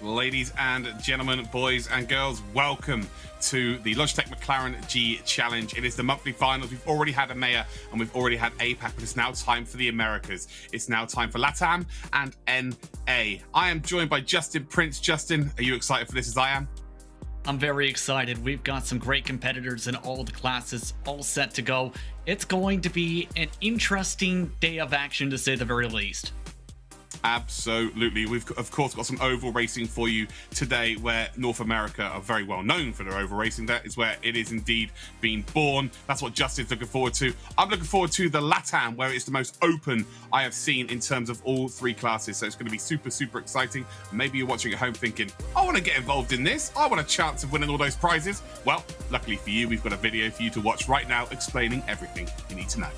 Ladies and gentlemen, boys and girls, welcome to the Logitech McLaren G Challenge. It is the monthly finals. We've already had EMEA and we've already had APAC, but it's now time for the Americas. It's now time for LATAM and NA. I am joined by Justin Prince. Justin, are you excited for this as I am? I'm very excited. We've got some great competitors in all the classes, all set to go. It's going to be an interesting day of action, to say the very least. Absolutely. We've of course got some oval racing for you today, where North America are very well known for their oval racing. That is where it is indeed being born. That's what Justin's looking forward to. I'm looking forward to the LATAM, where it's the most open I have seen in terms of all three classes. So it's going to be super exciting. Maybe you're watching at home thinking, I want to get involved in this. I want a chance of winning all those prizes. Well, luckily for you, we've got a video for you to watch right now explaining everything you need to know.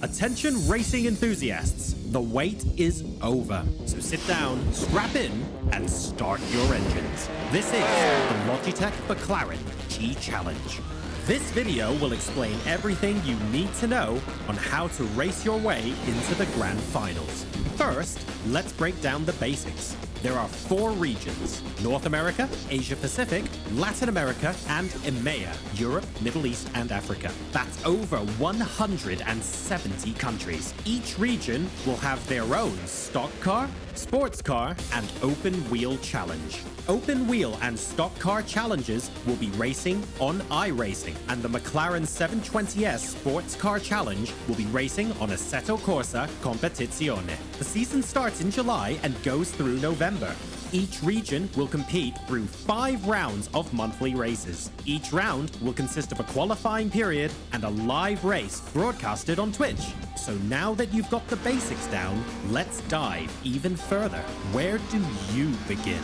Attention racing enthusiasts, the wait is over. So sit down, strap in, and start your engines. This is the Logitech McLaren G Challenge. This video will explain everything you need to know on how to race your way into the grand finals. First, let's break down the basics. There are 4 regions: North America, Asia Pacific, Latin America, and EMEA, Europe, Middle East, and Africa. That's over 170 countries. Each region will have their own stock car, sports car, and open wheel challenge. Open wheel and stock car challenges will be racing on iRacing, and the McLaren 720S Sports Car Challenge will be racing on Assetto Corsa Competizione. The season starts in July and goes through November. Each region will compete through 5 rounds of monthly races. Each round will consist of a qualifying period and a live race broadcasted on Twitch. So now that you've got the basics down, let's dive even further. Where do you begin?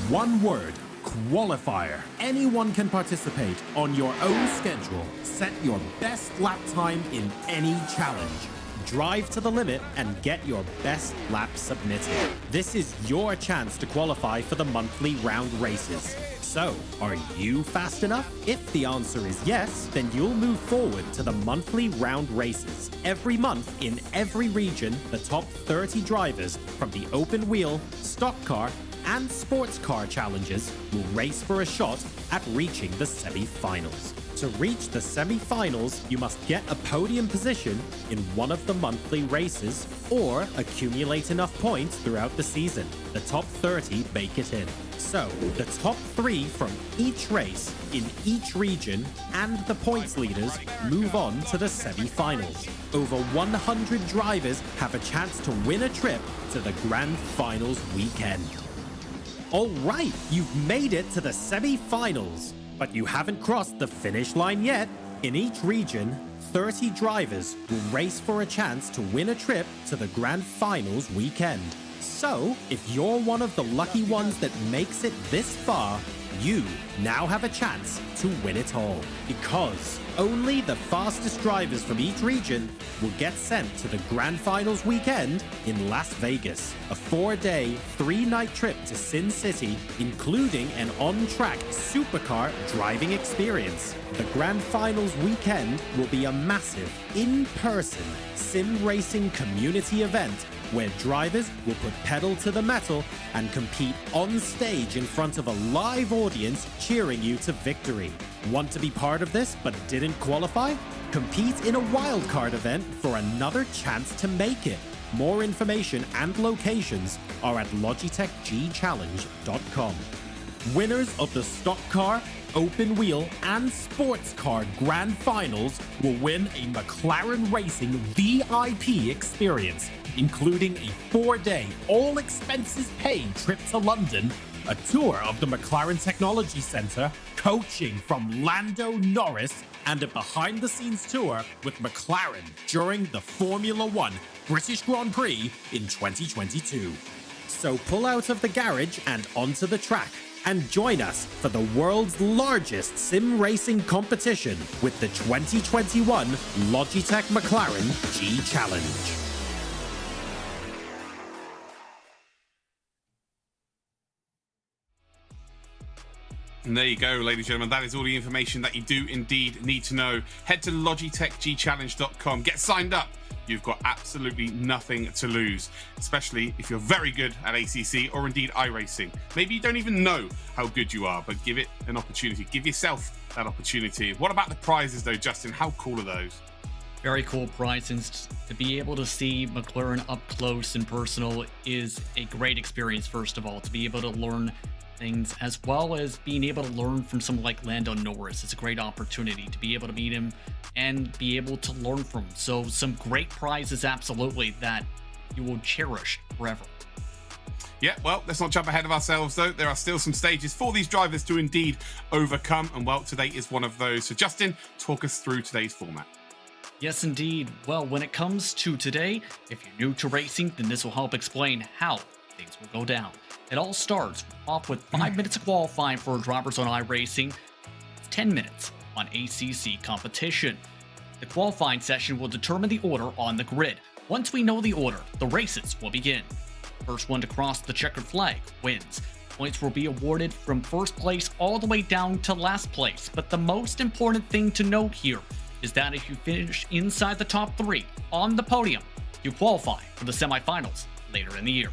One word: qualifier. Anyone can participate on your own schedule. Set your best lap time in any challenge. Drive to the limit and get your best lap submitted. This is your chance to qualify for the monthly round races. So, are you fast enough? If the answer is yes, then you'll move forward to the monthly round races. Every month, in every region, the top 30 drivers from the open wheel, stock car, and sports car challenges will race for a shot at reaching the semi-finals. To reach the semi-finals, you must get a podium position in one of the monthly races or accumulate enough points throughout the season. The top 30 make it in. So, the top 3 from each race in each region and the points leaders move on to the semi-finals. Over 100 drivers have a chance to win a trip to the grand finals weekend. All right, you've made it to the semi-finals, but you haven't crossed the finish line yet. In each region, 30 drivers will race for a chance to win a trip to the grand finals weekend. So, if you're one of the lucky ones that makes it this far, you now have a chance to win it all. Because only the fastest drivers from each region will get sent to the Grand Finals weekend in Las Vegas. A 4-day, 3-night trip to Sin City, including an on-track supercar driving experience. The Grand Finals weekend will be a massive, in-person sim racing community event where drivers will put pedal to the metal and compete on stage in front of a live audience cheering you to victory. Want to be part of this but didn't qualify? Compete in a wildcard event for another chance to make it. More information and locations are at logitechgchallenge.com. Winners of the stock car, open wheel, and sports car grand finals will win a McLaren Racing VIP experience, including a 4-day, all-expenses-paid trip to London, a tour of the McLaren Technology Centre, coaching from Lando Norris, and a behind-the-scenes tour with McLaren during the Formula One British Grand Prix in 2022. So pull out of the garage and onto the track, and join us for the world's largest sim racing competition with the 2021 Logitech McLaren G Challenge. And there you go, ladies and gentlemen. That is all the information that you do indeed need to know. Head to logitechgchallenge.com. Get signed up you've got absolutely nothing to lose, especially if you're very good at ACC or indeed iRacing. Maybe you don't even know how good you are, but give it an opportunity. Give yourself that opportunity. What about the prizes though, Justin? How cool are those? Very cool prizes. To be able to see McLaren up close and personal is a great experience, first of all. To be able to learn things, as well as being able to learn from someone like Lando Norris. It's a great opportunity to be able to meet him and be able to learn from him. So some great prizes, absolutely, that you will cherish forever. Yeah, well, let's not jump ahead of ourselves, though. There are still some stages for these drivers to indeed overcome, and well, today is one of those. So Justin, talk us through today's format. Yes, indeed. Well, when it comes to today, if you're new to racing, then this will help explain how things will go down. It all starts off with 5 minutes of qualifying for drivers on iRacing, 10 minutes on ACC competition. The qualifying session will determine the order on the grid. Once we know the order, the races will begin. First one to cross the checkered flag wins. Points will be awarded from first place all the way down to last place. But the most important thing to note here is that if you finish inside the top 3 on the podium, you qualify for the semifinals later in the year.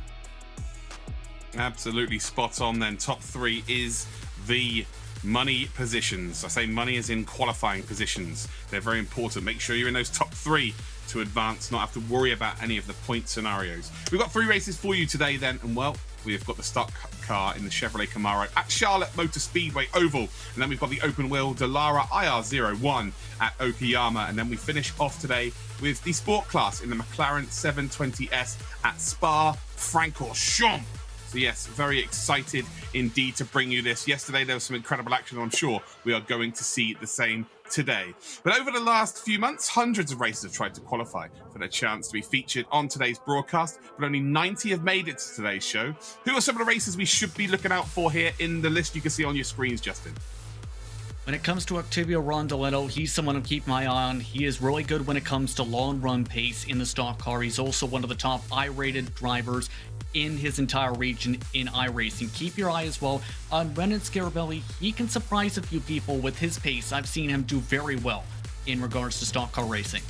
Absolutely spot on then. Top 3 is the money positions. I say money as in qualifying positions. They're very important. Make sure you're in those top 3 to advance, not have to worry about any of the point scenarios. We've got 3 races for you today then, and well, we've got the stock car in the Chevrolet Camaro at Charlotte Motor Speedway Oval, and then we've got the open wheel Dallara IR01 at Okayama, and then we finish off today with the sport class in the McLaren 720S at Spa-Francorchamps. So yes, very excited indeed to bring you this. Yesterday there was some incredible action. I'm sure we are going to see the same today. But over the last few months, hundreds of racers have tried to qualify for their chance to be featured on today's broadcast, but only 90 have made it to today's show. Who are some of the racers we should be looking out for here in the list you can see on your screens, Justin? When it comes to Octavio Rondoletto, he's someone to keep my eye on. He is really good when it comes to long run pace in the stock car. He's also one of the top I-rated drivers in his entire region in iRacing. Keep your eye as well on Renan Scarabelli. He can surprise a few people with his pace. I've seen him do very well in regards to stock car racing.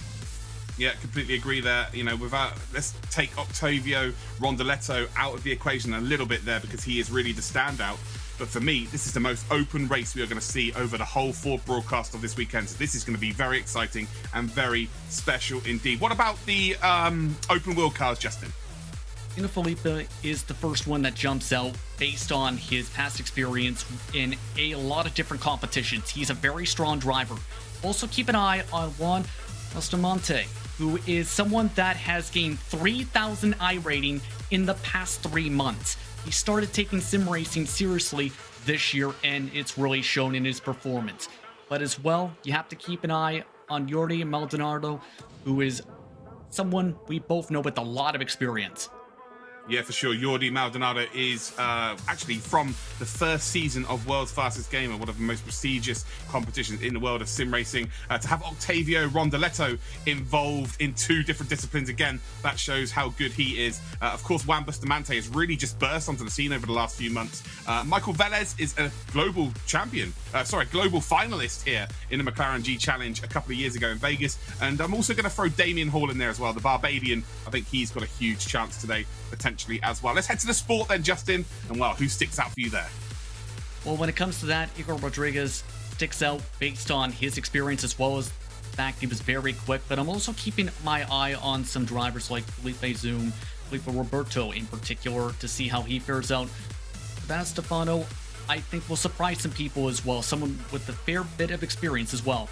Yeah, completely agree there. You know, let's take Octavio Rondoletto out of the equation a little bit there, because he is really the standout. But for me, this is the most open race we are going to see over the whole 4 broadcast of this weekend. So this is going to be very exciting and very special indeed. What about the open wheel cars, Justin? Felipe is the first one that jumps out based on his past experience in a lot of different competitions. He's a very strong driver. Also keep an eye on Juan Bustamante, who is someone that has gained 3,000 I rating in the past 3 months. He started taking sim racing seriously this year, and it's really shown in his performance. But as well, you have to keep an eye on Jordi Maldonado, who is someone we both know with a lot of experience. Yeah, for sure. Jordi Maldonado is actually from the first season of World's Fastest Gamer, one of the most prestigious competitions in the world of sim racing. To have Octavio Rondoletto involved in 2 different disciplines, again, that shows how good he is. Of course, Juan Bustamante has really just burst onto the scene over the last few months. Michael Velez is a global champion, global finalist here in the McLaren G Challenge a couple of years ago in Vegas. And I'm also going to throw Damien Hall in there as well, the Barbadian. I think he's got a huge chance today, potentially as well. Let's head to the sport then, Justin. And well, who sticks out for you there? Well, when it comes to that, Igor Rodriguez sticks out based on his experience, as well as the fact he was very quick. But I'm also keeping my eye on some drivers like Felipe Zoom, Felipe Roberto in particular, to see how he fares out. Sebastian Stefano, I think, will surprise some people as well. Someone with a fair bit of experience as well.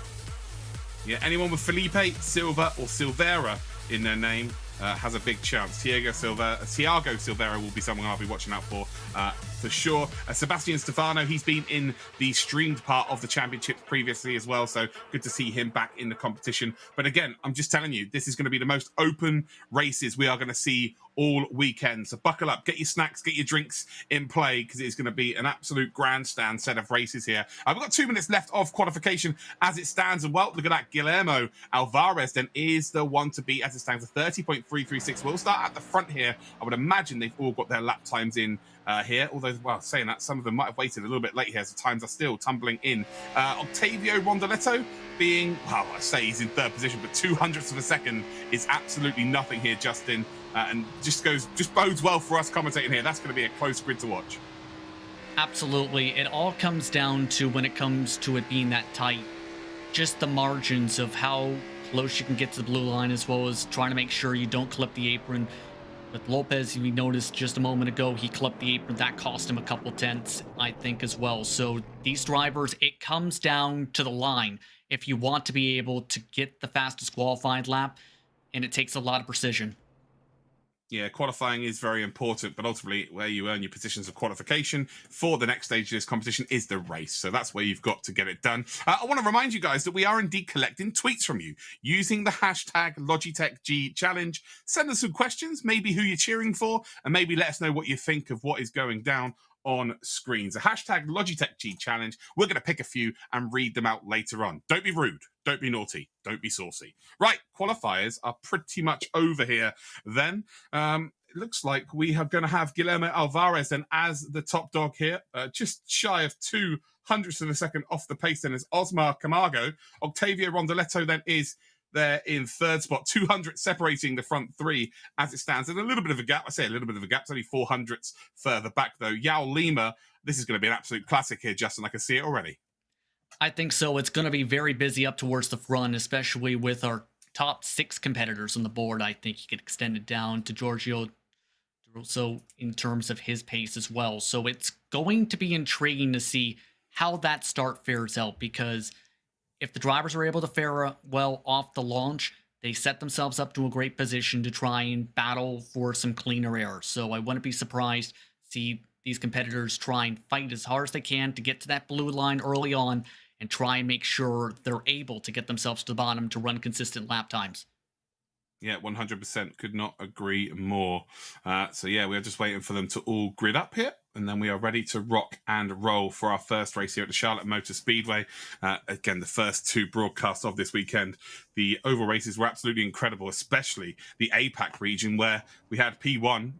Yeah, anyone with Felipe, Silva, or Silveira in their name has a big chance. Thiago Silveira will be someone I'll be watching out for sure. Sebastian Stefano, he's been in the streamed part of the championship previously as well, so good to see him back in the competition. But again, I'm just telling you, this is going to be the most open races we are going to see all weekend. So buckle up, get your snacks, get your drinks in play, because it's going to be an absolute grandstand set of races here. We've got 2 minutes left of qualification as it stands, and well, look at that. Guillermo Alvarez then is the one to beat as it stands. A 30.336. We'll start at the front here. I would imagine they've all got their lap times in here, although, well, saying that, some of them might have waited a little bit late here, so times are still tumbling in. Octavio Rondoletto, being, well, I say he's in third position, but 200ths of a second is absolutely nothing here, Justin. And just bodes well for us commentating here. That's going to be a close grid to watch. Absolutely. It all comes down to, when it comes to it being that tight, just the margins of how close you can get to the blue line, as well as trying to make sure you don't clip the apron. With Lopez, we noticed just a moment ago, he clipped the apron. That cost him a couple tenths, I think, as well. So these drivers, it comes down to the line. If you want to be able to get the fastest qualified lap, and it takes a lot of precision. Yeah, qualifying is very important, but ultimately where you earn your positions of qualification for the next stage of this competition is the race. So that's where you've got to get it done. I want to remind you guys that we are indeed collecting tweets from you using the hashtag Logitech G challenge. Send us some questions, maybe who you're cheering for, and maybe let us know what you think of what is going down on screens. The hashtag Logitech G challenge. We're going to pick a few and read them out later on. Don't be rude. Don't be naughty. Don't be saucy. Right, qualifiers are pretty much over here then. It looks like we are going to have Guillermo Alvarez then as the top dog here, just shy of 200ths of a second off the pace then is Osmar Camargo. Octavio Rondoletto then is there in third spot, 200 separating the front three as it stands. There's a little bit of a gap. I say a little bit of a gap. It's only 400ths further back, though. Yao Lima, this is going to be an absolute classic here, Justin. I can see it already. I think so. It's going to be very busy up towards the front, especially with our top 6 competitors on the board. I think you could extend it down to Giorgio, so in terms of his pace as well. So it's going to be intriguing to see how that start fares out, because if the drivers are able to fare well off the launch, they set themselves up to a great position to try and battle for some cleaner air. So I wouldn't be surprised to see these competitors try and fight as hard as they can to get to that blue line early on and try and make sure they're able to get themselves to the bottom to run consistent lap times. Yeah, 100%. Could not agree more. So yeah, we're just waiting for them to all grid up here, and then we are ready to rock and roll for our first race here at the Charlotte Motor Speedway. Again, the first 2 broadcasts of this weekend. The oval races were absolutely incredible, especially the APAC region, where we had P1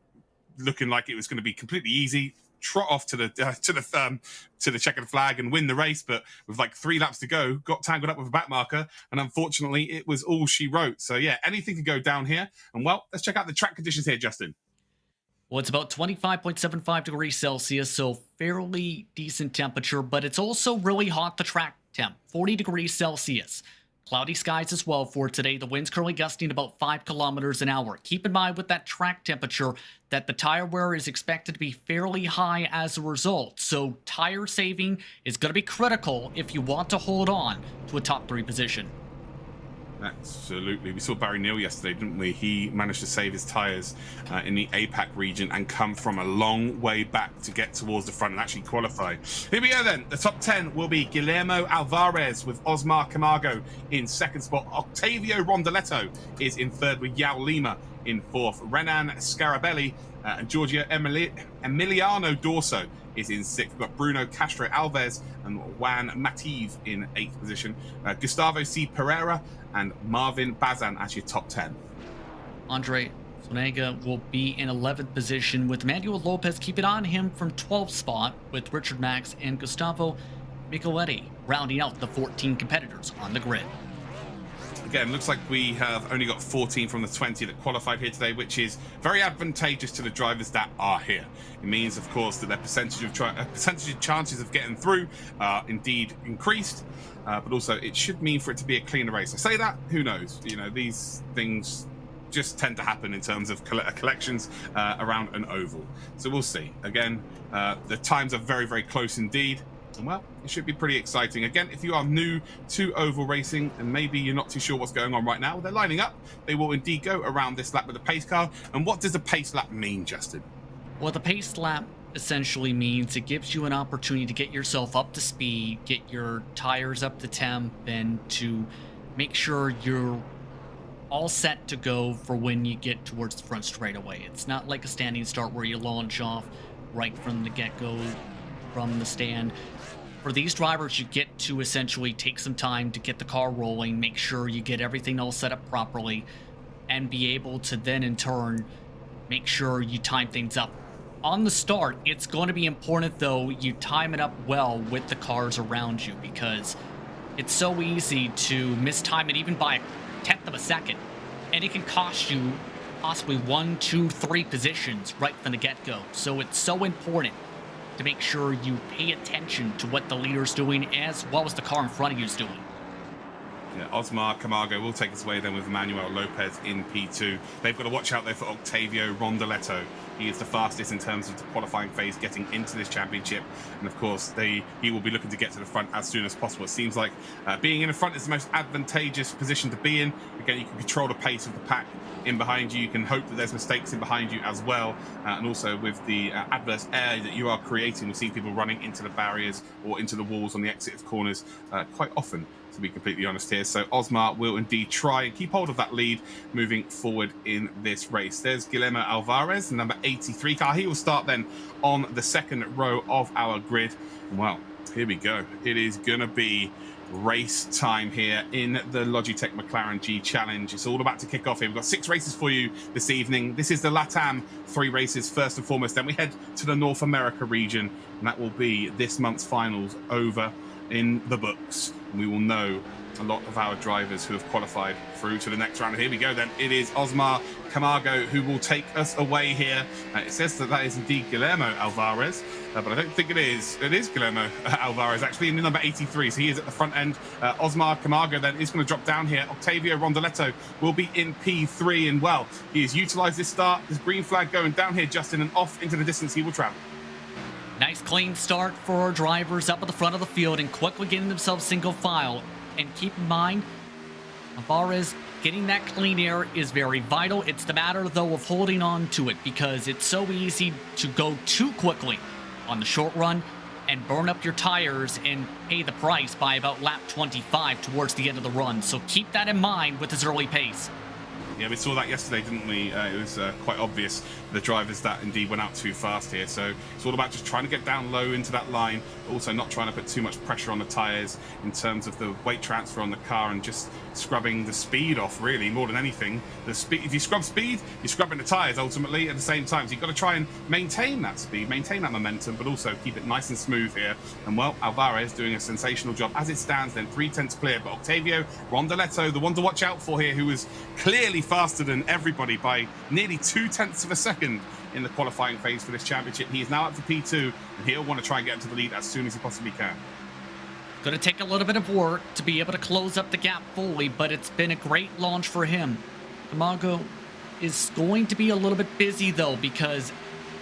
looking like it was going to be completely easy, trot off to the checkered flag and win the race, but with like 3 laps to go, got tangled up with a back marker, and unfortunately it was all she wrote. So yeah, anything could go down here. And well, let's check out the track conditions here, Justin. Well, it's about 25.75 degrees Celsius, so fairly decent temperature, but it's also really hot, the track temp, 40 degrees Celsius. Cloudy skies as well for today. The wind's currently gusting about 5 kilometers an hour. Keep in mind with that track temperature that the tire wear is expected to be fairly high as a result. So tire saving is going to be critical if you want to hold on to a top 3 position. Absolutely. We saw Barry Neal yesterday, didn't we? He managed to save his tyres in the APAC region and come from a long way back to get towards the front and actually qualify. Here we go then. The top 10 will be Guillermo Alvarez with Osmar Camargo in second spot. Octavio Rondoletto is in third with Yao Lima in fourth. Renan Scarabelli and Giorgio Emiliano Dorso is in sixth. We've got Bruno Castro Alves and Juan Mativ in eighth position. Gustavo C. Pereira and Marvin Bazan as your top 10. Andre Sonega will be in 11th position with Manuel Lopez keeping on him from 12th spot, with Richard Max and Gustavo Micheletti rounding out the 14 competitors on the grid. Again, looks like we have only got 14 from the 20 that qualified here today, which is very advantageous to the drivers that are here. It means, of course, that their percentage of chances of getting through are indeed increased, but also it should mean for it to be a cleaner race. I say that, who knows? You know, these things just tend to happen in terms of collections around an oval. So we'll see. Again, the times are very, very close indeed. And well, it should be pretty exciting. Again, if you are new to oval racing and maybe you're not too sure what's going on right now, they're lining up. They will indeed go around this lap with a pace car. And what does a pace lap mean, Justin? Well, the pace lap essentially means it gives you an opportunity to get yourself up to speed, get your tires up to temp, and to make sure you're all set to go for when you get towards the front straightaway. It's not like a standing start where you launch off right from the get-go from the stand. For these drivers, you get to essentially take some time to get the car rolling, make sure you get everything all set up properly, and be able to then in turn make sure you time things up. On the start, it's going to be important though you time it up well with the cars around you, because It's so easy to mistime it even by a tenth of a second. And it can cost you possibly 1, 2, 3 positions right from the get-go. So it's so important to make sure you pay attention to what the leader's doing as well as the car in front of you is doing. Yeah, Osmar Camargo will take us away then with Emmanuel Lopez in P2. They've got to watch out there for Octavio Rondoletto. He is the fastest in terms of the qualifying phase getting into this championship. And of course, he will be looking to get to the front as soon as possible. It seems like being in the front is the most advantageous position to be in. Again, you can control the pace of the pack in behind you. You can hope that there's mistakes in behind you as well. And also with the adverse air that you are creating, we see people running into the barriers or into the walls on the exit of corners quite often, to be completely honest here. So Osmar will indeed try and keep hold of that lead moving forward in this race. There's Guillermo Alvarez, the number 83 car. He will start then on the second row of our grid. Well, here we go. It is going to be race time here in the Logitech McLaren G Challenge. It's all about to kick off here. We've got 6 races for you this evening. This is the LATAM 3 races first and foremost. Then we head to the North America region, and that will be this month's finals over in the books. We will know a lot of our drivers who have qualified through to the next round. Here we go then. It is Osmar Camargo who will take us away here. It says that is indeed Guillermo Alvarez, but I don't think it is. It is Guillermo Alvarez actually in the number 83, so he is at the front end. Osmar Camargo then is going to drop down here. Octavio Rondoletto will be in P3, and well, he has utilised this start, this green flag going down here, Justin, and off into the distance he will travel. Nice clean start for our drivers up at the front of the field and quickly getting themselves single file. And keep in mind, Alvarez getting that clean air is very vital. It's the matter, though, of holding on to it because it's so easy to go too quickly on the short run and burn up your tires and pay the price by about lap 25 towards the end of the run. So keep that in mind with his early pace. Yeah, we saw that yesterday, didn't we? It was quite obvious, the drivers that indeed went out too fast here. So it's all about just trying to get down low into that line, but also not trying to put too much pressure on the tyres in terms of the weight transfer on the car and just scrubbing the speed off, really, more than anything. The speed, if you scrub speed, you're scrubbing the tyres ultimately at the same time. So you've got to try and maintain that speed, maintain that momentum, but also keep it nice and smooth here. And well, Alvarez doing a sensational job as it stands then, 3/10 clear. But Octavio Rondoletto, the one to watch out for here, who was clearly faster than everybody by nearly 0.2 of a second in the qualifying phase for this championship. He is now up to P2, and he'll want to try and get into the lead as soon as he possibly can. Going to take a little bit of work to be able to close up the gap fully, but it's been a great launch for him. Camargo is going to be a little bit busy, though, because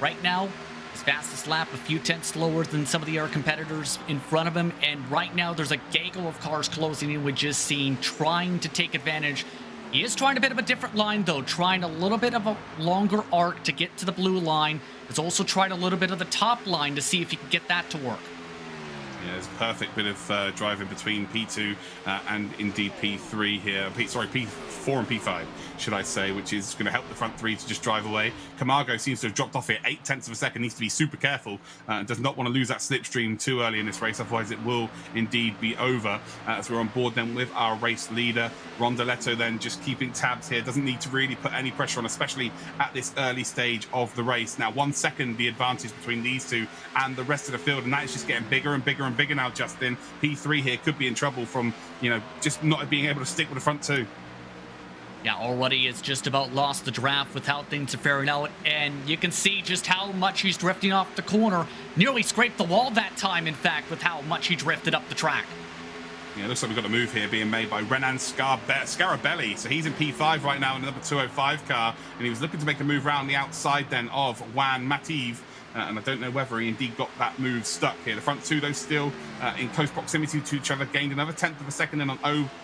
right now, his fastest lap a few tenths slower than some of the other competitors in front of him, and right now there's a gaggle of cars closing in with just seen trying to take advantage. He is trying a bit of a different line, though, trying a little bit of a longer arc to get to the blue line. He's also tried a little bit of the top line to see if he can get that to work. Yeah, it's a perfect bit of driving between P2 and indeed P3 here. P4 and P5, should I say, which is going to help the front three to just drive away. Camargo seems to have dropped off here 0.8 of a second. Needs to be super careful. Does not want to lose that slipstream too early in this race, otherwise it will indeed be over. As we're on board then with our race leader, Rondoletto, then just keeping tabs here. Doesn't need to really put any pressure on, especially at this early stage of the race. Now, 1 second the advantage between these two and the rest of the field, and that is just getting bigger and bigger and bigger now, Justin. P3 here could be in trouble from, just not being able to stick with the front two. Yeah, already has just about lost the draft with how things are faring out, and you can see just how much he's drifting off the corner. Nearly scraped the wall that time, in fact, with how much he drifted up the track. Yeah, it looks like we've got a move here being made by Renan Scarabelli. So he's in P5 right now in the number 205 car, and he was looking to make a move around the outside then of Juan Mativ. And I don't know whether he indeed got that move stuck here. The front two, though, still in close proximity to each other, gained another 1/10 of a second then on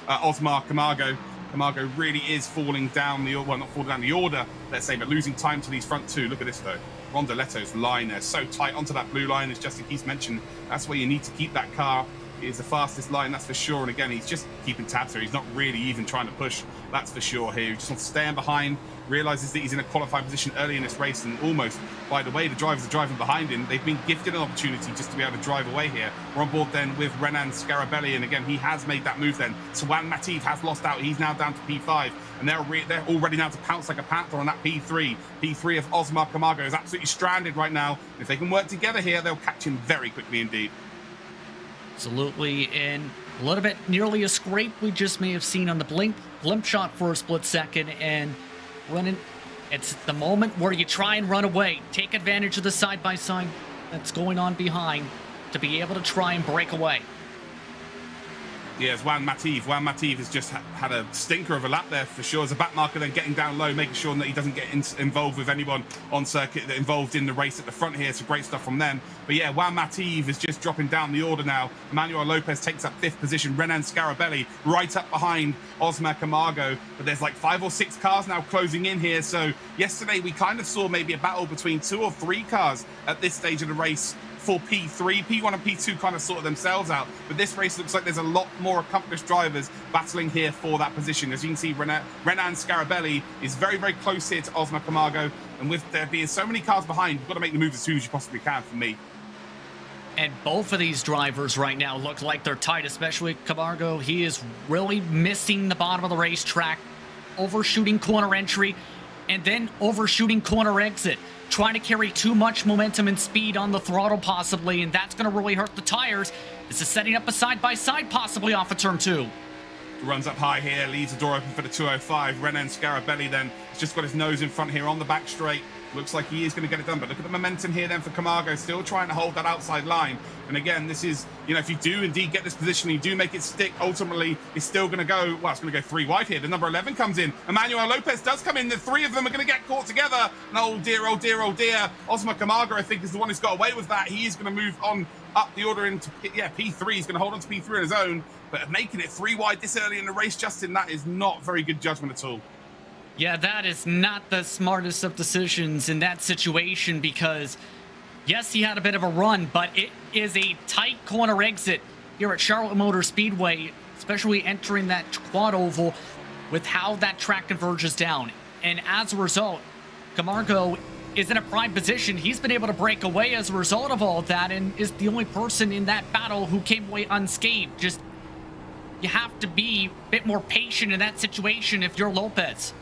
Osmar Camargo. Camargo really is falling down the, well, not falling down the order, let's say, but losing time to these front two. Look at this, though. Rondoletto's line there, so tight onto that blue line, as Justin Keith mentioned. That's where you need to keep that car. It is the fastest line, that's for sure. And again, he's just keeping tabs here. He's not really even trying to push, that's for sure here. He just wants to stand behind, realizes that he's in a qualifying position early in this race, and almost, by the way, the drivers are driving behind him. They've been gifted an opportunity just to be able to drive away here. We're on board then with Renan Scarabelli, and again, he has made that move then. So Juan Mativ has lost out. He's now down to P5, and they're all ready now to pounce like a panther on that P3. P3 of Osmar Camargo is absolutely stranded right now. If they can work together here, they'll catch him very quickly indeed. Absolutely, and A little bit nearly a scrape we just may have seen on the blimp shot for a split second, and running. It's the moment where you try and run away, take advantage of the side-by-side that's going on behind to be able to try and break away. Yeah, it's Juan Mativ. Juan Mativ has just had a stinker of a lap there for sure. As a back marker, then getting down low, making sure that he doesn't get involved with anyone on circuit that involved in the race at the front here. So great stuff from them. But yeah, Juan Mativ is just dropping down the order now. Emmanuel Lopez takes up 5th position. Renan Scarabelli right up behind Osmar Camargo. But there's like 5 or 6 cars now closing in here. So yesterday we kind of saw maybe a battle between 2 or 3 cars at this stage of the race for P3. P1 and P2 kind of sorted themselves out, but this race looks like there's a lot more accomplished drivers battling here for that position. As you can see, Renan Scarabelli is very, very close here to Osmar Camargo, and with there being so many cars behind, you've got to make the move as soon as you possibly can for me. And both of these drivers right now look like they're tight, especially Camargo. He is really missing the bottom of the racetrack, overshooting corner entry, and then overshooting corner exit, trying to carry too much momentum and speed on the throttle possibly, and that's going to really hurt the tires. This is setting up a side-by-side possibly off of turn 2. Runs up high here, leaves the door open for the 205. Renan Scarabelli then has just got his nose in front here on the back straight. Looks like he is going to get it done, but look at the momentum here then for Camargo, still trying to hold that outside line. And again, this is, you know, if you do indeed get this position, you do make it stick, ultimately it's still going to go, well, it's going to go 3 wide here. The number 11 comes in. Emmanuel Lopez does come in. The 3 of them are going to get caught together. And oh dear, oh dear, oh dear. Osmar Camargo, I think, is the one who's got away with that. He is going to move on up the order into, P3. He's going to hold on to P3 on his own. But making it 3 wide this early in the race, Justin, that is not very good judgment at all. Yeah, that is not the smartest of decisions in that situation because, yes, he had a bit of a run, but it is a tight corner exit here at Charlotte Motor Speedway, especially entering that quad oval with how that track converges down. And as a result, Camargo is in a prime position. He's been able to break away as a result of all of that and is the only person in that battle who came away unscathed. Just, you have to be a bit more patient in that situation if you're Lopez.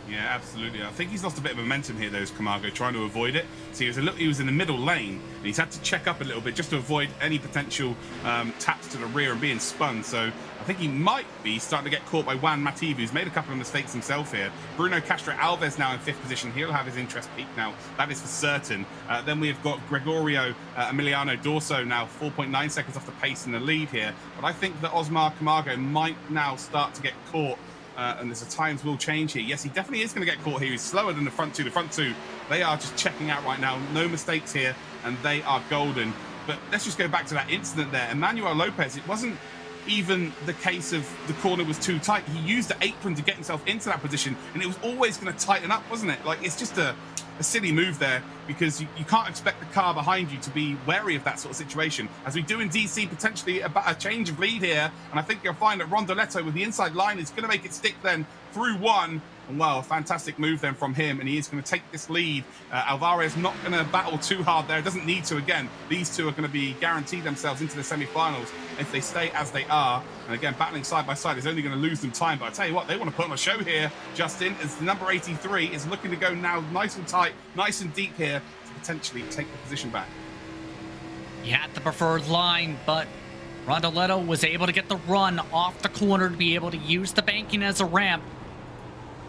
Yeah, absolutely. I think he's lost a bit of momentum here, though, Camargo, trying to avoid it. So he was in the middle lane, and he's had to check up a little bit just to avoid any potential taps to the rear and being spun. So I think he might be starting to get caught by Juan Mativ, who's made a couple of mistakes himself here. Bruno Castro Alves now in 5th position. He'll have his interest peaked now. That is for certain. Then we've got Gregorio Emiliano Dorso now 4.9 seconds off the pace in the lead here. But I think that Osmar Camargo might now start to get caught. And there's a times will change here. Yes, he definitely is going to get caught here. He's slower than the front two. The front two, they are just checking out right now. No mistakes here, and they are golden. But let's just go back to that incident there. Emmanuel Lopez, it wasn't even the case of the corner was too tight. He used the apron to get himself into that position, and it was always going to tighten up, wasn't it? Like, it's just a silly move there because you can't expect the car behind you to be wary of that sort of situation. As we do in DC, potentially a change of lead here, and I think you'll find that Rondoletto with the inside line is going to make it stick then through 1. And well, a fantastic move then from him, and he is going to take this lead. Alvarez not going to battle too hard there. Doesn't need to. Again, these two are going to be guaranteed themselves into the semi-finals if they stay as they are. And again, battling side by side is only going to lose them time. But I tell you what, they want to put on a show here, Justin, as the number 83 is looking to go now nice and tight, nice and deep here to potentially take the position back. He had the preferred line, but Rondoletto was able to get the run off the corner to be able to use the banking as a ramp.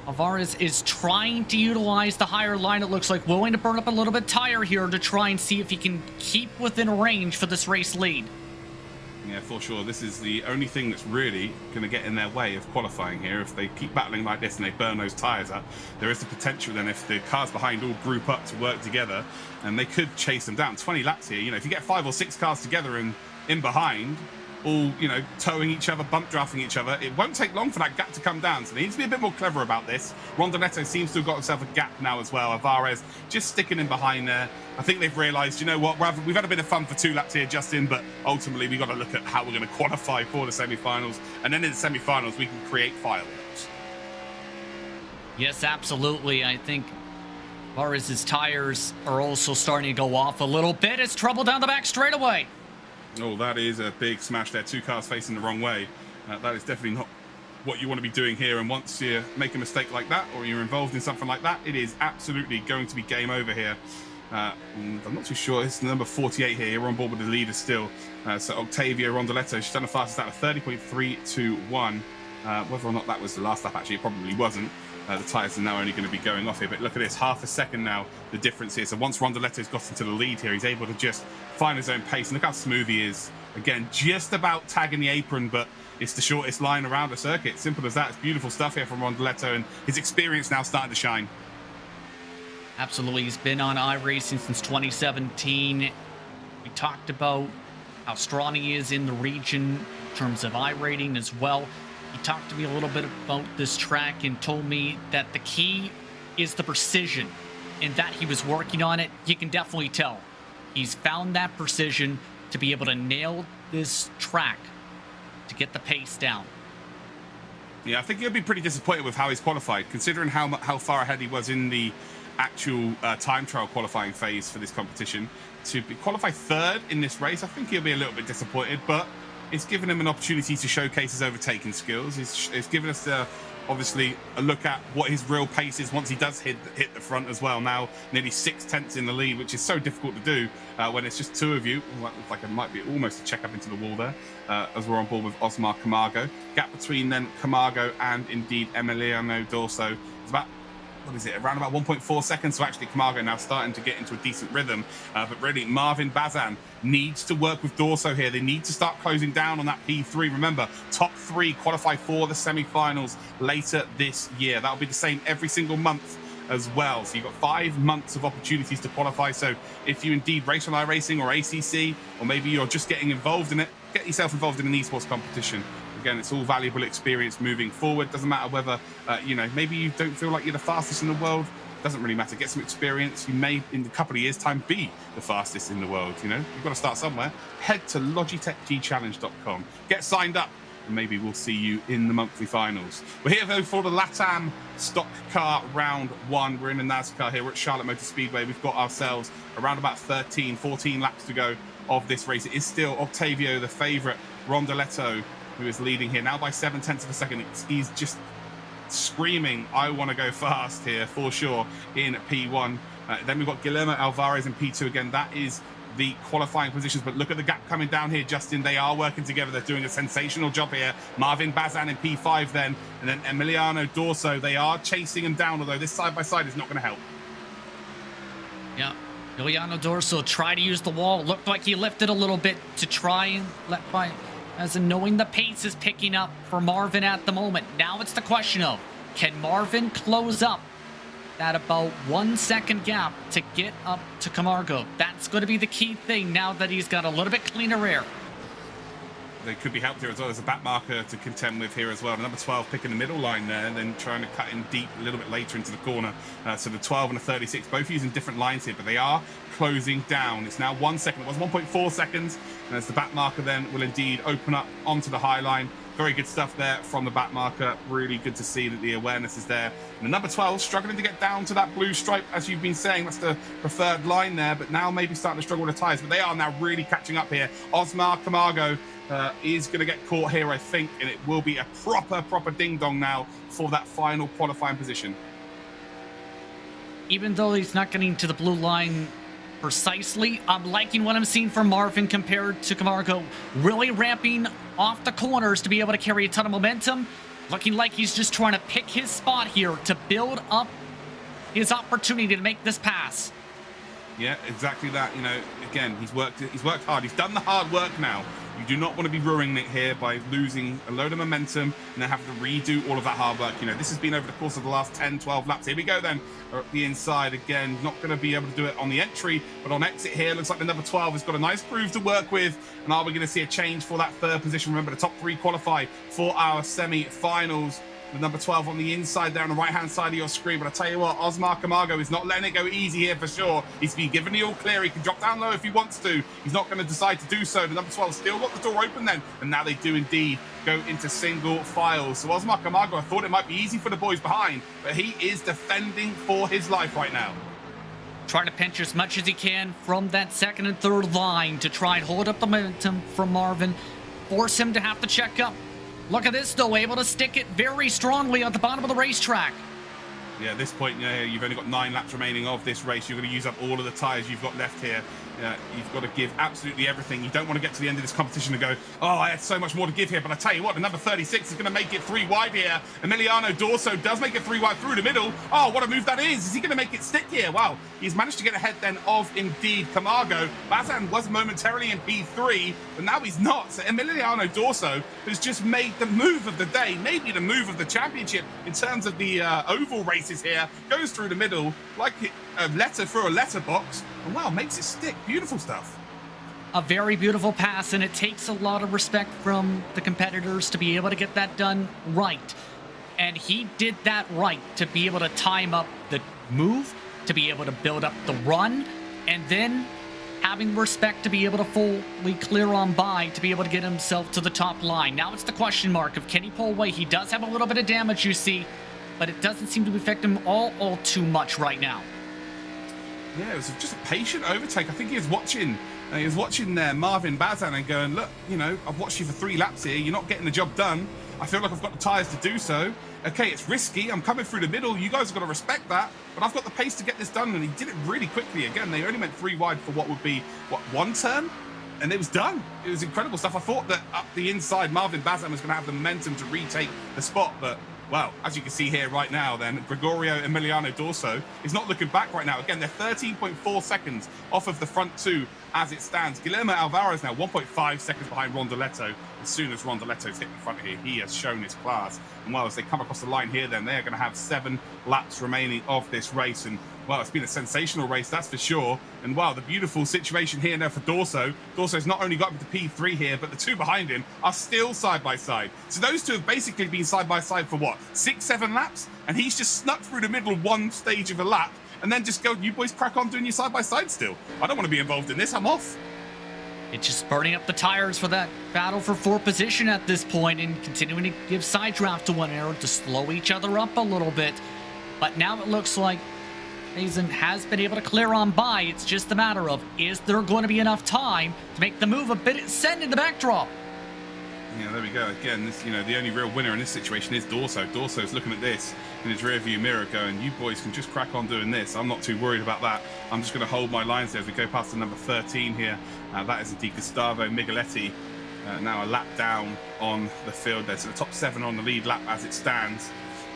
Alvarez is trying to utilize the higher line, it looks like, willing to burn up a little bit tire here to try and see if he can keep within range for this race lead. Yeah, for sure. This is the only thing that's really going to get in their way of qualifying here. If they keep battling like this and they burn those tyres up, there is the potential then if the cars behind all group up to work together, and they could chase them down. 20 laps here, you know, if you get 5 or 6 cars together and in behind, all, you know, towing each other, bump drafting each other, it won't take long for that gap to come down. So they need to be a bit more clever about this. Rondoletto seems to have got himself a gap now as well. Alvarez just sticking in behind there. I think they've realised, you know what, we've had a bit of fun for 2 laps here, Justin, but ultimately we've got to look at how we're going to qualify for the semi-finals. And then in the semi-finals, we can create fireworks. Yes, absolutely. I think Alvarez's tires are also starting to go off a little bit. It's trouble down the back straightaway. Oh, that is a big smash there. 2 cars facing the wrong way. That is definitely not what you want to be doing here. And once you make a mistake like that, or you're involved in something like that, it is absolutely going to be game over here. I'm not too sure. It's number 48 here. We're on board with the leader still. So Octavio Rondoletto, she's done the fastest out of 30.321. Whether or not that was the last lap, actually, it probably wasn't. The tyres are now only going to be going off here. But look at this, half a second now, the difference here. So once Rondoletto's got into the lead here, he's able to just find his own pace. And look how smooth he is. Again, just about tagging the apron, but it's the shortest line around the circuit. Simple as that. It's beautiful stuff here from Rondoletto, and his experience now starting to shine. Absolutely. He's been on iRacing since 2017. We talked about how strong he is in the region in terms of iRating as well. He talked to me a little bit about this track and told me that the key is the precision and that he was working on it. You can definitely tell. He's found that precision to be able to nail this track to get the pace down. Yeah, I think he'll be pretty disappointed with how he's qualified, considering how far ahead he was in the actual time trial qualifying phase for this competition. To qualify third in this race, I think he'll be a little bit disappointed, but it's given him an opportunity to showcase his overtaking skills. It's given us obviously a look at what his real pace is once he does hit the front as well. Now nearly 6/10 in the lead, which is so difficult to do when it's just two of you. Well, looks like it might be almost a check up into the wall there, as we're on board with Osmar Camargo. Gap between then Camargo and indeed Emiliano Dorso is about, what is it, around about 1.4 seconds. So actually Camargo now starting to get into a decent rhythm, but really Marvin Bazan needs to work with Dorso here. They need to start closing down on that P3. Remember, top 3 qualify for the semi-finals later this year. That'll be the same every single month as well. So you've got 5 months of opportunities to qualify. So if you indeed race on iRacing or ACC, or maybe you're just getting involved in it, get yourself involved in an esports competition. Again, it's all valuable experience moving forward. Doesn't matter whether, maybe you don't feel like you're the fastest in the world. Doesn't really matter. Get some experience. You may, in a couple of years' time, be the fastest in the world. You've got to start somewhere. Head to LogitechGchallenge.com. Get signed up, and maybe we'll see you in the monthly finals. We're here, though, for the LATAM Stock Car Round 1. We're in the NASCAR here. We're at Charlotte Motor Speedway. We've got ourselves around about 13, 14 laps to go of this race. It is still Octavio, the favourite, Rondoletto, who is leading here now by 7/10 of a second. He's just screaming, I want to go fast here for sure in P1. Then we've got Guillermo Alvarez in P2 again. That is the qualifying positions, but look at the gap coming down here, Justin. They are working together. They're doing a sensational job here. Marvin Bazan in P5 then, and then Emiliano Dorso. They are chasing him down, although this side-by-side is not going to help. Yeah, Emiliano Dorso tried to use the wall. Looked like he lifted a little bit to try and let by, as in knowing the pace is picking up for Marvin at the moment. Now it's the question of, can Marvin close up that about 1 second gap to get up to Camargo? That's going to be the key thing now that he's got a little bit cleaner air. They could be helped here as well. There's a back marker to contend with here as well. Number 12 picking the middle line there, and then trying to cut in deep a little bit later into the corner. So the 12 and the 36, both using different lines here, but they are closing down. It's now 1 second. It was 1.4 seconds. And as the back marker then will indeed open up onto the high line. Very good stuff there from the back marker. Really good to see that the awareness is there. And the number 12 struggling to get down to that blue stripe, as you've been saying. That's the preferred line there, but now maybe starting to struggle with the tyres. But they are now really catching up here. Osmar Camargo is going to get caught here, I think, and it will be a proper ding-dong now for that final qualifying position. Even though he's not getting to the blue line precisely, I'm liking what I'm seeing from Marvin compared to Camargo. Really ramping off the corners to be able to carry a ton of momentum. Looking like he's just trying to pick his spot here to build up his opportunity to make this pass. Yeah, exactly that. Again, he's worked hard. He's done the hard work now. You do not want to be ruining it here by losing a load of momentum and then having to redo all of that hard work. This has been over the course of the last 10, 12 laps. Here we go then, at the inside again. Not going to be able to do it on the entry, but on exit here, looks like the number 12 has got a nice groove to work with. And are we going to see a change for that third position? Remember, the top 3 qualify for our semi-finals. The number 12 on the inside there on the right-hand side of your screen. But I tell you what, Osmar Camargo is not letting it go easy here for sure. He's been given the all clear. He can drop down low if he wants to. He's not going to decide to do so. The number 12 still got the door open then. And now they do indeed go into single file. So Osmar Camargo, I thought it might be easy for the boys behind, but he is defending for his life right now. Trying to pinch as much as he can from that second and third line to try and hold up the momentum from Marvin. Force him to have to check up. Look at this, though, able to stick it very strongly at the bottom of the racetrack. Yeah, at this point, you've only got 9 laps remaining of this race. You're going to use up all of the tyres you've got left here. You've got to give absolutely everything. You don't want to get to the end of this competition and go, oh, I had so much more to give here. But I tell you what, the number 36 is going to make it 3 wide here. Emiliano Dorso does make it 3 wide through the middle. Oh, what a move that is. Is he going to make it stick here? Wow, he's managed to get ahead then of, indeed, Camargo. Bazan was momentarily in P3, but now he's not. So Emiliano Dorso has just made the move of the day, maybe the move of the championship in terms of the oval races here. Goes through the middle like a letter through a letterbox, and wow, makes it stick. Beautiful stuff. A very beautiful pass, and it takes a lot of respect from the competitors to be able to get that done right. And he did that right, to be able to time up the move, to be able to build up the run, and then having respect to be able to fully clear on by, to be able to get himself to the top line. Now it's the question mark of, can he pull away? He does have a little bit of damage, you see, but it doesn't seem to affect him all too much right now. Yeah, it was just a patient overtake. I think he was watching Marvin Bazan and going, look, I've watched you for 3 laps here. You're not getting the job done. I feel like I've got the tyres to do so. Okay, it's risky. I'm coming through the middle. You guys have got to respect that. But I've got the pace to get this done. And he did it really quickly. Again, they only went 3 wide for what would be, 1 turn? And it was done. It was incredible stuff. I thought that up the inside, Marvin Bazan was going to have the momentum to retake the spot. But, well, as you can see here right now, then, Gregorio Emiliano Dorso is not looking back right now. Again, they're 13.4 seconds off of the front 2 as it stands. Guillermo Alvarez now 1.5 seconds behind Rondoletto. As soon as Rondoletto's hit the front here, he has shown his class. And well, as they come across the line here, then they're going to have 7 laps remaining of this race. And well, it's been a sensational race, that's for sure. And wow, the beautiful situation here now for Dorso. Dorso's not only got up to P3 here, but the 2 behind him are still side by side. So those 2 have basically been side by side for what, 6-7 laps? And he's just snuck through the middle 1 stage of a lap and then just go, you boys crack on doing your side by side still. I don't want to be involved in this, I'm off. It's just burning up the tires for that battle for 4th position at this point, and continuing to give side draft to one another to slow each other up a little bit. But now it looks like Mason has been able to clear on by. It's just a matter of, is there going to be enough time to make the move a bit send in the backdrop? Yeah, there we go. Again, this, the only real winner in this situation is Dorso. Dorso's looking at this in his rearview mirror going, you boys can just crack on doing this. I'm not too worried about that. I'm just going to hold my lines there as we go past the number 13 here. That is indeed Gustavo Migaletti. Now a lap down on the field there. So the top 7 on the lead lap as it stands.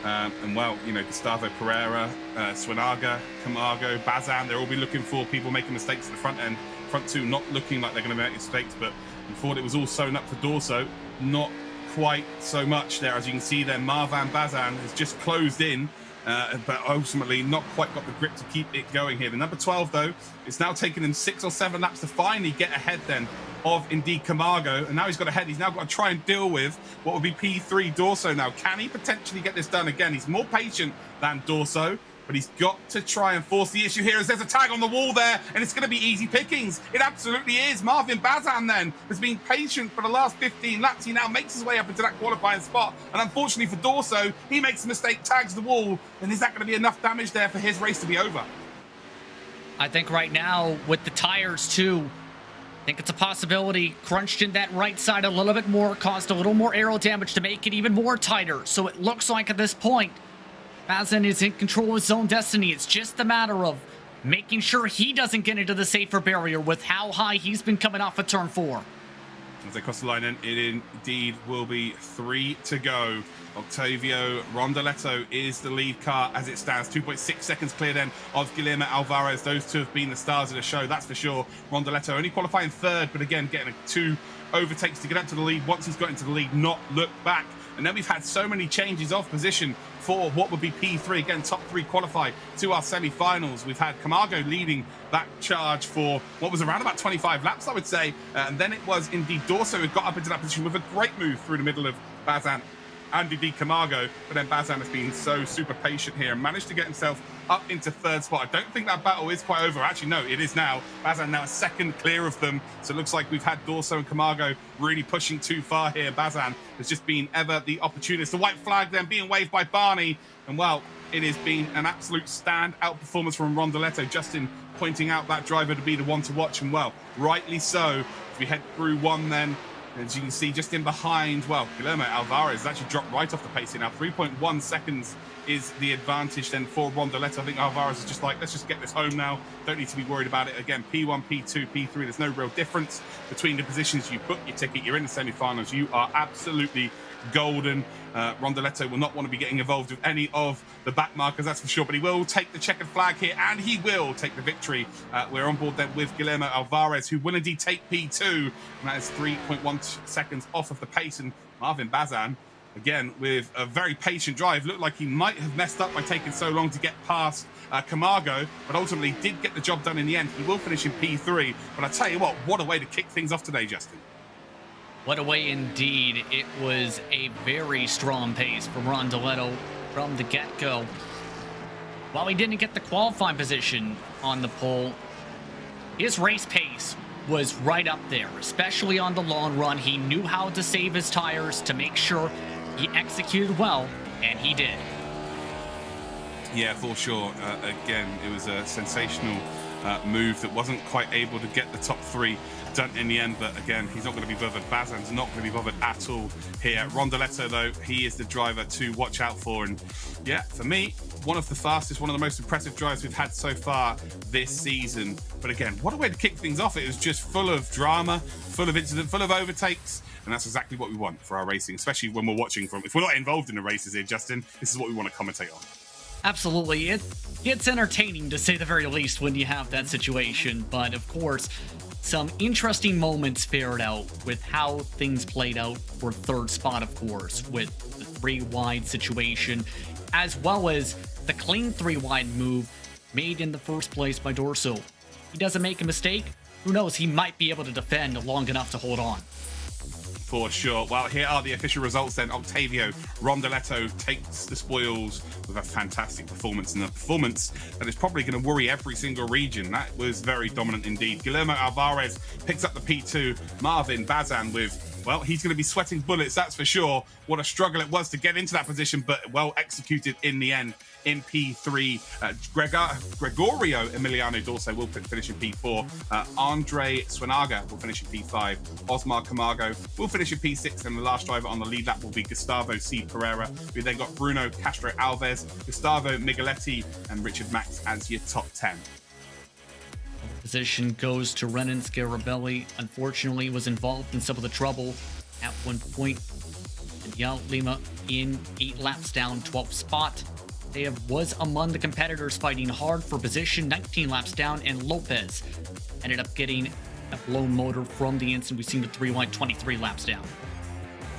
And well, Gustavo Pereira, Swinaga, Camargo, Bazan, they'll all be looking for people making mistakes at the front end. Front 2 not looking like they're going to make mistakes, but we thought it was all sewn up for Dorso. Not quite so much there. As you can see there, Marvan Bazan has just closed in, but ultimately not quite got the grip to keep it going here. The number 12, though, it's now taken him 6 or 7 laps to finally get ahead then of, indeed, Camargo. And now he's got ahead. He's now got to try and deal with what would be P3 Dorso now. Can he potentially get this done again? He's more patient than Dorso, but he's got to try and force the issue here as there's a tag on the wall there, and it's going to be easy pickings. It absolutely is. Marvin Bazan then has been patient for the last 15 laps. He now makes his way up into that qualifying spot, and unfortunately for Dorso, he makes a mistake, tags the wall, and is that going to be enough damage there for his race to be over? I think right now, with the tires too, I think it's a possibility. Crunched in that right side a little bit more, caused a little more aero damage to make it even more tighter. So it looks like at this point, Bazan is in control of his own destiny. It's just a matter of making sure he doesn't get into the safer barrier with how high he's been coming off of turn 4. As they cross the line, and it indeed will be 3 to go. Octavio Rondoletto is the lead car as it stands. 2.6 seconds clear then of Guillermo Alvarez. Those 2 have been the stars of the show, that's for sure. Rondoletto only qualifying 3rd, but again, getting 2 overtakes to get up to the lead. Once he's got into the lead, not look back. And then we've had so many changes of position for what would be P3. Again, top 3 qualify to our semi-finals. We've had Camargo leading that charge for what was around about 25 laps, I would say. And then it was indeed Dorso who got up into that position with a great move through the middle of Bazan and indeed Camargo. But then Bazan has been so super patient here and managed to get himself up into 3rd spot. I don't think that battle is quite over. Actually, no, it is now. Bazan now a 2nd clear of them. So it looks like we've had Dorso and Camargo really pushing too far here. Bazan has just been ever the opportunist. The white flag then being waved by Barney. And well, it has been an absolute standout performance from Rondoletto. Justin pointing out that driver to be the one to watch. And well, rightly so. As we head through 1 then, As you can see, just in behind, well, Guillermo Alvarez has actually dropped right off the pace here now. 3.1 seconds is the advantage then for Rondeletto. I think Alvarez is just like, let's just get this home now. Don't need to be worried about it. Again, P1, P2, P3, there's no real difference between the positions. You book your ticket, you're in the semi-finals. You are absolutely golden. Rondeletto will not want to be getting involved with any of the back markers, that's for sure, but he will take the checkered flag here, and he will take the victory. We're on board then with Guillermo Alvarez, who will indeed take P2, and that is 3.1 seconds off of the pace. And Marvin Bazan, again, with a very patient drive, looked like he might have messed up by taking so long to get past Camargo, but ultimately did get the job done in the end. He will finish in P3, but I tell you what a way to kick things off today, Justin. What a way indeed. It was a very strong pace from Rondeletto from the get-go. While he didn't get the qualifying position on the pole, his race pace was right up there, especially on the long run. He knew how to save his tires to make sure he executed well, and he did. Yeah, for sure. Again, it was a sensational move that wasn't quite able to get the top three done in the end, but again, he's not going to be bothered. Bazan's not going to be bothered at all here. Rondeletto, though, he is the driver to watch out for, and yeah, for me, one of the fastest, one of the most impressive drives we've had so far this season. But again, what a way to kick things off. It was just full of drama, full of incident, full of overtakes, and that's exactly what we want for our racing, especially when we're watching from, if we're not involved in the races here, Justin, this is what we want to commentate on. Absolutely. It's entertaining, to say the very least, when you have that situation. But of course, some interesting moments fared out with how things played out for third spot, of course, with the 3-wide situation, as well as the clean 3-wide move made in the first place by Dorso. He doesn't make a mistake, who knows, he might be able to defend long enough to hold on. For sure. Well, here are the official results then. Octavio Rondeletto takes the spoils with a fantastic performance, and a performance that is probably going to worry every single region. That was very dominant indeed. Guillermo Alvarez picks up the P2. Marvin Bazan with, well, he's going to be sweating bullets, that's for sure. What a struggle it was to get into that position, but well executed in the end. In P3, Gregorio Emiliano Dorso will finish in P4. Andre Swinaga will finish in P5. Osmar Camargo will finish in P6, and the last driver on the lead lap will be Gustavo C. Pereira. We then got Bruno Castro Alves, Gustavo Migaletti, and Richard Max as your top 10. Position goes to Renan Scarabelli. Unfortunately, was involved in some of the trouble at one point. And Yao Lima in 8 laps down, 12th spot. They was among the competitors fighting hard for position, 19 laps down, and Lopez ended up getting a blown motor from the incident. We've seen the 3-wide, 23 laps down.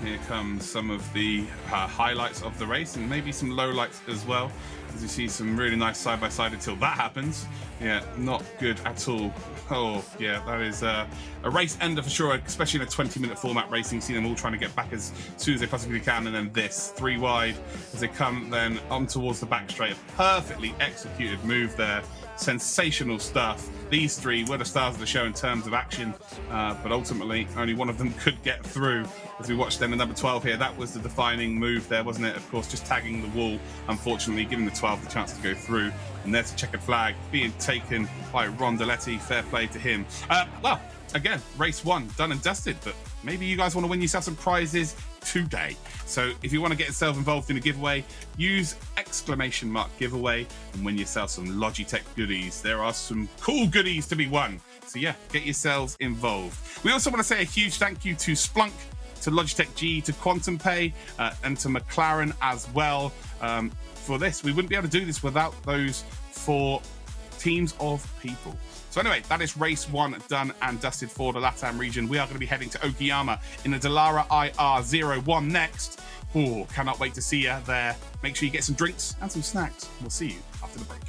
Here comes some of the highlights of the race, and maybe some lowlights as well, as you see some really nice side-by-side until that happens. Yeah, not good at all. Oh, yeah, that is a race ender for sure, especially in a 20-minute format racing. See them all trying to get back as soon as they possibly can, and then this 3-wide as they come then on towards the back straight. A perfectly executed move there. Sensational stuff. These three were the stars of the show in terms of action, but ultimately only one of them could get through. As we watched then the number 12 here, that was the defining move there, wasn't it? Of course, just tagging the wall, unfortunately, giving the 12 the chance to go through. And there's a checkered flag being taken by Rondeletto. Fair play to him. Well, again, race 1 done and dusted, but maybe you guys want to win yourself some prizes today. So if you want to get yourself involved in a giveaway, use !giveaway and win yourself some Logitech goodies. There are some cool goodies to be won. So yeah, get yourselves involved. We also want to say a huge thank you to Splunk, to Logitech G, to Quantum Pay, and to McLaren as well. For this, we wouldn't be able to do this without those 4 teams of people. So anyway, that is race 1 done and dusted for the LATAM region. We are going to be heading to Okayama in the Dallara IR01 next. Oh, cannot wait to see you there. Make sure you get some drinks and some snacks. We'll see you after the break.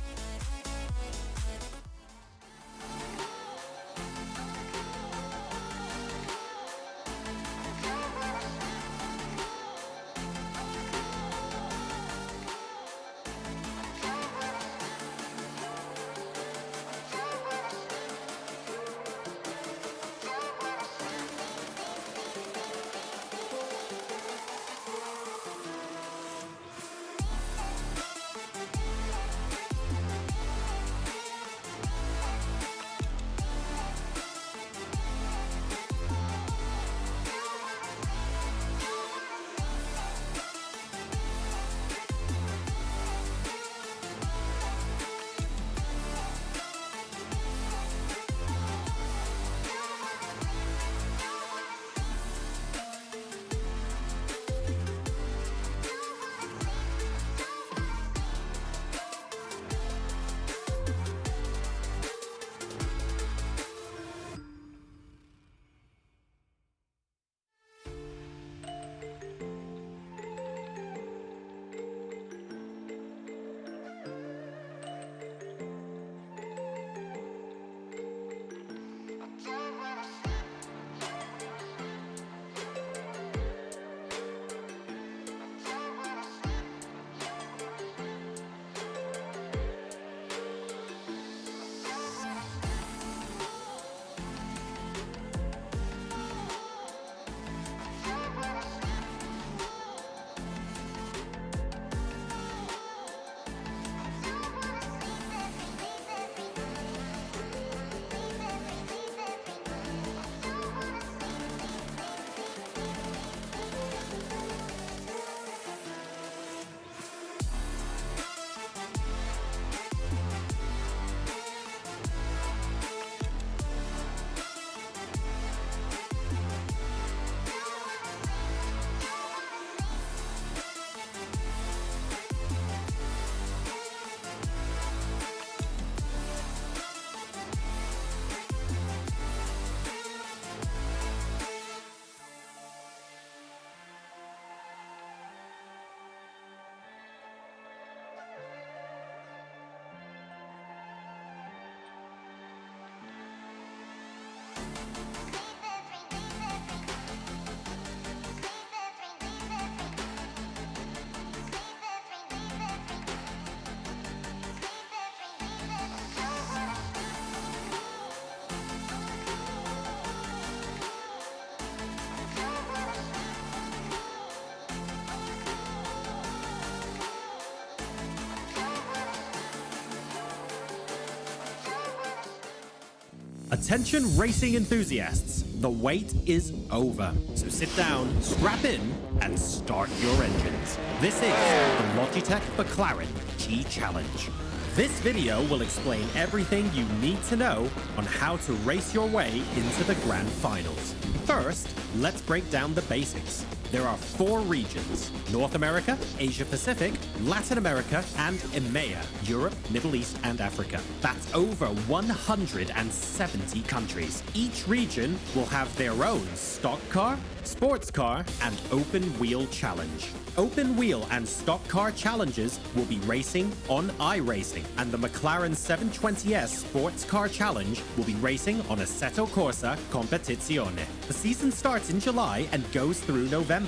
Attention racing enthusiasts, the wait is over. So sit down, strap in, and start your engines. This is the Logitech McLaren G Challenge. This video will explain everything you need to know on how to race your way into the grand finals. First, let's break down the basics. There are 4 regions: North America, Asia Pacific, Latin America, and EMEA, Europe, Middle East, and Africa. That's over 170 countries. Each region will have their own stock car, sports car, and open wheel challenge. Open wheel and stock car challenges will be racing on iRacing, and the McLaren 720S Sports Car Challenge will be racing on Assetto Corsa Competizione. The season starts in July and goes through November.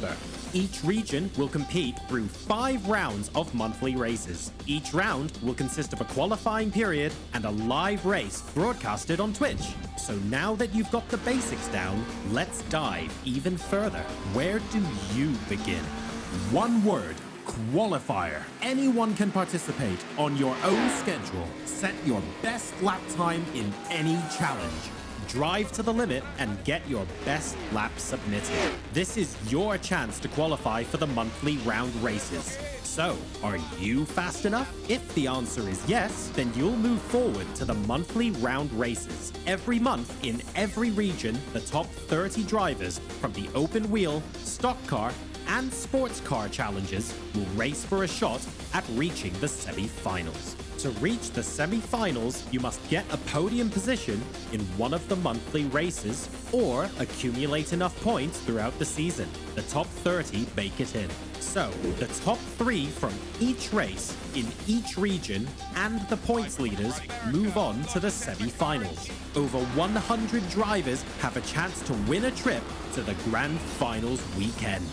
Each region will compete through 5 rounds of monthly races. Each round will consist of a qualifying period and a live race broadcasted on Twitch. So now that you've got the basics down, let's dive even further. Where do you begin? One word: qualifier. Anyone can participate on your own schedule. Set your best lap time in any challenge. Drive to the limit and get your best lap submitted. This is your chance to qualify for the monthly round races. So, are you fast enough? If the answer is yes, then you'll move forward to the monthly round races. Every month, in every region, the top 30 drivers from the open wheel, stock car, and sports car challenges will race for a shot at reaching the semi-finals. To reach the semi-finals, you must get a podium position in one of the monthly races or accumulate enough points throughout the season. The top 30 make it in. So, the top 3 from each race in each region and the points leaders move on to the semi-finals. Over 100 drivers have a chance to win a trip to the grand finals weekend.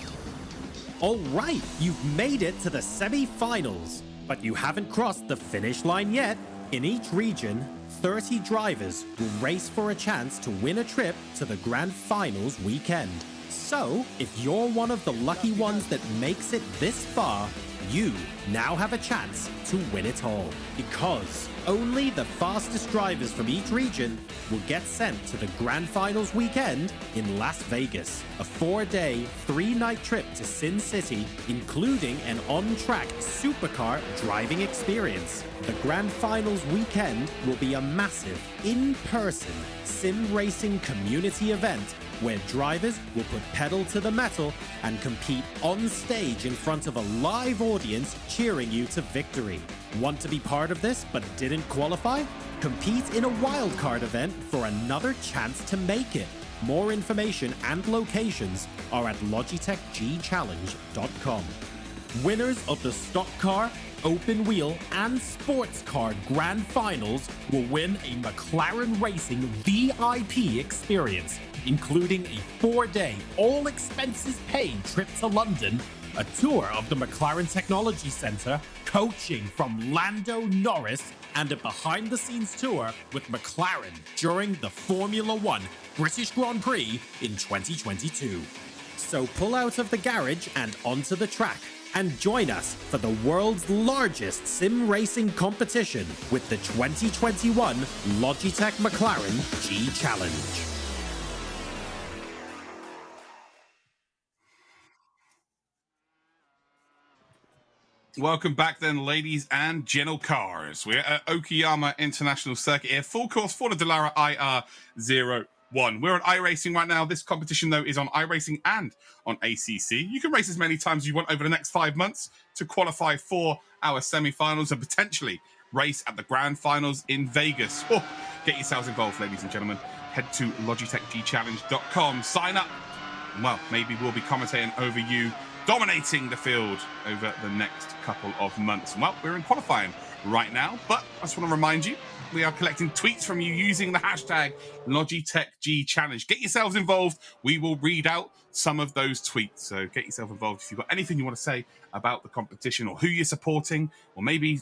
All right, you've made it to the semi-finals, but you haven't crossed the finish line yet. In each region, 30 drivers will race for a chance to win a trip to the grand finals weekend. So, if you're one of the lucky ones that makes it this far, you now have a chance to win it all. Because only the fastest drivers from each region will get sent to the grand finals weekend in Las Vegas. A 4-day, 3-night trip to Sin City, including an on-track supercar driving experience. The grand finals weekend will be a massive, in-person sim racing community event where drivers will put pedal to the metal and compete on stage in front of a live audience cheering you to victory. Want to be part of this but didn't qualify? Compete in a wildcard event for another chance to make it. More information and locations are at logitechgchallenge.com. Winners of the stock car, open wheel, and sports car grand finals will win a McLaren Racing VIP experience, including a 4-day, all expenses paid trip to London, a tour of the McLaren Technology Centre, coaching from Lando Norris, and a behind-the-scenes tour with McLaren during the Formula One British Grand Prix in 2022. So pull out of the garage and onto the track, and join us for the world's largest sim racing competition with the 2021 Logitech McLaren G Challenge. Welcome back then, ladies and gentle cars. We're at Okayama International Circuit here, full course for the Dallara IR01. We're on iRacing right now. This competition, though, is on iRacing and on ACC. You can race as many times as you want over the next 5 months to qualify for our semi-finals and potentially race at the grand finals in Vegas. Oh, get yourselves involved, ladies and gentlemen. Head to logitechgchallenge.com, sign up, and, well, maybe we'll be commentating over you dominating the field over the next couple of months. Well, we're in qualifying right now, but I just want to remind you, we are collecting tweets from you using the hashtag Logitech G Challenge. Get yourselves involved. We will read out some of those tweets. So get yourself involved. If you've got anything you want to say about the competition or who you're supporting, or maybe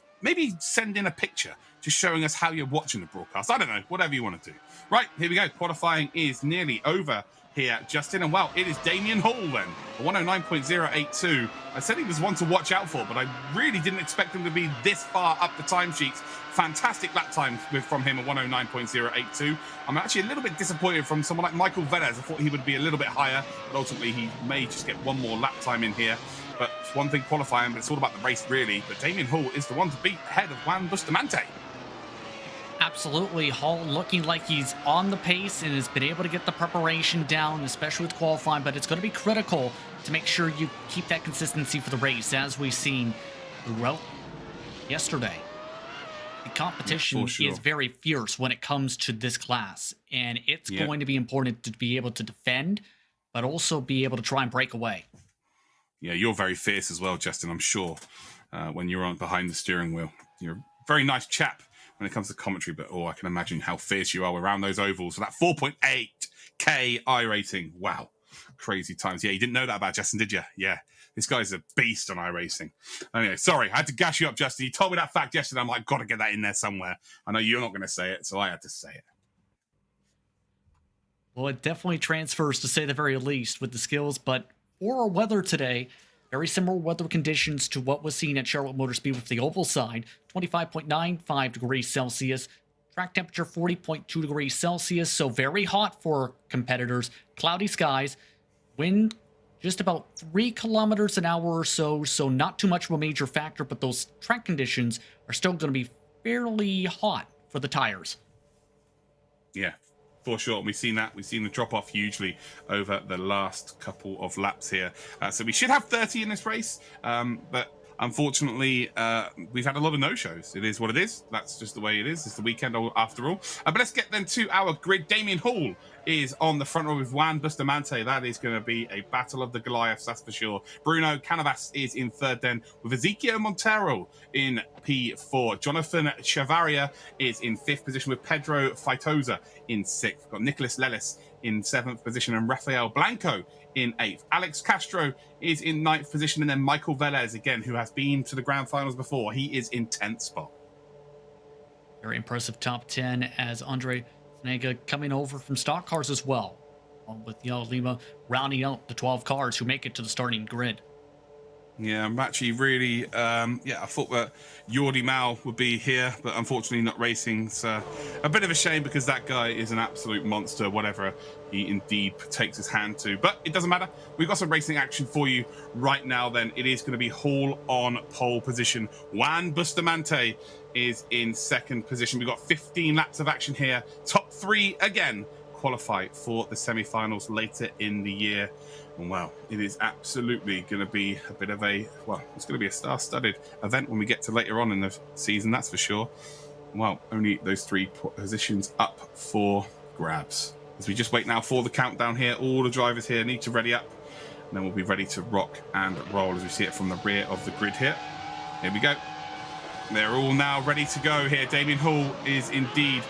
send in a picture just showing us how you're watching the broadcast. I don't know, whatever you want to do. Right, here we go. Qualifying is nearly over here, Justin. And well, it is Damien Hall then, a 109.082. I said he was one to watch out for, but I really didn't expect him to be this far up the timesheets. Fantastic lap times from him at 109.082. I'm actually a little bit disappointed from someone like Michael Velez. I thought he would be a little bit higher, but ultimately he may just get one more lap time in here. But it's one thing qualifying, but it's all about the race really. But Damien Hall is the one to beat ahead of Juan Bustamante. Absolutely. Hall looking like he's on the pace and has been able to get the preparation down, especially with qualifying, but it's going to be critical to make sure you keep that consistency for the race, as we've seen throughout yesterday. The competition is very fierce when it comes to this class, and it's going to be important to be able to defend, but also be able to try and break away. Yeah, you're very fierce as well, Justin, I'm sure, when you're on behind the steering wheel. You're a very nice chap when it comes to commentary, but I can imagine how fierce you are around those ovals. So that 4.8K iRacing. Wow. Crazy times. Yeah, you didn't know that about Justin, did you? Yeah. This guy's a beast on iRacing. Anyway, sorry, I had to gas you up, Justin. You told me that fact yesterday. I'm like, got to get that in there somewhere. I know you're not going to say it, so I had to say it. Well, it definitely transfers, to say the very least, with the skills, but for our weather today, very similar weather conditions to what was seen at Charlotte Motor Speed with the oval side, 25.95 degrees Celsius, track temperature 40.2 degrees Celsius, so very hot for competitors, cloudy skies, wind just about 3 kilometers an hour or so, so not too much of a major factor, but those track conditions are still going to be fairly hot for the tires. Yeah, for sure. We've seen that. We've seen the drop off hugely over the last couple of laps here. So we should have 30 in this race, but unfortunately, we've had a lot of no-shows. It is what it is. That's just the way it is. It's the weekend after all. But let's get then to our grid. Damien Hall is on the front row with Juan Bustamante. That is going to be a battle of the Goliaths, that's for sure. Bruno Canavas is in third then, with Ezequiel Montero in P4. Jonathan Chavaria is in fifth position, with Pedro Feitosa in sixth. We've got Nicolas Lelis in seventh position, and Rafael Blanco in eighth. Alex Castro is in ninth position, and then Michael Velez, again, who has been to the grand finals before, he is in 10th spot. Very impressive top 10 as Andre Snega coming over from stock cars as well, along with Yael Lima rounding out the 12 cars who make it to the starting grid. Yeah, I'm actually really, I thought that Jordi Mal would be here, but unfortunately not racing. It's a bit of a shame because that guy is an absolute monster, whatever he indeed takes his hand to. But it doesn't matter. We've got some racing action for you right now then. It is going to be Hall on pole position. Juan Bustamante is in second position. We've got 15 laps of action here. Top three, again, qualify for the semi-finals later in the year. And wow, it is absolutely going to be a bit of a, it's going to be a star-studded event when we get to later on in the season, that's for sure. Well, only those three positions up for grabs. As we just wait now for the countdown here, all the drivers here need to ready up, and then we'll be ready to rock and roll as we see it from the rear of the grid here. Here we go. They're all now ready to go here. Damien Hall is indeed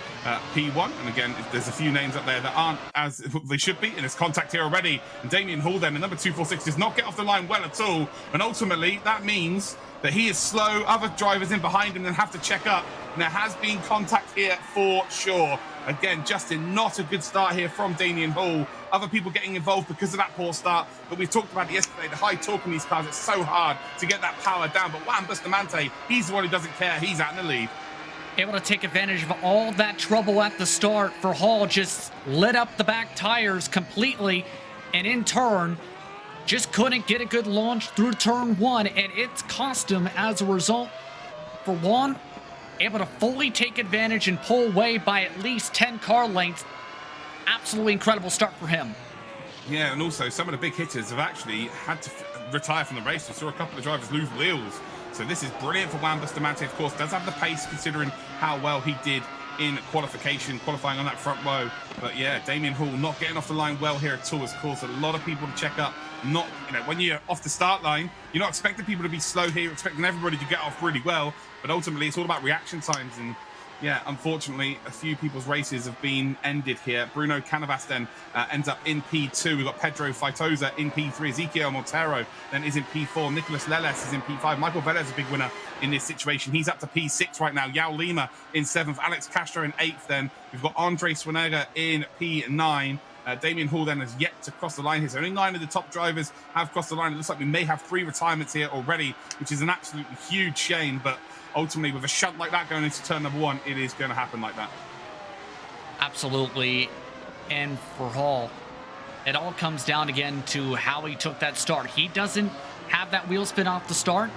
P1. And again, there's a few names up there that aren't as they should be. And there's contact here already. And Damien Hall then, the number 246, does not get off the line well at all. And ultimately, that means that he is slow. Other drivers in behind him then have to check up. And there has been contact here for sure. Again, Justin, not a good start here from Damien Hall. Other people getting involved because of that poor start. But we talked about it yesterday, the high torque in these cars. It's so hard to get that power down. But Juan Bustamante, he's the one who doesn't care. He's out in the lead. Able to take advantage of all that trouble at the start for Hall. Just lit up the back tires completely. And in turn, just couldn't get a good launch through turn one. And it's cost him as a result. For Juan, able to fully take advantage and pull away by at least 10 car lengths. Absolutely incredible start for him. Yeah, and also some of the big hitters have actually had to retire from the race. We saw a couple of drivers lose wheels. So this is brilliant for Juan Bustamante, of course. Does have the pace considering how well he did in qualifying on that front row. But yeah, Damien Hall not getting off the line well here at all has caused a lot of people to check up. Not, when you're off the start line, you're not expecting people to be slow here. You're expecting everybody to get off really well. But ultimately, it's all about reaction times. And yeah, unfortunately, a few people's races have been ended here. Bruno Canavas then ends up in P2. We've got Pedro Feitosa in P3. Ezequiel Montero then is in P4. Nicolas Leles is in P5. Michael Velez is a big winner in this situation. He's up to P6 right now. Yael Lima in 7th. Alex Castro in 8th then. We've got Andre Swanega in P9. Damien Hall then has yet to cross the line here. So only 9 of the top drivers have crossed the line. It looks like we may have 3 retirements here already, which is an absolutely huge shame. But ultimately, with a shunt like that going into turn number 1, it is going to happen like that. Absolutely. And for Hall, it all comes down again to how he took that start. He doesn't have that wheel spin off the start.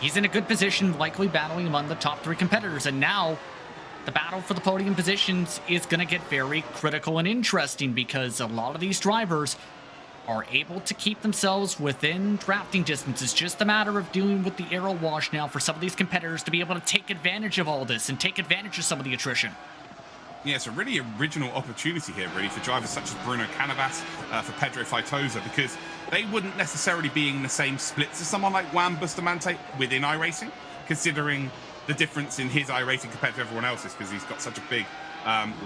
He's in a good position, likely battling among the top 3 competitors. And now the battle for the podium positions is going to get very critical and interesting, because a lot of these drivers are able to keep themselves within drafting distance. It's just a matter of dealing with the aero wash now for some of these competitors to be able to take advantage of all this and take advantage of some of the attrition. Yeah, it's a really original opportunity here, really, for drivers such as Bruno Canavas, for Pedro Feitosa, because they wouldn't necessarily be in the same splits as someone like Juan Bustamante within iRacing, considering the difference in his iRacing compared to everyone else's, because he's got such a big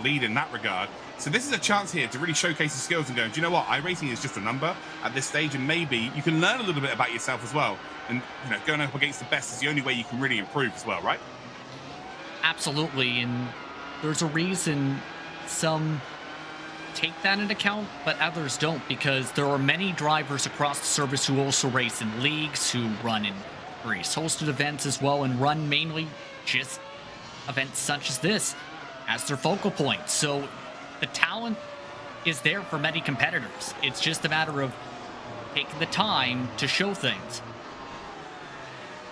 lead in that regard. So this is a chance here to really showcase his skills and go, do you know what? iRacing is just a number at this stage, and maybe you can learn a little bit about yourself as well. And, you know, going up against the best is the only way you can really improve as well, right? Absolutely, and there's a reason some take that into account, but others don't, because there are many drivers across the service who also race in leagues, who run in various hosted events as well, and run mainly just events such as this as their focal point. So the talent is there for many competitors. It's just a matter of taking the time to show things.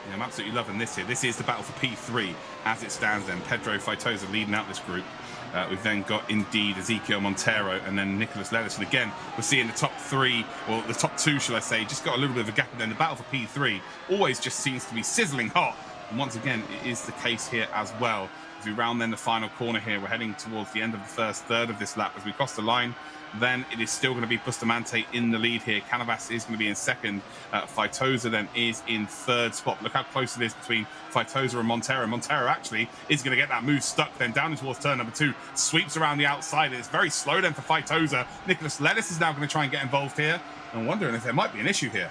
Yeah, I'm absolutely loving this here. This is the battle for P3 as it stands then. Pedro Feitosa leading out this group. We've then got indeed Ezequiel Montero and then Nicholas Lelis. And again, we're seeing the top 3, or the top 2, shall I say, just got a little bit of a gap. And then the battle for P3 always just seems to be sizzling hot. And once again, it is the case here as well. As we round then the final corner here, we're heading towards the end of the first third of this lap. As we cross the line, then it is still going to be Bustamante in the lead here. Canavas is going to be in second. Feitosa then is in third spot. Look how close it is between Feitosa and Montero. Montero actually is going to get that move stuck then down towards turn number 2. Sweeps around the outside. It's very slow then for Feitosa. Nicholas Lelis is now going to try and get involved here. I'm wondering if there might be an issue here.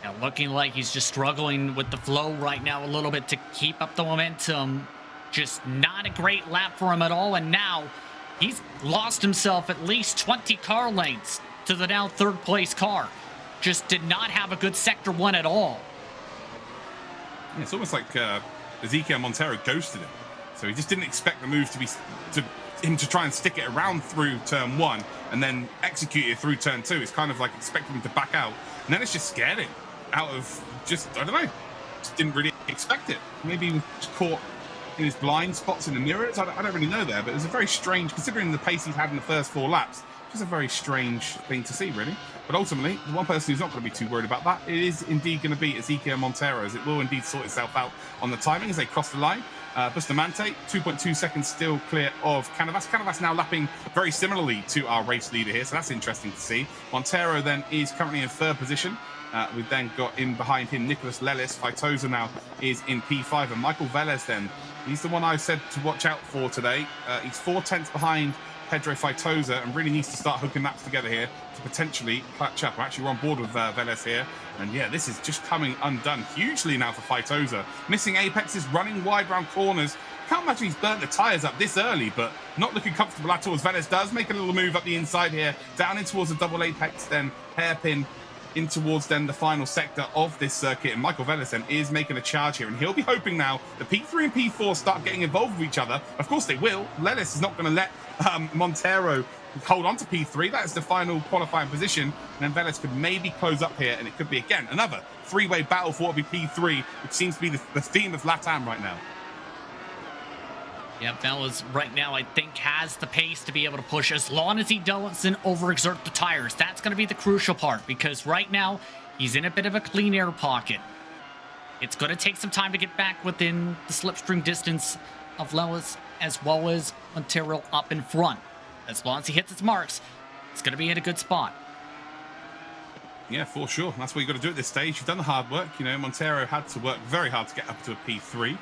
Now looking like he's just struggling with the flow right now a little bit to keep up the momentum. Just not a great lap for him at all. And now he's lost himself at least 20 car lengths to the now third place car. Just did not have a good sector 1 at all. Yeah, it's almost like Ezequiel Montero ghosted him. So he just didn't expect the move to him to try and stick it around through turn 1 and then execute it through turn 2. It's kind of like expecting him to back out. And then it's just scared him out of just, I don't know, just didn't really expect it. Maybe he was caught in his blind spots in the mirrors. I don't really know there, but it was a very strange, considering the pace he's had in the first 4 laps, just a very strange thing to see, really. But ultimately, the one person who's not going to be too worried about that, it is indeed going to be Ezequiel Montero, as it will indeed sort itself out on the timing as they cross the line. Bustamante, 2.2 seconds still clear of Canavas. Canavas now lapping very similarly to our race leader here, so that's interesting to see. Montero then is currently in third position. We've then got in behind him Nicholas Lelis. Feitosa now is in P5, and Michael Velez then, he's the one I said to watch out for today. He's 4/10 behind Pedro Feitosa and really needs to start hooking laps together here to potentially catch up. Actually, we're on board with Velez here. And yeah, this is just coming undone hugely now for Feitosa. Missing apexes, running wide round corners. Can't imagine he's burnt the tyres up this early, but not looking comfortable at all as Velez does make a little move up the inside here, down in towards the double apex, then hairpin in towards then the final sector of this circuit. And Michael Velez then is making a charge here, and he'll be hoping now that P3 and P4 start getting involved with each other. Of course they will. Lelis is not going to let Montero hold on to P3. That is the final qualifying position, and then Velez could maybe close up here, and it could be again another 3-way battle for what would be P3, which seems to be the theme of LATAM right now. Yep, Velez right now, I think, has the pace to be able to push as long as he doesn't overexert the tires. That's going to be the crucial part, because right now he's in a bit of a clean air pocket. It's going to take some time to get back within the slipstream distance of Lelis as well as Montero up in front. As long as he hits his marks, it's going to be in a good spot. Yeah, for sure. That's what you've got to do at this stage. You've done the hard work. You know, Montero had to work very hard to get up to a P3.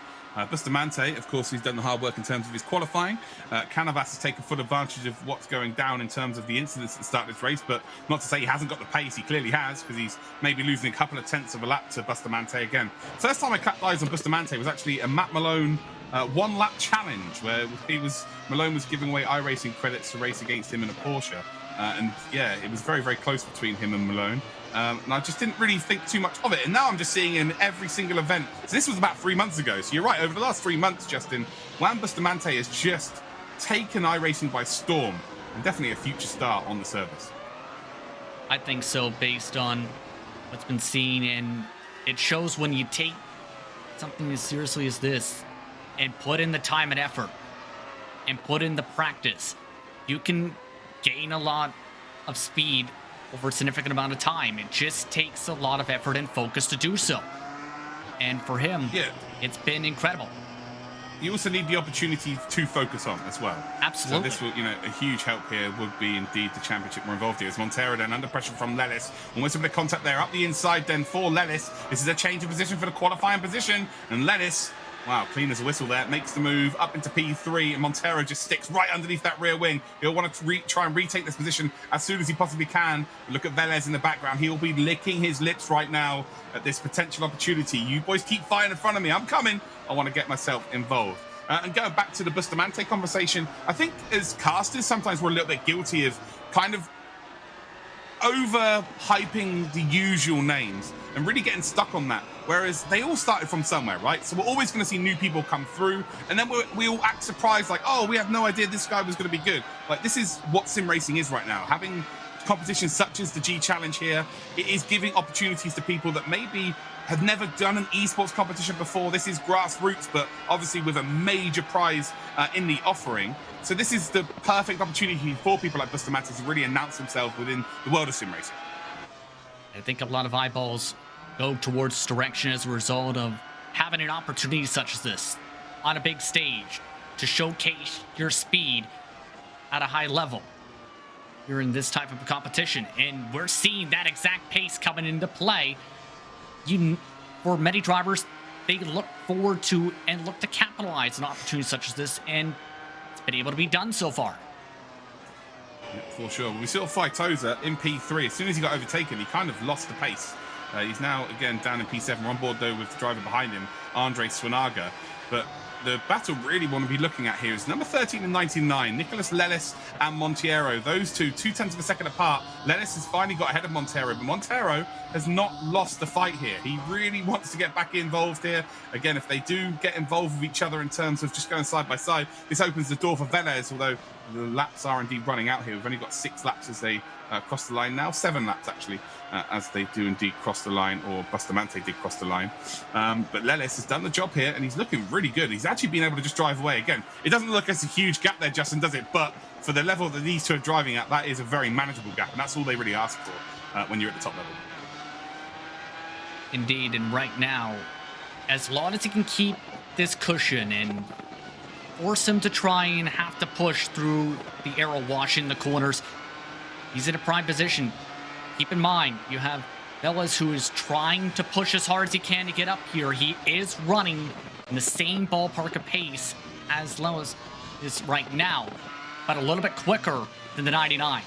Bustamante, of course, he's done the hard work in terms of his qualifying. Canavas has taken full advantage of what's going down in terms of the incidents at the start of this race, but not to say he hasn't got the pace. He clearly has, because he's maybe losing a couple of tenths of a lap to Bustamante again. First time I cut eyes on Bustamante was actually a Matt Malone one lap challenge where Malone was giving away iRacing credits to race against him in a Porsche. And yeah, it was very, very close between him and Malone. And I just didn't really think too much of it. And now I'm just seeing him every single event. So this was about 3 months ago. So you're right, over the last 3 months, Justin, Juan Bustamante has just taken iRacing by storm, and definitely a future star on the service. I think so, based on what's been seen, and it shows when you take something as seriously as this and put in the time and effort and put in the practice, you can gain a lot of speed over a significant amount of time. It just takes a lot of effort and focus to do so. And for him, it's been incredible. You also need the opportunity to focus on as well. Absolutely. So this will, a huge help here would be indeed the championship we're involved here. As Montero then under pressure from Lelis. Almost a bit of contact there. Up the inside then for Lelis. This is a change of position for the qualifying position. And Lelis, wow, clean as a whistle there, makes the move up into P3, and Montero just sticks right underneath that rear wing. He'll want to try and retake this position as soon as he possibly can. But look at Velez in the background. He'll be licking his lips right now at this potential opportunity. You boys keep fighting in front of me. I'm coming. I want to get myself involved. And going back to the Bustamante conversation, I think as casters, sometimes we're a little bit guilty of kind of over-hyping the usual names and really getting stuck on that. Whereas they all started from somewhere, right? So we're always going to see new people come through, and then we all act surprised, like, oh, we have no idea this guy was going to be good. Like, this is what sim racing is right now. Having competitions such as the G Challenge here, it is giving opportunities to people that maybe have never done an esports competition before. This is grassroots, but obviously with a major prize in the offering. So this is the perfect opportunity for people like Bustamante to really announce themselves within the world of sim racing. I think a lot of eyeballs go towards this direction as a result of having an opportunity such as this on a big stage to showcase your speed at a high level. You're in this type of a competition, and we're seeing that exact pace coming into play. For many drivers, they look forward to and look to capitalize on opportunities such as this, and it's been able to be done so far. Yeah, for sure. We saw Faitosa in P3. As soon as he got overtaken, he kind of lost the pace. He's now, again, down in P7. We're on board, though, with the driver behind him, Andre Swinaga. But the battle really want to be looking at here is number 13 and 99, Nicholas Lelis and Monteiro. Those two, 0.2 of a second apart. Lelis has finally got ahead of Montero, but Montero has not lost the fight here. He really wants to get back involved here. Again, if they do get involved with each other in terms of just going side by side, this opens the door for Velez, although the laps are indeed running out here. We've only got 6 laps as they cross the line now. 7 laps, actually, as they do indeed cross the line, or Bustamante did cross the line. But Lelis has done the job here, and he's looking really good. He's actually been able to just drive away. Again, it doesn't look like it's a huge gap there, Justin, does it? But for the level that these two are driving at, that is a very manageable gap, and that's all they really ask for when you're at the top level. Indeed, and right now, as long as he can keep this cushion and force him to try and have to push through the aero wash in the corners, he's in a prime position. Keep in mind, you have Velez, who is trying to push as hard as he can to get up here. He is running in the same ballpark of pace as Lelis is right now, but a little bit quicker than the 99.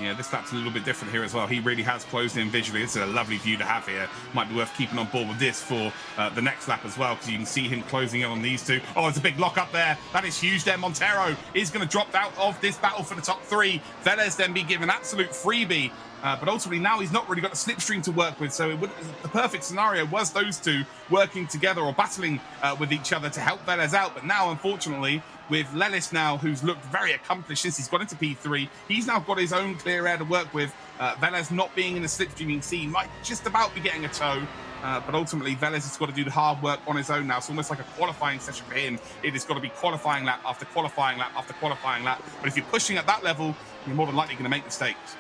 Yeah, this lap's a little bit different here as well. He really has closed in visually. This is a lovely view to have here. Might be worth keeping on board with this for the next lap as well, because you can see him closing in on these two. Oh, there's a big lock up there. That is huge there. Montero is going to drop out of this battle for the top 3. Velez then be given absolute freebie. But ultimately now he's not really got a slipstream to work with, so the perfect scenario was those two working together or battling with each other to help Velez out. But now, unfortunately, with Lelis now, who's looked very accomplished since he's got into P3, he's now got his own clear air to work with. Velez not being in the slipstreaming scene might just about be getting a tow. But ultimately, Velez has got to do the hard work on his own now. It's almost like a qualifying session for him. It has got to be qualifying lap after qualifying lap after qualifying lap. But if you're pushing at that level, you're more than likely going to make mistakes.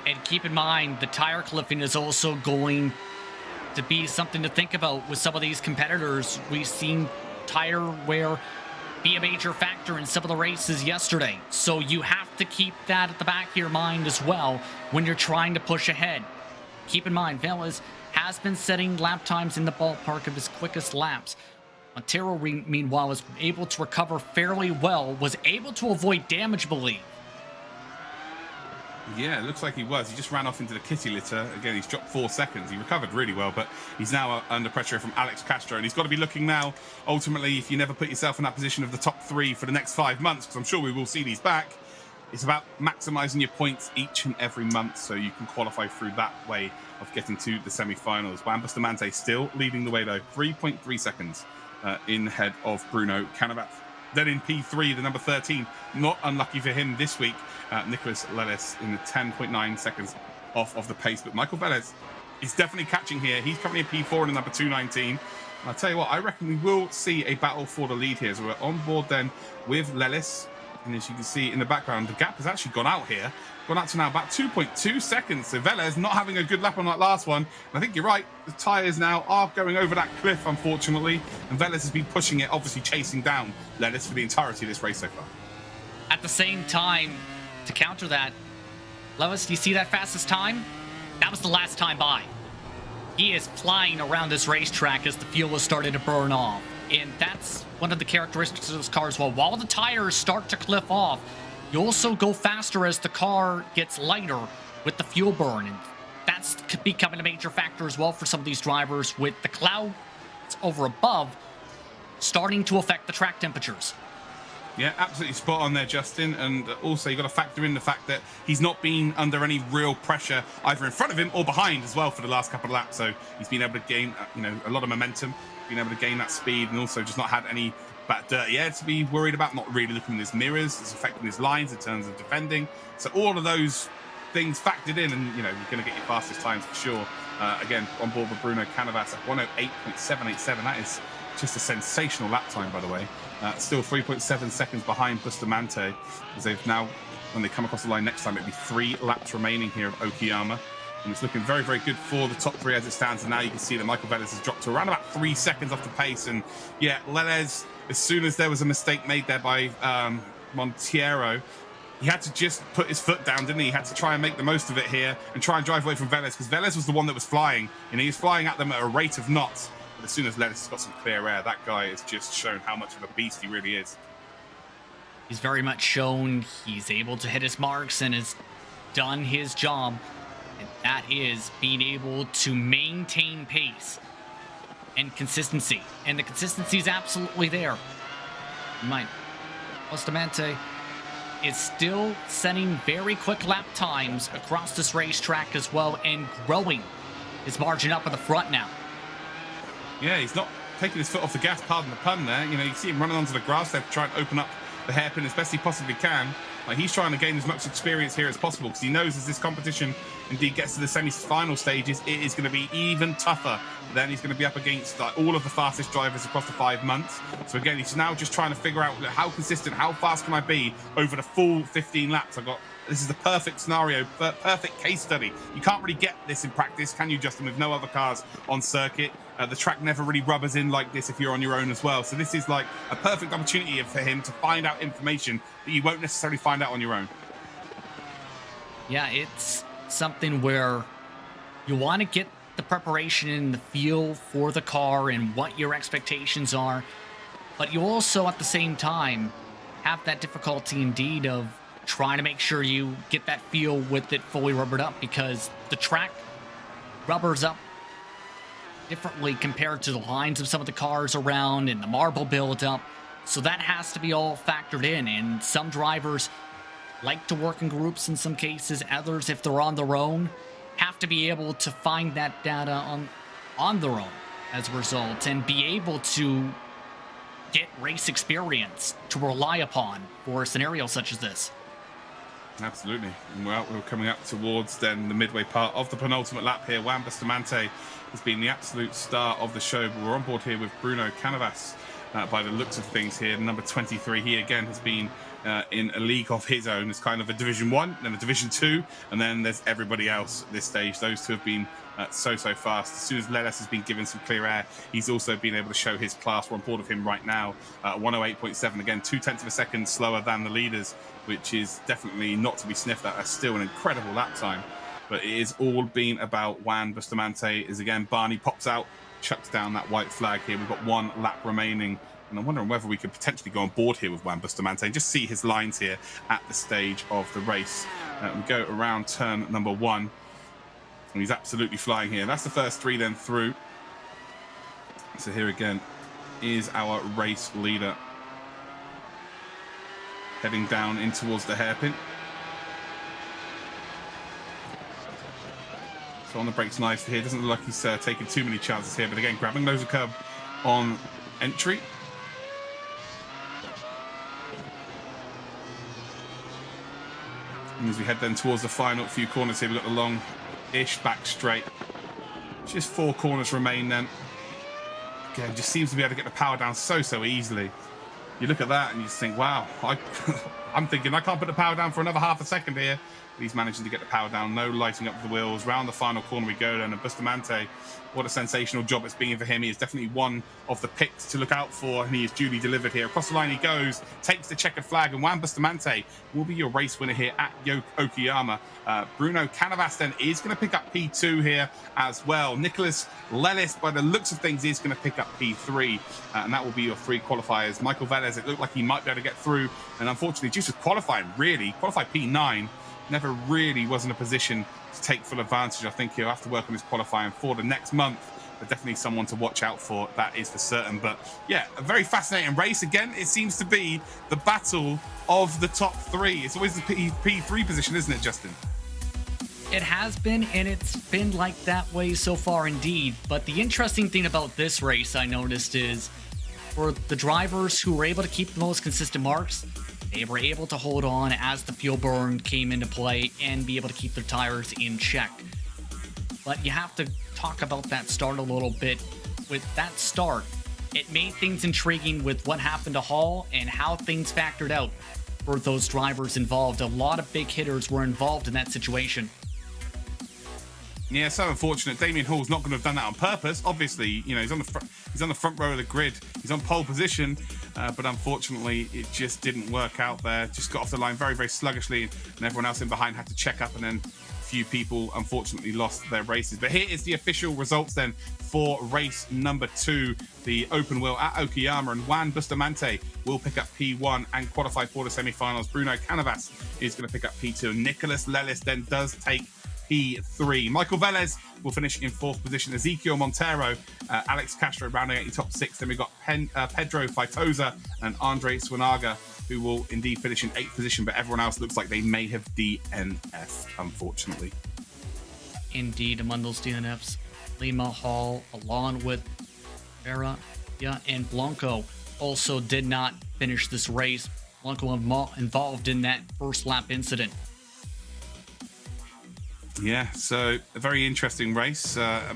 And keep in mind, the tire clipping is also going to be something to think about with some of these competitors. We've seen tire wear be a major factor in some of the races yesterday. So you have to keep that at the back of your mind as well when you're trying to push ahead. Keep in mind, Velez has been setting lap times in the ballpark of his quickest laps. Montero, meanwhile, was able to recover fairly well, was able to avoid damage, I believe. Yeah, it looks like he was. He just ran off into the kitty litter. Again, he's dropped 4 seconds. He recovered really well, but he's now under pressure from Alex Castro. And he's got to be looking now, ultimately, if you never put yourself in that position of the top 3 for the next 5 months, because I'm sure we will see these back, it's about maximizing your points each and every month so you can qualify through that way of getting to the semi-finals. Juan Bustamante still leading the way, though. 3.3 seconds in ahead of Bruno Cannavaz. Then in P3, the number 13, not unlucky for him this week, Nicholas Lelis in the 10.9 seconds off of the pace. But Michael Velez is definitely catching here. He's currently in P4 in the number 219. I'll tell you what, I reckon we will see a battle for the lead here. So we're on board then with Lelis. And as you can see in the background, the gap has actually gone out here. Gone out to now about 2.2 seconds. So Velez not having a good lap on that last one. And I think you're right. The tyres now are going over that cliff, unfortunately. And Velez has been pushing it, obviously chasing down Lelis for the entirety of this race so far. At the same time, to counter that, Lewis, do you see that fastest time? That was the last time by. He is flying around this racetrack as the fuel is starting to burn off. And that's one of the characteristics of this car as well. While the tires start to cliff off, you also go faster as the car gets lighter with the fuel burn. And that's becoming a major factor as well for some of these drivers, with the clouds over above starting to affect the track temperatures. Yeah, absolutely spot on there, Justin. And also, you've got to factor in the fact that he's not been under any real pressure either in front of him or behind as well for the last couple of laps. So he's been able to gain, a lot of momentum, been able to gain that speed, and also just not had any bad dirty air to be worried about. Not really looking in his mirrors. It's affecting his lines in terms of defending. So all of those things factored in, and you're going to get your fastest times for sure. Again, on board with Bruno Cannavaz at 108.787. That is just a sensational lap time, by the way. Still 3.7 seconds behind Bustamante, as they've now, when they come across the line next time, it'll be 3 laps remaining here of Okayama. And it's looking very, very good for the top 3 as it stands. And now you can see that Michael Velez has dropped to around about 3 seconds off the pace. And yeah, Velez, as soon as there was a mistake made there by Monteiro, he had to just put his foot down, didn't he? He had to try and make the most of it here and try and drive away from Velez, because Velez was the one that was flying, and he was flying at them at a rate of knots. But as soon as Lelis has got some clear air, that guy has just shown how much of a beast he really is. He's very much shown he's able to hit his marks and has done his job. And that is being able to maintain pace and consistency. And the consistency is absolutely there. Bustamante is still setting very quick lap times across this racetrack as well, and growing his margin up at the front now. Yeah, he's not taking his foot off the gas, pardon the pun there. You see him running onto the grass there to try and open up the hairpin as best he possibly can. Like, he's trying to gain as much experience here as possible, because he knows as this competition indeed gets to the semi-final stages, it is going to be even tougher. Then he's going to be up against all of the fastest drivers across the 5 months. So again, he's now just trying to figure out how consistent, how fast can I be over the full 15 laps. This is the perfect scenario, perfect case study. You can't really get this in practice, can you, Justin, with no other cars on circuit? The track never really rubbers in like this if you're on your own as well. So this is like a perfect opportunity for him to find out information that you won't necessarily find out on your own. Yeah, it's something where you want to get the preparation and the feel for the car and what your expectations are, but you also at the same time have that difficulty indeed of trying to make sure you get that feel with it fully rubbered up, because the track rubbers up differently compared to the lines of some of the cars around and the marble buildup. So that has to be all factored in. And some drivers like to work in groups in some cases. Others, if they're on their own, have to be able to find that data on their own as a result, and be able to get race experience to rely upon for a scenario such as this. Absolutely. Well, we're coming up towards then the midway part of the penultimate lap here. Juan Bustamante has been the absolute star of the show, but we're on board here with Bruno Cannavaz by the looks of things here. Number 23, he again has been in a league of his own. It's kind of a Division 1, then a Division 2, and then there's everybody else at this stage. Those two have been so fast. As soon as Lelis has been given some clear air, he's also been able to show his class. We're on board with him right now. 108.7, again, 0.2 of a second slower than the leaders, which is definitely not to be sniffed at. That's still an incredible lap time. But it is all been about Juan Bustamante. As again, Barney pops out, chucks down that white flag here. We've got 1 lap remaining And I'm wondering whether we could potentially go on board here with Juan Bustamante and just see his lines here at the stage of the race. We go around turn number 1. And he's absolutely flying here. That's the first 3 then through. So here again is our race leader. Heading down in towards the hairpin. So on the brakes nicely here. Doesn't look like he's taking too many chances here. But again, grabbing nose of curb on entry. And as we head then towards the final few corners here, we've got the long-ish back straight. Just 4 corners remain then. Again, just seems to be able to get the power down so easily. You look at that and you just think, wow, I'm thinking I can't put the power down for another half a second here. But he's managing to get the power down, no lighting up the wheels. Round the final corner we go then, and Bustamante, what a sensational job it's been for him. He is definitely one of the picks to look out for, and he is duly delivered here. Across the line he goes, takes the checkered flag, and Juan Bustamante will be your race winner here at Okayama. Bruno Canavas then is going to pick up P2 here as well. Nicholas Lelis, by the looks of things, is going to pick up P3, and that will be your 3 qualifiers. Michael Velez, it looked like he might be able to get through, and unfortunately, due to qualifying, really, qualified P9, never really was in a position to take full advantage. I think he'll have to work on his qualifying for the next month, but definitely someone to watch out for, that is for certain. But yeah, a very fascinating race. Again, it seems to be the battle of the top 3. It's always the P3 position, isn't it, Justin? It has been, and it's been like that way so far indeed. But the interesting thing about this race I noticed is for the drivers who were able to keep the most consistent marks, they were able to hold on as the fuel burn came into play and be able to keep their tires in check. But you have to talk about that start a little bit. With that start, it made things intriguing with what happened to Hall and how things factored out for those drivers involved. A lot of big hitters were involved in that situation. Yeah, so unfortunate. Damien Hall's not going to have done that on purpose. Obviously, you know, he's on the front row of the grid. He's on pole position, but unfortunately, it just didn't work out there. Just got off the line very sluggishly, and everyone else in behind had to check up, and then a few people unfortunately lost their races. But here is the official results then for race number 2, the open wheel at Okayama, and Juan Bustamante will pick up P1 and qualify for the semi-finals. Bruno Canavas is going to pick up P2. Nicholas Lelis then does take P3. Michael Velez will finish in 4th position. Ezekiel Montero, Alex Castro rounding out your top 6. Then we've got Pedro Faitosa and Andre Swanaga, who will indeed finish in 8th position, but everyone else looks like they may have DNF'd, unfortunately. Indeed, among those DNFs, Lima Hall, along with Vera and Blanco, also did not finish this race. Blanco involved in that first lap incident. Yeah, so a very interesting race, a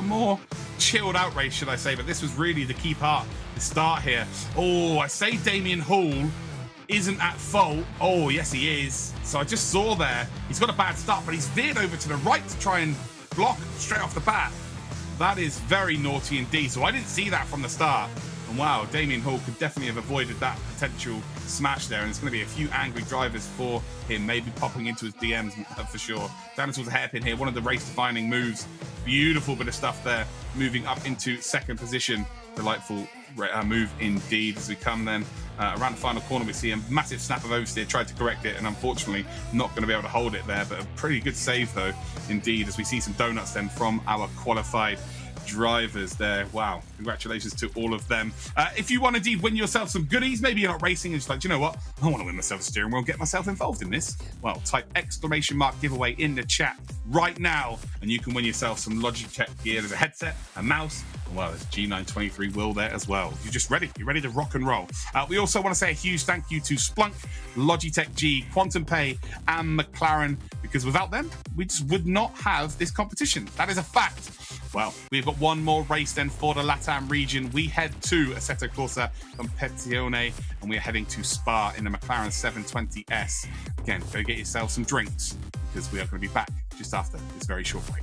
more chilled out race, should I say, but this was really the key part, the start here. Oh, I say Damien Hall isn't at fault. Oh, yes, he is. So I just saw there, he's got a bad start, but he's veered over to the right to try and block straight off the bat. That is very naughty indeed. So I didn't see that from the start. And wow, Damien Hall could definitely have avoided that potential smash there. And it's going to be a few angry drivers for him, maybe popping into his DMs for sure. Down towards the hairpin here, one of the race-defining moves. Beautiful bit of stuff there, moving up into 2nd position. Delightful move indeed. As we come then around the final corner, we see a massive snap of oversteer, tried to correct it, and unfortunately not going to be able to hold it there, but a pretty good save though indeed, as we see some donuts then from our qualified drivers there. Wow, congratulations to all of them. If you want to indeed win yourself some goodies, maybe you're not racing and just like, do you know what, I want to win myself a steering wheel, get myself involved in this, well, type !! giveaway in the chat right now and you can win yourself some Logitech gear. There's a headset, a mouse, and well, there's a G923 wheel there as well. You're just ready, you're ready to rock and roll. We also want to say a huge thank you to Splunk, Logitech G, Quantum Pay and McLaren, because without them we just would not have this competition. That is a fact. Well, we've got one more race then for the LATAM region. We head to Assetto Corsa Competizione and we're heading to Spa in the McLaren 720S. Again, go get yourself some drinks because we are going to be back just after this very short break.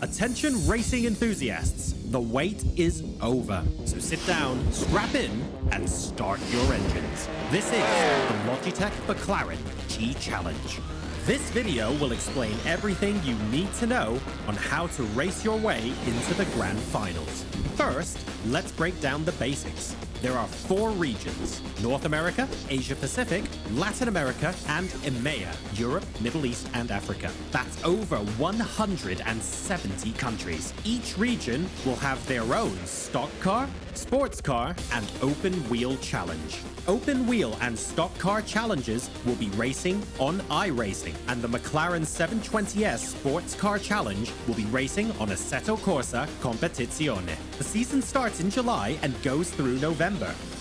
Attention racing enthusiasts, the wait is over. So sit down, strap in, and start your engines. This is the Logitech McLaren G Challenge. This video will explain everything you need to know on how to race your way into the grand finals. First, let's break down the basics. There are 4 regions: North America, Asia Pacific, Latin America, and EMEA, Europe, Middle East, and Africa. That's over 170 countries. Each region will have their own stock car, sports car, and open wheel challenge. Open wheel and stock car challenges will be racing on iRacing, and the McLaren 720S Sports Car Challenge will be racing on Assetto Corsa Competizione. The season starts in July and goes through November.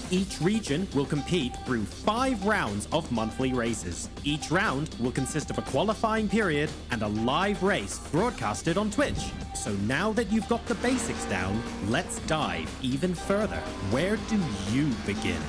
Each region will compete through 5 rounds of monthly races. Each round will consist of a qualifying period and a live race broadcasted on Twitch. So now that you've got the basics down, let's dive even further. Where do you begin?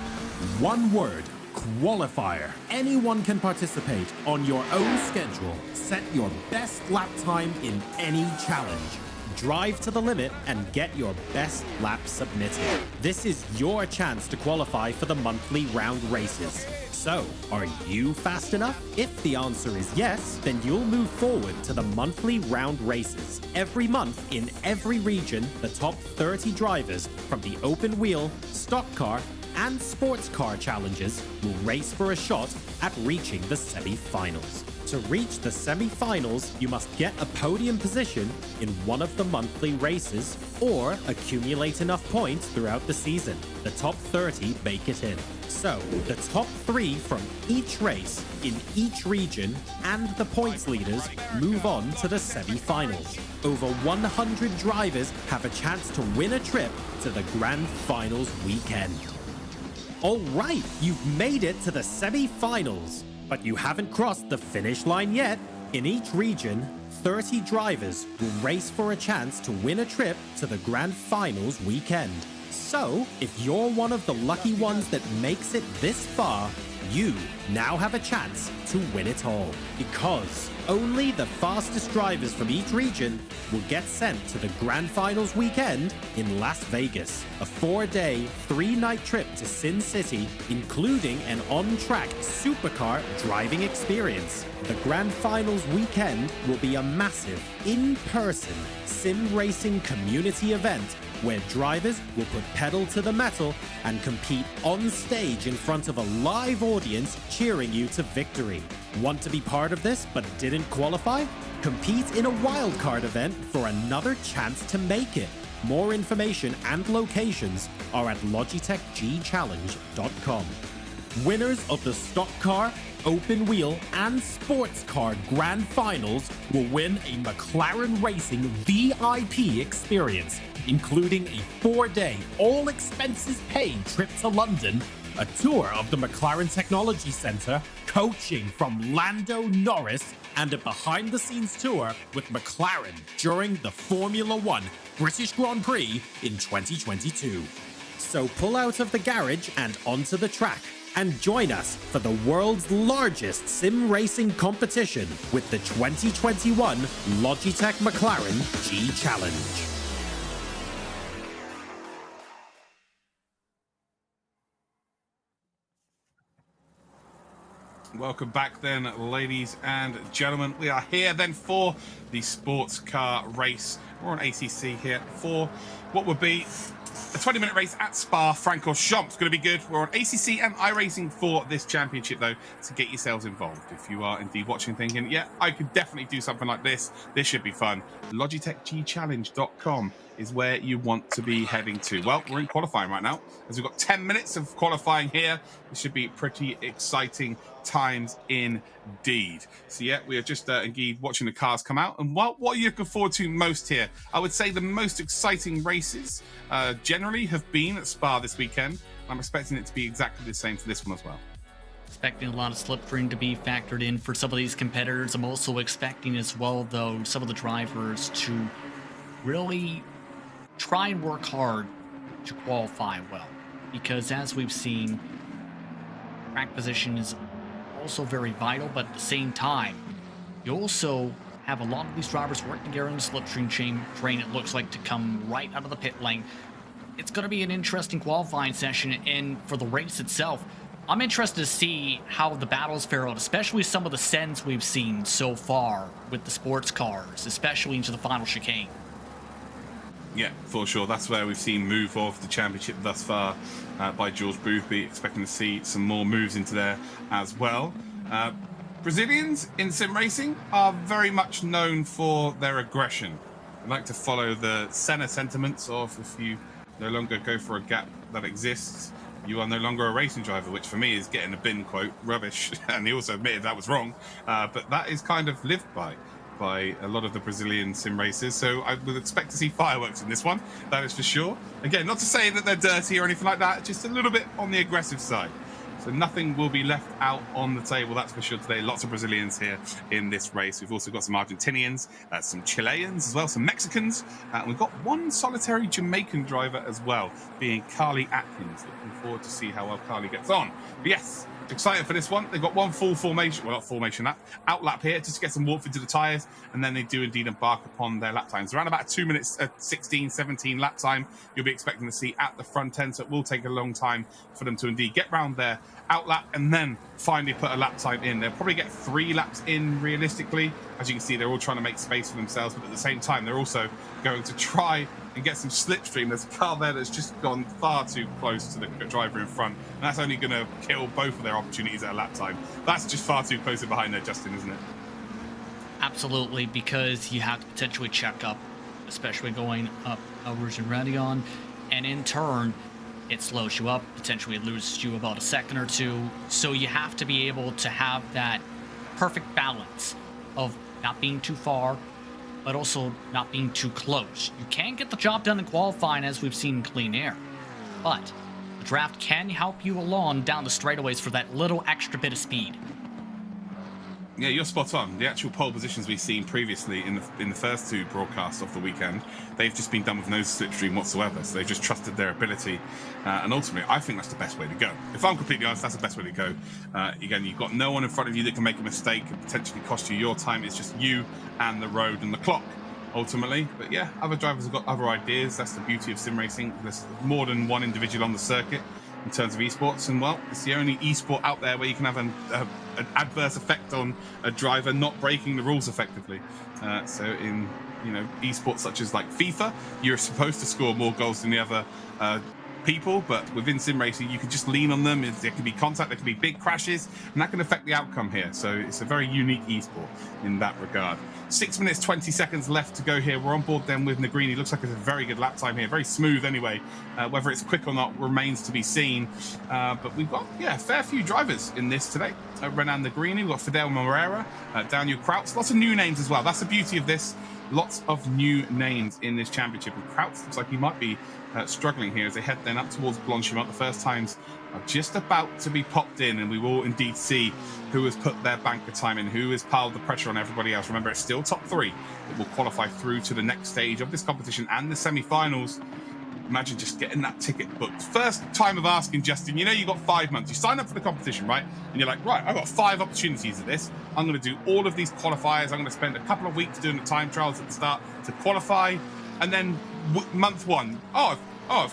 One word: qualifier. Anyone can participate on your own schedule. Set your best lap time in any challenge. Drive to the limit and get your best lap submitted. This is your chance to qualify for the monthly round races. So, are you fast enough? If the answer is yes, then you'll move forward to the monthly round races. Every month in every region, the top 30 drivers from the open wheel, stock car, and sports car challenges will race for a shot at reaching the semi-finals. To reach the semi-finals, you must get a podium position in one of the monthly races or accumulate enough points throughout the season. The top 30 make it in. So, the top 3 from each race in each region and the points leaders move on to the semi-finals. Over 100 drivers have a chance to win a trip to the grand finals weekend. All right, you've made it to the semi-finals, but you haven't crossed the finish line yet. In each region, 30 drivers will race for a chance to win a trip to the grand finals weekend. So, if you're one of the lucky ones that makes it this far, you now have a chance to win it all. Because only the fastest drivers from each region will get sent to the Grand Finals weekend in Las Vegas, a 4-day, 3-night trip to Sin City, including an on-track supercar driving experience. The Grand Finals weekend will be a massive, in-person sim racing community event where drivers will put pedal to the metal and compete on stage in front of a live audience cheering you to victory. Want to be part of this but didn't qualify? Compete in a wildcard event for another chance to make it. More information and locations are at logitechgchallenge.com. Winners of the stock car, open wheel, and sports car grand finals will win a McLaren Racing VIP experience, including a 4-day, all-expenses-paid trip to London, a tour of the McLaren Technology Centre, coaching from Lando Norris, and a behind-the-scenes tour with McLaren during the Formula One British Grand Prix in 2022. So pull out of the garage and onto the track, and join us for the world's largest sim racing competition with the 2021 Logitech McLaren G Challenge. Welcome back then, ladies and gentlemen. We are here then for the sports car race. We're on ACC here for what would be a 20-minute race at Spa-Francorchamps. It's going to be good. We're on ACC and iRacing for this championship, though, to get yourselves involved. If you are indeed watching thinking, yeah, I could definitely do something like this. This should be fun. LogitechGchallenge.com is where you want to be heading to. Well, we're in qualifying right now, as we've got 10 minutes of qualifying here. This should be pretty exciting times indeed. So yeah, we are just indeed watching the cars come out. And what are you looking forward to most here? I would say the most exciting races generally have been at Spa this weekend. I'm expecting it to be exactly the same for this one as well. Expecting a lot of slipstream to be factored in for some of these competitors. I'm also expecting as well, though, some of the drivers to really try and work hard to qualify well. Because as we've seen, track position is also very vital, but at the same time, you also have a lot of these drivers working together in the slipstream train, it looks like, to come right out of the pit lane. It's going to be an interesting qualifying session, and for the race itself, I'm interested to see how the battles fare out, especially some of the sends we've seen so far with the sports cars, especially into the final chicane. Yeah, for sure. That's where we've seen move of the championship thus far by George Boothby. Expecting to see some more moves into there as well. Brazilians in sim racing are very much known for their aggression. They like to follow the Senna sentiments of, if you no longer go for a gap that exists, you are no longer a racing driver, which for me is getting a bin quote rubbish. And he also admitted that was wrong. But that is kind of lived by a lot of the Brazilian sim racers. So I would expect to see fireworks in this one. That is for sure. Again, not to say that they're dirty or anything like that, just a little bit on the aggressive side. So nothing will be left out on the table, that's for sure today. Lots of Brazilians here in this race. We've also got some Argentinians, some Chileans as well, some Mexicans. And we've got one solitary Jamaican driver as well, being Carly Atkins. Looking forward to see how well Carly gets on. But yes, excited for this one. They've got one full formation, well, not formation lap, out lap here just to get some warmth into the tyres, and then they do indeed embark upon their lap times. Around about 2 minutes, 16, 17 lap time, you'll be expecting to see at the front end, so it will take a long time for them to indeed get round their out lap and then finally put a lap time in. They'll probably get 3 laps in realistically. As you can see, they're all trying to make space for themselves, but at the same time, they're also going to try and get some slipstream. There's a car there that's just gone far too close to the driver in front, and that's only going to kill both of their opportunities at a lap time. That's just far too close in behind there, Justin, isn't it? Absolutely, because you have to potentially check up, especially going up Rouge and Radion, and in turn, it slows you up, potentially loses you about a second or two. So you have to be able to have that perfect balance of not being too far, but also not being too close. You can get the job done in qualifying, as we've seen in Clean Air, but the draft can help you along down the straightaways for that little extra bit of speed. Yeah, you're spot on. The actual pole positions we've seen previously in the first 2 broadcasts of the weekend, they've just been done with no slipstream whatsoever. So they've just trusted their ability. And ultimately, I think that's the best way to go. If I'm completely honest, that's the best way to go. Again, you've got no one in front of you that can make a mistake and potentially cost you your time. It's just you and the road and the clock, ultimately. But yeah, other drivers have got other ideas. That's the beauty of sim racing. There's more than one individual on the circuit in terms of esports, and well, it's the only esport out there where you can have an adverse effect on a driver not breaking the rules effectively. So in esports such as like FIFA, you're supposed to score more goals than the other people, but within sim racing you can just lean on them. There can be contact, there can be big crashes, and that can affect the outcome here. So it's a very unique esport in that regard. 6 minutes 20 seconds left to go here. We're on board then with Negrini. Looks like it's a very good lap time here, very smooth anyway. Whether it's quick or not remains to be seen, but we've got a fair few drivers in this today. Renan Negrini, we've got Fidel Moreira, Daniel Krautz, lots of new names as well. That's the beauty of this. Lots of new names in this championship, and Krautz looks like he might be struggling here as they head then up towards Blanchimont. The first times are just about to be popped in, and we will indeed see who has put their bank of time in, who has piled the pressure on everybody else. Remember, it's still top 3 that will qualify through to the next stage of this competition and the semi-finals. Imagine just getting that ticket booked. First time of asking, Justin, you got 5 months. You sign up for the competition, right? And you're like, right, I've got 5 opportunities at this. I'm going to do all of these qualifiers. I'm going to spend a couple of weeks doing the time trials at the start to qualify. And then month 1, I've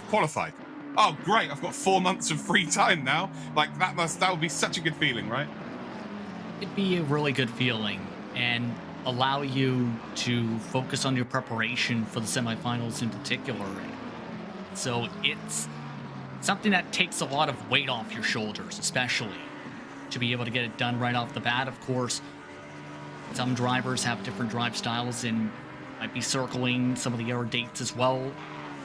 qualified. Oh, great, I've got 4 months of free time now. Like, that would be such a good feeling, right? It'd be a really good feeling and allow you to focus on your preparation for the semifinals in particular. So it's something that takes a lot of weight off your shoulders, especially to be able to get it done right off the bat. Of course, some drivers have different drive styles and might be circling some of the error dates as well,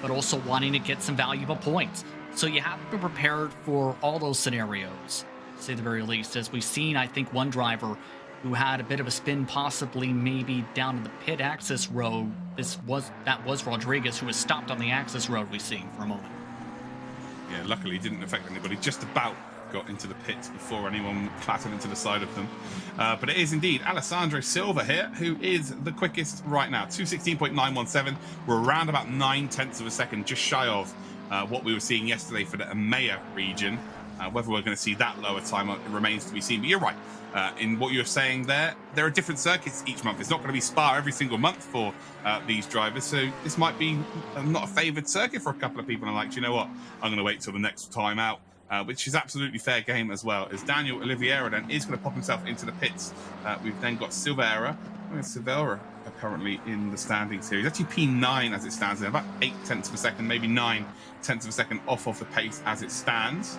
but also wanting to get some valuable points. So you have to be prepared for all those scenarios, to say the very least. As we've seen, I think one driver who had a bit of a spin, possibly maybe down to the pit access road. That was Rodriguez, who was stopped on the access road we've seen for a moment. Yeah, luckily it didn't affect anybody. Just about got into the pits before anyone clattered into the side of them. But it is indeed Alessandro Silva here who is the quickest right now. 2:16.917. We're around about 9/10 of a second, just shy of what we were seeing yesterday for the EMEA region. Whether we're going to see that lower time remains to be seen. But you're right. In what you're saying there are different circuits each month. It's not going to be Spa every single month for these drivers. So this might be not a favoured circuit for a couple of people. And like, do you know what? I'm going to wait till the next time out. Which is absolutely fair game as well, as Daniel Oliveira then is going to pop himself into the pits. We've then got Silveira. Silveira are currently in the standings here. He's actually P9 as it stands there, about 0.8 of a second, maybe 0.9 of a second off of the pace as it stands.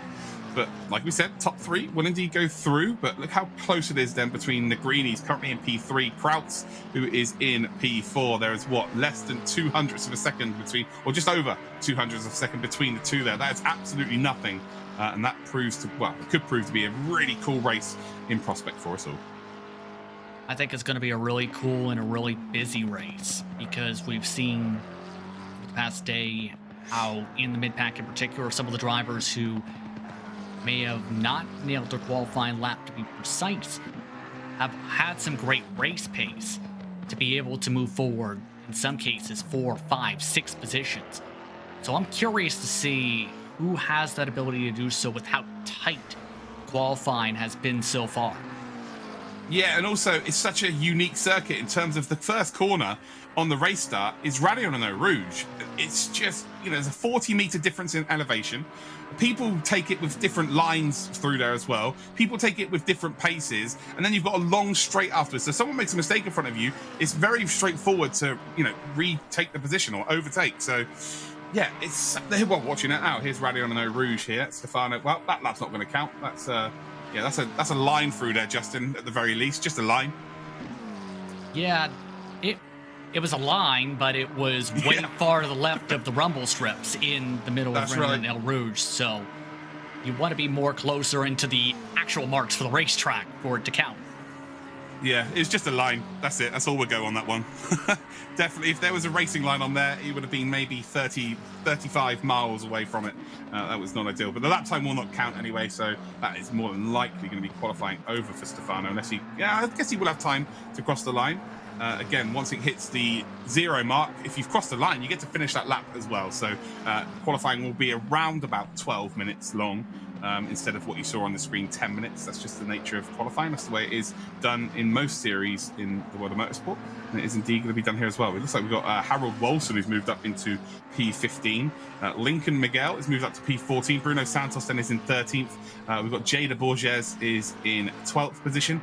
But like we said, top three will indeed go through. But look how close it is then between Negrini, currently in P3, Krauts, who is in P4. There is what, less than 200ths of a second between, or just over 200ths of a second between the two there. That is absolutely nothing. And that proves to, well, it could prove to be a really cool race in prospect for us all. I think it's going to be a really cool and a really busy race, because we've seen the past day how in the mid-pack in particular, some of the drivers who may have not nailed their qualifying lap to be precise have had some great race pace to be able to move forward, in some cases 4, 5, 6 positions. So I'm curious to see who has that ability to do so with how tight qualifying has been so far. Yeah, and also it's such a unique circuit in terms of the first corner on the race start is Radio Renault Rouge. It's just, you know, there's a 40-meter difference in elevation. People take it with different lines through there as well. People take it with different paces, and then you've got a long straight afterwards. So if someone makes a mistake in front of you, it's very straightforward to, you know, retake the position or overtake. So yeah, it's, well, watching it now. Here's Radio Renault Rouge here. Stefano, well, that lap's not going to count. That's yeah, that's a line through there, Justin, at the very least. Just a line. Yeah, it was a line, but it was way far to the left of the rumble strips in the middle of Renault and El Rouge. So you want to be more closer into the actual marks for the racetrack for it to count. Yeah, it's just a line. That's it. That's all we'll go on that one. Definitely, if there was a racing line on there, it would have been maybe 30, 35 miles away from it. That was not ideal. But the lap time will not count anyway, so that is more than likely going to be qualifying over for Stefano, unless he, yeah, I guess he will have time to cross the line. Again, once it hits the 0 mark, if you've crossed the line, you get to finish that lap as well. So qualifying will be around about 12 minutes long. Instead of what you saw on the screen, 10 minutes. That's just the nature of qualifying. That's the way it is done in most series in the world of motorsport. And it is indeed going to be done here as well. It looks like we've got Harold Wolfson, who's moved up into P15. Lincoln Miguel has moved up to P14. Bruno Santos then is in 13th. We've got Jada Borges is in 12th position.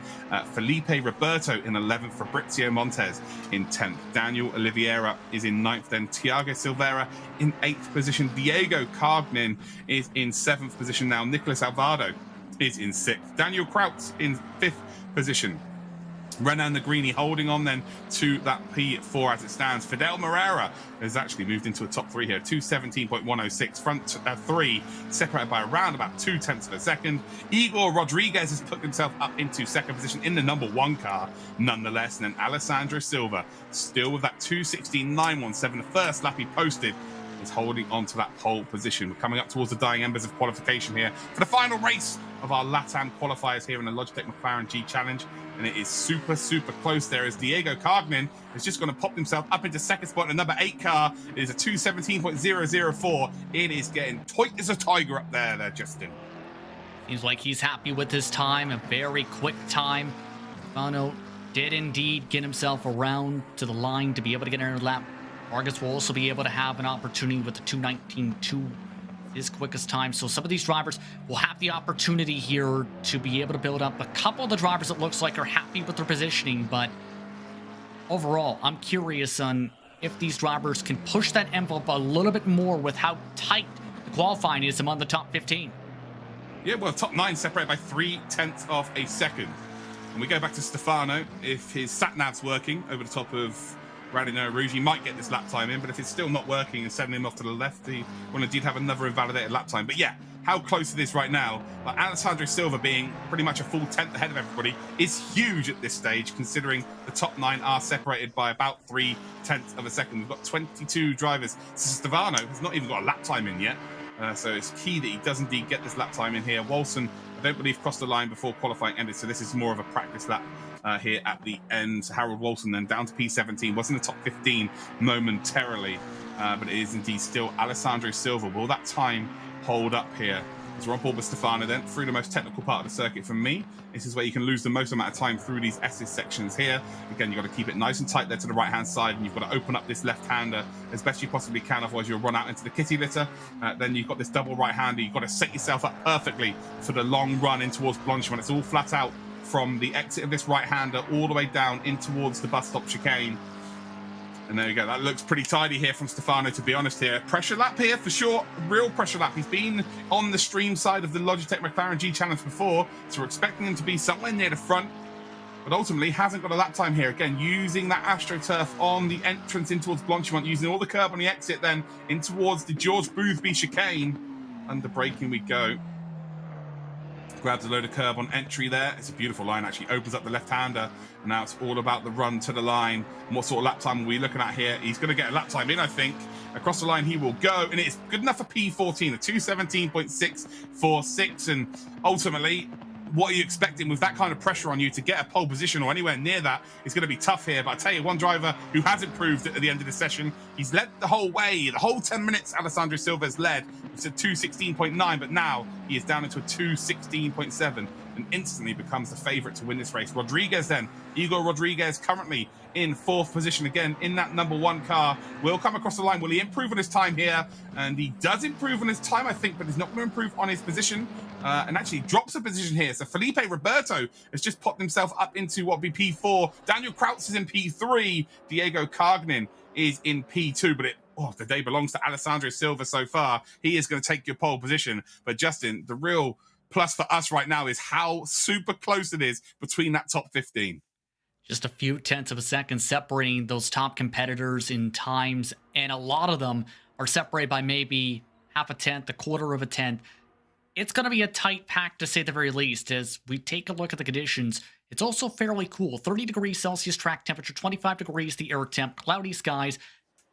Felipe Roberto in 11th. Fabrizio Montez in 10th. Daniel Oliveira is in 9th. Then Thiago Silveira in 8th position. Diego Cargnin is in 7th position now. Nicolas Alvaro is in 6th. Daniel Kraut in 5th position. Renan Negrini holding on then to that P4 as it stands. Fidel Moreira has actually moved into a top 3 here. 2:17.106. Front 3 separated by around about 0.2 of a second. Igor Rodriguez has put himself up into 2nd position in the number 1 car nonetheless. And then Alessandro Silva still with that 2:16.917. The first lap he posted is holding on to that pole position. We're coming up towards the dying embers of qualification here for the final race of our LATAM qualifiers here in the Logitech McLaren G Challenge. And it is super, super close there as Diego Cargnin is just going to pop himself up into 2nd spot in the number 8 car. It is a 2:17.004. It is getting tight as a tiger up there, Justin. Seems like he's happy with his time, a very quick time. Stefano did indeed get himself around to the line to be able to get another lap. Vargas will also be able to have an opportunity with the 2:19.2, his quickest time. So some of these drivers will have the opportunity here to be able to build up. A couple of the drivers, it looks like, are happy with their positioning, but overall, I'm curious on if these drivers can push that envelope a little bit more with how tight the qualifying is among the top 15. Yeah, well, top 9 separated by 0.3 of a second. And we go back to Stefano. If his sat-nav's working over the top of Radio Rouge, he might get this lap time in, but if it's still not working and sending him off to the left, he will indeed have another invalidated lap time. But yeah, how close it is right now, like Alessandro Silva being pretty much a full 10th ahead of everybody is huge at this stage, considering the top 9 are separated by about 0.3 of a second. We've got 22 drivers. Stefano has not even got a lap time in yet, so it's key that he does indeed get this lap time in here. Wolfson, I don't believe, crossed the line before qualifying ended, so this is more of a practice lap here at the end. Harold Wolfson then down to P17, was in the top 15 momentarily, but it is indeed still Alessandro Silva. Will that time hold up here So we're on board with Stefano then, through the most technical part of the circuit for me. This is where you can lose the most amount of time through these S's sections here. Again, you've got to keep it nice and tight there to the right-hand side, and you've got to open up this left-hander as best you possibly can, otherwise you'll run out into the kitty litter. Then you've got this double right-hander. You've got to set yourself up perfectly for the long run in towards Blanchimont. It's all flat out from the exit of this right-hander all the way down in towards the bus stop chicane. And there you go. That looks pretty tidy here from Stefano, to be honest here. Pressure lap here for sure. Real pressure lap. He's been on the stream side of the Logitech McLaren G challenge before, so we're expecting him to be somewhere near the front, but ultimately hasn't got a lap time here. Again, using that AstroTurf on the entrance in towards Blanchimont, using all the curb on the exit then in towards the George Boothby chicane. Under braking we go. Grabs a load of curb on entry there. It's a beautiful line, actually. Opens up the left-hander, and now it's all about the run to the line. And what sort of lap time are we looking at here? He's going to get a lap time in, I think. Across the line he will go, and it's good enough for P14, a 2:17.646, and ultimately, what are you expecting with that kind of pressure on you to get a pole position or anywhere near that is going to be tough here. But I tell you, one driver who has improved at the end of the session, he's led the whole way, the whole 10 minutes. Alessandro Silva's led. It's a 2:16.9, but now he is down into a 2:16.7 and instantly becomes the favorite to win this race. Rodriguez then, Igor Rodriguez, currently in 4th position again in that #1 car, will come across the line. Will he improve on his time here? And he does improve on his time, I think, but he's not going to improve on his position, and actually drops a position here. So Felipe Roberto has just popped himself up into what would be P4. Daniel Krautz is in P3. Diego Cargnin is in P2, but the day belongs to Alessandro Silva so far. He is going to take your pole position. But Justin, the real plus for us right now is how super close it is between that top 15. Just a few tenths of a second separating those top competitors in times, and a lot of them are separated by maybe half a tenth, a quarter of a tenth. It's going to be a tight pack, to say the very least. As we take a look at the conditions, it's also fairly cool. 30 degrees Celsius track temperature, 25 degrees the air temp, cloudy skies,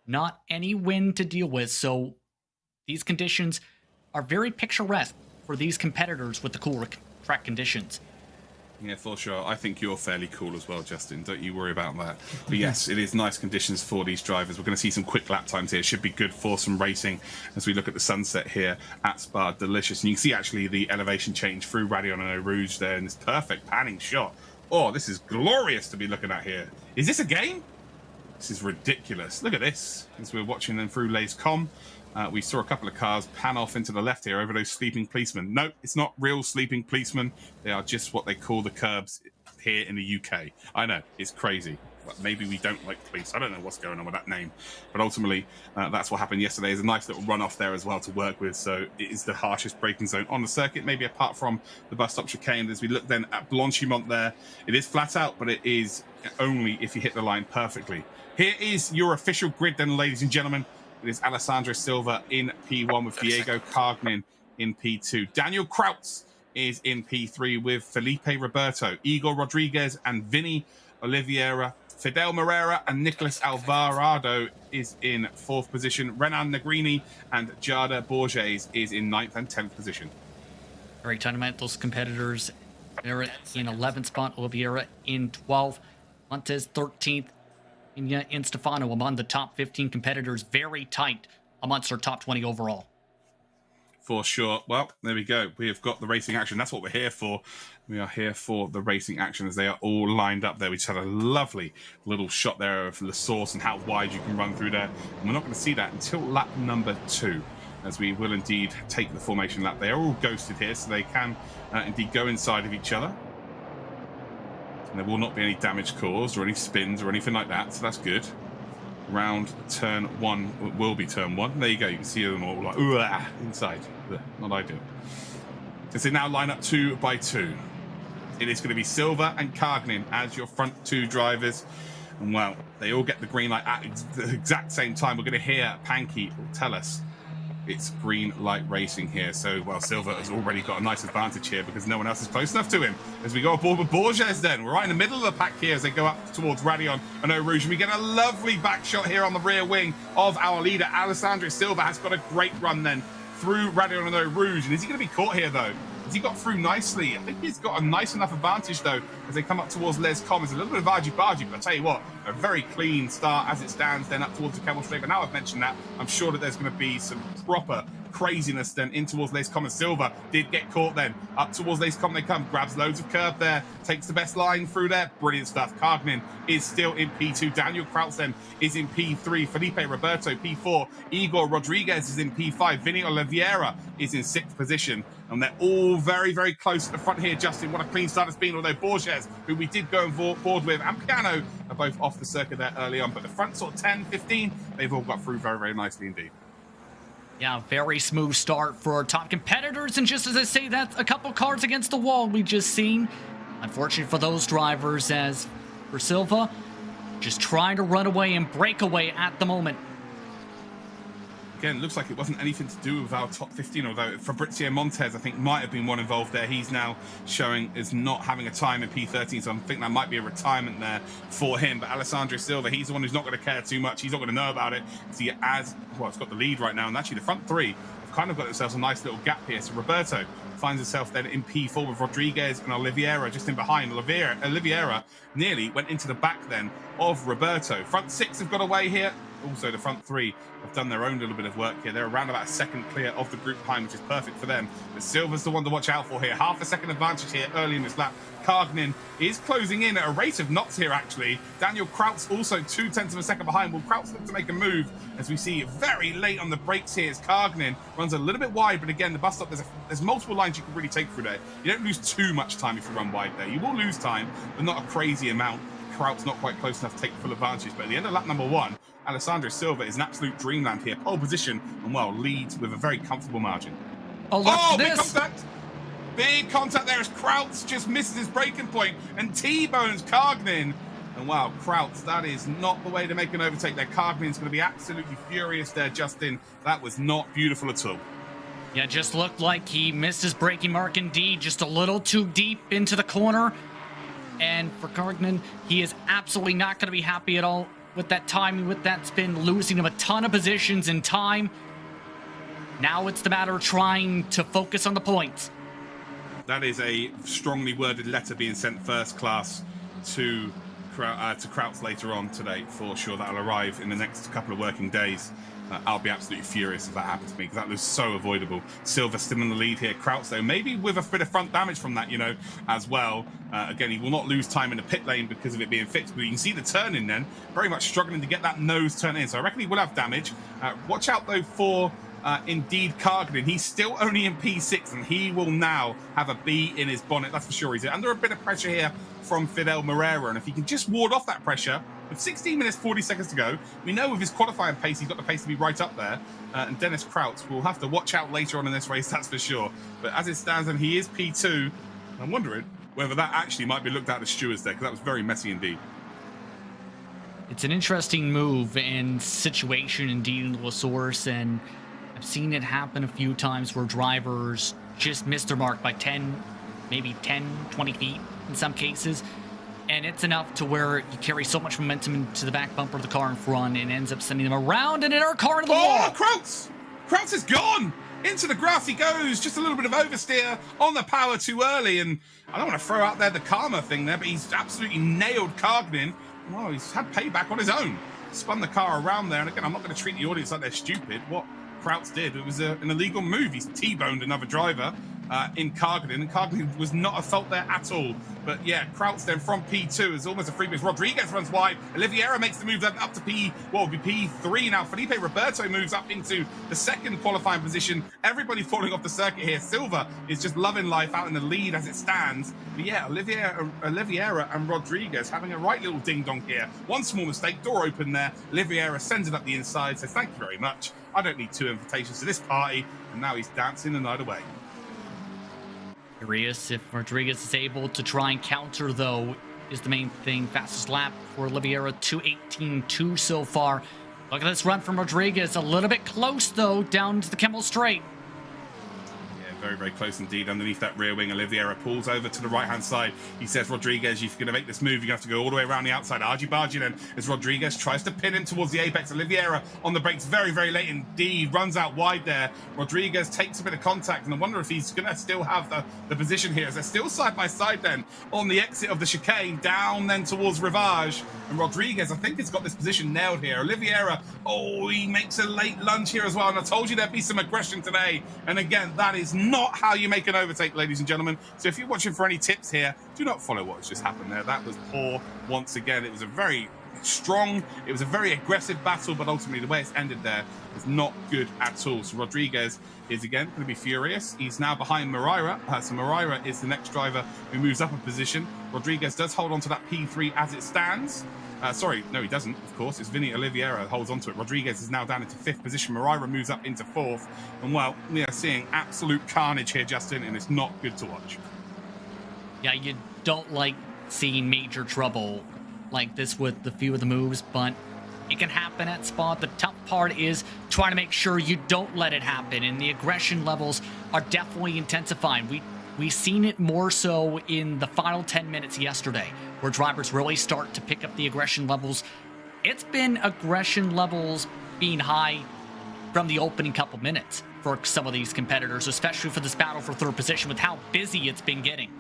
not any wind to deal with. So these conditions are very picturesque for these competitors with the cooler track conditions. Yeah, for sure. I think you're fairly cool as well, Justin. Don't you worry about that. But yes, it is nice conditions for these drivers. We're going to see some quick lap times here. It should be good for some racing as we look at the sunset here at Spa Delicious. And you can see actually the elevation change through Radion and Eau Rouge there in this perfect panning shot. Oh, this is glorious to be looking at here. Is this a game? This is ridiculous. Look at this. As we're watching them through LATAM, we saw a couple of cars pan off into the left here over those sleeping policemen. No, it's not real sleeping policemen. They are just what they call the curbs here in the UK. I know, it's crazy. But maybe we don't like police. I don't know what's going on with that name. But ultimately, that's what happened yesterday. There's a nice little runoff there as well to work with. So it is the harshest braking zone on the circuit, maybe apart from the bus stop chicane. As we look then at Blanchimont there, it is flat out, but it is only if you hit the line perfectly. Here is your official grid then, ladies and gentlemen. It is Alessandro Silva in P1 with Diego Cargnin in P2. Daniel Krautz is in P3 with Felipe Roberto, Igor Rodriguez and Vinny Oliveira. Fidel Moreira and Nicolas Alvarado is in 4th position. Renan Negrini and Jada Borges is in 9th and 10th position. Very those competitors. They're in 11th spot, Oliveira in 12th, Montes 13th. In Stefano among the top 15 competitors, very tight amongst our top 20 overall. For sure. Well, there we go. We have got the racing action. That's what we're here for. We are here for the racing action as they are all lined up there. We just had a lovely little shot there of the source and how wide you can run through there. And we're not going to see that until lap number 2, as we will indeed take the formation lap. They are all ghosted here, so they can indeed go inside of each other. And there will not be any damage caused or any spins or anything like that, so that's good. Round turn 1 will be turn 1. There you go. You can see them all like inside. Not ideal. As they now line up 2 by 2. It is going to be Silva and Cargnin as your front 2 drivers. And well, they all get the green light at the exact same time. We're going to hear Panky tell us it's green light racing here. So, well, Silva has already got a nice advantage here because no one else is close enough to him. As we go aboard with Borges then, we're right in the middle of the pack here as they go up towards Radion and Eau Rouge. And we get a lovely back shot here on the rear wing of our leader. Alessandro Silva has got a great run then through Radion and Eau Rouge. And is he going to be caught here, though? Has he got through nicely? I think he's got a nice enough advantage, though, as they come up towards Les Coms. A little bit of argy-bargy, but I tell you what, a very clean start as it stands then up towards the Kemmel Straight. But now I've mentioned that, I'm sure that there's going to be some proper craziness then in towards Lace Com, and Silver did get caught then. Up towards Lace Com they come, grabs loads of curb there, takes the best line through there. Brilliant stuff. Kargnin is still in P2. Daniel Krautz then is in P3. Felipe Roberto P4. Igor Rodriguez is in P5. Vinny Oliveira is in 6th position. And they're all very, very close at the front here, Justin. What a clean start it's been, although Borges, who we did go on board with, and Piano are both off the circuit there early on. But the front sort of 10, 15, they've all got through very, very nicely indeed. Yeah, very smooth start for our top competitors. And just as I say that, a couple cars against the wall we just seen. Unfortunate for those drivers, as for Silva, just trying to run away and break away at the moment. Again, looks like it wasn't anything to do with our top 15, although Fabrizio Montez, I think, might have been one involved there. He's now showing as not having a time in P13, so I think that might be a retirement there for him. But Alessandro Silva, he's the one who's not going to care too much. He's not going to know about it. See, as well, it's got the lead right now, and actually the front three have kind of got themselves a nice little gap here. So Roberto finds himself then in P4 with Rodriguez and Oliveira just in behind. Oliveira nearly went into the back then of Roberto. Front six have got away here. Also, the front three have done their own little bit of work here. They're around about a second clear of the group behind, which is perfect for them. But Silva's the one to watch out for here. Half a second advantage here early in this lap. Kargnin is closing in at a rate of knots here, actually. Daniel Krautz also 0.2 of a second behind. Will Krautz look to make a move, as we see very late on the brakes here as Kargnin runs a little bit wide, but again, the bus stop, there's multiple lines you can really take through there. You don't lose too much time if you run wide there. You will lose time, but not a crazy amount. Kraut's not quite close enough to take full advantage, but at the end of lap number 1, Alessandro Silva is an absolute dreamland here. Pole position, and well, leads with a very comfortable margin. Oh, look at big this. contact! Big contact there as Krautz just misses his braking point and T-bones Kargnin. And wow, Krautz, that is not the way to make an overtake there. Kargnin's going to be absolutely furious there, Justin. That was not beautiful at all. Yeah, just looked like he missed his braking mark indeed, just a little too deep into the corner. And for Kargnin, he is absolutely not going to be happy at all with that timing, with that spin, losing him a ton of positions in time. Now it's the matter of trying to focus on the points. That is a strongly worded letter being sent first class to Krautz later on today, for sure. That'll arrive in the next couple of working days. I'll be absolutely furious if that happens to me, because that was so avoidable. Silva still in the lead here. Krautz, though, maybe with a bit of front damage from that, as well. Again, he will not lose time in the pit lane because of it being fixed, but you can see the turn in then. Very much struggling to get that nose turn in, so I reckon he will have damage. Watch out, though, for indeed Kargnin. He's still only in P6, and he will now have a B in his bonnet, that's for sure. He's under a bit of pressure here from Fidel Moreira, and if he can just ward off that pressure, with 16 minutes 40 seconds to go, we know with his qualifying pace he's got the pace to be right up there, and Dennis Krautz will have to watch out later on in this race, that's for sure. But as it stands, and he is P2, I'm wondering whether that actually might be looked at as stewards there, because that was very messy indeed. It's an interesting move and situation indeed in the source, and I've seen it happen a few times where drivers just miss their mark by 10, maybe 10, 20 feet in some cases. And it's enough to where you carry so much momentum into the back bumper of the car in front and ends up sending them around and in our car into the wall. Oh, Krautz! Krautz is gone! Into the grass he goes. Just a little bit of oversteer on the power too early. And I don't want to throw out there the karma thing there, but he's absolutely nailed Kargnin. Well, he's had payback on his own. Spun the car around there. And again, I'm not going to treat the audience like they're stupid. What Krautz did, it was an illegal move. He's T-boned another driver in Kargnin, and Kargnin was not at fault there at all. But yeah, Krautz then from P2 is almost a free miss. Rodriguez runs wide. Oliveira makes the move then up to P3 now. Felipe Roberto moves up into the second qualifying position. Everybody falling off the circuit here. Silva is just loving life out in the lead as it stands. But yeah, Oliveira and Rodriguez having a right little ding-dong here. One small mistake, door open there. Oliveira sends it up the inside, says thank you very much. I don't need 2 invitations to this party. And now he's dancing the night away. Curious if Rodriguez is able to try and counter, though, is the main thing. Fastest lap for Oliveira, 2:18.2 so far. Look at this run from Rodriguez. A little bit close, though, down to the Kemmel Straight. Yeah, Very, very close indeed. Underneath that rear wing, Oliveira pulls over to the right-hand side. He says, Rodriguez, if you're going to make this move, you're going to have to go all the way around the outside. Argy-bargy then as Rodriguez tries to pin him towards the apex. Oliveira on the brakes very, very late indeed. Runs out wide there. Rodriguez takes a bit of contact, and I wonder if he's going to still have the position here, as they're still side by side then on the exit of the chicane, down then towards Rivage. And Rodriguez, I think, has got this position nailed here. Oliveira, oh, he makes a late lunge here as well. And I told you there'd be some aggression today. And again, that is not how you make an overtake, ladies and gentlemen. So if you're watching for any tips here, do not follow what has just happened there. That was poor once again. It was a very strong, it was a very aggressive battle, but ultimately the way it's ended there is not good at all. So Rodriguez is again going to be furious. He's now behind Moreira. So Moreira is the next driver who moves up a position. Rodriguez does hold on to that P3 as it stands. Sorry, no, he doesn't, of course. It's Vinny Oliveira who holds on to it. Rodriguez is now down into 5th position. Moreira moves up into 4th. And, well, we are seeing absolute carnage here, Justin, and it's not good to watch. Yeah, you don't like seeing major trouble like this with the few of the moves, but it can happen at Spa. The tough part is trying to make sure you don't let it happen, and the aggression levels are definitely intensifying. We've seen it more so in the final 10 minutes yesterday, where drivers really start to pick up the aggression levels. It's been aggression levels being high from the opening couple minutes for some of these competitors, especially for this battle for 3rd position with how busy it's been getting.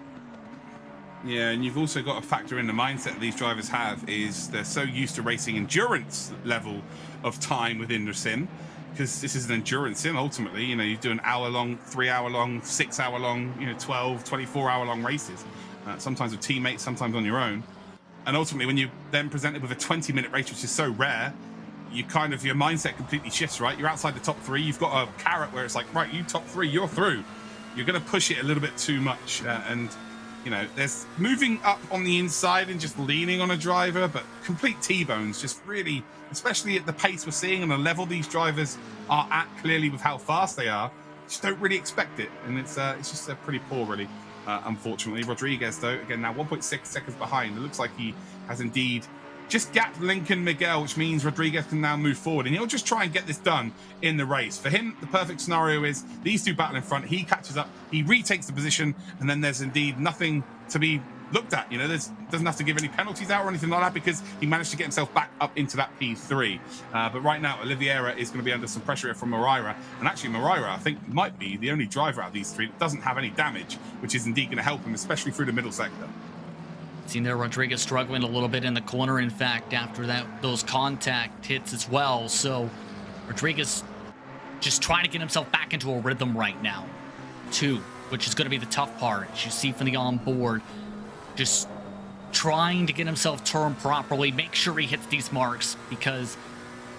Yeah, and you've also got to factor in the mindset these drivers have is they're so used to racing endurance level of time within the sim, because this is an endurance sim ultimately. You know, you do an hour-long, 3-hour-long, 6-hour-long, 12, 24-hour-long races, sometimes with teammates, sometimes on your own. And ultimately, when you then presented with a 20-minute race, which is so rare, your mindset completely shifts, right? You're outside the top 3. You've got a carrot where it's like, right, you top 3, you're through. You're going to push it a little bit too much, and there's moving up on the inside and just leaning on a driver, but complete T-bones, just really, especially at the pace we're seeing and the level these drivers are at clearly with how fast they are, just don't really expect it. And it's just pretty poor, really, unfortunately. Rodriguez, though, again, now 1.6 seconds behind. It looks like he has indeed just gapped Lincoln Miguel, which means Rodriguez can now move forward, and he'll just try and get this done in the race. For him, the perfect scenario is these two battle in front, he catches up, he retakes the position, and then there's indeed nothing to be looked at. Doesn't have to give any penalties out or anything like that, because he managed to get himself back up into that P3. But right now, Oliveira is going to be under some pressure here from Moreira, and actually Moreira, I think, might be the only driver out of these 3 that doesn't have any damage, which is indeed going to help him, especially through the middle sector. Seen there, Rodriguez struggling a little bit in the corner, in fact, after those contact hits as well. So Rodriguez just trying to get himself back into a rhythm right now, too, which is going to be the tough part. As you see from the onboard, just trying to get himself turned properly, make sure he hits these marks, because,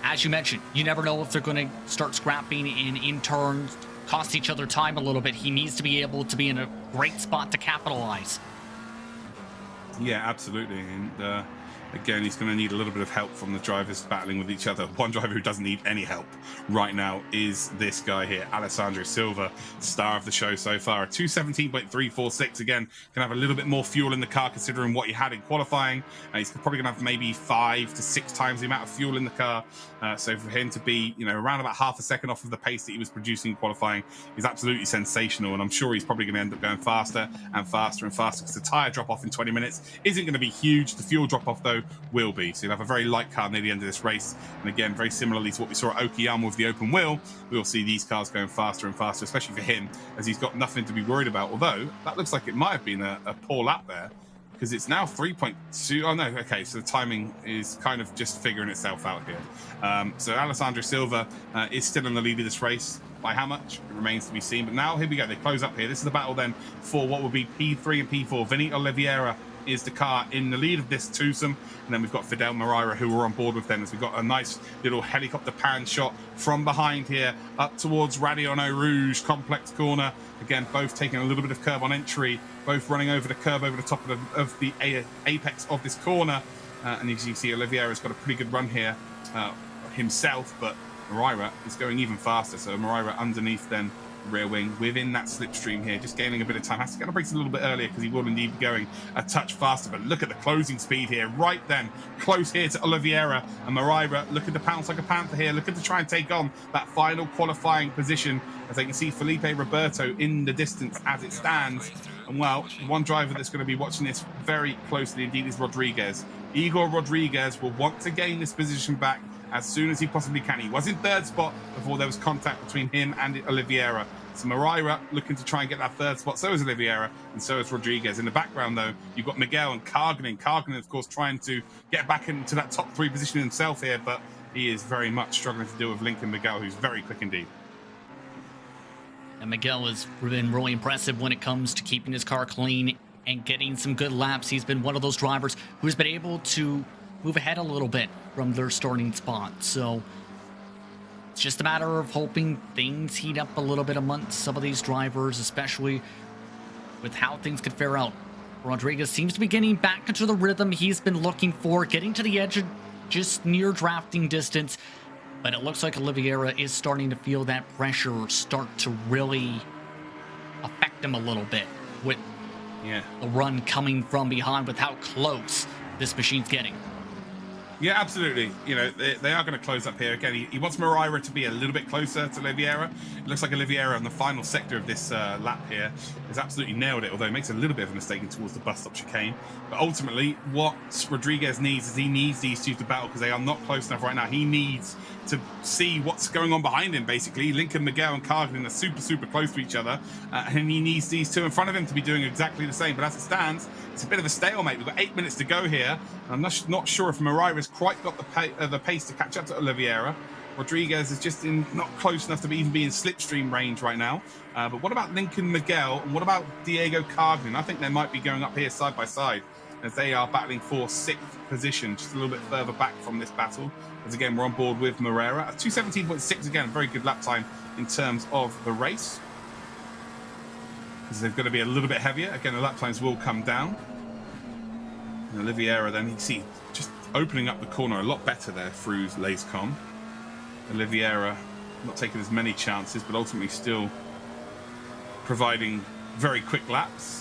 as you mentioned, you never know if they're going to start scrapping in turns, cost each other time a little bit. He needs to be able to be in a great spot to capitalize. Yeah, absolutely. And again, he's going to need a little bit of help from the drivers battling with each other. One driver who doesn't need any help right now is this guy here, Alessandro Silva, star of the show so far. 217.346. Again, can have a little bit more fuel in the car considering what he had in qualifying. He's probably going to have maybe 5 to 6 times the amount of fuel in the car. So for him to be, around about half a second off of the pace that he was producing in qualifying is absolutely sensational. And I'm sure he's probably going to end up going faster and faster and faster, because the tyre drop off in 20 minutes isn't going to be huge. The fuel drop off, though, will be. So you'll have a very light car near the end of this race. And again, very similarly to what we saw at Okayama with the open wheel, we'll see these cars going faster and faster, especially for him, as he's got nothing to be worried about. Although, that looks like it might have been a poor lap there, because it's now 3.2. Oh, no. Okay, so the timing is kind of just figuring itself out here. So Alessandro Silva is still in the lead of this race. By how much? It remains to be seen. But now, here we go. They close up here. This is the battle then for what would be P3 and P4. Vinny Oliveira is the car in the lead of this twosome, and then we've got Fidel Moreira, who we're on board with then, as we've got a nice little helicopter pan shot from behind here up towards Radiano Rouge complex corner. Again, both taking a little bit of curb on entry, both running over the curb over the top of the apex of this corner, and as you can see, Oliveira's got a pretty good run here himself, but Moreira is going even faster. So Moreira underneath then rear wing within that slipstream here, just gaining a bit of time. Has to get on the brakes a little bit earlier because he will indeed be going a touch faster. But look at the closing speed here, right then, close here to Oliveira, and Moreira looking to pounce like a panther here, looking to try and take on that final qualifying position. As they can see Felipe Roberto in the distance as it stands. And well, one driver that's going to be watching this very closely indeed is Rodriguez. Igor Rodriguez will want to gain this position back as soon as he possibly can. He was in third spot before there was contact between him and Oliveira. So Moreira looking to try and get that third spot. So is Oliveira, and so is Rodriguez. In the background, though, you've got Miguel and Karginen. Karginen, of course, trying to get back into that top 3 position himself here, but he is very much struggling to deal with Lincoln Miguel, who's very quick indeed. And Miguel has been really impressive when it comes to keeping his car clean and getting some good laps. He's been one of those drivers who's been able to move ahead a little bit from their starting spot. So it's just a matter of hoping things heat up a little bit amongst some of these drivers, especially with how things could fare out. Rodriguez seems to be getting back into the rhythm he's been looking for, getting to the edge of just near drafting distance. But it looks like Oliveira is starting to feel that pressure start to really affect him a little bit with the run coming from behind, with how close this machine's getting. Yeah, absolutely. You know, they are going to close up here. Again, he wants Moreira to be a little bit closer to Oliveira. It looks like Oliveira in the final sector of this lap here has absolutely nailed it, although he makes a little bit of a mistake in towards the bus stop chicane. But ultimately, what Rodriguez needs is he needs these two to battle because they are not close enough right now. He needs to see what's going on behind him, basically. Lincoln Miguel and Karginen are super, super close to each other, and he needs these two in front of him to be doing exactly the same. But as it stands, it's a bit of a stalemate. We've got 8 minutes to go here. I'm not sure if Moreira's quite got the pace to catch up to Oliveira. Rodriguez is just not close enough to even be in slipstream range right now. But what about Lincoln Miguel and what about Diego Karginen? I think they might be going up here side by side as they are battling for 6th position, just a little bit further back from this battle. As again, we're on board with Moreira. 2:17.6 again, very good lap time in terms of the race. Because they're going to be a little bit heavier. Again, the lap times will come down. And Oliveira then, you can see, just opening up the corner a lot better there through Lacecom. Oliveira not taking as many chances, but ultimately still providing very quick laps.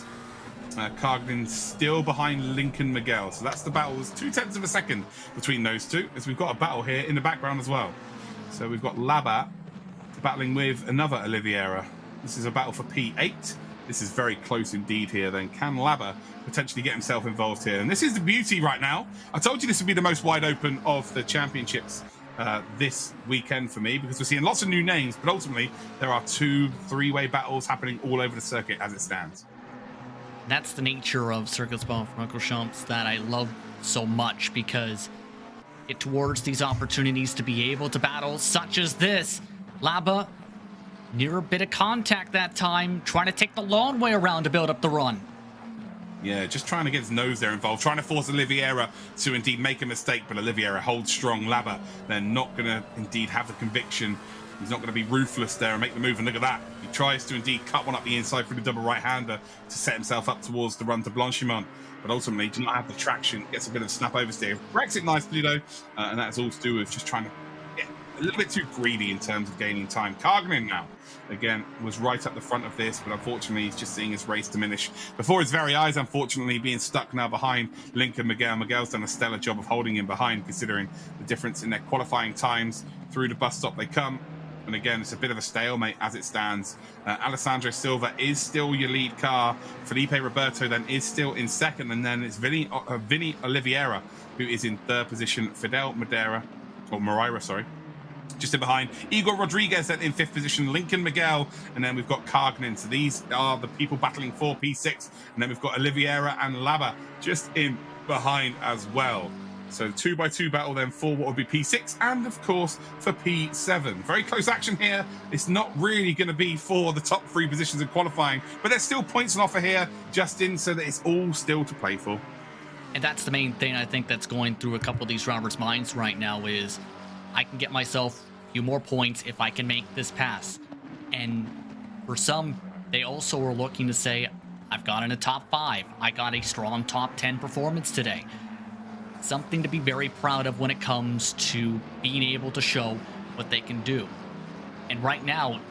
Karginen still behind Lincoln Miguel. So that's the battle. It's 0.2 of a second between those two, as we've got a battle here in the background as well. So we've got Laba battling with another Oliveira. This is a battle for P8. This is very close indeed here. Then can Laba potentially get himself involved here? And this is the beauty right now. I told you this would be the most wide open of the championships this weekend for me, because we're seeing lots of new names, but ultimately there are 2 3-way battles happening all over the circuit as it stands. That's the nature of Circuit Spa-Francorchamps that I love so much, because it towards these opportunities to be able to battle such as this. Laba near a bit of contact that time, trying to take the long way around to build up the run. Yeah, just trying to get his nose there involved, trying to force Oliveira to indeed make a mistake, but Oliveira holds strong. Laba, they're not going to indeed have the conviction. He's not going to be ruthless there and make the move, and look at that. He tries to indeed cut one up the inside through the double right-hander to set himself up towards the run to Blanchimont, but ultimately does not have the traction, gets a bit of snap oversteer. Wrecks it nicely though, and that's all to do with just trying to get a little bit too greedy in terms of gaining time. Karginen now, again, was right up the front of this, but unfortunately he's just seeing his race diminish before his very eyes, unfortunately, being stuck now behind Lincoln Miguel. Miguel's done a stellar job of holding him behind, considering the difference in their qualifying times. Through the bus stop they come. And again, it's a bit of a stalemate as it stands. Alessandro Silva is still your lead car. Felipe Roberto then is still in second. And then it's Vinny Oliveira, who is in third position. Fidel Moreira, sorry, just in behind. Igor Rodriguez then in 5th position. Lincoln Miguel. And then we've got Karginen. So these are the people battling for P6. And then we've got Oliveira and Laba just in behind as well. So 2x2 battle then for what would be P6 and, of course, for P7. Very close action here. It's not really going to be for the top 3 positions in qualifying, but there's still points on offer here, Justin, so that it's all still to play for. And that's the main thing I think that's going through a couple of these drivers' minds right now is I can get myself a few more points if I can make this pass. And for some, they also are looking to say, I've got in a top 5. I got a strong top 10 performance today. Something to be very proud of when it comes to being able to show what they can do. And right now,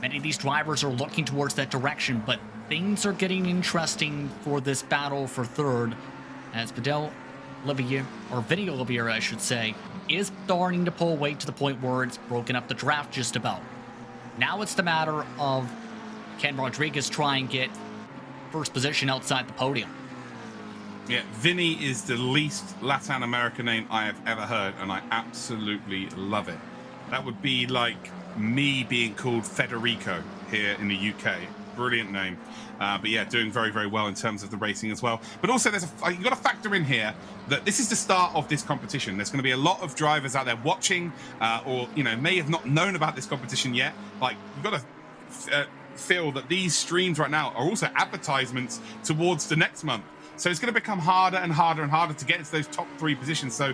Many of these drivers are looking towards that direction, but things are getting interesting for this battle for third, as Vinny Olivier, I should say, is starting to pull weight to the point where it's broken up the draft just about. Now it's the matter of, can Rodriguez try and get first position outside the podium? Yeah, Vinny is the least Latin American name I have ever heard, and I absolutely love it. That would be like me being called Federico here in the UK. Brilliant name. But yeah, doing very, very well in terms of the racing as well. But also, you've got to factor in here that this is the start of this competition. There's going to be a lot of drivers out there watching, or may have not known about this competition yet. Like, you've got to feel that these streams right now are also advertisements towards the next month. So it's going to become harder and harder and harder to get into those top 3 positions. So,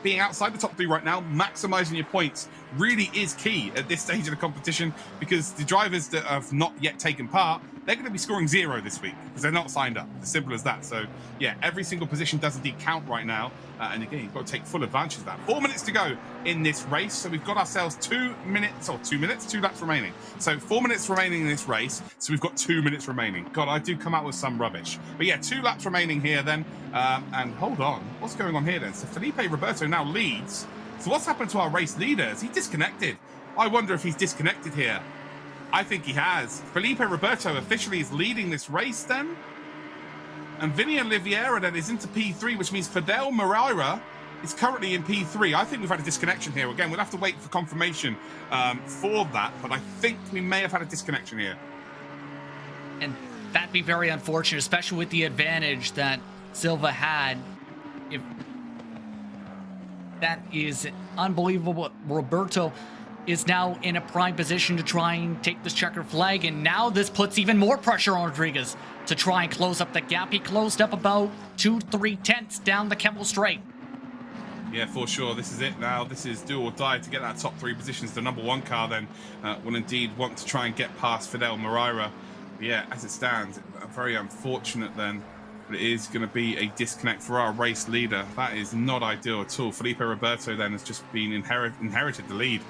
being outside the top 3 right now, maximizing your points really is key at this stage of the competition, because the drivers that have not yet taken part, they're going to be scoring 0 this week because they're not signed up. As simple as that. So, yeah, every single position does indeed count right now. And again, you've got to take full advantage of that. 4 minutes to go in this race. So we've got ourselves 2 laps remaining. So 4 minutes remaining in this race. So we've got 2 minutes remaining. God, I do come out with some rubbish. But yeah, 2 laps remaining here then. And hold on, what's going on here then? So Felipe Roberto now leads. So what's happened to our race leader? Is he disconnected? I wonder if he's disconnected here. I think he has. Felipe Roberto officially is leading this race then. And Vinny Oliveira then is into P3, which means Fidel Moreira is currently in P3. I think we've had a disconnection here. Again, we'll have to wait for confirmation for that, but I think we may have had a disconnection here. And that'd be very unfortunate, especially with the advantage that Silva had. If that is unbelievable. Roberto is now in a prime position to try and take this checkered flag, and now this puts even more pressure on Rodriguez to try and close up the gap. He closed up about 2-3 tenths down the Kemmel Straight. Yeah, for sure. This is it now. This is do or die to get that top 3 positions. The number 1 car then will indeed want to try and get past Fidel Moreira. But yeah, as it stands, very unfortunate then. But it is going to be a disconnect for our race leader. That is not ideal at all. Felipe Roberto then has just been inherited the lead.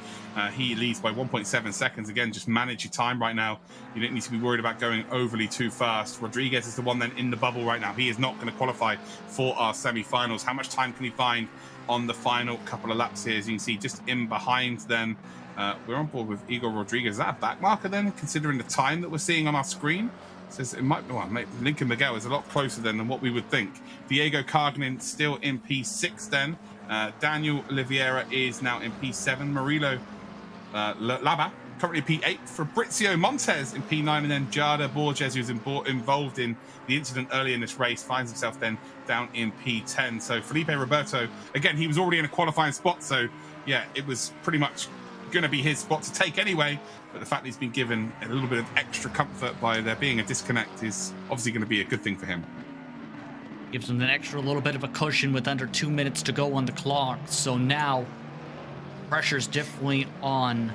He leads by 1.7 seconds. Again, just manage your time right now. You don't need to be worried about going overly too fast. Rodriguez is the one then in the bubble right now. He is not going to qualify for our semi-finals. How much time can he find on the final couple of laps here? As you can see, just in behind then. We're on board with Igor Rodriguez. Is that a back marker then, considering the time that we're seeing on our screen? Says it might. Well, Lincoln Miguel is a lot closer than what we would think. Diego Cargnin still in P6 then. Daniel Oliveira is now in P7. Murilo Laba currently P8. Fabrizio Montes in P9, and then Jada Borges, who's involved in the incident early in this race, finds himself then down in P10. So Felipe Roberto, again, he was already in a qualifying spot, so yeah, it was pretty much going to be his spot to take anyway, but the fact that he's been given a little bit of extra comfort by there being a disconnect is obviously going to be a good thing for him. Gives him an extra little bit of a cushion with under 2 minutes to go on the clock. So now pressure's definitely on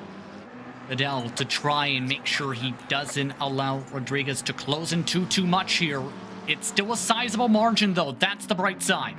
Fidel to try and make sure he doesn't allow Rodriguez to close in too much here. It's still a sizable margin though. That's the bright side.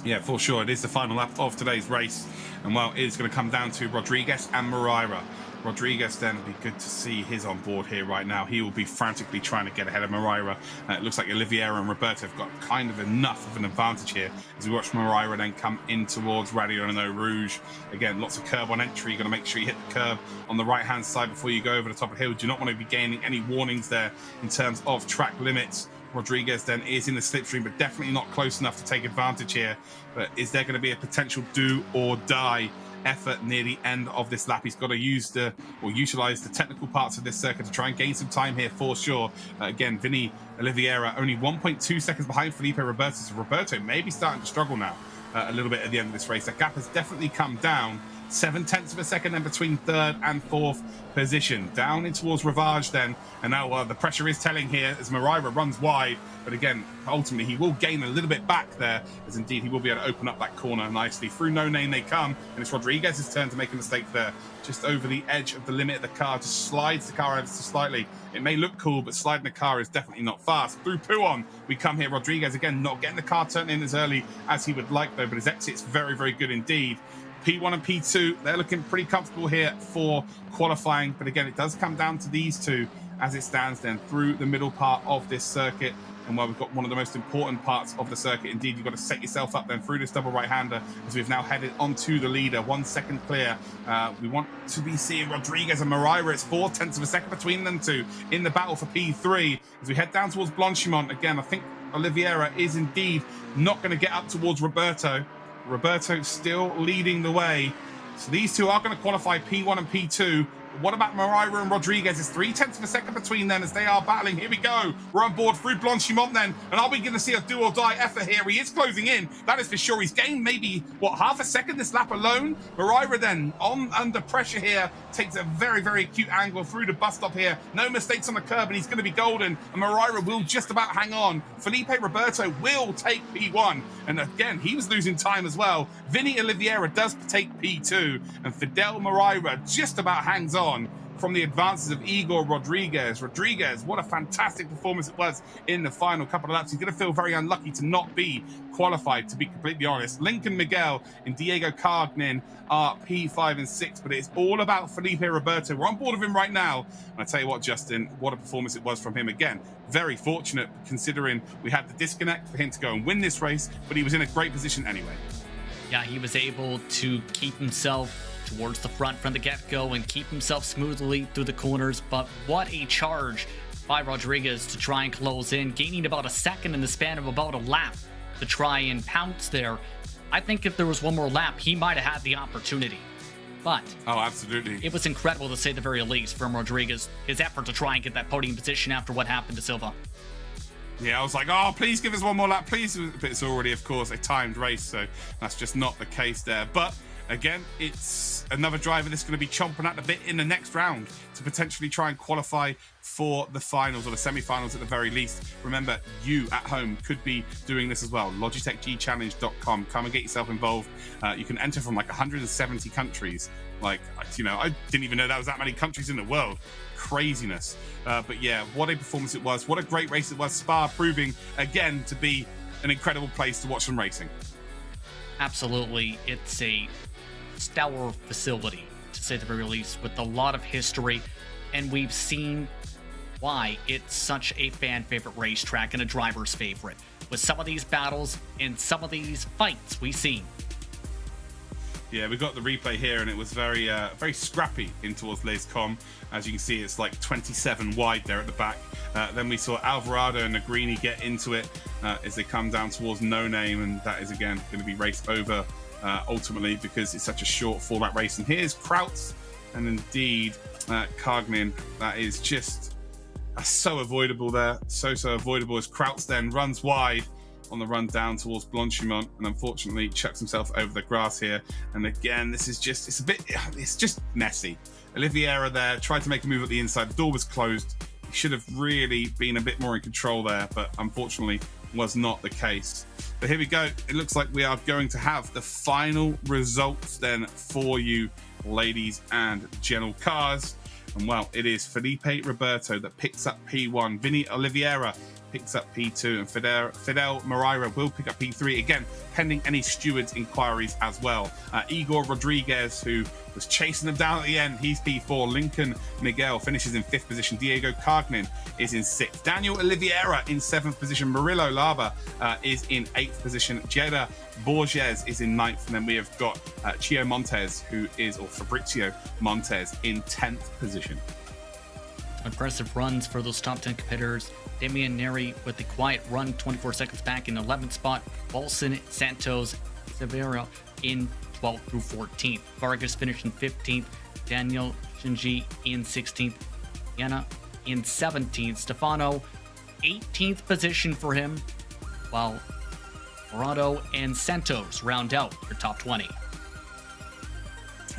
Yeah, for sure. It is the final lap of today's race. And well, it is going to come down to Rodriguez and Moreira. Rodriguez then will be good to see his on board here right now. He will be frantically trying to get ahead of Moreira. It looks like Oliveira and Roberto have got kind of enough of an advantage here as we watch Moreira then come in towards Radiano Rouge. Again, lots of curb on entry. You've got to make sure you hit the curb on the right-hand side before you go over the top of the hill. Do not want to be gaining any warnings there in terms of track limits. Rodriguez then is in the slipstream, but definitely not close enough to take advantage here. But is there going to be a potential do or die effort near the end of this lap? He's got to use utilize the technical parts of this circuit to try and gain some time here for sure. Again, Vinny Oliveira only 1.2 seconds behind Felipe Roberto. So Roberto may be starting to struggle now a little bit at the end of this race. That gap has definitely come down 0.7 of a second then between 3rd and 4th position. Down in towards Rivage then, and now the pressure is telling here as Moreira runs wide, but again, ultimately he will gain a little bit back there, as indeed he will be able to open up that corner nicely. Through No Name they come, and it's Rodriguez's turn to make a mistake there. Just over the edge of the limit of the car, just slides the car ever so slightly. It may look cool, but sliding the car is definitely not fast. Through Pouon we come here. Rodriguez again not getting the car turned in as early as he would like though, but his exit's very, very good indeed. P1 and P2, they're looking pretty comfortable here for qualifying. But again, it does come down to these two as it stands then through the middle part of this circuit. And while we've got one of the most important parts of the circuit, indeed, you've got to set yourself up then through this double right-hander as we've now headed onto the leader, 1 second clear. We want to be seeing Rodriguez and Moreira. It's 0.4 of a second between them two in the battle for P3. As we head down towards Blanchimont, again, I think Oliveira is indeed not going to get up towards Roberto. Roberto still leading the way. So these two are going to qualify P1 and P2. What about Moreira and Rodriguez? It's 0.3 of a second between them as they are battling. Here we go. We're on board through Blanchimont then. And are we going to see a do or die effort here? He is closing in. That is for sure. He's gained maybe, half a second this lap alone? Moreira then, under pressure here, takes a very, very acute angle through the bus stop here. No mistakes on the curb, and he's going to be golden. And Moreira will just about hang on. Felipe Roberto will take P1. And again, he was losing time as well. Vinny Oliveira does take P2. And Fidel Moreira just about hangs on from the advances of Igor Rodriguez. Rodriguez, what a fantastic performance it was in the final couple of laps. He's going to feel very unlucky to not be qualified, to be completely honest. Lincoln Miguel and Diego Cagnin are P5 and 6, but it's all about Felipe Roberto. We're on board with him right now. And I tell you what, Justin, what a performance it was from him. Again, very fortunate considering we had the disconnect for him to go and win this race, but he was in a great position anyway. Yeah, he was able to keep himself towards the front from the get-go and keep himself smoothly through the corners. But what a charge by Rodriguez to try and close in, gaining about a second in the span of about a lap to try and pounce there. I think if there was one more lap, he might have had the opportunity. But oh, absolutely, it was incredible to say the very least from Rodriguez, his effort to try and get that podium position after what happened to Silva. Yeah, I was like, oh, please give us one more lap, please. But it's already, of course, a timed race, so that's just not the case there. But again, it's another driver that's going to be chomping at the bit in the next round to potentially try and qualify for the finals or the semi-finals at the very least. Remember, you at home could be doing this as well. LogitechGchallenge.com. Come and get yourself involved. You can enter from like 170 countries. Like, you know, I didn't even know there was that many countries in the world. Craziness. But yeah, what a performance it was. What a great race it was. Spa proving again to be an incredible place to watch some racing. Absolutely. It's a stellar facility, to say the very least, with a lot of history, and we've seen why it's such a fan favorite racetrack and a driver's favorite with some of these battles and some of these fights we've seen. Yeah, we got the replay here, and it was very scrappy in towards Les Com. As you can see, it's like 27 wide there at the back. Then we saw Alvarado and Negrini get into it as they come down towards No Name, and that is again going to be raced over ultimately because it's such a short format race. And here's Krautz and indeed Cagnin. That is just so avoidable there, so avoidable as Krautz then runs wide on the run down towards Blanchimont and unfortunately chucks himself over the grass here. And again, this is just, it's just messy. Oliveira there tried to make a move at the inside. The door was closed. He should have really been a bit more in control there, but unfortunately was not the case. But here we go. It looks like we are going to have the final results then for you, ladies and gentle cars. And well, it is Felipe Roberto that picks up P1. Vinny Oliveira picks up P2, and Fidel Moreira will pick up P3, again, pending any stewards' inquiries as well. Igor Rodriguez, who was chasing them down at the end, he's P4. Lincoln Miguel finishes in 5th position. Diego Cagnin is in 6th. Daniel Oliveira in 7th position. Murillo Laba is in 8th position. Jeda Borges is in 9th, and then we have got Chio Montes, or Fabrizio Montes in 10th position. Impressive runs for those top 10 competitors. Damian Neri with the quiet run, 24 seconds back in 11th spot. Bolson, Santos, Severo in 12th through 14th. Vargas finished in 15th. Daniel Shinji in 16th. Yana in 17th. Stefano, 18th position for him, while Morado and Santos round out your top 20.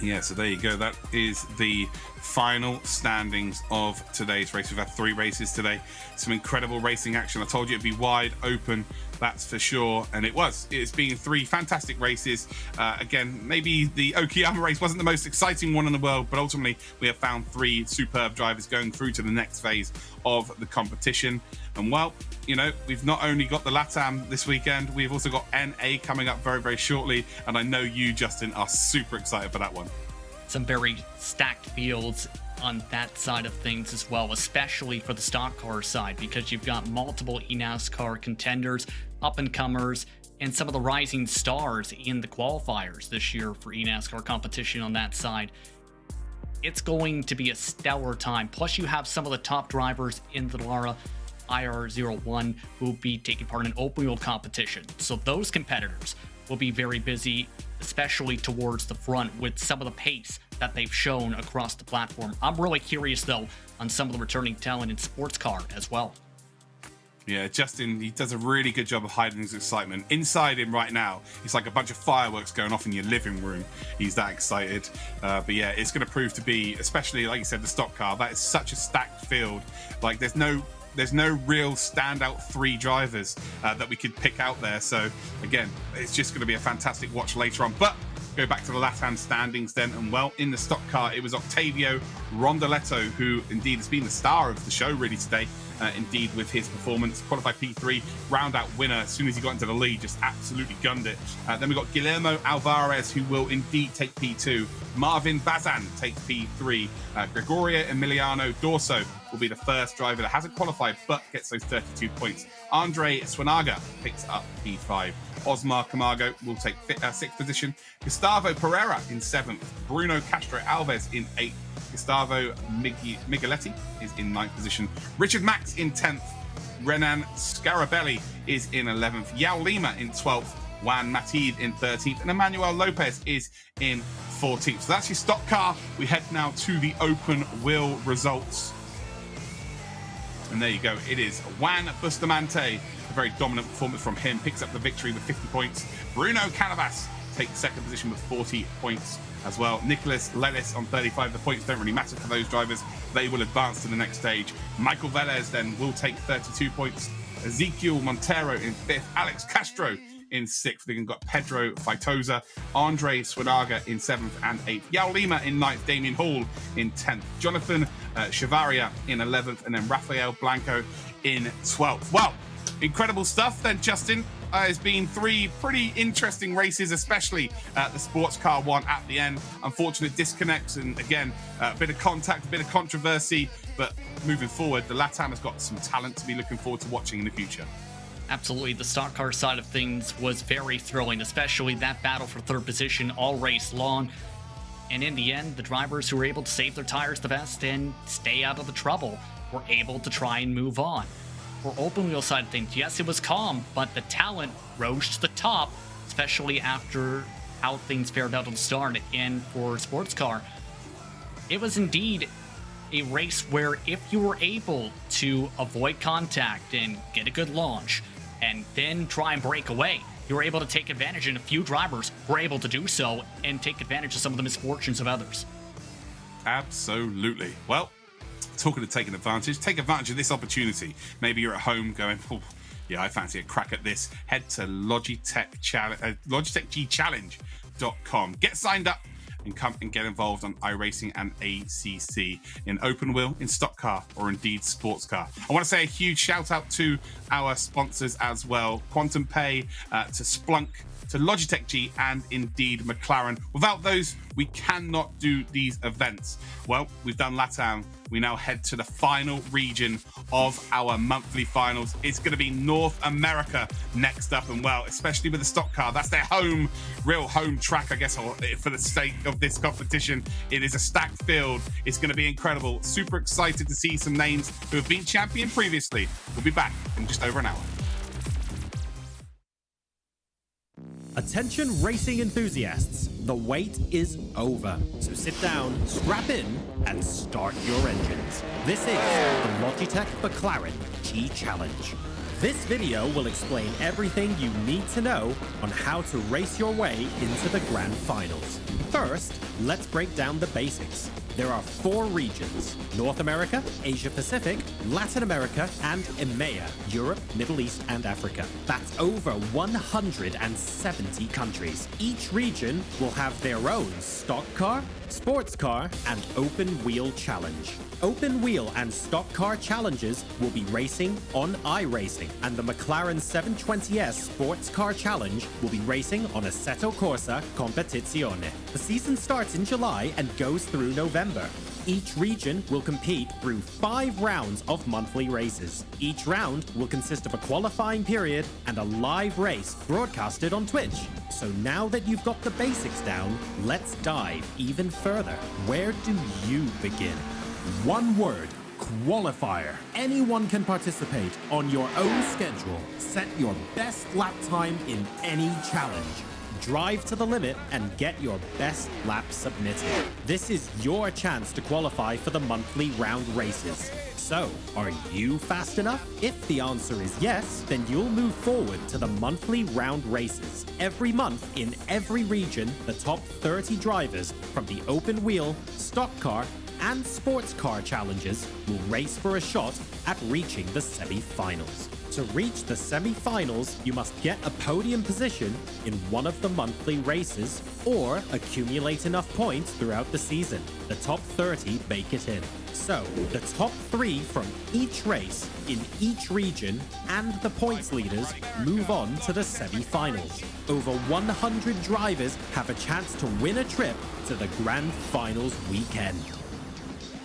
Yeah, so there you go. That is the final standings of today's race. We've had 3 races today. Some incredible racing action. I told you it'd be wide open that's for sure. And it's been 3 fantastic races. Again, maybe the Okayama race wasn't the most exciting one in the world, but ultimately we have found 3 superb drivers going through to the next phase of the competition. And well, you know, we've not only got the LATAM this weekend, we've also got NA coming up very, very shortly. And I know you, Justin, are super excited for that one. Some very stacked fields on that side of things as well, especially for the stock car side, because you've got multiple eNASCAR contenders, up-and-comers, and some of the rising stars in the qualifiers this year for eNASCAR competition on that side. It's going to be a stellar time. Plus, you have some of the top drivers in the Lara IR01 who will be taking part in an open wheel competition. So those competitors will be very busy, especially towards the front with some of the pace that they've shown across the platform. I'm really curious, though, on some of the returning talent in sports car as well. Yeah, Justin, he does a really good job of hiding his excitement. Inside him right now, it's like a bunch of fireworks going off in your living room. He's that excited. But yeah, it's going to prove to be, especially, like you said, the stock car. That is such a stacked field. Like, there's no real standout 3 drivers that we could pick out there. So again, it's just going to be a fantastic watch later on. But go back to the LATAM standings then, and well, in the stock car, it was Octavio Rondoletto who indeed has been the star of the show really today. Indeed, with his performance, qualified P3, round out winner. As soon as he got into the lead, just absolutely gunned it. Then we got Guillermo Alvarez, who will indeed take P2. Marvin Bazan takes P3. Gregorio Emiliano Dorso will be the first driver that hasn't qualified but gets those 32 points. Andre Swanaga picks up P5. Osmar Camargo will take 6th position. Gustavo Pereira in 7th. Bruno Castro Alves in 8th. Gustavo Migueletti is in 9th position. Richard Max in 10th. Renan Scarabelli is in 11th. Yao Lima in 12th. Juan Matid in 13th. And Emmanuel Lopez is in 14th. So that's your stock car. We head now to the open wheel results. And there you go. It is Juan Bustamante. A very dominant performance from him. Picks up the victory with 50 points. Bruno Canavas takes 2nd position with 40 points as well. Nicholas Lelis on 35. The points don't really matter for those drivers. They will advance to the next stage. Michael Velez then will take 32 points. Ezequiel Montero in 5th. Alex Castro in 6th. Then got Pedro Faitosa, Andre Swanaga in 7th and 8th. Yao Lima in 9th. Damien Hall in 10th. Jonathan Chavaria in 11th. And then Rafael Blanco in 12th. Well, incredible stuff then, Justin. It's been 3 pretty interesting races, especially the sports car one at the end. Unfortunate disconnects and, again, a bit of contact, a bit of controversy. But moving forward, the LATAM has got some talent to be looking forward to watching in the future. Absolutely. The stock car side of things was very thrilling, especially that battle for 3rd position all race long. And in the end, the drivers who were able to save their tires the best and stay out of the trouble were able to try and move on. For open wheel side of things, yes, it was calm, but the talent rose to the top, especially after how things fared out at the start. And for sports car, it was indeed a race where if you were able to avoid contact and get a good launch and then try and break away, you were able to take advantage, and a few drivers were able to do so and take advantage of some of the misfortunes of others. Absolutely. Well, talking of taking advantage, take advantage of this opportunity. Maybe you're at home going, oh, yeah, I fancy a crack at this. Head to Logitech G Challenge.com. Get signed up and come and get involved on iRacing and ACC in open wheel, in stock car, or indeed sports car. I want to say a huge shout out to our sponsors as well. Quantum Pay, to Splunk, to Logitech G, and indeed McLaren. Without those, we cannot do these events. Well, we've done LATAM. We now head to the final region of our monthly finals. It's going to be North America next up. And well, especially with the stock car, that's their real home track, I guess, for the sake of this competition. It is a stacked field. It's going to be incredible. Super excited to see some names who have been champion previously. We'll be back in just over an hour. Attention racing enthusiasts, the wait is over. So sit down, strap in, and start your engines. This is the Logitech McLaren G Challenge. This video will explain everything you need to know on how to race your way into the grand finals. First, let's break down the basics. There are 4 regions: North America, Asia Pacific, Latin America, and EMEA, Europe, Middle East, and Africa. That's over 170 countries. Each region will have their own stock car, sports car, and open wheel challenge. Open wheel and stock car challenges will be racing on iRacing, and the McLaren 720S Sports Car Challenge will be racing on Assetto Corsa Competizione. The season starts in July and goes through November. Each region will compete through 5 rounds of monthly races. Each round will consist of a qualifying period and a live race broadcasted on Twitch. So now that you've got the basics down, let's dive even further. Where do you begin? One word: qualifier. Anyone can participate on your own schedule. Set your best lap time in any challenge. Drive to the limit and get your best lap submitted. This is your chance to qualify for the monthly round races. So, are you fast enough? If the answer is yes, then you'll move forward to the monthly round races. Every month, in every region, the top 30 drivers from the open wheel, stock car, and sports car challenges will race for a shot at reaching the semi-finals. To reach the semi-finals, you must get a podium position in one of the monthly races or accumulate enough points throughout the season. The top 30 make it in. So, the top 3 from each race in each region and the points leaders move on to the semi-finals. Over 100 drivers have a chance to win a trip to the Grand Finals weekend.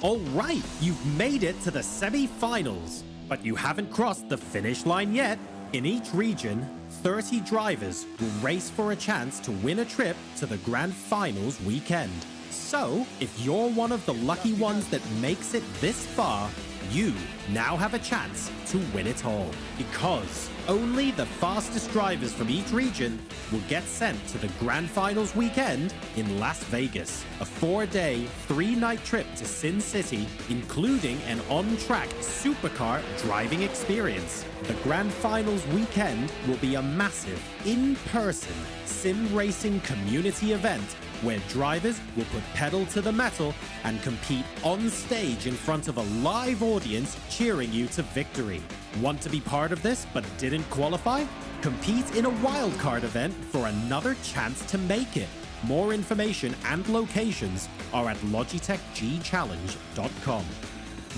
All right, you've made it to the semi-finals, but you haven't crossed the finish line yet. In each region, 30 drivers will race for a chance to win a trip to the Grand Finals weekend. So, if you're one of the lucky ones that makes it this far, you now have a chance to win it all. Because only the fastest drivers from each region will get sent to the Grand Finals weekend in Las Vegas, a 4-day, 3-night trip to Sin City, including an on-track supercar driving experience. The Grand Finals weekend will be a massive, in-person sim racing community event where drivers will put pedal to the metal and compete on stage in front of a live audience cheering you to victory. Want to be part of this but didn't qualify? Compete in a wildcard event for another chance to make it. More information and locations are at logitechgchallenge.com.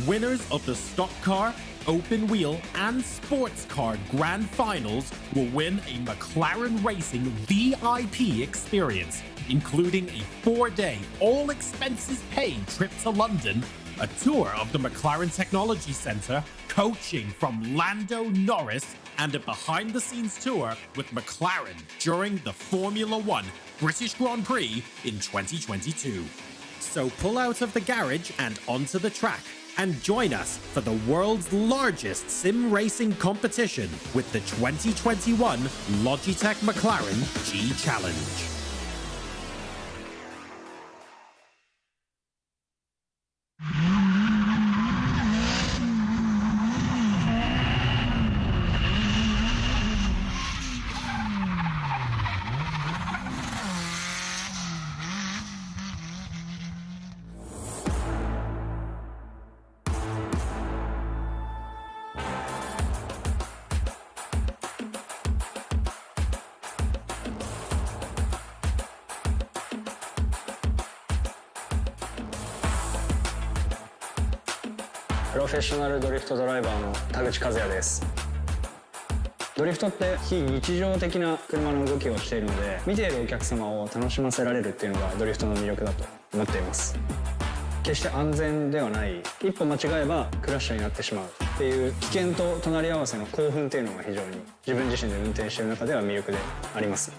Winners of the stock car, open wheel, and sports car grand finals will win a McLaren Racing VIP experience, including a 4-day, all-expenses-paid trip to London, a tour of the McLaren Technology Centre, coaching from Lando Norris, and a behind-the-scenes tour with McLaren during the Formula One British Grand Prix in 2022. So pull out of the garage and onto the track, and join us for the world's largest sim racing competition with the 2021 Logitech McLaren G Challenge.プロフェッショナルドリフトドライバーの田口和也です。ドリフトって非日常的な車の動きをしているので、見ているお客様を楽しませられるっていうのがドリフトの魅力だと思っています。決して安全ではない、一歩間違えばクラッシュになってしまうっていう危険と隣り合わせの興奮っていうのが非常に自分自身で運転している中では魅力でありますね。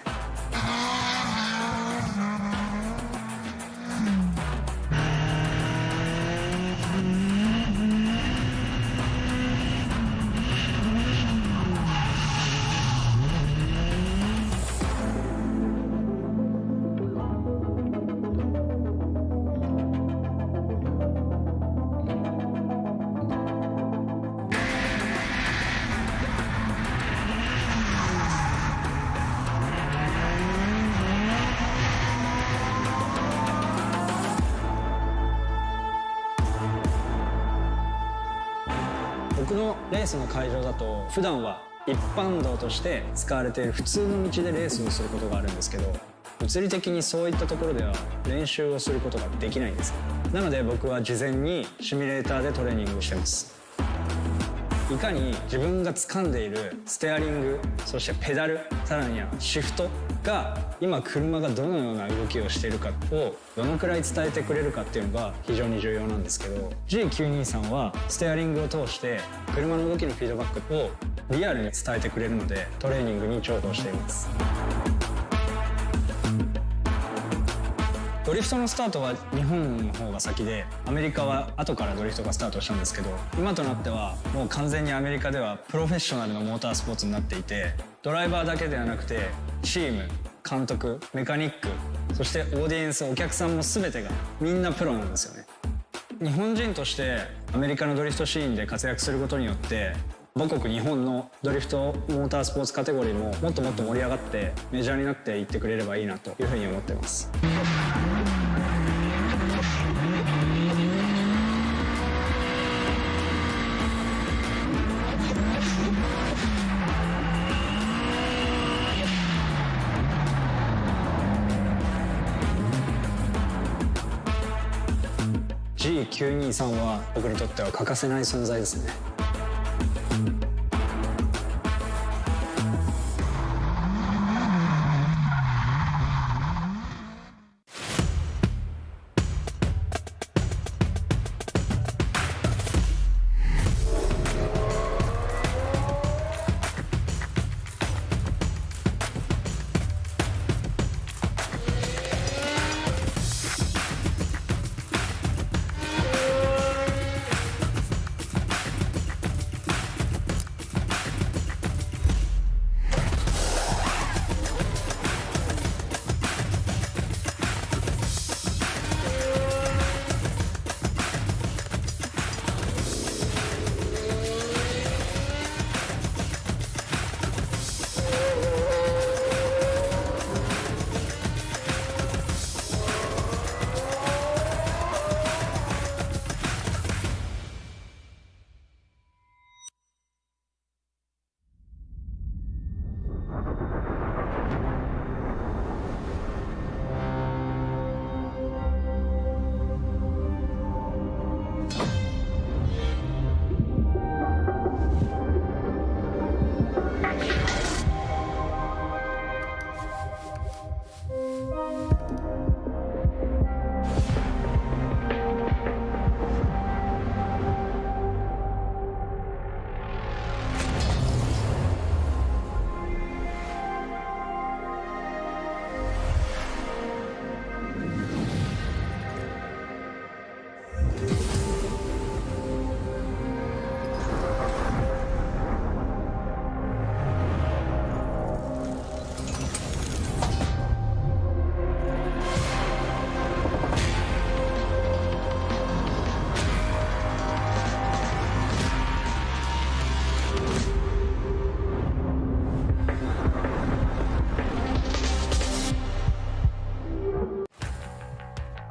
僕のレースの会場だと普段は一般道として使われている普通の道でレースをすることがあるんですけど、物理的にそういったところでは練習をすることができないんです。なので僕は事前にシミュレーターでトレーニングをしてます。いかに自分が掴んでいるステアリング、そしてペダル、さらにはシフトが今車がどのような動きをしているかをどのくらい伝えてくれるかっていうのが非常に重要なんですけど、 G923 はステアリングを通して車の動きのフィードバックをリアルに伝えてくれるので、トレーニングに重宝しています。ドリフトのスタートは日本の方が先で、アメリカは後からドリフトがスタートしたんですけど、今となってはもう完全にアメリカではプロフェッショナルのモータースポーツになっていて、ドライバーだけではなくてチーム、監督、メカニック、そしてオーディエンス、お客さんも全てがみんなプロなんですよね。日本人としてアメリカのドリフトシーンで活躍することによって、母国日本のドリフトモータースポーツカテゴリーももっともっと盛り上がってメジャーになっていってくれればいいなというふうに思っています。G923 は僕にとっては欠かせない存在ですね。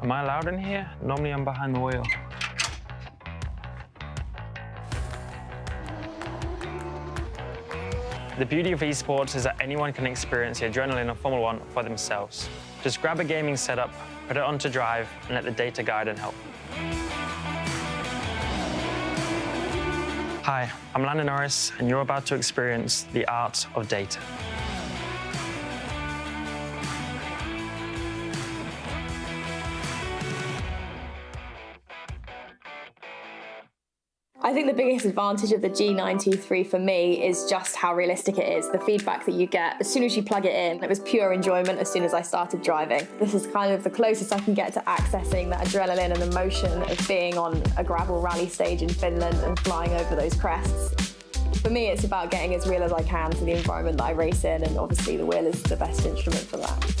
Am I allowed in here? Normally I'm behind the wheel. The beauty of esports is that anyone can experience the adrenaline of Formula One for themselves. Just grab a gaming setup, put it onto Drive, and let the data guide and help. Hi, I'm Lando Norris, and you're about to experience the art of data. I think the biggest advantage of the G923 for me is just how realistic it is. The feedback that you get as soon as you plug it in, it was pure enjoyment as soon as I started driving. This is kind of the closest I can get to accessing that adrenaline and emotion of being on a gravel rally stage in Finland and flying over those crests. For me, it's about getting as real as I can to the environment that I race in, and obviously the wheel is the best instrument for that.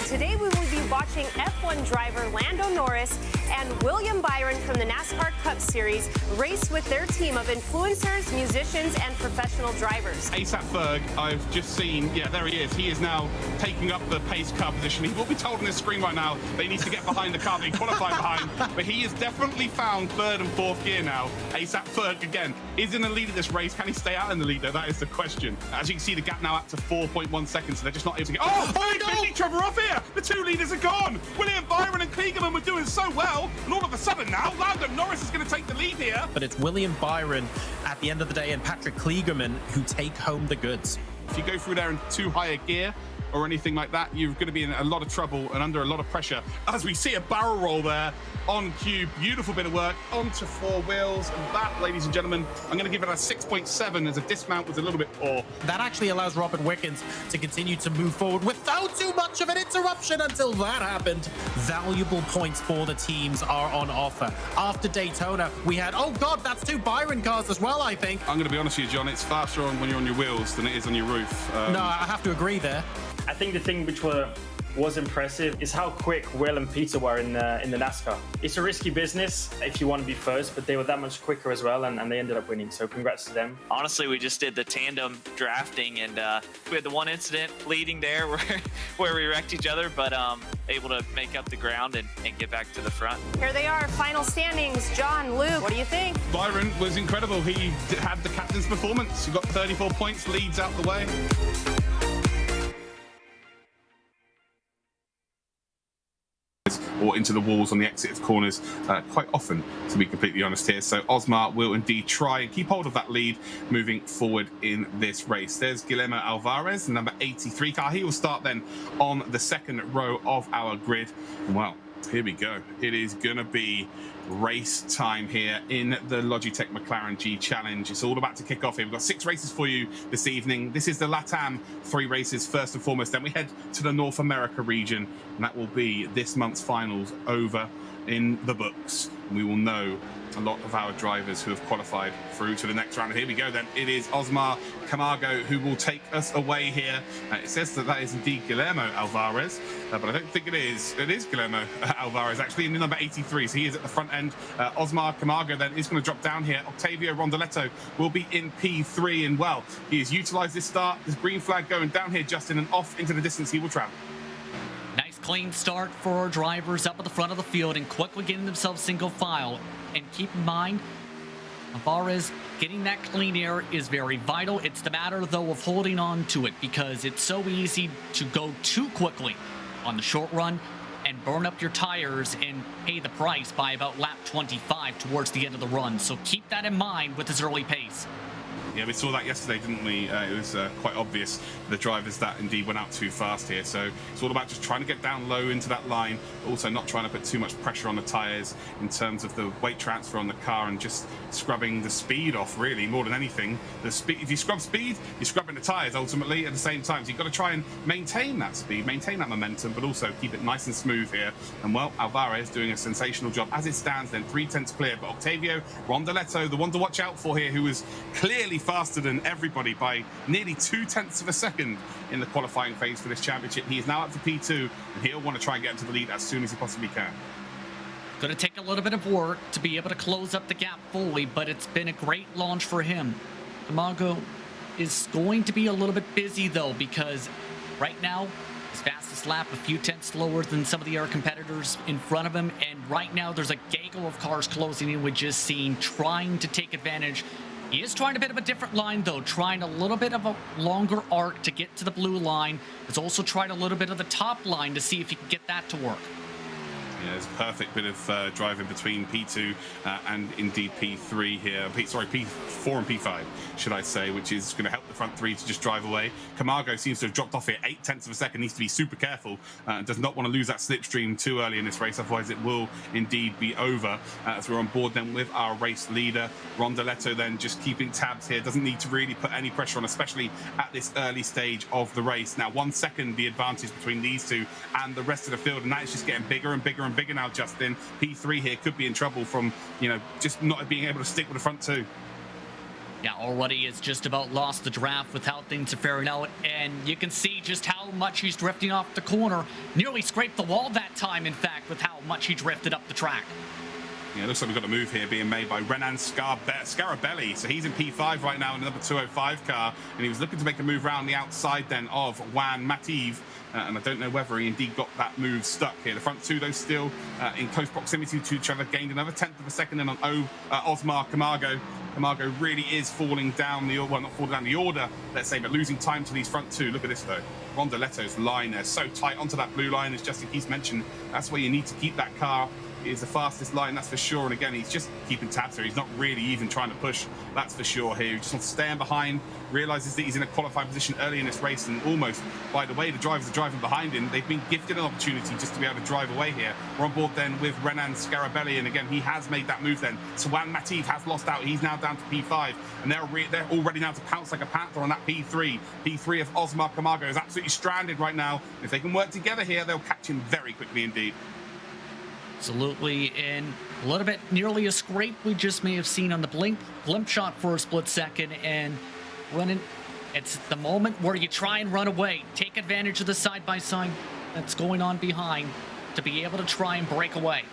Today we will be watching F1 driver Lando Norris and William Byron from the NASCAR Cup Series race with their team of influencers, musicians, and professional drivers. ASAP Ferg, I've just seen, yeah, there he is. He is now taking up the pace car position. He will be told on his screen right now they need to get behind the car they qualified behind, but he has definitely found third and fourth gear now. ASAP Ferg, again, is in the lead of this race. Can he stay out in the lead, though? That is the question. As you can see, the gap now up to 4.1 seconds, so they're just not able to get... Oh, no! Each other off here! The two leaders are gone! William Byron and Kligerman were doing so well, and all of a sudden now, Lando Norris is going to take the lead here. But it's William Byron at the end of the day and Patrick Kligerman who take home the goods. If you go through there in too high a gear or anything like that, you're going to be in a lot of trouble and under a lot of pressure. As we see a barrel roll there on cue, beautiful bit of work onto four wheels, and that, ladies and gentlemen, I'm going to give it a 6.7 as a dismount was a little bit poor. That actually allows Robert Wickens to continue to move forward without too much of an interruption until that happened. Valuable points for the teams are on offer. After Daytona, we had, oh God, that's two Byron cars as well, I think. I'm going to be honest with you, John, it's faster on when you're on your wheels than it is on your roof. No, I have to agree there. I think the thing which was impressive is how quick Will and Peter were in the NASCAR. It's a risky business if you want to be first, but they were that much quicker as well, and they ended up winning. So congrats to them. Honestly, we just did the tandem drafting, and we had the one incident leading there where we wrecked each other, but able to make up the ground and get back to the front. Here they are, final standings. John, Luke, what do you think? Byron was incredible. He had the captain's performance. He got 34 points, leads out the way. Or into the walls on the exit of corners quite often, to be completely honest here. So Osmar will indeed try and keep hold of that lead moving forward in this race. There's Guillermo Alvarez, number 83 car. He will start then on the second row of our grid. Well, here we go. It is going to be race time here in the Logitech McLaren G Challenge. It's all about to kick off here. We've got 6 races for you this evening. This is the LATAM 3 races first and foremost. Then we head to the North America region, and that will be this month's finals over in the books. We will know a lot of our drivers who have qualified through to the next round. And here we go then. It is Osmar Camargo who will take us away here. It says that is indeed Guillermo Alvarez, but I don't think it is. It is Guillermo Alvarez, actually, in the number 83. So he is at the front end. Osmar Camargo then is going to drop down here. Octavio Rondoletto will be in P3, and well, he has utilised this start, this green flag going down here, Justin, and off into the distance he will travel. Nice clean start for our drivers up at the front of the field and quickly getting themselves single file. And keep in mind, Alvarez getting that clean air is very vital. It's the matter, though, of holding on to it, because it's so easy to go too quickly on the short run and burn up your tires and pay the price by about lap 25 towards the end of the run. So keep that in mind with this early pace. Yeah, we saw that yesterday, didn't we? It was quite obvious, the drivers that indeed went out too fast here. So it's all about just trying to get down low into that line, also not trying to put too much pressure on the tyres in terms of the weight transfer on the car, and just scrubbing the speed off, really, more than anything. The speed, if you scrub speed, you're scrubbing the tyres ultimately at the same time. So you've got to try and maintain that speed, maintain that momentum, but also keep it nice and smooth here. And well, Alvarez doing a sensational job as it stands then, 3/10 clear. But Octavio Rondoletto, the one to watch out for here, who was clearly faster than everybody by nearly 0.2 of a second in the qualifying phase for this championship. He is now up to P2, and he'll want to try and get into the lead as soon as he possibly can. Going to take a little bit of work to be able to close up the gap fully, but it's been a great launch for him. Camargo is going to be a little bit busy, though, because right now, his fastest lap a few tenths slower than some of the other competitors in front of him, and right now there's a gaggle of cars closing in with just seen trying to take advantage. He is trying a bit of a different line, though, trying a little bit of a longer arc to get to the blue line. He's also tried a little bit of the top line to see if he can get that to work. Yeah, it's a perfect bit of driving between P2 and indeed P3 here. P4 and P5, should I say, which is going to help the front three to just drive away. Camargo seems to have dropped off here 0.8 of a second, needs to be super careful, does not want to lose that slipstream too early in this race, otherwise it will indeed be over. As we're on board then with our race leader, Rondoletto, then just keeping tabs here, doesn't need to really put any pressure on, especially at this early stage of the race. Now 1 second the advantage between these two and the rest of the field, and that is just getting bigger and bigger and bigger now, Justin. P3 here could be in trouble from, just not being able to stick with the front two. Yeah, already has just about lost the draft with how things are faring out, and you can see just how much he's drifting off the corner. Nearly scraped the wall that time, in fact, with how much he drifted up the track. Yeah, looks like we've got a move here being made by Renan Scarabelli. So he's in P5 right now in the number 205 car, and he was looking to make a move around the outside then of Juan Mativ. And I don't know whether he indeed got that move stuck here. The front two, though, still in close proximity to each other, gained another 1/10 of a second in on Osmar Camargo. Camargo really is falling down the order, well, not falling down the order, let's say, but losing time to these front two. Look at this, though. Rondoletto's line there, so tight onto that blue line, as Justin Keith mentioned. That's where you need to keep that car. It is the fastest line, that's for sure. And again, he's just keeping tabs here. He's not really even trying to push, that's for sure here. He just wants to stay in behind, realizes that he's in a qualifying position early in this race, and almost, by the way, the drivers are driving behind him. They've been gifted an opportunity just to be able to drive away here. We're on board then with Renan Scarabelli, and again, he has made that move then. So Juan Mativ has lost out. He's now down to P5, and they're all ready now to pounce like a panther on that P3. P3 of Osmar Camargo is absolutely stranded right now. If they can work together here, they'll catch him very quickly indeed. Absolutely, and a little bit nearly a scrape we just may have seen on the blimp shot for a split second, and when it's the moment where you try and run away, take advantage of the side-by-side that's going on behind to be able to try and break away.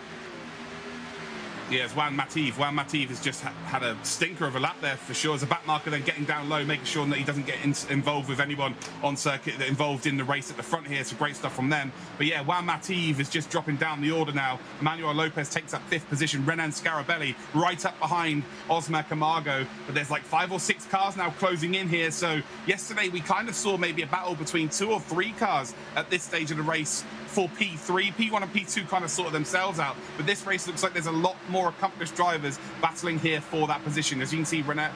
Yes, Juan Mativ. Juan Mativ has just had a stinker of a lap there for sure. As a back marker, then getting down low, making sure that he doesn't get involved with anyone on circuit that involved in the race at the front here. So great stuff from them. But yeah, Juan Mativ is just dropping down the order now. Emmanuel Lopez takes up 5th position. Renan Scarabelli right up behind Osmar Camargo. But there's like 5 or 6 cars now closing in here. So yesterday we kind of saw maybe a battle between 2 or 3 cars at this stage of the race for P3. P1 and P2 kind of sorted themselves out. But this race looks like there's a lot more accomplished drivers battling here for that position. As you can see, Renan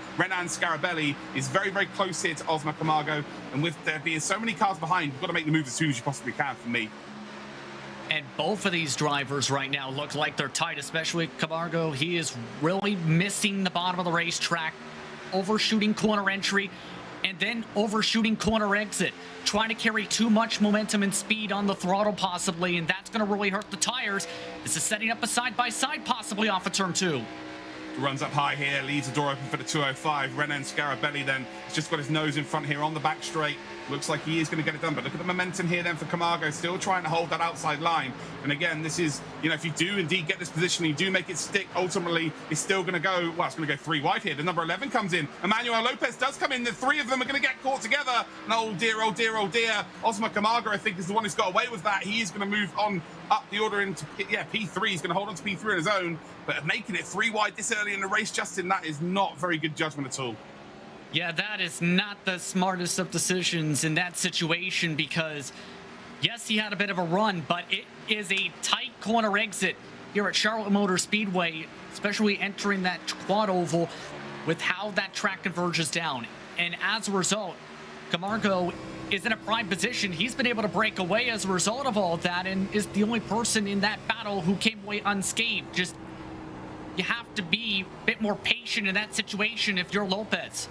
Scarabelli is very, very close here to Osmar Camargo. And with there being so many cars behind, you've got to make the move as soon as you possibly can for me. And both of these drivers right now look like they're tight, especially Camargo. He is really missing the bottom of the racetrack, overshooting corner entry, and then overshooting corner exit, trying to carry too much momentum and speed on the throttle possibly, and that's going to really hurt the tires. This is setting up a side-by-side possibly off of turn 2. Runs up high here, leaves the door open for the 205. Renan Scarabelli then has just got his nose in front here on the back straight. Looks like he is going to get it done, but look at the momentum here then for Camargo, still trying to hold that outside line. And again, this is, you know, if you do indeed get this position, you do make it stick, ultimately it's still going to go, well, it's going to go 3 wide here. The number 11 comes in. Emmanuel Lopez does come in. The 3 of them are going to get caught together. And oh dear, oh dear, oh dear. Osmar Camargo, I think, is the one who's got away with that. He is going to move on up the order into, yeah, P3. He's going to hold on to P3 on his own, but making it 3 wide this early in the race, Justin, that is not very good judgment at all. Yeah, that is not the smartest of decisions in that situation because, yes, he had a bit of a run, but it is a tight corner exit here at Charlotte Motor Speedway, especially entering that quad oval with how that track converges down. And as a result, Camargo is in a prime position. He's been able to break away as a result of all of that and is the only person in that battle who came away unscathed. Just, you have to be a bit more patient in that situation if you're Lopez.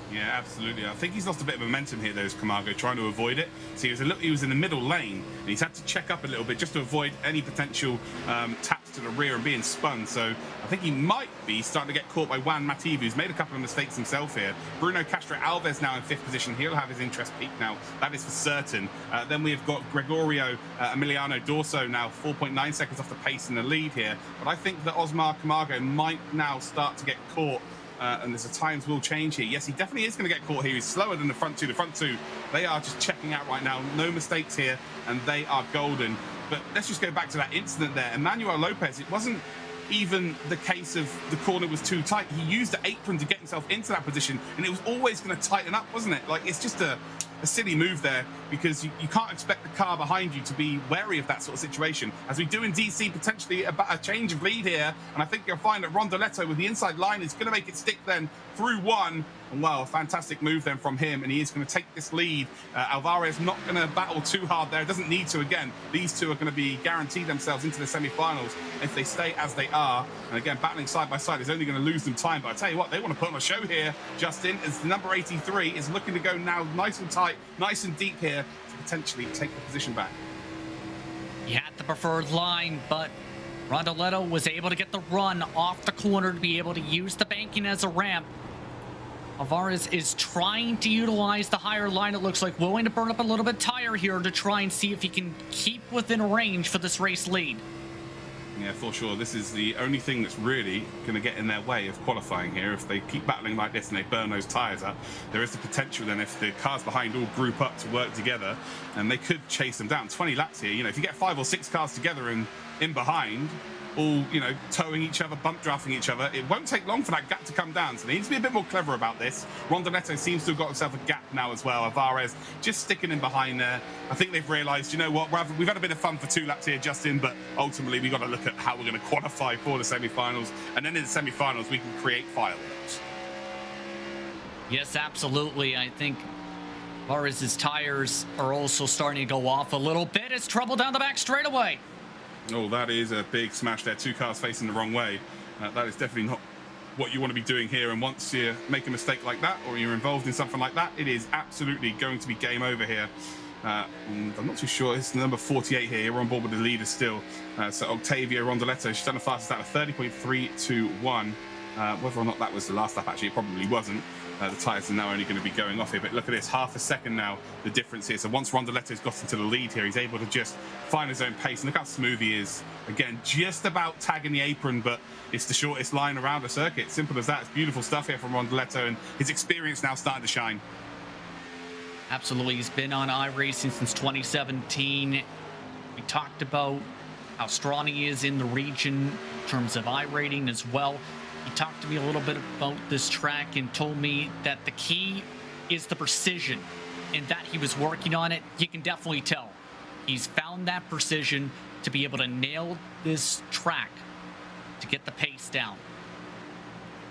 Yeah, absolutely. I think he's lost a bit of momentum here, though, is Camargo, trying to avoid it. So he was in the middle lane, and he's had to check up a little bit just to avoid any potential taps to the rear and being spun. So I think he might be starting to get caught by Juan Mativ, who's made a couple of mistakes himself here. Bruno Castro Alves now in 5th position. He'll have his interest peaked now. That is for certain. Then we've got Gregorio Emiliano Dorso now 4.9 seconds off the pace in the lead here. But I think that Osmar Camargo might now start to get caught. And there's a times will change here. Yes, he definitely is going to get caught here. He's slower than the front two. The front two, they are just checking out right now. No mistakes here, and they are golden. But let's just go back to that incident there. Emmanuel Lopez, it wasn't even the case of the corner was too tight. He used the apron to get himself into that position, and it was always going to tighten up, wasn't it? Like, it's just a silly move there because you can't expect the car behind you to be wary of that sort of situation. As we do in DC, potentially a change of lead here, and I think you'll find that Rondoletto with the inside line is going to make it stick then through 1. And well, a fantastic move then from him, and he is going to take this lead. Alvarez not going to battle too hard there. Doesn't need to. Again, these two are going to be guaranteed themselves into the semi-finals if they stay as they are. And again, battling side by side is only going to lose them time. But I tell you what, they want to put on a show here, Justin, as the number 83 is looking to go now nice and tight, nice and deep here to potentially take the position back. He had the preferred line, but Rondoletto was able to get the run off the corner to be able to use the banking as a ramp. Alvarez is trying to utilize the higher line, it looks like, willing to burn up a little bit tire here to try and see if he can keep within range for this race lead. Yeah, for sure. This is the only thing that's really going to get in their way of qualifying here. If they keep battling like this and they burn those tyres up, there is the potential then if the cars behind all group up to work together, and they could chase them down. 20 laps here, you know, if you get 5 or 6 cars together and in behind, all, you know, towing each other, bump drafting each other, it won't take long for that gap to come down. So they need to be a bit more clever about this. Rondoletto seems to have got himself a gap now as well. Alvarez just sticking in behind there. I think they've realised, you know what, we've had a bit of fun for 2 laps here, Justin, but ultimately we've got to look at how we're going to qualify for the semi-finals. And then in the semi-finals, we can create fireworks. Yes, absolutely. I think Alvarez's tires are also starting to go off a little bit. It's trouble down the back straightaway. Oh, that is a big smash there. 2 cars facing the wrong way. That is definitely not what you want to be doing here. And once you make a mistake like that, or you're involved in something like that, it is absolutely going to be game over here. I'm not too sure. It's number 48 here. We're on board with the leader still. So Octavio Rondoletto, she's done the fastest out of 30.321. Whether or not that was the last lap, actually, it probably wasn't. The tyres are now only going to be going off here, but look at this, half a second now, the difference here. So once Rondoletto's got into the lead here, he's able to just find his own pace. And look how smooth he is. Again, just about tagging the apron, but it's the shortest line around the circuit. Simple as that. It's beautiful stuff here from Rondoletto, and his experience now starting to shine. Absolutely. He's been on iRacing since 2017. We talked about how strong he is in the region in terms of iRating as well. He talked to me a little bit about this track and told me that the key is the precision and that he was working on it. You can definitely tell. He's found that precision to be able to nail this track to get the pace down.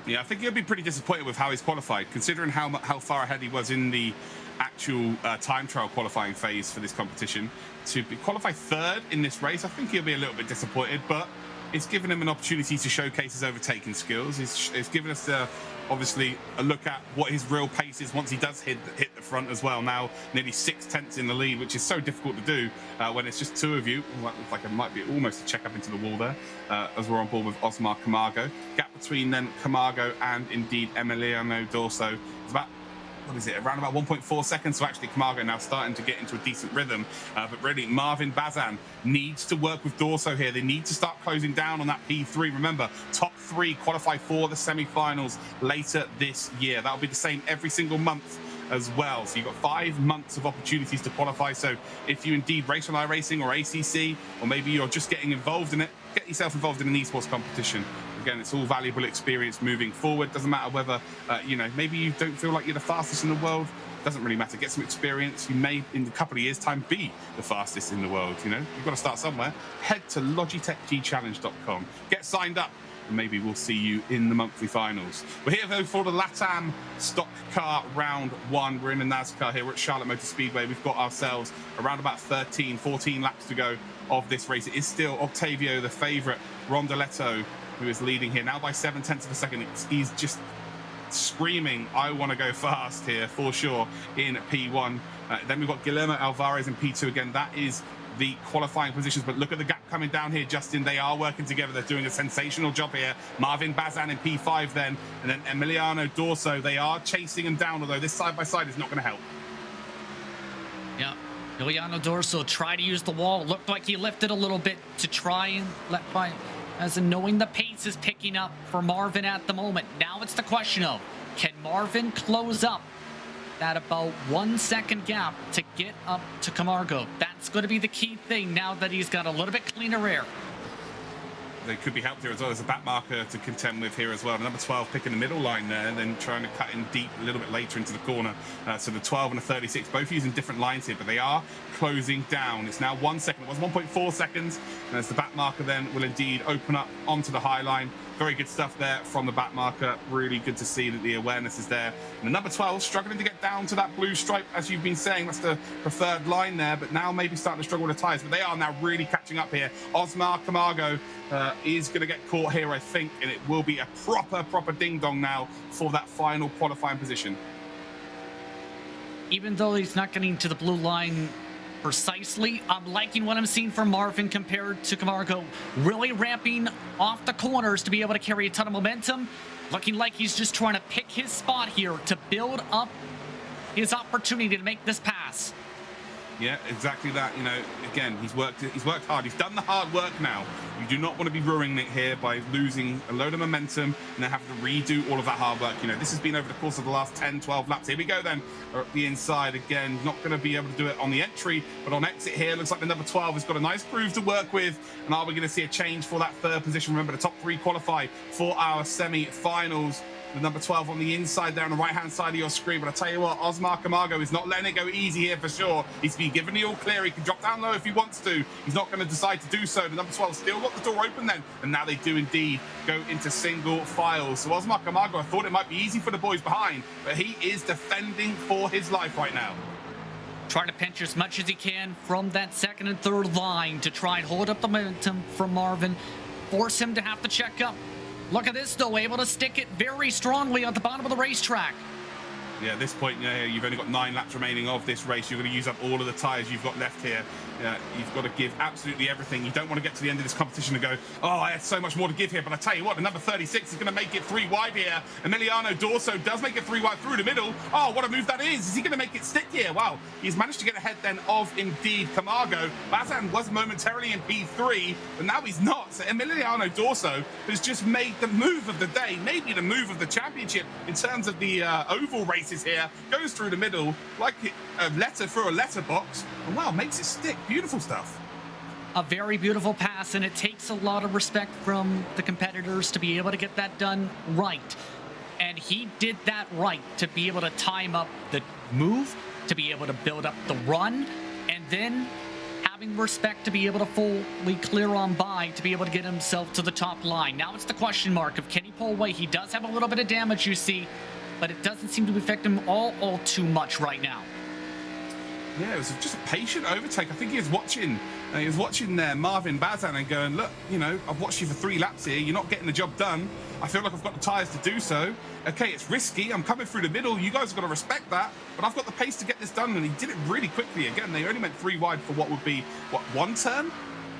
Yeah, I think he'll be pretty disappointed with how he's qualified, considering how far ahead he was in the actual time trial qualifying phase for this competition. To qualify 3rd in this race, I think he'll be a little bit disappointed, but it's given him an opportunity to showcase his overtaking skills. It's given us, obviously, a look at what his real pace is once he does hit the front as well. Now, nearly 6 tenths in the lead, which is so difficult to do when it's just 2 of you. Looks like it might be almost a check up into the wall there, as we're on board with Osmar Camargo. Gap between then Camargo and, indeed, Emiliano Dorso is about, what is it, around about 1.4 seconds. So actually Camargo now starting to get into a decent rhythm. But really, Marvin Bazan needs to work with Dorso here. They need to start closing down on that P3. Remember, top 3 qualify for the semi-finals later this year. That'll be the same every single month as well. So you've got 5 months of opportunities to qualify. So if you indeed race on iRacing or ACC, or maybe you're just getting involved in it, get yourself involved in an esports competition. Again, it's all valuable experience moving forward. Doesn't matter whether, maybe you don't feel like you're the fastest in the world. Doesn't really matter. Get some experience. You may, in a couple of years' time, be the fastest in the world. You know, you've got to start somewhere. Head to logitechgchallenge.com. Get signed up, and maybe we'll see you in the monthly finals. We're here, though, for the LATAM Stock Car Round 1. We're in the NASCAR here. We're at Charlotte Motor Speedway. We've got ourselves around about 13, 14 laps to go of this race. It is still Octavio, the favourite, Rondoletto, who is leading here now by 7 tenths of a second. He's just screaming, I want to go fast here for sure in P1. Then we've got Guillermo Alvarez in P2 again. That is the qualifying positions, but look at the gap coming down here, Justin. They are working together. They're doing a sensational job here. Marvin Bazan in P5 then, and then Emiliano Dorso. They are chasing him down, although this side-by-side is not going to help. Yeah, Emiliano Dorso tried to use the wall. Looked like he lifted a little bit to try and let by, as in knowing the pace is picking up for Marvin at the moment. Now it's the question of, can Marvin close up that about 1 second gap to get up to Camargo? That's going to be the key thing now that he's got a little bit cleaner air. They could be helped here as well. There's a back marker to contend with here as well. Number 12 picking the middle line there and then trying to cut in deep a little bit later into the corner. So the 12 and the 36, both using different lines here, but they are closing down. It's now 1 second. It was 1.4 seconds. And as the back marker then will indeed open up onto the high line. Very good stuff there from the back marker. Really good to see that the awareness is there. And the number 12 struggling to get down to that blue stripe, as you've been saying. That's the preferred line there, but now maybe starting to struggle with the tyres. But they are now really catching up here. Osmar Camargo is going to get caught here, I think, and it will be a proper ding-dong now for that final qualifying position. Even though he's not getting to the blue line precisely, I'm liking what I'm seeing from Marvin compared to Camargo. Really ramping off the corners to be able to carry a ton of momentum. Looking like he's just trying to pick his spot here to build up his opportunity to make this pass. Yeah, exactly that. You know, again, he's worked hard. He's done the hard work now. You do not want to be ruining it here by losing a load of momentum and then having to redo all of that hard work. You know, this has been over the course of the last 10, 12 laps. Here we go then. At the inside again, not going to be able to do it on the entry, but on exit here, looks like the number 12 has got a nice groove to work with. And are we going to see a change for that third position? Remember, the top 3 qualify for our semi-finals. The number 12 on the inside there on the right-hand side of your screen. But I tell you what, Osmar Camargo is not letting it go easy here for sure. He's been given the all clear. He can drop down low if he wants to. He's not going to decide to do so. The number 12 still got the door open then. And now they do indeed go into single file. So Osmar Camargo, I thought it might be easy for the boys behind, but he is defending for his life right now. Trying to pinch as much as he can from that second and third line to try and hold up the momentum from Marvin. Force him to have to check up. Look at this, though, able to stick it very strongly at the bottom of the racetrack. Yeah, at this point, you've only got 9 laps remaining of this race. You're going to use up all of the tyres you've got left here. You've got to give absolutely everything. You don't want to get to the end of this competition and go, oh, I had so much more to give here. But I tell you what, the number 36 is going to make it 3 wide here. Emiliano Dorso does make it 3 wide through the middle. Oh, what a move that is. Is he going to make it stick here? Wow, he's managed to get ahead then of, indeed, Camargo. Bazan was momentarily in P3, but now he's not. So Emiliano Dorso has just made the move of the day, maybe the move of the championship in terms of the oval races here. Goes through the middle like a letter through a letterbox, and wow, makes it stick. Beautiful stuff. A very beautiful pass, and it takes a lot of respect from the competitors to be able to get that done right. And he did that right, to be able to time up the move, to be able to build up the run, and then having respect to be able to fully clear on by to be able to get himself to the top line. Now it's the question mark of, can he pull away? He does have a little bit of damage, you see, but it doesn't seem to affect him all too much right now. Yeah, it was just a patient overtake. I think he was watching Marvin Bazan and going, look, you know, I've watched you for 3 laps here. You're not getting the job done. I feel like I've got the tyres to do so. Okay, it's risky. I'm coming through the middle. You guys have got to respect that. But I've got the pace to get this done. And he did it really quickly. Again, they only went 3 wide for what would be, 1 turn?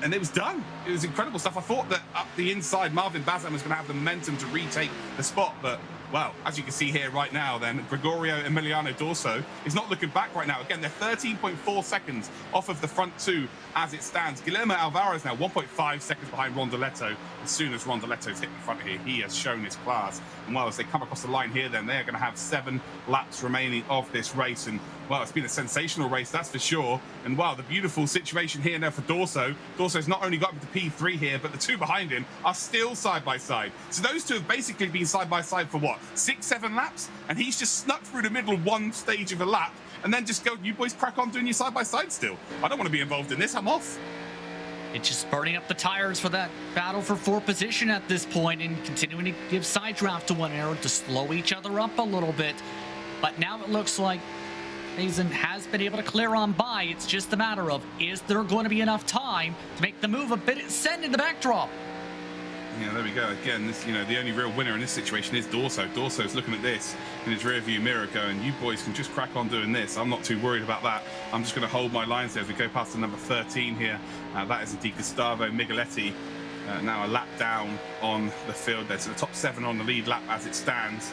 And it was done. It was incredible stuff. I thought that up the inside, Marvin Bazan was going to have the momentum to retake the spot, but well, as you can see here right now, then Gregorio Emiliano Dorso is not looking back right now. Again, they're 13.4 seconds off of the front 2 as it stands. Guillermo Alvarez now 1.5 seconds behind Rondoletto. As soon as Rondoletto's hit the front here, he has shown his class. And well, as they come across the line here, then they're going to have 7 laps remaining of this race. And well, it's been a sensational race, that's for sure. And wow, the beautiful situation here now for Dorso. Dorso's not only got him to P3 here, but the 2 behind him are still side by side. So those 2 have basically been side by side for what, 6, 7 laps? And he's just snuck through the middle 1 stage of a lap and then just go, you boys crack on doing your side by side still. I don't want to be involved in this, I'm off. It's just burning up the tires for that battle for 4th position at this point and continuing to give side draft to one another to slow each other up a little bit. But now it looks like Mason has been able to clear on by. It's just a matter of, is there going to be enough time to make the move a bit, send in the backdrop? Yeah, there we go. Again, this, the only real winner in this situation is Dorso. Dorso's looking at this in his rearview mirror going, you boys can just crack on doing this. I'm not too worried about that. I'm just going to hold my lines there as we go past the number 13 here. That is indeed Gustavo Migaletti. Now a lap down on the field there. So the top 7 on the lead lap as it stands.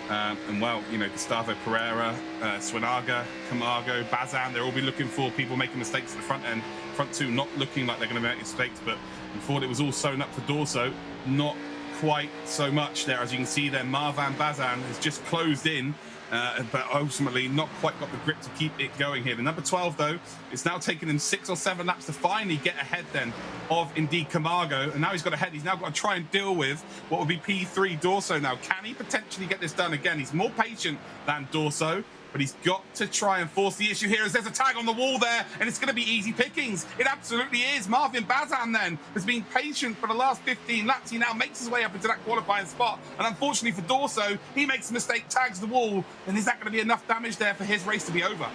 And well, Gustavo Pereira, Swinaga, Camargo, Bazan, they'll all be looking for people making mistakes at the front end. Front 2 not looking like they're going to make mistakes, but I thought it was all sewn up for Dorso. Not quite so much there. As you can see there, Marvan Bazan has just closed in, but ultimately not quite got the grip to keep it going here. The number 12, though, it's now taken him 6 or 7 laps to finally get ahead then of indeed Camargo. And now he's got ahead. He's now got to try and deal with what will be P3 Dorso now. Can he potentially get this done again? He's more patient than Dorso, but he's got to try and force the issue here as there's a tag on the wall there, and it's going to be easy pickings. It absolutely is. Marvin Bazan then has been patient for the last 15 laps. He now makes his way up into that qualifying spot, and unfortunately for Dorso, he makes a mistake, tags the wall, and is that going to be enough damage there for his race to be over?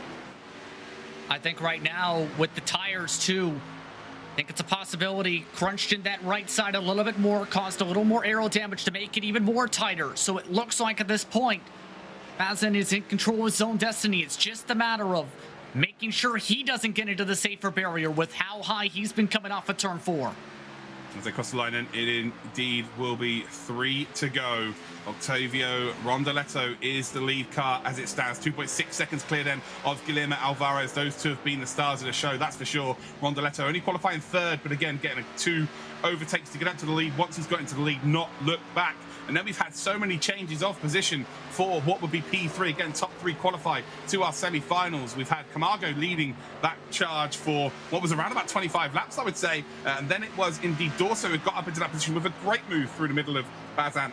I think right now, with the tires too, I think it's a possibility. Crunched in that right side a little bit more, caused a little more aero damage to make it even more tighter. So it looks like at this point, Bazan is in control of his own destiny. It's just a matter of making sure he doesn't get into the safer barrier with how high he's been coming off of turn 4. As they cross the line, and it indeed will be 3 to go. Octavio Rondoletto is the lead car as it stands. 2.6 seconds clear then of Guillermo Alvarez. Those two have been the stars of the show, that's for sure. Rondoletto only qualifying third, but again, getting 2 overtakes to get up to the lead. Once he's got into the lead, not look back. And then we've had so many changes of position for what would be P3. Again, top 3 qualify to our semi-finals. We've had Camargo leading that charge for what was around about 25 laps, I would say. And then it was indeed Dorso who got up into that position with a great move through the middle of Bazan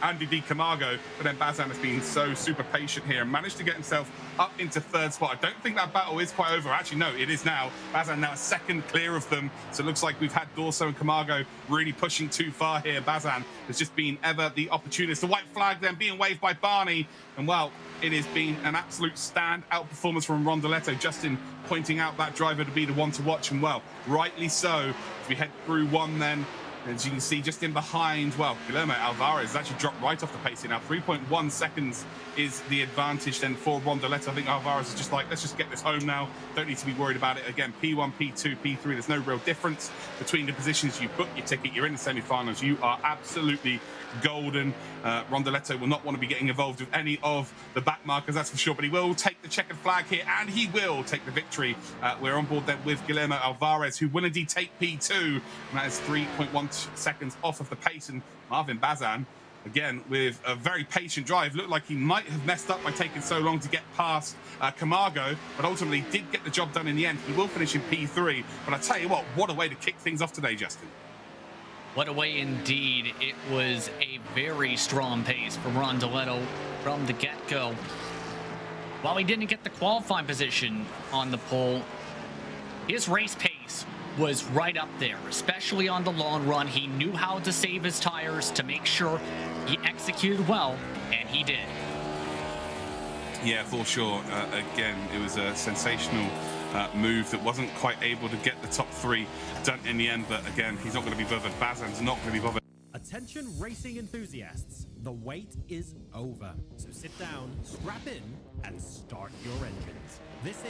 and indeed Camargo. But then Bazan has been so super patient here and managed to get himself up into third spot. I don't think that battle is quite over. Actually, no, it is now. Bazan now a second clear of them. So it looks like we've had Dorso and Camargo really pushing too far here. Bazan has just been ever the opportunist. The white flag then being waved by Barney. And well, it has been an absolute standout performance from Rondoletto. Justin pointing out that driver to be the one to watch. And well, rightly so. As we head through one then, as you can see, just in behind, well, Guillermo Alvarez has actually dropped right off the pace here now. 3.1 seconds is the advantage then for Rondoletto. I think Alvarez is just like, let's just get this home now. Don't need to be worried about it. Again, P1, P2, P3, there's no real difference between the positions. You book your ticket, you're in the semi-finals, you are absolutely golden. Rondoletto will not want to be getting involved with any of the back markers, that's for sure, but he will take the checkered flag here, and he will take the victory. We're on board then with Guillermo Alvarez, who will indeed take P2, and that is 3.1 seconds off of the pace. And Marvin Bazan, again, with a very patient drive, looked like he might have messed up by taking so long to get past Camargo, but ultimately did get the job done in the end. He will finish in P3, but I tell you what a way to kick things off today, Justin. What a way indeed. It was a very strong pace for Rondoletto from the get-go. While he didn't get the qualifying position on the pole, his race pace was right up there, especially on the long run. He knew how to save his tires to make sure he executed well, and he did. Yeah, for sure. Again, it was a sensational move that wasn't quite able to get the top 3 done in the end, but again, he's not going to be bothered. Bazan's not going to be bothered. Attention racing enthusiasts, the wait is over. So sit down, strap in, and start your engines. This is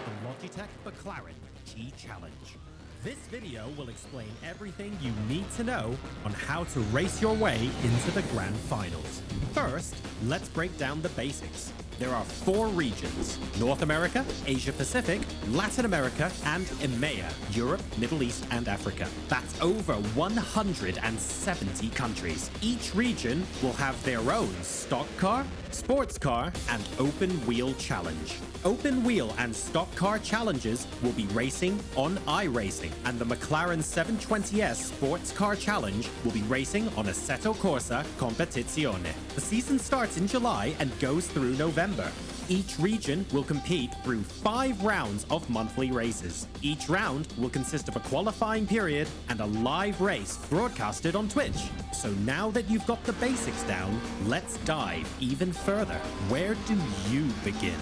the Logitech McLaren G Challenge. This video will explain everything you need to know on how to race your way into the grand finals. First, let's break down the basics. There are 4 regions: North America, Asia Pacific, Latin America, and EMEA, Europe, Middle East, and Africa. That's over 170 countries. Each region will have their own stock car, sports car, and open wheel challenge. Open wheel and stock car challenges will be racing on iRacing, and the McLaren 720S Sports Car Challenge will be racing on Assetto Corsa Competizione. The season starts in July and goes through November. Each region will compete through 5 rounds of monthly races. Each round will consist of a qualifying period and a live race broadcasted on Twitch. So now that you've got the basics down, let's dive even further. Where do you begin?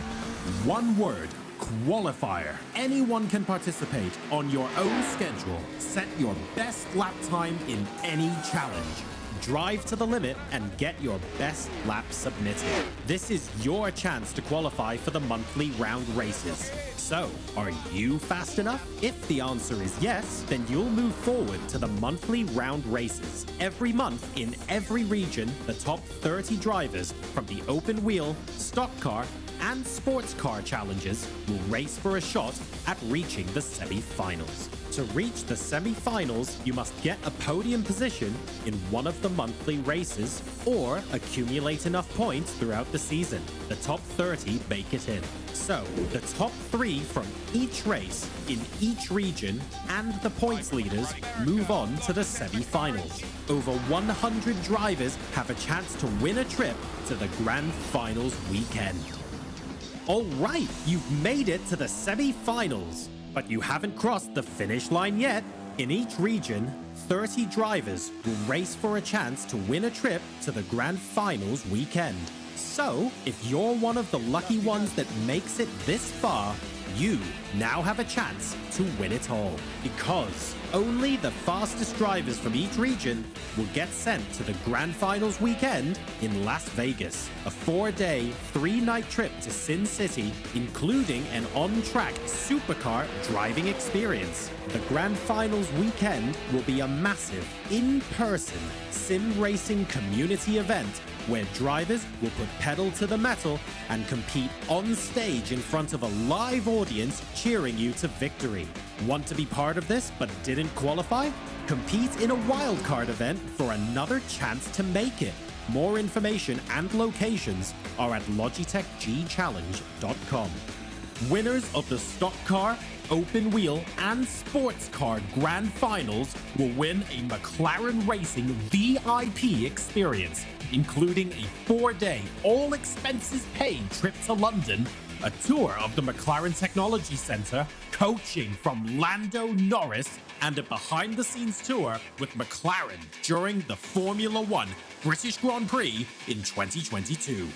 One word: qualifier. Anyone can participate on your own schedule. Set your best lap time in any challenge. Drive to the limit and get your best lap submitted. This is your chance to qualify for the monthly round races. So, are you fast enough? If the answer is yes, then you'll move forward to the monthly round races. Every month, in every region, the top 30 drivers from the open wheel, stock car, and sports car challenges will race for a shot at reaching the semi-finals. To reach the semi-finals, you must get a podium position in one of the monthly races or accumulate enough points throughout the season. The top 30 make it in. So, the top 3 from each race in each region and the points leaders move on to the semi-finals. Over 100 drivers have a chance to win a trip to the grand finals weekend. All right, you've made it to the semi-finals, but you haven't crossed the finish line yet. In each region, 30 drivers will race for a chance to win a trip to the grand finals weekend. So, if you're one of the lucky ones that makes it this far, you now have a chance to win it all, because only the fastest drivers from each region will get sent to the Grand Finals weekend in Las Vegas, a 4-day, 3-night trip to Sin City, including an on-track supercar driving experience. The Grand Finals weekend will be a massive, in-person sim racing community event where drivers will put pedal to the metal and compete on stage in front of a live audience cheering you to victory. Want to be part of this but didn't qualify? Compete in a wildcard event for another chance to make it. More information and locations are at logitechgchallenge.com. Winners of the stock car, open wheel, and sports car grand finals will win a McLaren Racing VIP experience, including a 4-day, all expenses paid trip to London, a tour of the McLaren Technology Centre, coaching from Lando Norris, and a behind-the-scenes tour with McLaren during the Formula One British Grand Prix in 2022.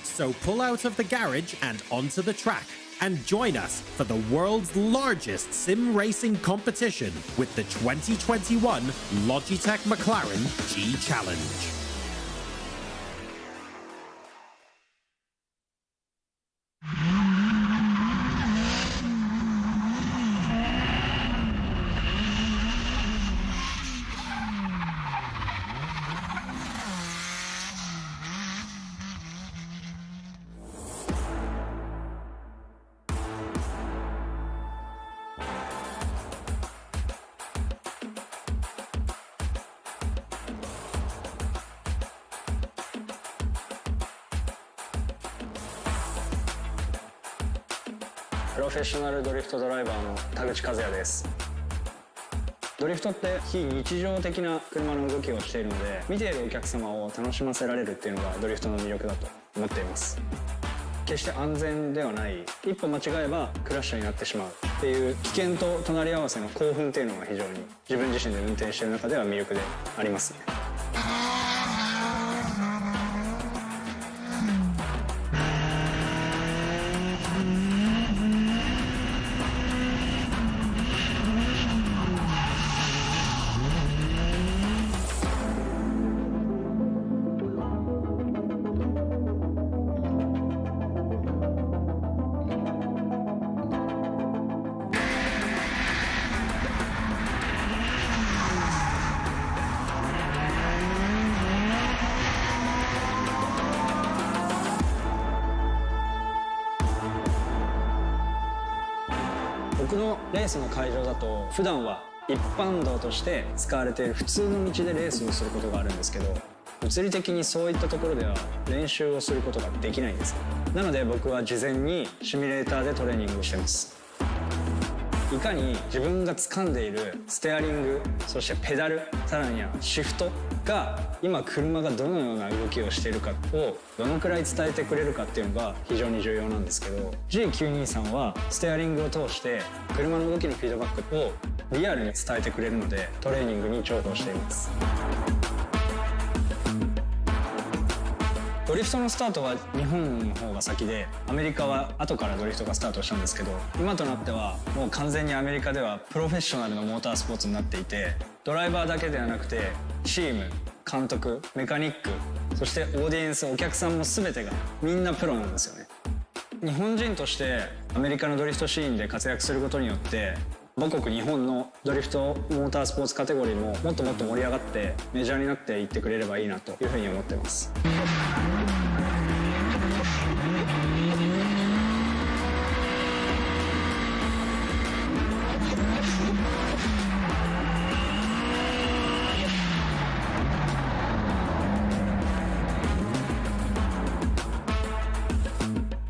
So pull out of the garage and onto the track, and join us for the world's largest sim racing competition with the 2021 Logitech McLaren G Challenge.プロフェッショナルドリフトドライバーの田口和也です。ドリフトって非日常的な車の動きをしているので、見ているお客様を楽しませられるっていうのがドリフトの魅力だと思っています。決して安全ではない、一歩間違えばクラッシュになってしまうっていう危険と隣り合わせの興奮っていうのが非常に自分自身で運転している中では魅力でありますね。僕のレースの会場だと普段は一般道として使われている普通の道でレースをすることがあるんですけど、物理的にそういったところでは練習をすることができないんです。なので僕は事前にシミュレーターでトレーニングをしてます。いかに自分が掴んでいるステアリング、そしてペダル、さらにはシフトが今車がどのような動きをしているかをどのくらい伝えてくれるかっていうのが非常に重要なんですけど、 G923 はステアリングを通して車の動きのフィードバックをリアルに伝えてくれるのでトレーニングに重宝しています。ドリフトのスタートは日本の方が先で、アメリカは後からドリフトがスタートしたんですけど、今となってはもう完全にアメリカではプロフェッショナルのモータースポーツになっていて、ドライバーだけではなくてチーム、監督、メカニック、そしてオーディエンス、お客さんも全てがみんなプロなんですよね。日本人としてアメリカのドリフトシーンで活躍することによって母国日本のドリフトモータースポーツカテゴリーももっともっと盛り上がってメジャーになっていってくれればいいなというふうに思ってます。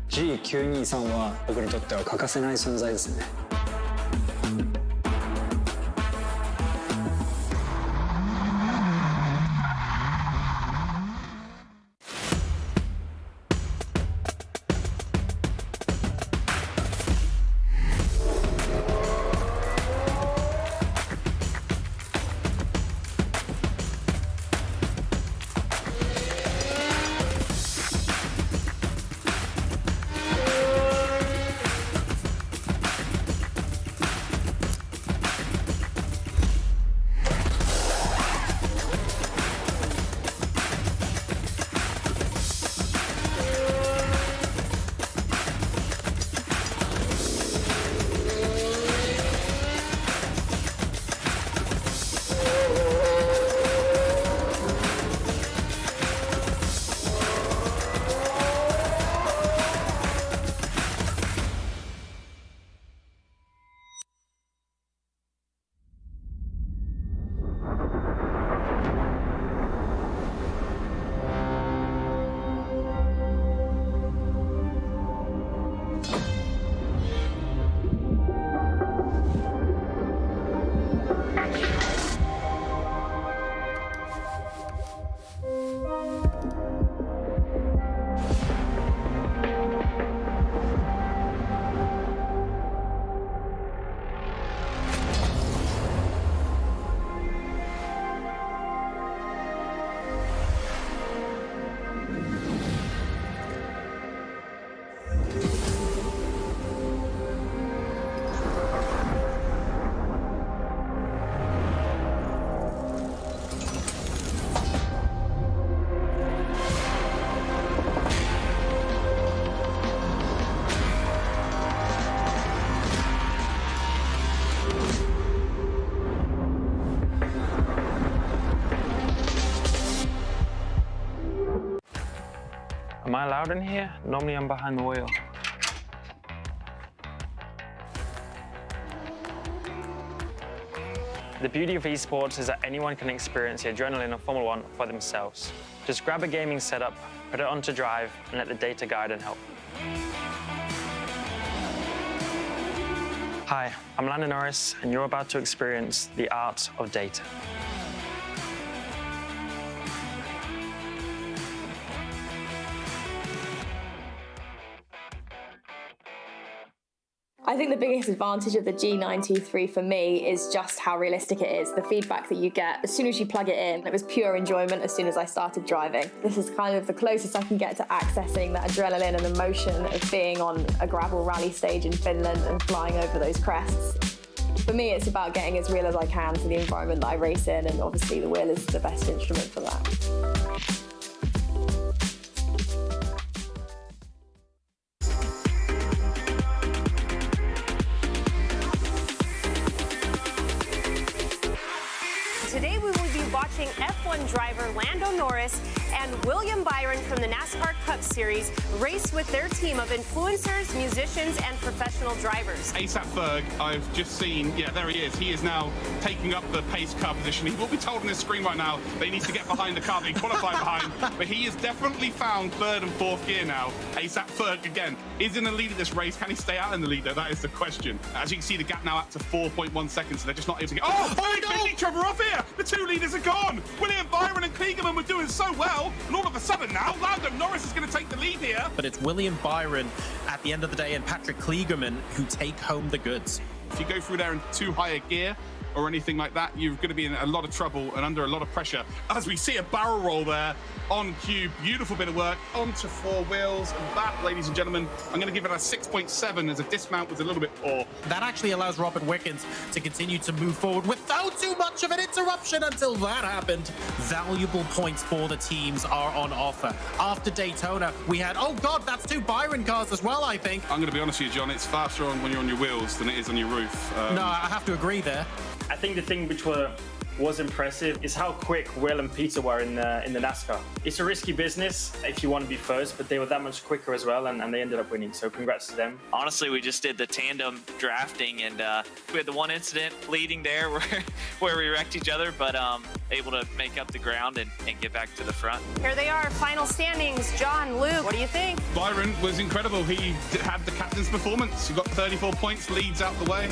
G923 は僕にとっては欠かせない存在ですね。loud in here. Normally I'm behind the wheel. The beauty of esports is that anyone can experience the adrenaline of Formula One for themselves. Just grab a gaming setup, put it onto drive, and let the data guide and help. Hi, I'm Lando Norris, and you're about to experience the art of data. I think the biggest advantage of the G93 for me is just how realistic it is. The feedback that you get as soon as you plug it in, it was pure enjoyment as soon as I started driving. This is kind of the closest I can get to accessing that adrenaline and emotion of being on a gravel rally stage in Finland and flying over those crests. For me, it's about getting as real as I can to the environment that I race in, and obviously the wheel is the best instrument for that. Today we will be watching F1 driver Lando Norris and William Byron from the NASCAR Cup Series race with their team of influencers, musicians, and professional drivers. ASAP Ferg, I've just seen, yeah, there he is. He is now taking up the pace car position. He will be told on his screen right now that he needs to get behind the car that he qualified behind, but he has definitely found third and fourth gear now. ASAP Ferg, again, is in the lead of this race. Can he stay out in the lead, though? That is the question. As you can see, the gap now up to 4.1 seconds, so they're just not able to get... Oh, they're fending each other off here! The two leaders are gone! William Byron and Kligerman were doing so well, and all of a sudden now, Lando Norris is going to take the lead here. But it's William Byron at the end of the day and Patrick Kligerman who take home the goods. If you go through there in too high a gear or anything like that, you're going to be in a lot of trouble and under a lot of pressure. As we see a barrel roll there on cue, beautiful bit of work onto four wheels, and that, ladies and gentlemen, I'm going to give it a 6.7 as a dismount was a little bit poor. That actually allows Robert Wickens to continue to move forward without too much of an interruption until that happened. Valuable points for the teams are on offer. After Daytona, we had, oh God, that's two Byron cars as well, I think. I'm going to be honest with you, John, it's faster on when you're on your wheels than it is on your roof. No, I have to agree there. I think the thing which was impressive is how quick Will and Peter were in the NASCAR. It's a risky business if you want to be first, but they were that much quicker as well, and they ended up winning, so congrats to them. Honestly, we just did the tandem drafting, and we had the one incident leading there where we wrecked each other, but able to make up the ground and get back to the front. Here they are, final standings. John, Luke, what do you think? Byron was incredible. He had the captain's performance. He got 34 points, leads out the way.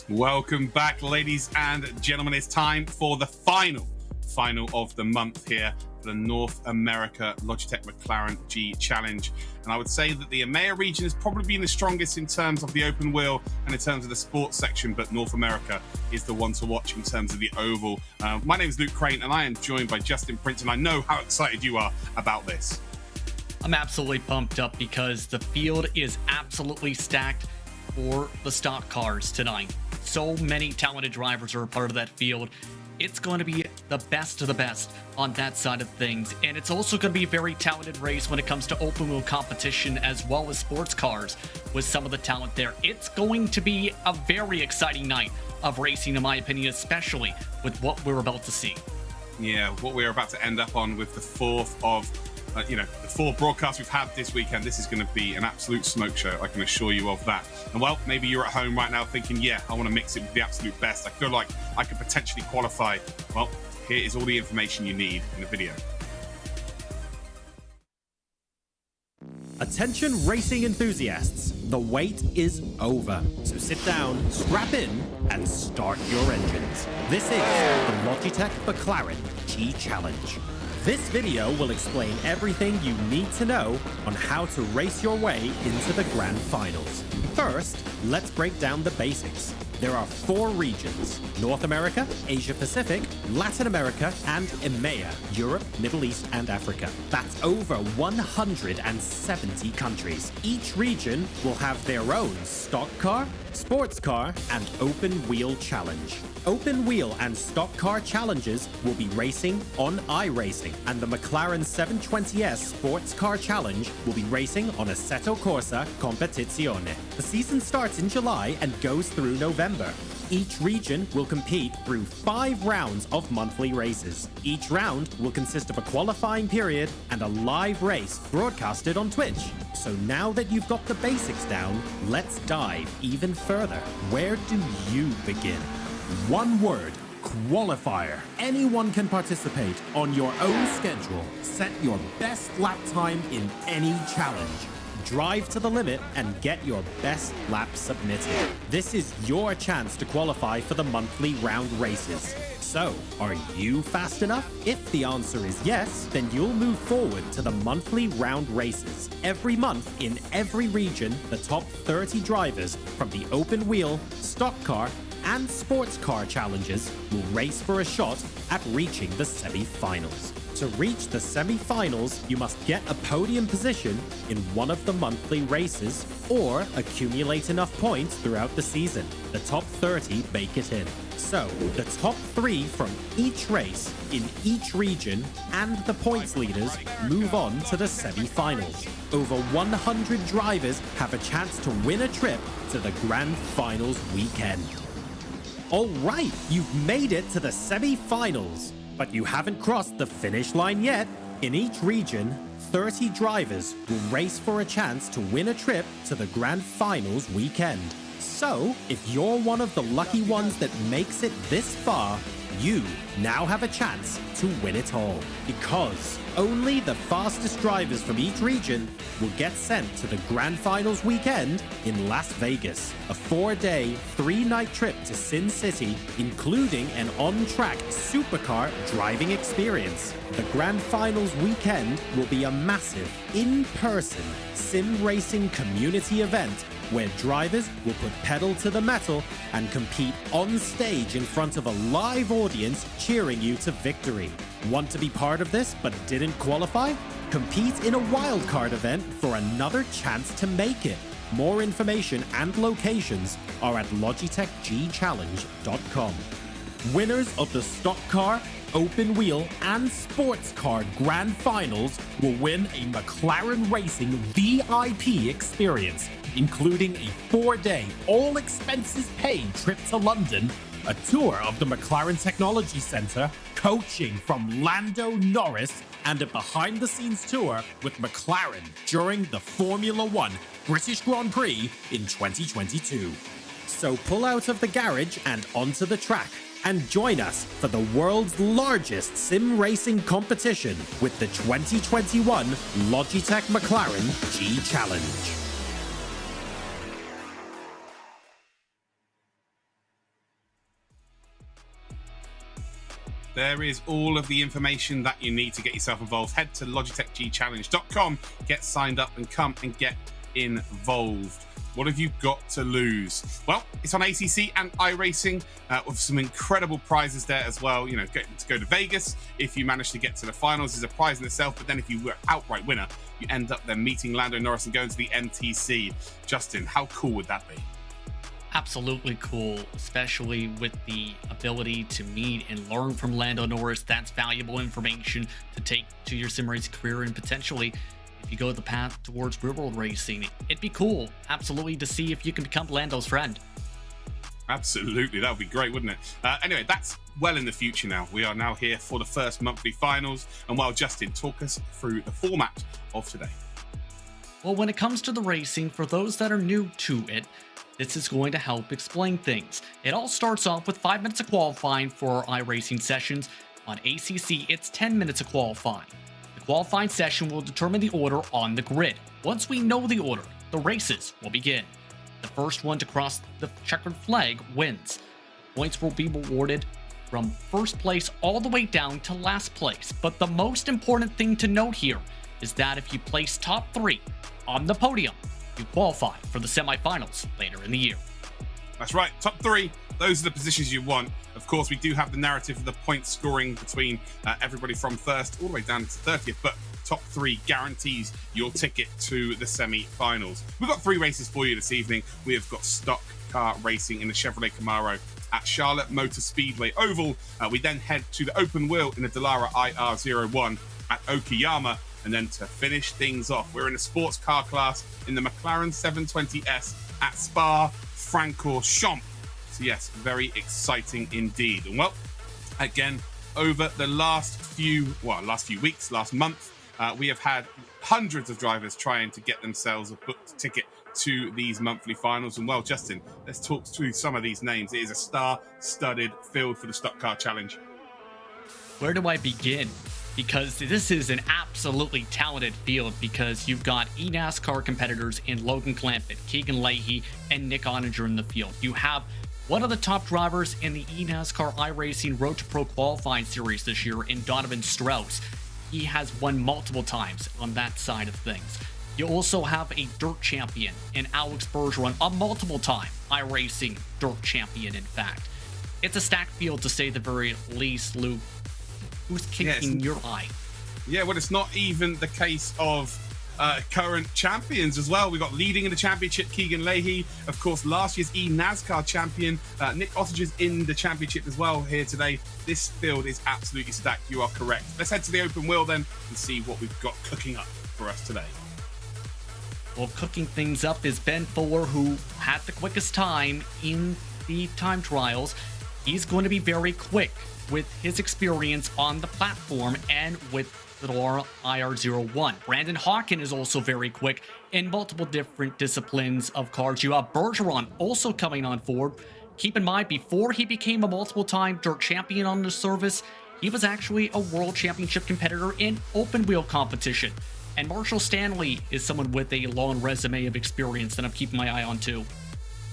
Welcome back, ladies and gentlemen. It's time for the final of the month here for the North America Logitech McLaren G Challenge. And I would say that the EMEA region has probably been the strongest in terms of the open wheel and in terms of the sports section, but North America is the one to watch in terms of the oval. My name is Luke Crane, and I am joined by Justin Prince, and I know how excited you are about this. I'm absolutely pumped up because the field is absolutely stacked for the stock cars tonight. So many talented drivers are a part of that field. It's going to be the best of the best on that side of things. And it's also going to be a very talented race when it comes to open wheel competition as well as sports cars with some of the talent there. It's going to be a very exciting night of racing, in my opinion, especially with what we're about to see. Yeah, what we're about to end up on with the fourth of the four broadcasts we've had this weekend. This is going to be an absolute smoke show, I can assure you of that. And well, maybe you're at home right now thinking, yeah, I want to mix it with the absolute best. I feel like I could potentially qualify. Well, here is all the information you need in the video. Attention racing enthusiasts, the wait is over. So sit down, strap in, and start your engines. This is the Logitech McLaren G Challenge. This video will explain everything you need to know on how to race your way into the grand finals. First, let's break down the basics. There are 4 regions: North America, Asia Pacific, Latin America, and EMEA, Europe, Middle East, and Africa. That's over 170 countries. Each region will have their own stock car, sports car, and open wheel challenge. Open wheel and stock car challenges will be racing on iRacing, and the McLaren 720S Sports Car Challenge will be racing on Assetto Corsa Competizione. The season starts in July and goes through November. Each region will compete through 5 rounds of monthly races. Each round will consist of a qualifying period and a live race broadcasted on Twitch. So now that you've got the basics down, let's dive even further. Where do you begin? One word: qualifier. Anyone can participate on your own schedule. Set your best lap time in any challenge. Drive to the limit and get your best lap submitted. This is your chance to qualify for the monthly round races. So, are you fast enough? If the answer is yes, then you'll move forward to the monthly round races. Every month in every region, the top 30 drivers from the open wheel, stock car, and sports car challenges will race for a shot at reaching the semi-finals. To reach the semi-finals, you must get a podium position in one of the monthly races or accumulate enough points throughout the season. The top 30 make it in. So, the top 3 from each race in each region and the points leaders move on to the semi-finals. Over 100 drivers have a chance to win a trip to the grand finals weekend. All right, you've made it to the semi-finals, but you haven't crossed the finish line yet. In each region, 30 drivers will race for a chance to win a trip to the grand finals weekend. So, if you're one of the lucky ones that makes it this far, you now have a chance to win it all. Because only the fastest drivers from each region will get sent to the Grand Finals weekend in Las Vegas. A 4-day, 3-night trip to Sin City, including an on-track supercar driving experience. The Grand Finals weekend will be a massive, in-person sim racing community event where drivers will put pedal to the metal and compete on stage in front of a live audience cheering you to victory. Want to be part of this but didn't qualify? Compete in a wildcard event for another chance to make it. More information and locations are at logitechgchallenge.com. Winners of the stock car, open wheel, and sports car grand finals will win a McLaren Racing VIP experience, including a 4-day, all-expenses-paid trip to London, a tour of the McLaren Technology Centre, coaching from Lando Norris, and a behind-the-scenes tour with McLaren during the Formula One British Grand Prix in 2022. So pull out of the garage and onto the track, and join us for the world's largest sim racing competition with the 2021 Logitech McLaren G Challenge. there is all of the information that you need to get yourself involved. Head to logitechgchallenge.com, get signed up and come and get involved. What have you got to lose? Well, it's on ACC and iRacing with some incredible prizes there as well. You know, getting to go to Vegas if you manage to get to the finals is a prize in itself. But then if you were outright winner, you end up then meeting Lando Norris and going to the NTC. Justin, how cool would that be? Absolutely cool, especially with the ability to meet and learn from Lando Norris. That's valuable information to take to your sim racing career, and potentially, if you go the path towards real world racing, it'd be cool, absolutely, to see if you can become Lando's friend. Absolutely, that would be great, wouldn't it? Anyway, that's well in the future now. We are now here for the first monthly finals, and while Justin, talk us through the format of today. Well, when it comes to the racing, for those that are new to it, this is going to help explain things. It all starts off with 5 minutes of qualifying for our iRacing sessions. On ACC, it's 10 minutes of qualifying. The qualifying session will determine the order on the grid. Once we know the order, the races will begin. The first one to cross the checkered flag wins. Points will be awarded from first place all the way down to last place. But the most important thing to note here is that if you place top 3 on the podium, you qualify for the semifinals later in the year. That's right, top 3, those are the positions you want. Of course, we do have the narrative of the point scoring between everybody from first all the way down to 30th, but top 3 guarantees your ticket to the semi-finals. We've got 3 races for you this evening. We have got stock car racing in the Chevrolet Camaro at Charlotte Motor Speedway Oval. We then head to the open wheel in the Dallara IR01 at Okayama. And then to finish things off, we're in a sports car class in the McLaren 720S at Spa-Francorchamps. So yes, very exciting indeed. And well, again, over the last few weeks, last month, we have had hundreds of drivers trying to get themselves a booked ticket to these monthly finals. And well, Justin, let's talk through some of these names. It is a star-studded field for the Stock Car Challenge. Where do I begin? Because this is an absolutely talented field, because you've got eNASCAR competitors in Logan Clampett, Keegan Leahy, and Nick Oninger in the field. You have one of the top drivers in the eNASCAR iRacing Road to Pro qualifying series this year in Donovan Strauss. He has won multiple times on that side of things. You also have a dirt champion in Alex Bergeron, a multiple-time iRacing dirt champion, in fact. It's a stacked field, to say the very least, Luke. Who's kicking your eye? Yeah, well, it's not even the case of current champions as well. We've got leading in the championship, Keegan Leahy. Of course, last year's eNASCAR champion, Nick Ottinger's in the championship as well here today. This field is absolutely stacked. You are correct. Let's head to the open wheel then and see what we've got cooking up for us today. Well, cooking things up is Ben Fuller, who had the quickest time in the time trials. He's going to be very quick with his experience on the platform and with the Dallara IR01. Brandon Hawken is also very quick in multiple different disciplines of cars. You have Bergeron also coming on board. Keep in mind, before he became a multiple-time dirt champion on the service, he was actually a world championship competitor in open wheel competition. And Marshall Stanley is someone with a long resume of experience that I'm keeping my eye on too.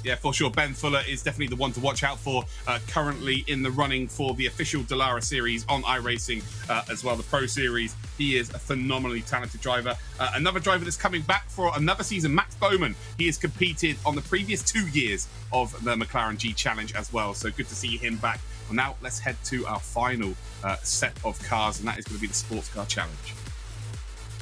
Yeah, for sure. Ben Fuller is definitely the one to watch out for, currently in the running for the official Dallara series on iRacing as well, the Pro Series. He is a phenomenally talented driver. Another driver that's coming back for another season, Max Bowman. He has competed on the previous 2 years of the McLaren G Challenge as well, so good to see him back. Well, now let's head to our final set of cars, and that is going to be the Sports Car Challenge.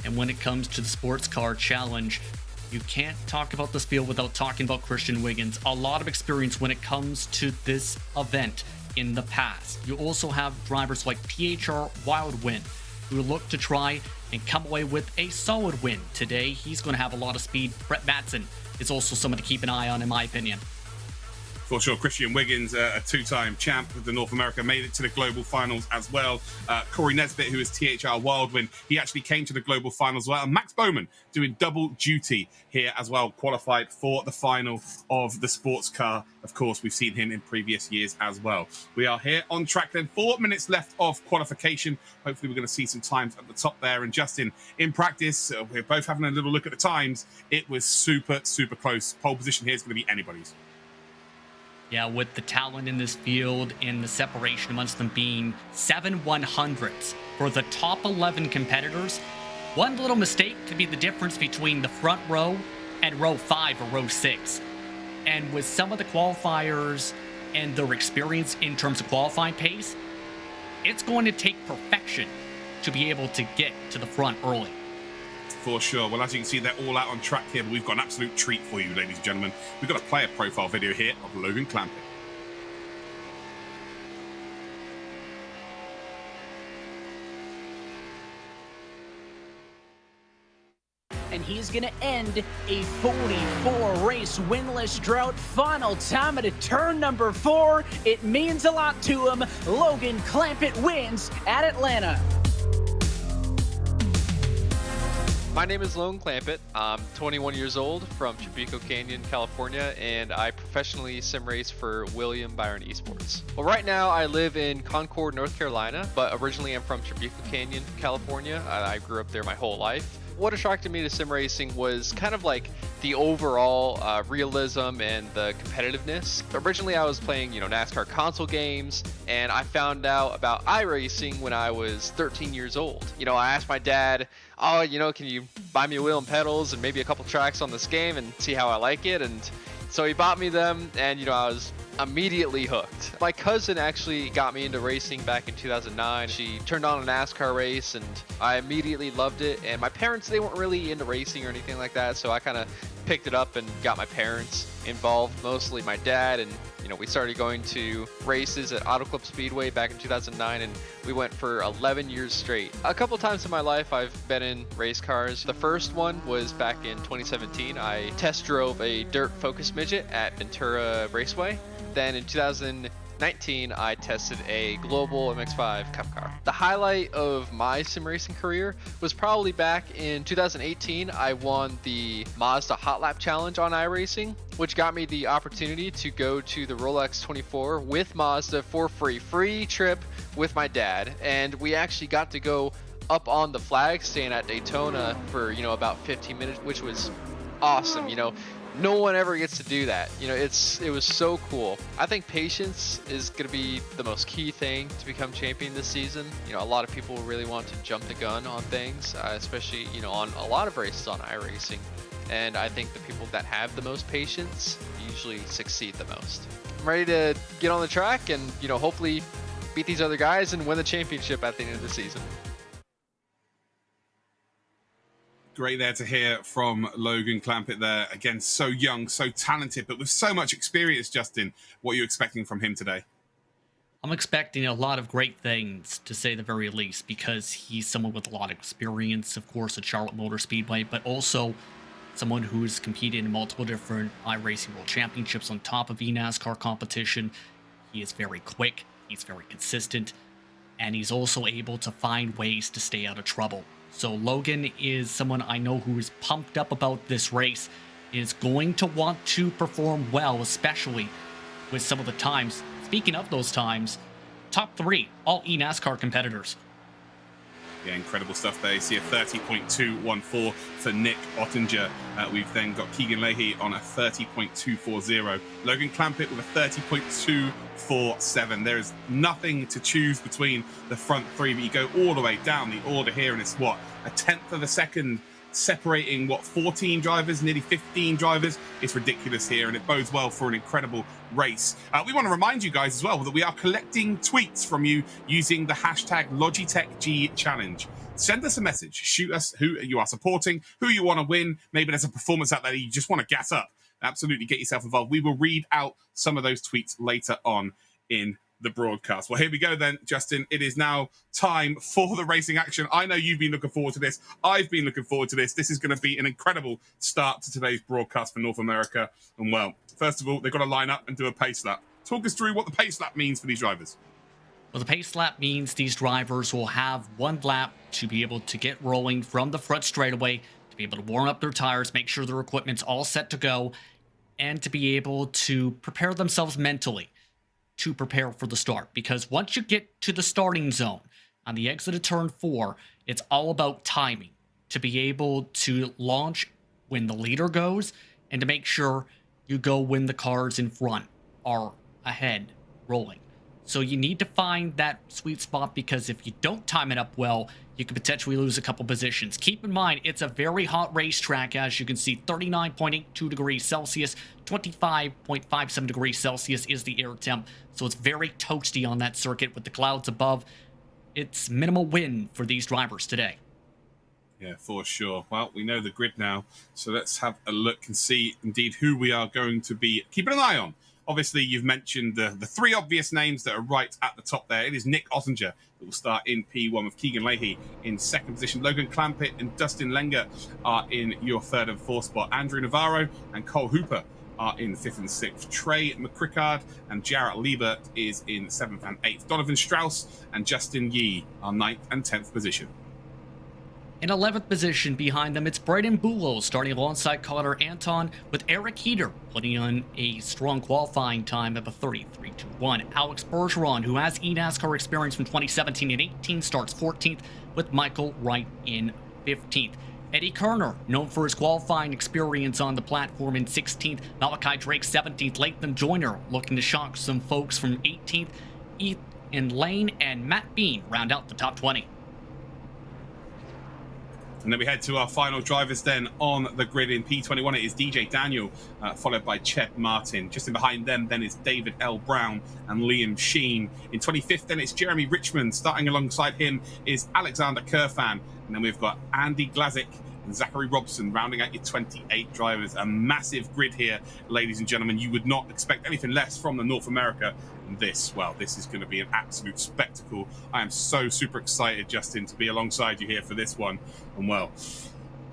And when it comes to the Sports Car Challenge, you can't talk about this field without talking about Christian Wiggins. A lot of experience when it comes to this event in the past. You also have drivers like PHR Wildwind, who look to try and come away with a solid win. Today, he's going to have a lot of speed. Brett Matson is also someone to keep an eye on, in my opinion. For sure, Christian Wiggins, a 2-time champ with the North America, made it to the global finals as well. Corey Nesbitt, who is THR Wildwin, he actually came to the global finals as well. And Max Bowman doing double duty here as well, qualified for the final of the sports car. Of course, we've seen him in previous years as well. We are here on track then. 4 minutes left of qualification. Hopefully, we're going to see some times at the top there. And Justin, in practice, we're both having a little look at the times. It was super, super close. Pole position here is going to be anybody's. Yeah, with the talent in this field and the separation amongst them being 7 100ths for the top 11 competitors, one little mistake could be the difference between the front row and row 5 or row 6. And with some of the qualifiers and their experience in terms of qualifying pace, it's going to take perfection to be able to get to the front early. For sure. Well, as you can see, they're all out on track here, but we've got an absolute treat for you, ladies and gentlemen. We've got a player profile video here of Logan Clampett. And he's going to end a 44-race winless drought. Final time at turn number 4. It means a lot to him. Logan Clampett wins at Atlanta. My name is Logan Clampett. I'm 21 years old from Chabico Canyon, California, and I professionally sim race for William Byron Esports. Well, right now I live in Concord, North Carolina, but originally I'm from Chabico Canyon, California. I grew up there my whole life. What attracted me to sim racing was kind of like the overall realism and the competitiveness. Originally I was playing, NASCAR console games, and I found out about iRacing when I was 13 years old. I asked my dad, oh, can you buy me a wheel and pedals and maybe a couple tracks on this game and see how I like it? And so he bought me them, and I was immediately hooked. My cousin actually got me into racing back in 2009. She turned on a NASCAR race and I immediately loved it. And my parents, they weren't really into racing or anything like that, so I kind of picked it up and got my parents involved, mostly my dad. And we started going to races at Auto Club Speedway back in 2009, and we went for 11 years straight. A couple times in my life I've been in race cars. The first one was back in 2017. I test drove a dirt Focus Midget at Ventura Raceway. Then in 2019, I tested a Global MX-5 Cup car. The highlight of my sim racing career was probably back in 2018. I won the Mazda Hot Lap Challenge on iRacing, which got me the opportunity to go to the Rolex 24 with Mazda for free trip with my dad. And we actually got to go up on the flag stand at Daytona for, about 15 minutes, which was awesome. No one ever gets to do that. It was so cool. I think patience is going to be the most key thing to become champion this season. A lot of people really want to jump the gun on things, especially, on a lot of races on iRacing. And I think the people that have the most patience usually succeed the most. I'm ready to get on the track and, hopefully beat these other guys and win the championship at the end of the season. Great there to hear from Logan Clampett there. Again, so young, so talented, but with so much experience, Justin. What are you expecting from him today? I'm expecting a lot of great things, to say the very least, because he's someone with a lot of experience, of course, at Charlotte Motor Speedway, but also someone who's competed in multiple different iRacing World Championships on top of eNASCAR competition. He is very quick, he's very consistent, and he's also able to find ways to stay out of trouble. So Logan is someone I know who is pumped up about this race, is going to want to perform well, especially with some of the times. Speaking of those times, top 3, all eNASCAR competitors. Yeah, incredible stuff there. You see a 30.214 for Nick Ottinger. We've then got Keegan Leahy on a 30.240. Logan Clampett with a 30.247. There is nothing to choose between the front 3, but you go all the way down the order here, and it's a tenth of a second separating 14 drivers, nearly 15 drivers. It's ridiculous here, and it bodes well for an incredible race. We want to remind you guys as well that we are collecting tweets from you using the hashtag Logitech G challenge. Send us a message, shoot us who you are supporting, who you want to win. Maybe there's a performance out there that you just want to gas up. Absolutely get yourself involved. We will read out some of those tweets later on in the broadcast. Well, here we go then, Justin. It is now time for the racing action. I know you've been looking forward to this. I've been looking forward to this. This is going to be an incredible start to today's broadcast for North America. And well, first of all, they've got to line up and do a pace lap. Talk us through what the pace lap means for these drivers. Well, the pace lap means these drivers will have one lap to be able to get rolling from the front straightaway, to be able to warm up their tires, make sure their equipment's all set to go, and to be able to prepare themselves mentally to prepare for the start. Because once you get to the starting zone on the exit of turn 4, it's all about timing to be able to launch when the leader goes and to make sure you go when the car's in front are ahead rolling. So you need to find that sweet spot, because if you don't time it up well, you could potentially lose a couple positions. Keep in mind, it's a very hot racetrack. As you can see, 39.82 degrees Celsius, 25.57 degrees Celsius is the air temp. So it's very toasty on that circuit with the clouds above. It's minimal wind for these drivers today. Yeah, for sure. Well, we know the grid now, so let's have a look and see indeed who we are going to be keeping an eye on. Obviously, you've mentioned the three obvious names that are right at the top there. It is Nick Ottinger that will start in P1 with Keegan Leahy in second position. Logan Clampett and Dustin Lenger are in your third and fourth spot. Andrew Navarro and Cole Hooper are in fifth and sixth. Trey McCrickard and Jarrett Liebert is in seventh and eighth. Donovan Strauss and Justin Yee are ninth and 10th position. In 11th position behind them, it's Brayden Bulow starting alongside Connor Anton, with Eric Heater putting on a strong qualifying time of a 33.21. Alex Bergeron, who has eNASCAR experience from 2017 and 18, starts 14th, with Michael Wright in 15th. Eddie Kerner, known for his qualifying experience on the platform, in 16th. Malachi Drake, 17th. Latham Joyner looking to shock some folks from 18th. Ethan Lane and Matt Bean round out the top 20. And then we head to our final drivers then on the grid. In P21, it is DJ Daniel, followed by Chet Martin. Just in behind them then is David L. Brown and Liam Sheen. In 25th, then it's Jeremy Richmond. Starting alongside him is Alexander Kerfan. And then we've got Andy Glazik and Zachary Robson rounding out your 28 drivers. A massive grid here, ladies and gentlemen. You would not expect anything less from the North America. And this is going to be an absolute spectacle. I am so super excited, Justin, to be alongside you here for this one. And well,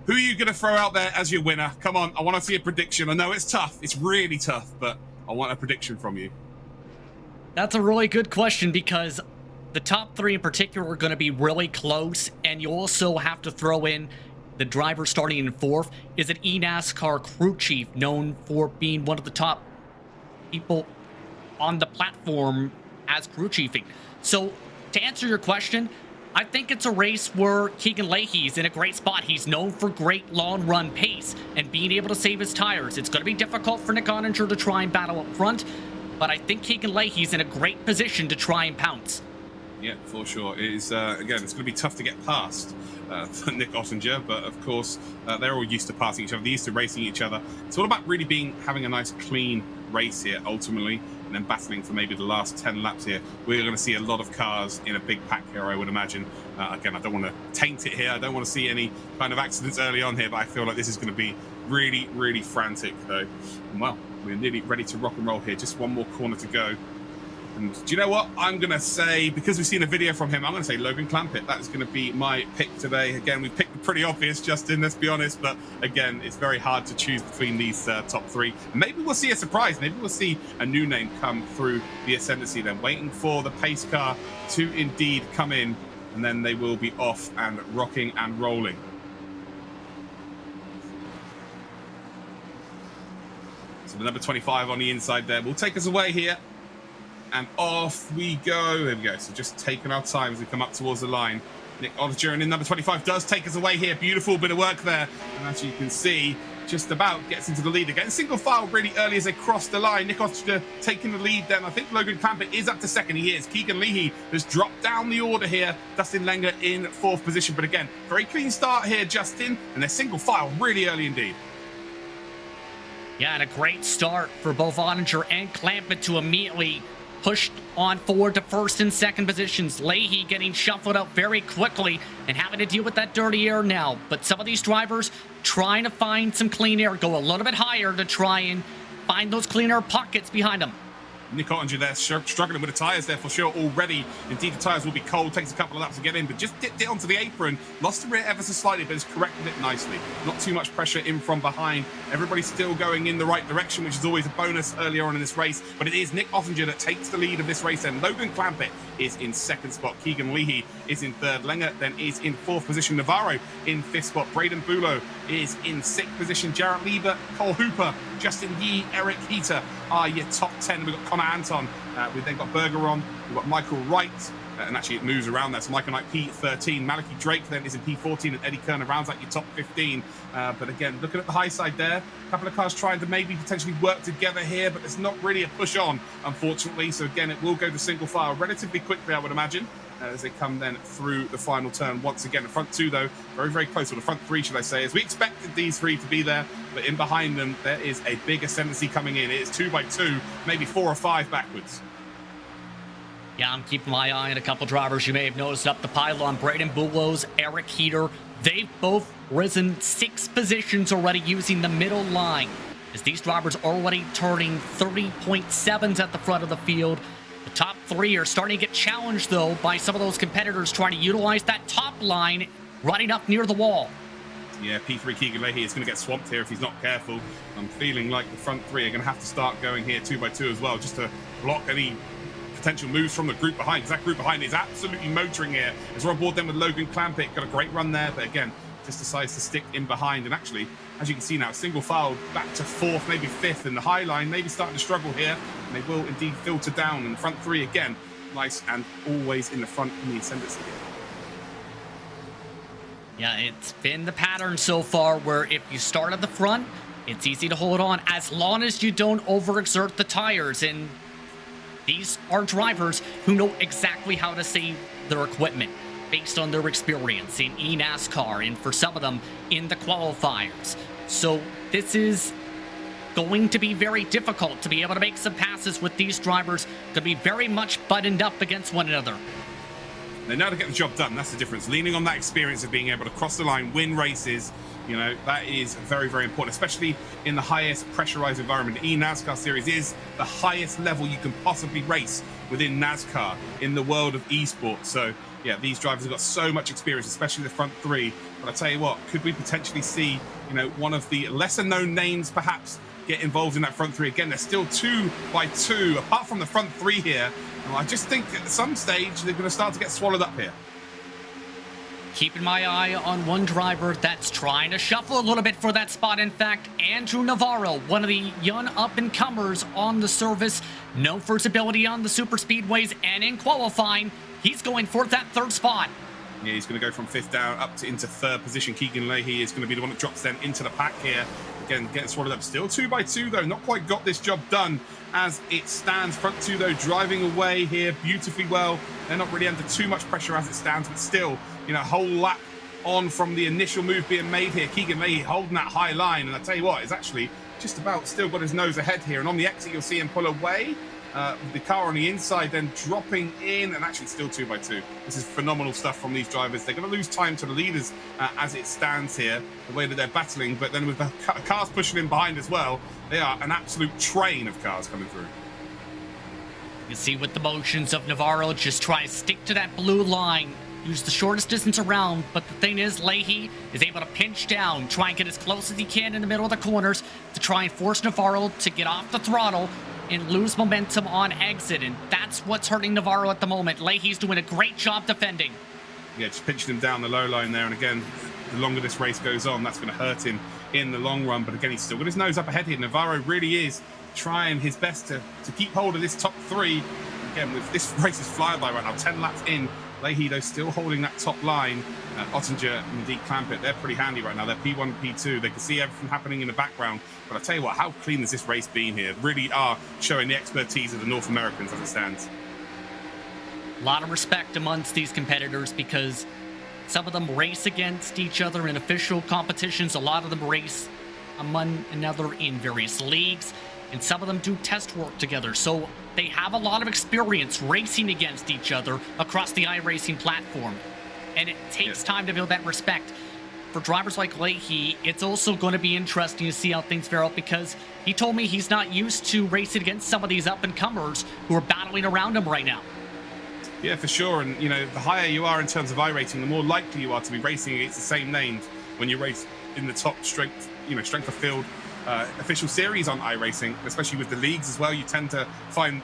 who are you going to throw out there as your winner? Come on, I want to see a prediction. I know it's tough. It's really tough, but I want a prediction from you. That's a really good question, because the top three in particular are going to be really close, and you also have to throw in the driver starting in fourth is an eNASCAR crew chief, known for being one of the top people on the platform as crew chiefing. So to answer your question, I think it's a race where Keegan Leahy's in a great spot. He's known for great long run pace and being able to save his tires. It's going to be difficult for Nick Ottinger to try and battle up front, but I think Keegan Leahy's in a great position to try and pounce. Yeah, for sure. It is, again, it's going to be tough to get past for Nick Ottinger, but of course, they're all used to passing each other. They're used to racing each other. It's all about really having a nice, clean race here, ultimately, and then battling for maybe the last 10 laps here. We're going to see a lot of cars in a big pack here, I would imagine. Again, I don't want to taint it here. I don't want to see any kind of accidents early on here, but I feel like this is going to be really, really frantic, though. And well, we're nearly ready to rock and roll here. Just one more corner to go. And do you know what? I'm going to say, because we've seen a video from him, I'm going to say Logan Clampett. That is going to be my pick today. Again, we've picked the pretty obvious, Justin, let's be honest. But again, it's very hard to choose between these top three. Maybe we'll see a surprise. Maybe we'll see a new name come through the ascendancy then, waiting for the pace car to indeed come in. And then they will be off and rocking and rolling. So the number 25 on the inside there will take us away here. And off we go. There we go. So just taking our time as we come up towards the line. Nick Ottinger in number 25 does take us away here. Beautiful bit of work there. And as you can see, just about gets into the lead again. Single file really early as they cross the line. Nick Ottinger taking the lead then. I think Logan Clampett is up to second. He is. Keegan Leahy has dropped down the order here. Dustin Lenger in fourth position. But again, very clean start here, Justin. And they're single file really early indeed. Yeah, and a great start for both Ottinger and Clampett to immediately pushed on forward to first and second positions. Leahy getting shuffled up very quickly and having to deal with that dirty air now. But some of these drivers trying to find some clean air, go a little bit higher to try and find those clean air pockets behind them. Nick Ottinger there struggling with the tyres there for sure already. Indeed, the tyres will be cold. Takes a couple of laps to get in, but just dipped it onto the apron. Lost the rear ever so slightly, but has corrected it nicely. Not too much pressure in from behind. Everybody's still going in the right direction, which is always a bonus earlier on in this race. But it is Nick Ottinger that takes the lead of this race, and Logan Clampett is in second spot. Keegan Leahy is in third. Lenger then is in fourth position. Navarro in fifth spot. Brayden Bulow is in sixth position. Jarrett Liebert, Cole Hooper, Justin Yee, Eric Heater are your top 10. We've got Connor Anton. We've then got Bergeron. We've got Michael Wright. and actually it moves around there. So Michael Knight P13, Malachi Drake then is in P14, and Eddie Kerner rounds out your top 15. But again, looking at the high side there, a couple of cars trying to maybe potentially work together here, but there's not really a push on, unfortunately. So again, it will go to single file relatively quickly, I would imagine, as they come then through the final turn. Once again, the front two, though, very, very close, or the front three, should I say, as we expected these three to be there, but in behind them, there is a big ascendancy coming in. It is 2 by 2, maybe 4 or 5 backwards. Yeah, I'm keeping my eye on a couple drivers you may have noticed up the pylon. Braden Bulos, Eric Heater, they've both risen 6 positions already using the middle line, as these drivers already turning 30.7s at the front of the field. The top 3 are starting to get challenged, though, by some of those competitors trying to utilize that top line running up near the wall. Yeah, P3 Keegan Leahy is going to get swamped here if he's not careful. I'm feeling like the front 3 are going to have to start going here 2 by 2 as well, just to block any potential moves from the group behind, because that group behind is absolutely motoring here. As we're on board then with Logan Clampett, got a great run there, but again, just decides to stick in behind. And actually, as you can see now, single file back to 4th, maybe 5th, and the high line maybe starting to struggle here. And they will indeed filter down. And the front 3 again, nice and always in the front in the ascendancy here. Yeah, it's been the pattern so far where if you start at the front, it's easy to hold on as long as you don't overexert the tires. And these are drivers who know exactly how to save their equipment based on their experience in eNASCAR and for some of them in the qualifiers. So this is going to be very difficult to be able to make some passes with these drivers. Going to be very much buttoned up against one another. They know how to get the job done. That's the difference. Leaning on that experience of being able to cross the line, win races, you know, that is very, very important, especially in the highest pressurized environment. The eNASCAR series is the highest level you can possibly race within NASCAR in the world of esports. So, yeah, these drivers have got so much experience, especially the front 3. But I tell you what, could we potentially see, you know, one of the lesser-known names perhaps get involved in that front 3? Again, they're still 2 by 2, apart from the front 3 here. And I just think at some stage they're going to start to get swallowed up here. Keeping my eye on one driver that's trying to shuffle a little bit for that spot. In fact, Andrew Navarro, one of the young up-and-comers on the service, known for his ability on the super speedways and in qualifying. He's going for that 3rd spot. Yeah, he's going to go from 5th down up to into 3rd position. Keegan Leahy is going to be the one that drops them into the pack here. Again, getting swallowed up. Still 2 by 2, though. Not quite got this job done as it stands. Front 2, though, driving away here beautifully well. They're not really under too much pressure as it stands, but still, you know, a whole lap on from the initial move being made here. Keegan Leahy holding that high line, and I tell you what, he's actually just about still got his nose ahead here. And on the exit, you'll see him pull away. The car on the inside then dropping in, and actually still 2 by 2. This is phenomenal stuff from these drivers. They're going to lose time to the leaders as it stands here, the way that they're battling, but then with the cars pushing in behind as well, they are an absolute train of cars coming through. You can see with the motions of Navarro, just try to stick to that blue line, use the shortest distance around, but the thing is, Leahy is able to pinch down, try and get as close as he can in the middle of the corners to try and force Navarro to get off the throttle and lose momentum on exit, and that's what's hurting Navarro at the moment. Leahy's doing a great job defending. Yeah, just pinching him down the low line there, and again, the longer this race goes on, that's going to hurt him in the long run. But again, he's still got his nose up ahead here. Navarro really is trying his best to keep hold of this top 3. Again, with this race is flying by right now, 10 laps in. Leahy, though, still holding that top line. Ottinger and indeed Clampett, they're pretty handy right now. They're P1 and P2. They can see everything happening in the background. But I tell you what, how clean has this race been here? Really are showing the expertise of the North Americans as it stands. A lot of respect amongst these competitors because some of them race against each other in official competitions. A lot of them race among another in various leagues, and some of them do test work together. So they have a lot of experience racing against each other across the iRacing platform. And it takes time to build that respect. For drivers like Leahy, it's also going to be interesting to see how things fare out because he told me he's not used to racing against some of these up-and-comers who are battling around him right now. Yeah, for sure. And, you know, the higher you are in terms of iRacing, the more likely you are to be racing against the same names when you race in the top strength of field official series on iRacing, especially with the leagues as well. You tend to find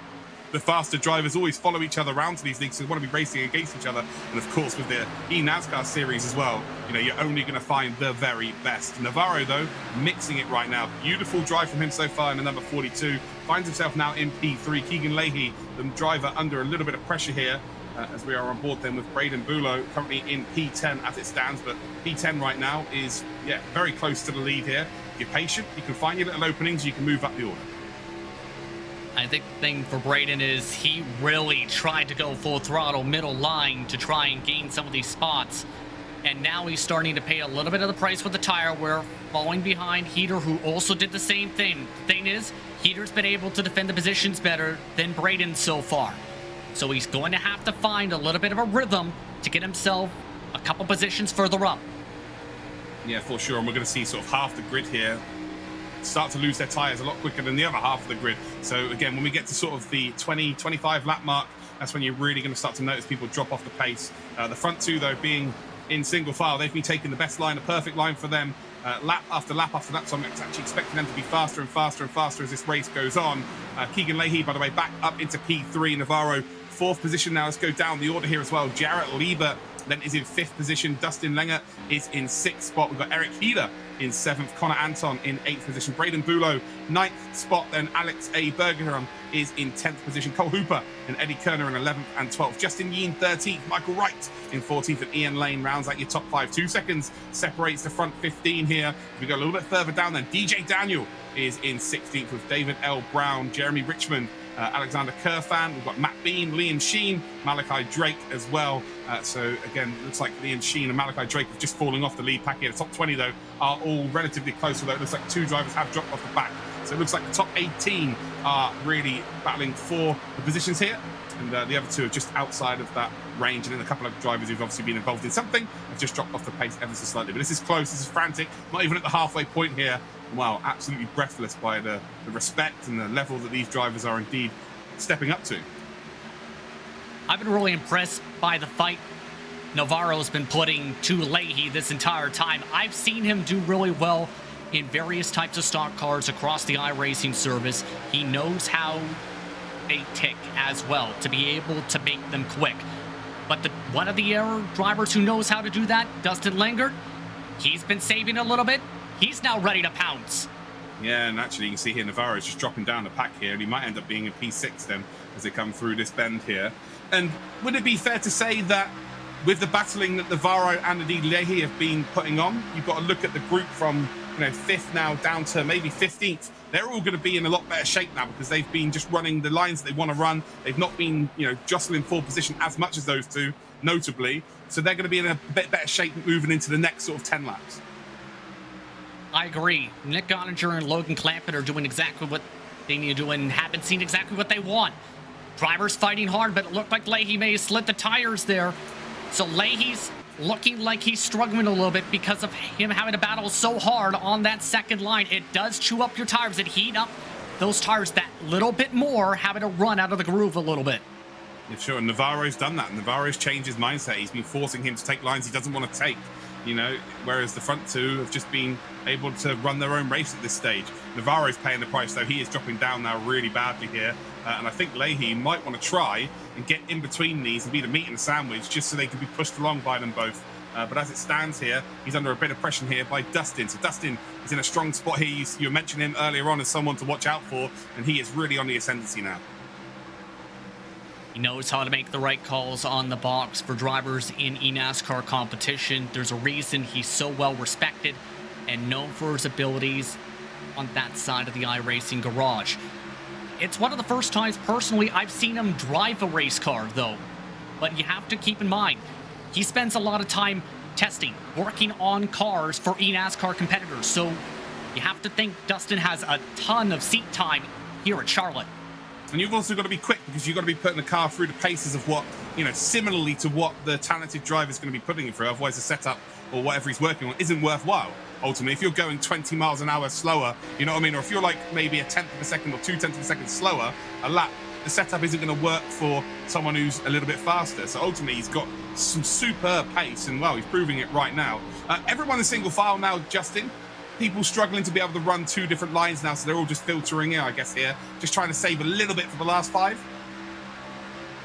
the faster drivers always follow each other around to these leagues, so they want to be racing against each other. And of course, with the eNASCAR series as well, you know, you're only going to find the very best. Navarro, though, mixing it right now. Beautiful drive from him so far in the number 42. Finds himself now in P3. Keegan Leahy, the driver, under a little bit of pressure here. as we are on board then with Braden Bulow currently in P10 as it stands, but P10 right now is, yeah, very close to the lead here. If you're patient, you can find your little openings, you can move up the order. I think the thing for Braden is he really tried to go full throttle middle line to try and gain some of these spots. And now he's starting to pay a little bit of the price with the tire. We're falling behind Heater, who also did the same thing. The thing is, Heater's been able to defend the positions better than Braden so far. So he's going to have to find a little bit of a rhythm to get himself a couple positions further up. Yeah, for sure. And we're going to see sort of half the grid here start to lose their tires a lot quicker than the other half of the grid. So again, when we get to sort of the 20-25 lap mark, that's when you're really going to start to notice people drop off the pace. The front two, though, being in single file, they've been taking the best line, a perfect line for them, lap after lap after lap. So I'm actually expecting them to be faster and faster and faster as this race goes on. Keegan Leahy, by the way, back up into P3. Navarro, 4th position now. Let's go down the order here as well. Jarrett Lieber then is in 5th position. Dustin Lenger is in 6th spot. We've got Eric Heater in 7th. Connor Anton in 8th position. Braden Bulow, 9th spot. Then Alex A. Bergeron is in 10th position. Cole Hooper and Eddie Kerner in 11th and 12th. Justin Yeen, 13th. Michael Wright in 14th. And Ian Lane rounds out your top 5. 2 seconds separates the front 15 here. We go a little bit further down then. DJ Daniel is in 16th with David L. Brown, Jeremy Richmond, Alexander Kerfan. We've got Matt Bean, Liam Sheen, Malachi Drake as well. So again, looks like Liam Sheen and Malachi Drake have just falling off the lead pack here. The top 20 though are all relatively close, although it looks like 2 drivers have dropped off the back. So it looks like the top 18 are really battling for the positions here, and the other 2 are just outside of that range. And then a couple of drivers who've obviously been involved in something have just dropped off the pace ever so slightly. But this is close, this is frantic, not even at the halfway point here. Wow, absolutely breathless by the respect and the level that these drivers are indeed stepping up to. I've been really impressed by the fight Navarro's been putting to Leahy this entire time. I've seen him do really well in various types of stock cars across the iRacing service. He knows how they tick as well to be able to make them quick. But one of the drivers who knows how to do that, Dustin Lengert, he's been saving a little bit. He's now ready to pounce. Yeah, and actually you can see here Navarro's just dropping down the pack here, and he might end up being a P6 then as they come through this bend here. And would it be fair to say that with the battling that Navarro and indeed Leahy have been putting on, you've got to look at the group from 5th now down to maybe 15th. They're all going to be in a lot better shape now because they've been just running the lines that they want to run. They've not been, jostling for position as much as those 2, notably. So they're going to be in a bit better shape moving into the next sort of 10 laps. I agree. Nick Ottinger and Logan Clampett are doing exactly what they need to do and haven't seen exactly what they want. Drivers fighting hard, but it looked like Leahy may have slid the tires there. So Leahy's looking like he's struggling a little bit because of him having to battle so hard on that second line. It does chew up your tires and heat up those tires that little bit more, having to run out of the groove a little bit. Yeah, sure. And Navarro's done that. Navarro's changed his mindset. He's been forcing him to take lines he doesn't want to take. Whereas the front 2 have just been able to run their own race at this stage. Navarro's paying the price, though. He is dropping down now really badly here. And I think Leahy might want to try and get in between these and be the meat and the sandwich just so they can be pushed along by them both. But as it stands here, he's under a bit of pressure here by Dustin. So Dustin is in a strong spot here. You mentioned him earlier on as someone to watch out for, and he is really on the ascendancy now. He knows how to make the right calls on the box for drivers in eNASCAR competition. There's a reason he's so well respected and known for his abilities on that side of the iRacing garage. It's one of the first times personally I've seen him drive a race car, though. But you have to keep in mind, he spends a lot of time testing, working on cars for eNASCAR competitors. So you have to think Dustin has a ton of seat time here at Charlotte. And you've also got to be quick because you've got to be putting the car through the paces of what, similarly to what the talented driver is going to be putting it through. Otherwise, the setup or whatever he's working on isn't worthwhile. Ultimately, if you're going 20 miles an hour slower, you know what I mean? Or if you're like maybe a 1/10 of a second or 2/10 of a second slower a lap, the setup isn't going to work for someone who's a little bit faster. So ultimately, he's got some superb pace, and well, he's proving it right now. Everyone in single file now, Justin. People struggling to be able to run 2 different lines now, so they're all just filtering in, I guess, here. Just trying to save a little bit for the last 5.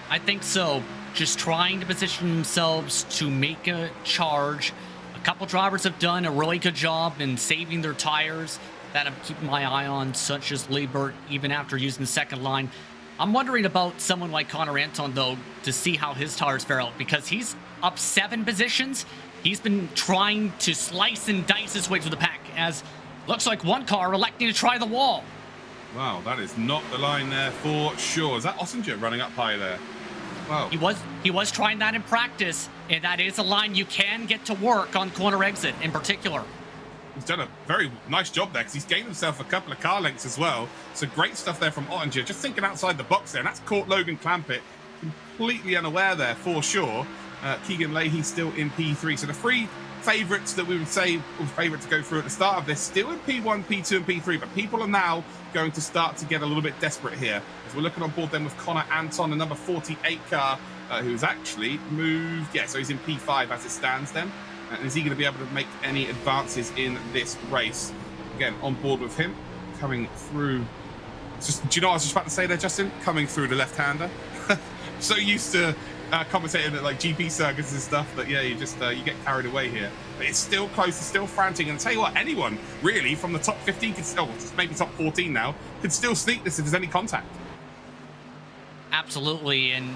I think so. Just trying to position themselves to make a charge. A couple drivers have done a really good job in saving their tires that I'm keeping my eye on, such as Liebert, even after using the second line. I'm wondering about someone like Connor Anton, though, to see how his tires fare out, because he's up 7 positions. He's been trying to slice and dice his way through the pack, as looks like one car electing to try the wall. Wow, that is not the line there for sure. Is that Ossinger running up high there? Wow. He was trying that in practice, and that is a line you can get to work on corner exit in particular. He's done a very nice job there because he's gained himself a couple of car lengths as well. So great stuff there from Ottinger. Just thinking outside the box there, and that's caught Logan Clampett completely unaware there for sure. Keegan Leahy still in P3. So the 3 favourites that we would say were favourite to go through at the start of this, still in P1, P2 and P3, but people are now going to start to get a little bit desperate here. As we're looking on board then with Connor Anton, the number 48 car, who's actually moved, yeah, so he's in P5 as it stands then. And is he going to be able to make any advances in this race? Again, on board with him, coming through. Just, do you know what I was just about to say there, Justin? Coming through the left-hander. So used to commentating at like GP circuits and stuff that, yeah, you just you get carried away here. But it's still close, it's still frantic. And I'll tell you what, anyone really from the top 15 could still, maybe top 14 now, could still sneak this if there's any contact. Absolutely, and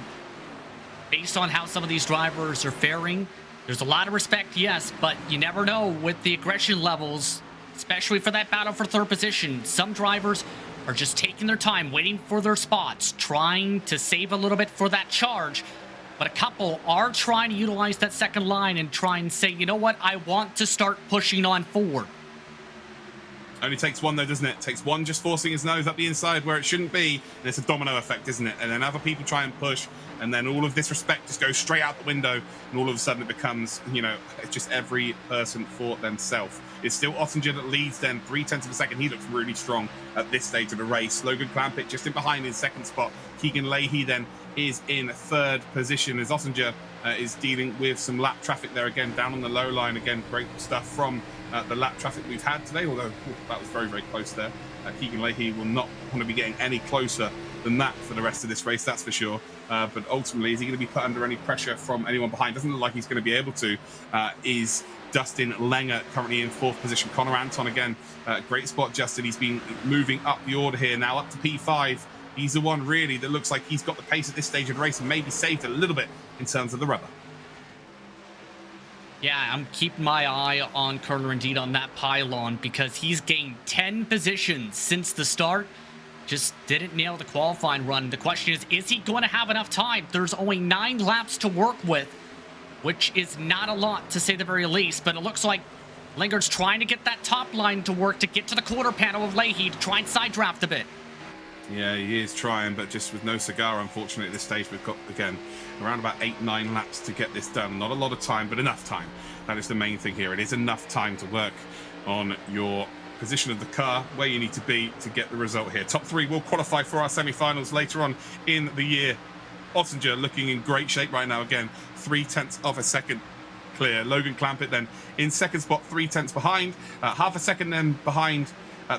based on how some of these drivers are faring, there's a lot of respect, yes, but you never know with the aggression levels, especially for that battle for third position. Some drivers are just taking their time, waiting for their spots, trying to save a little bit for that charge. But a couple are trying to utilize that second line and try and say, you know what, I want to start pushing on forward. Only takes one though, doesn't it? Takes one just forcing his nose up the inside where it shouldn't be. And it's a domino effect, isn't it? And then other people try and push, and then all of this respect just goes straight out the window, and all of a sudden it becomes, you know, it's just every person for themselves. It's still Ottinger that leads then, 0.3 of a second. He looks really strong at this stage of the race. Logan Clampett just in behind in second spot. Keegan Leahy then is in third position as Ottinger is dealing with some lap traffic there again, down on the low line. Again, great stuff from the lap traffic we've had today, although that was very, very close there. Keegan Leahy will not want to be getting any closer than that for the rest of this race, that's for sure. But ultimately, is he going to be put under any pressure from anyone behind? Doesn't look like he's going to be able to. Is Dustin Lenger currently in fourth position. Connor Anton again, great spot, Justin. He's been moving up the order here, now up to P5. He's the one really that looks like he's got the pace at this stage of the race and maybe saved a little bit in terms of the rubber. Yeah, I'm keeping my eye on Kerner indeed on that pylon because he's gained 10 positions since the start. Just didn't nail the qualifying run. The question is he going to have enough time? There's only 9 laps to work with, which is not a lot to say the very least, but it looks like Linger's trying to get that top line to work to get to the quarter panel of Leahy to try and side draft a bit. Yeah, he is trying, but just with no cigar, unfortunately, at this stage. We've got, again, around about 8-9 laps to get this done. Not a lot of time, but enough time. That is the main thing here. It is enough time to work on your position of the car, where you need to be to get the result here. Top 3 will qualify for our semi-finals later on in the year. Ottinger looking in great shape right now. Again, 0.3 of a second clear. Logan Clampett then in second spot, 0.3 behind. Half a second then behind.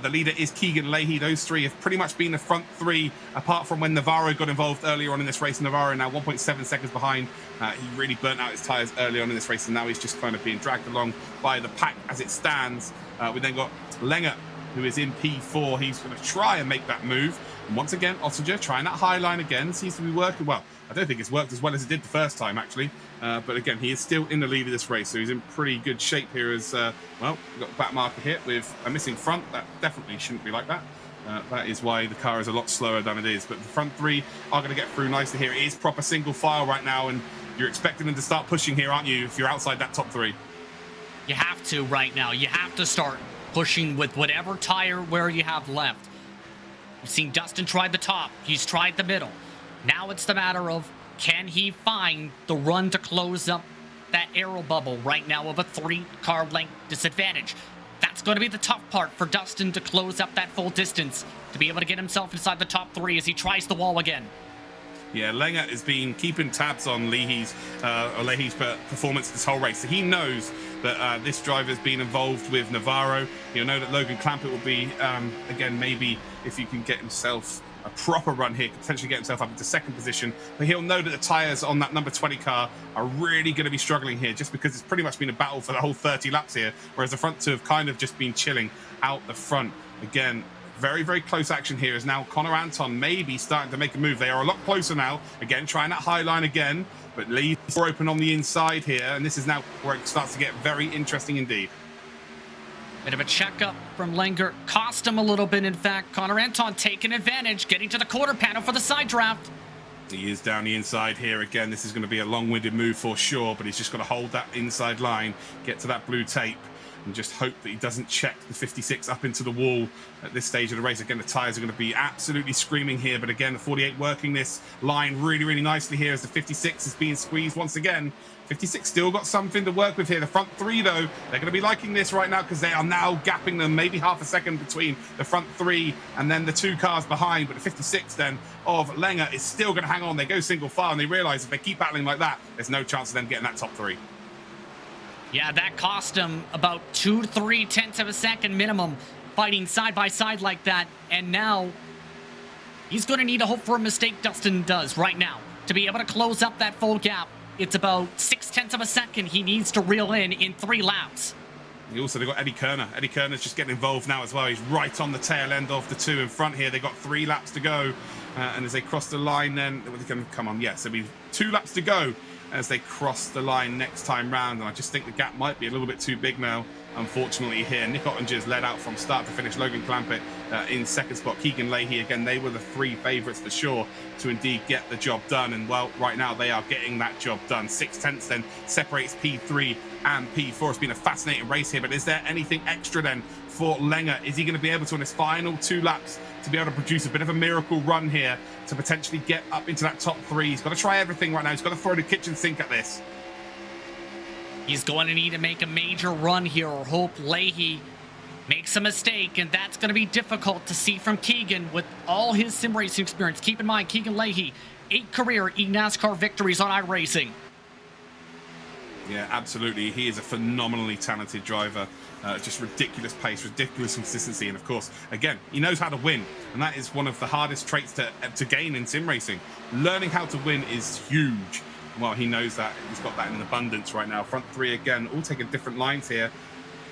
The leader is Keegan Leahy. Those 3 have pretty much been the front 3, apart from when Navarro got involved earlier on in this race. Navarro now 1.7 seconds behind. He really burnt out his tyres early on in this race, and now he's just kind of being dragged along by the pack as it stands. We then got Lenger, who is in P4. He's going to try and make that move. And once again, Ottinger trying that high line again. Seems to be working well. I don't think it's worked as well as it did the first time, actually. But again, he is still in the lead of this race, so he's in pretty good shape here as, well, we've got a back marker hit with a missing front. That definitely shouldn't be like that. That is why the car is a lot slower than it is. But the front 3 are going to get through nicely here. It is proper single file right now, and you're expecting them to start pushing here, aren't you, if you're outside that top 3? You have to right now. You have to start pushing with whatever tire where you have left. We've seen Dustin try the top. He's tried the middle. Now it's the matter of, can he find the run to close up that aero bubble right now of a 3-car length disadvantage? That's going to be the tough part for Dustin to close up that full distance, to be able to get himself inside the top 3 as he tries the wall again. Yeah, Lenger has been keeping tabs on Leahy's performance this whole race. So he knows that this driver's been involved with Navarro. He'll know that Logan Clampett will be, again, maybe if you can get himself a proper run here, could potentially get himself up into second position. But he'll know that the tyres on that number 20 car are really going to be struggling here, just because it's pretty much been a battle for the whole 30 laps here, whereas the front 2 have kind of just been chilling out the front. Again, very, very close action here as now Connor Anton maybe starting to make a move. They are a lot closer now. Again, trying that high line again, but Lee's more open on the inside here. And this is now where it starts to get very interesting indeed. Bit of a checkup from Langer. Cost him a little bit, in fact. Connor Anton taking advantage, getting to the quarter panel for the side draft. He is down the inside here again. This is going to be a long-winded move for sure, but he's just got to hold that inside line, get to that blue tape, and just hope that he doesn't check the 56 up into the wall at this stage of the race. Again, the tyres are going to be absolutely screaming here, but again, the 48 working this line really, really nicely here as the 56 is being squeezed once again. 56 still got something to work with here. The front three, though, they're going to be liking this right now because they are now gapping them maybe half a second between the front three and then the 2 cars behind. But the 56 then of Langer is still going to hang on. They go single file and they realize if they keep battling like that, there's no chance of them getting that top 3. Yeah, that cost him about 2 to 3 tenths of a second minimum fighting side by side like that. And now he's going to need to hope for a mistake. Dustin does right now to be able to close up that full gap. It's about 6 tenths of a second he needs to reel in 3 laps. They've got Eddie Kerner. Eddie Kerner's just getting involved now as well. He's right on the tail end of the 2 in front here. They've got 3 laps to go. And as they cross the line then, they can come on. Yes, there'll be 2 laps to go as they cross the line next time round. And I just think the gap might be a little bit too big now, unfortunately, here. Nick Ottinger's led out from start to finish. Logan Clampett in second spot. Keegan Leahy, again, they were the 3 favourites for sure to indeed get the job done. And, well, right now they are getting that job done. 6 tenths then separates P3 and P4. It's been a fascinating race here, but is there anything extra then for Langer? Is he going to be able to, in his final 2 laps, to be able to produce a bit of a miracle run here to potentially get up into that top 3? He's got to try everything right now. He's got to throw the kitchen sink at this. He's going to need to make a major run here or hope Leahy makes a mistake, and that's going to be difficult to see from Keegan with all his sim racing experience. Keep in mind, Keegan Leahy, 8 career eNASCAR victories on iRacing. Yeah, absolutely. He is a phenomenally talented driver. Just ridiculous pace, ridiculous consistency. And of course, again, he knows how to win. And that is one of the hardest traits to gain in sim racing. Learning how to win is huge. Well, he knows that. He's got that in abundance right now. Front 3 again, all taking different lines here,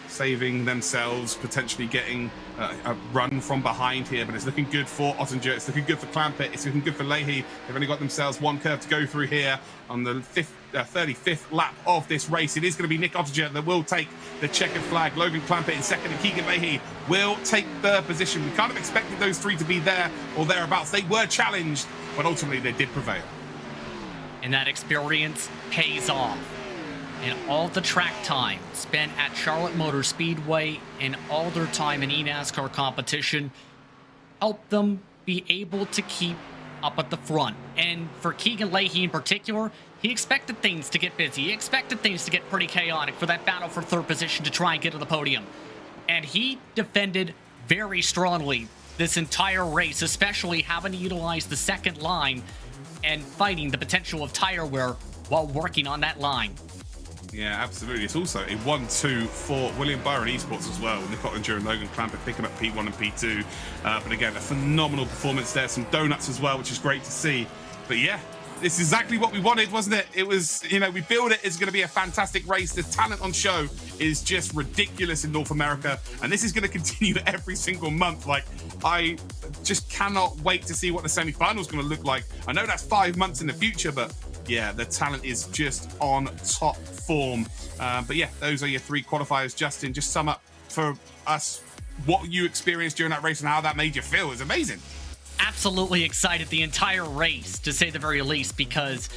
saving themselves, potentially getting a run from behind here. But it's looking good for Ottinger. It's looking good for Clampett. It's looking good for Leahy. They've only got themselves 1 curve to go through here on the 35th lap of this race. It is going to be Nick Ottinger that will take the checkered flag. Logan Clampett in second, and Keegan Leahy will take third position. We kind of expected those 3 to be there or thereabouts. They were challenged, but ultimately they did prevail. And that experience pays off. And all the track time spent at Charlotte Motor Speedway and all their time in eNASCAR competition helped them be able to keep up at the front. And for Keegan Leahy in particular, he expected things to get busy. He expected things to get pretty chaotic for that battle for third position to try and get to the podium. And he defended very strongly this entire race, especially having to utilize the second line and fighting the potential of tire wear while working on that line. Yeah, absolutely. It's also a 1-2 for William Byron Esports as well. Nick Ottinger and Logan Clampett picking up P1 and P2. But again, a phenomenal performance there. Some donuts as well, which is great to see. But yeah, this is exactly what we wanted, wasn't it? It was, we built it. It's going to be a fantastic race. The talent on show is just ridiculous in North America. And this is going to continue every single month. Like, I just cannot wait to see what the semi-final is going to look like. I know that's 5 months in the future, but yeah, the talent is just on top form. But yeah, those are your 3 qualifiers. Justin, just sum up for us what you experienced during that race and how that made you feel. It was amazing. Absolutely excited the entire race, to say the very least, because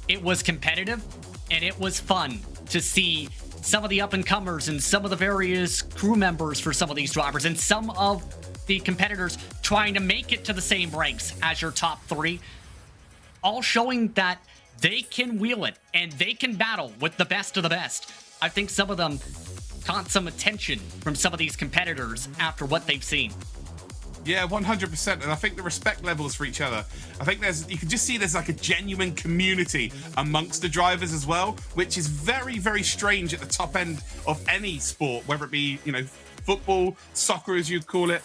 it was competitive and it was fun to see some of the up-and-comers and some of the various crew members for some of these drivers and some of the competitors trying to make it to the same ranks as your top 3, all showing that they can wheel it and they can battle with the best of the best. I think some of them caught some attention from some of these competitors after what they've seen. Yeah, 100%. And I think the respect levels for each other, I think you can just see there's like a genuine community amongst the drivers as well, which is very, very strange at the top end of any sport, whether it be, football, soccer as you'd call it,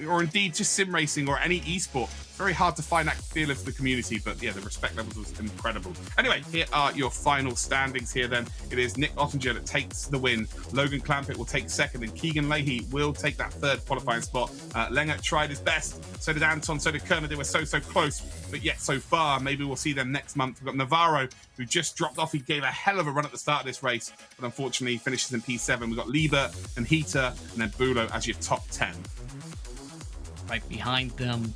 or indeed just sim racing or any esport. very hard to find that feel of the community, but yeah, the respect levels was incredible. Anyway, here are your final standings here then. It is Nick Ottinger that takes the win. Logan Clampett will take second, and Keegan Leahy will take that third qualifying spot. Lengert tried his best, so did Anton, so did Kerner. They were so close, but yet so far. Maybe we'll see them next month. We've got Navarro, who just dropped off. He gave a hell of a run at the start of this race, but unfortunately finishes in P7. We've got Liebert and Heater, and then Bulo as your top 10. Right behind them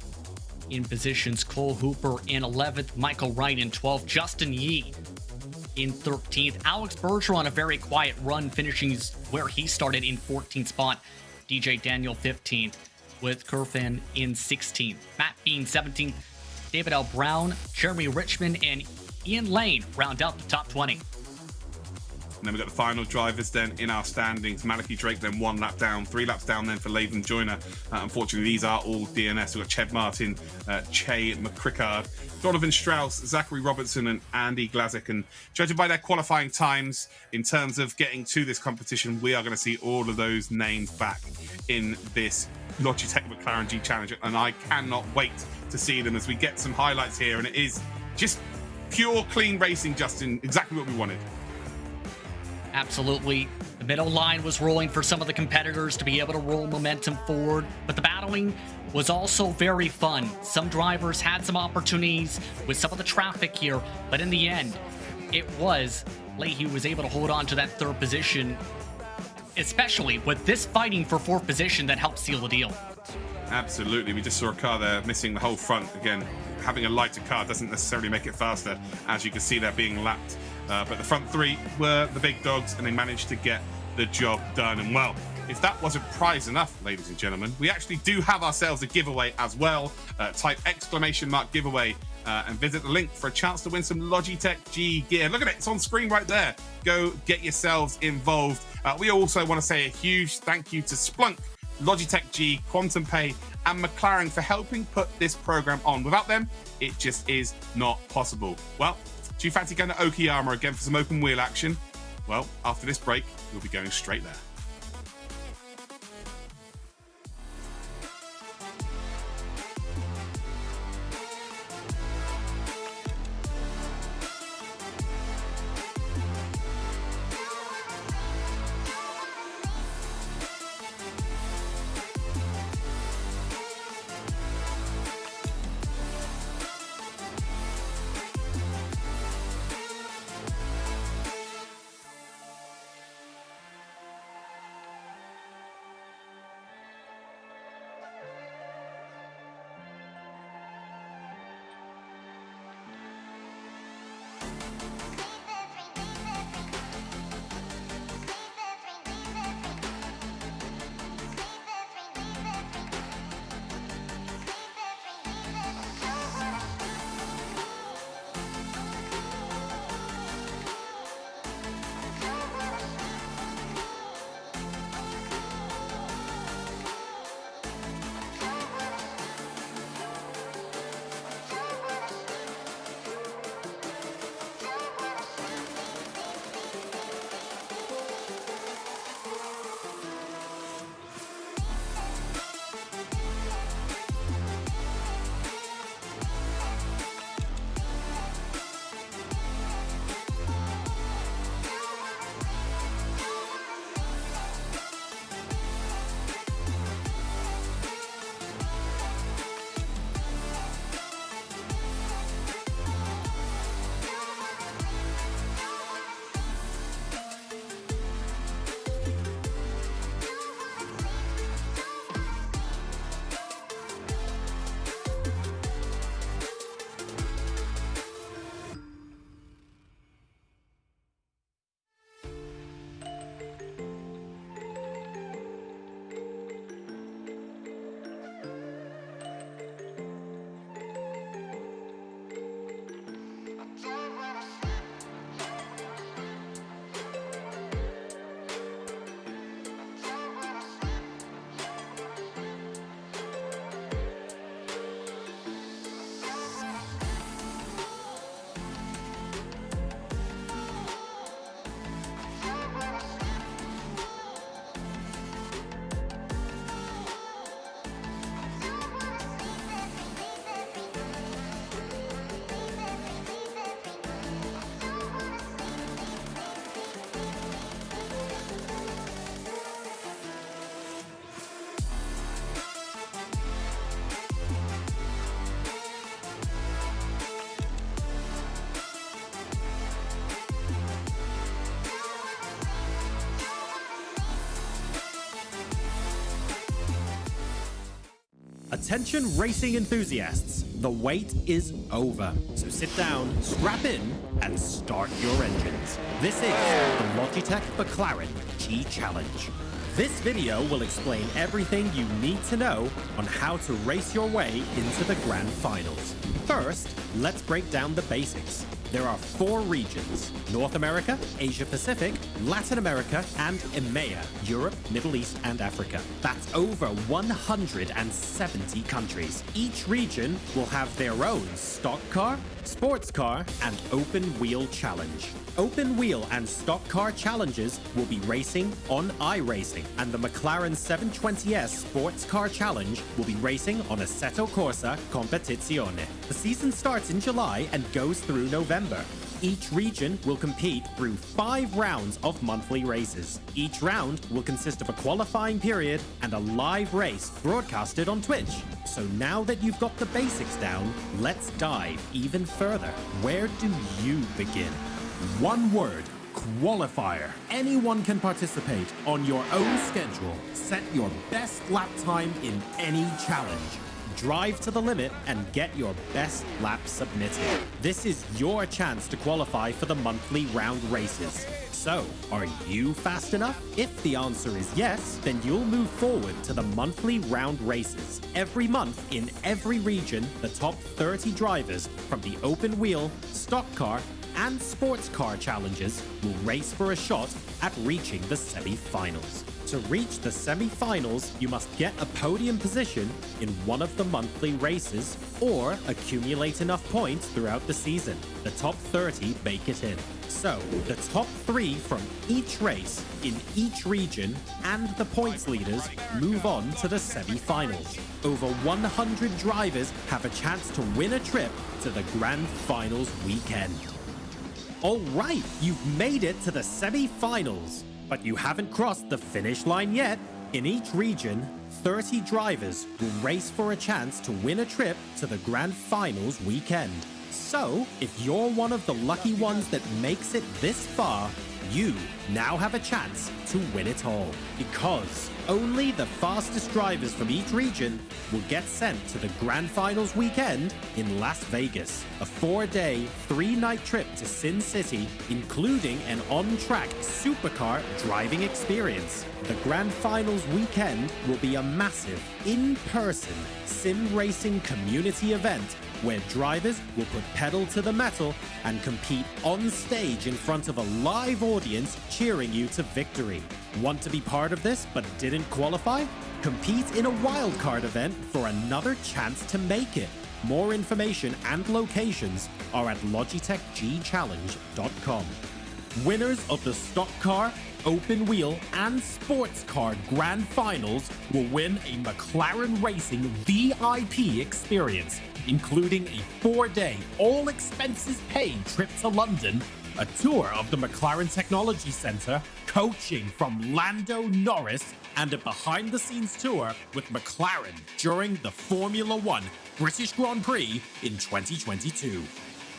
in positions, Cole Hooper in 11th, Michael Wright in 12th, Justin Yee in 13th, Alex Berger on a very quiet run, finishing where he started in 14th spot, DJ Daniel 15th, with Kerfan in 16th, Matt Bean 17th, David L. Brown, Jeremy Richmond, and Ian Lane round out the top 20. And then we've got the final drivers then in our standings. Malachi Drake then 1 lap down, 3 laps down then for Latham Joyner. Unfortunately, these are all DNS. We've got Ched Martin, Che McCrickard, Donovan Strauss, Zachary Robertson, and Andy Glazik. And judging by their qualifying times in terms of getting to this competition, we are going to see all of those names back in this Logitech McLaren G Challenge. And I cannot wait to see them as we get some highlights here. And it is just pure clean racing, Justin, exactly what we wanted. Absolutely. The middle line was rolling for some of the competitors to be able to roll momentum forward, but the battling was also very fun. Some drivers had some opportunities with some of the traffic here, but in the end, it was Leahy who was able to hold on to that third position, especially with this fighting for fourth position that helped seal the deal. Absolutely. We just saw a car there missing the whole front. Again, having a lighter car doesn't necessarily make it faster, as you can see they're being lapped. But the front three were the big dogs, and they managed to get the job done. And well, if that wasn't prize enough, ladies and gentlemen, we actually do have ourselves a giveaway as well. Type !giveaway and visit the link for a chance to win some Logitech G gear. Look at it, it's on screen right there. Go get yourselves involved. We also want to say a huge thank you to Splunk, Logitech G, Quantum Pay, and McLaren for helping put this program on. Without them, it just is not possible. Well, do you fancy going to Okayama again for some open wheel action? Well, after this break, we'll be going straight there. Attention racing enthusiasts, the wait is over. So sit down, strap in, and start your engines. This is the Logitech McLaren G Challenge. This video will explain everything you need to know on how to race your way into the grand finals. First, let's break down the basics. There are 4 regions: North America, Asia Pacific, Latin America, and EMEA, Europe, Middle East, and Africa. That's over 170 countries. Each region will have their own stock car, sports car, and open wheel challenge. Open wheel and stock car challenges will be racing on iRacing, and the McLaren 720S Sports Car Challenge will be racing on Assetto Corsa Competizione. The season starts in July and goes through November. Each region will compete through 5 rounds of monthly races. Each round will consist of a qualifying period and a live race broadcasted on Twitch. So now that you've got the basics down, let's dive even further. Where do you begin? One word: qualifier. Anyone can participate on your own schedule. Set your best lap time in any challenge. Drive to the limit and get your best lap submitted. This is your chance to qualify for the monthly round races. So, are you fast enough? If the answer is yes, then you'll move forward to the monthly round races. Every month, in every region, the top 30 drivers from the open wheel, stock car, and sports car challenges will race for a shot at reaching the semi-finals. To reach the semi-finals, you must get a podium position in one of the monthly races or accumulate enough points throughout the season. The top 30 make it in. So, the top 3 from each race in each region and the points leaders move on to the semi-finals. Over 100 drivers have a chance to win a trip to the grand finals weekend. All right, you've made it to the semi-finals, but you haven't crossed the finish line yet. In each region, 30 drivers will race for a chance to win a trip to the grand finals weekend. So, if you're one of the lucky ones that makes it this far, you now have a chance to win it all. Because only the fastest drivers from each region will get sent to the Grand Finals weekend in Las Vegas. A 4-day, 3-night trip to Sin City, including an on-track supercar driving experience. The Grand Finals weekend will be a massive, in-person sim racing community event where drivers will put pedal to the metal and compete on stage in front of a live audience cheering you to victory. Want to be part of this but didn't qualify? Compete in a wildcard event for another chance to make it. More information and locations are at logitechgchallenge.com. Winners of the stock car, open wheel, and sports car grand finals will win a McLaren Racing VIP experience, including a 4-day, all-expenses-paid trip to London, a tour of the McLaren Technology Centre, coaching from Lando Norris, and a behind-the-scenes tour with McLaren during the Formula One British Grand Prix in 2022.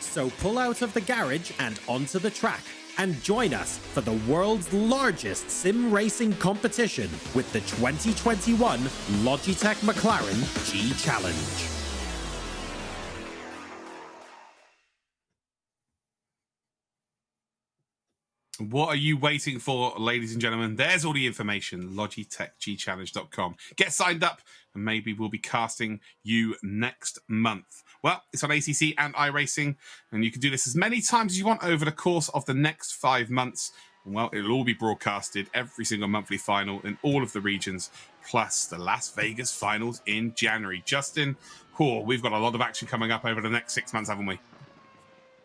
So pull out of the garage and onto the track, and join us for the world's largest sim racing competition with the 2021 Logitech McLaren G Challenge. What are you waiting for, ladies and gentlemen? There's all the information, logitechgchallenge.com. Get signed up and maybe we'll be casting you next month. Well, it's on ACC and iRacing, and you can do this as many times as you want over the course of the next 5 months. Well, it'll all be broadcasted, every single monthly final in all of the regions, plus the Las Vegas finals in January. Justin, we've got a lot of action coming up over the next 6 months, haven't we?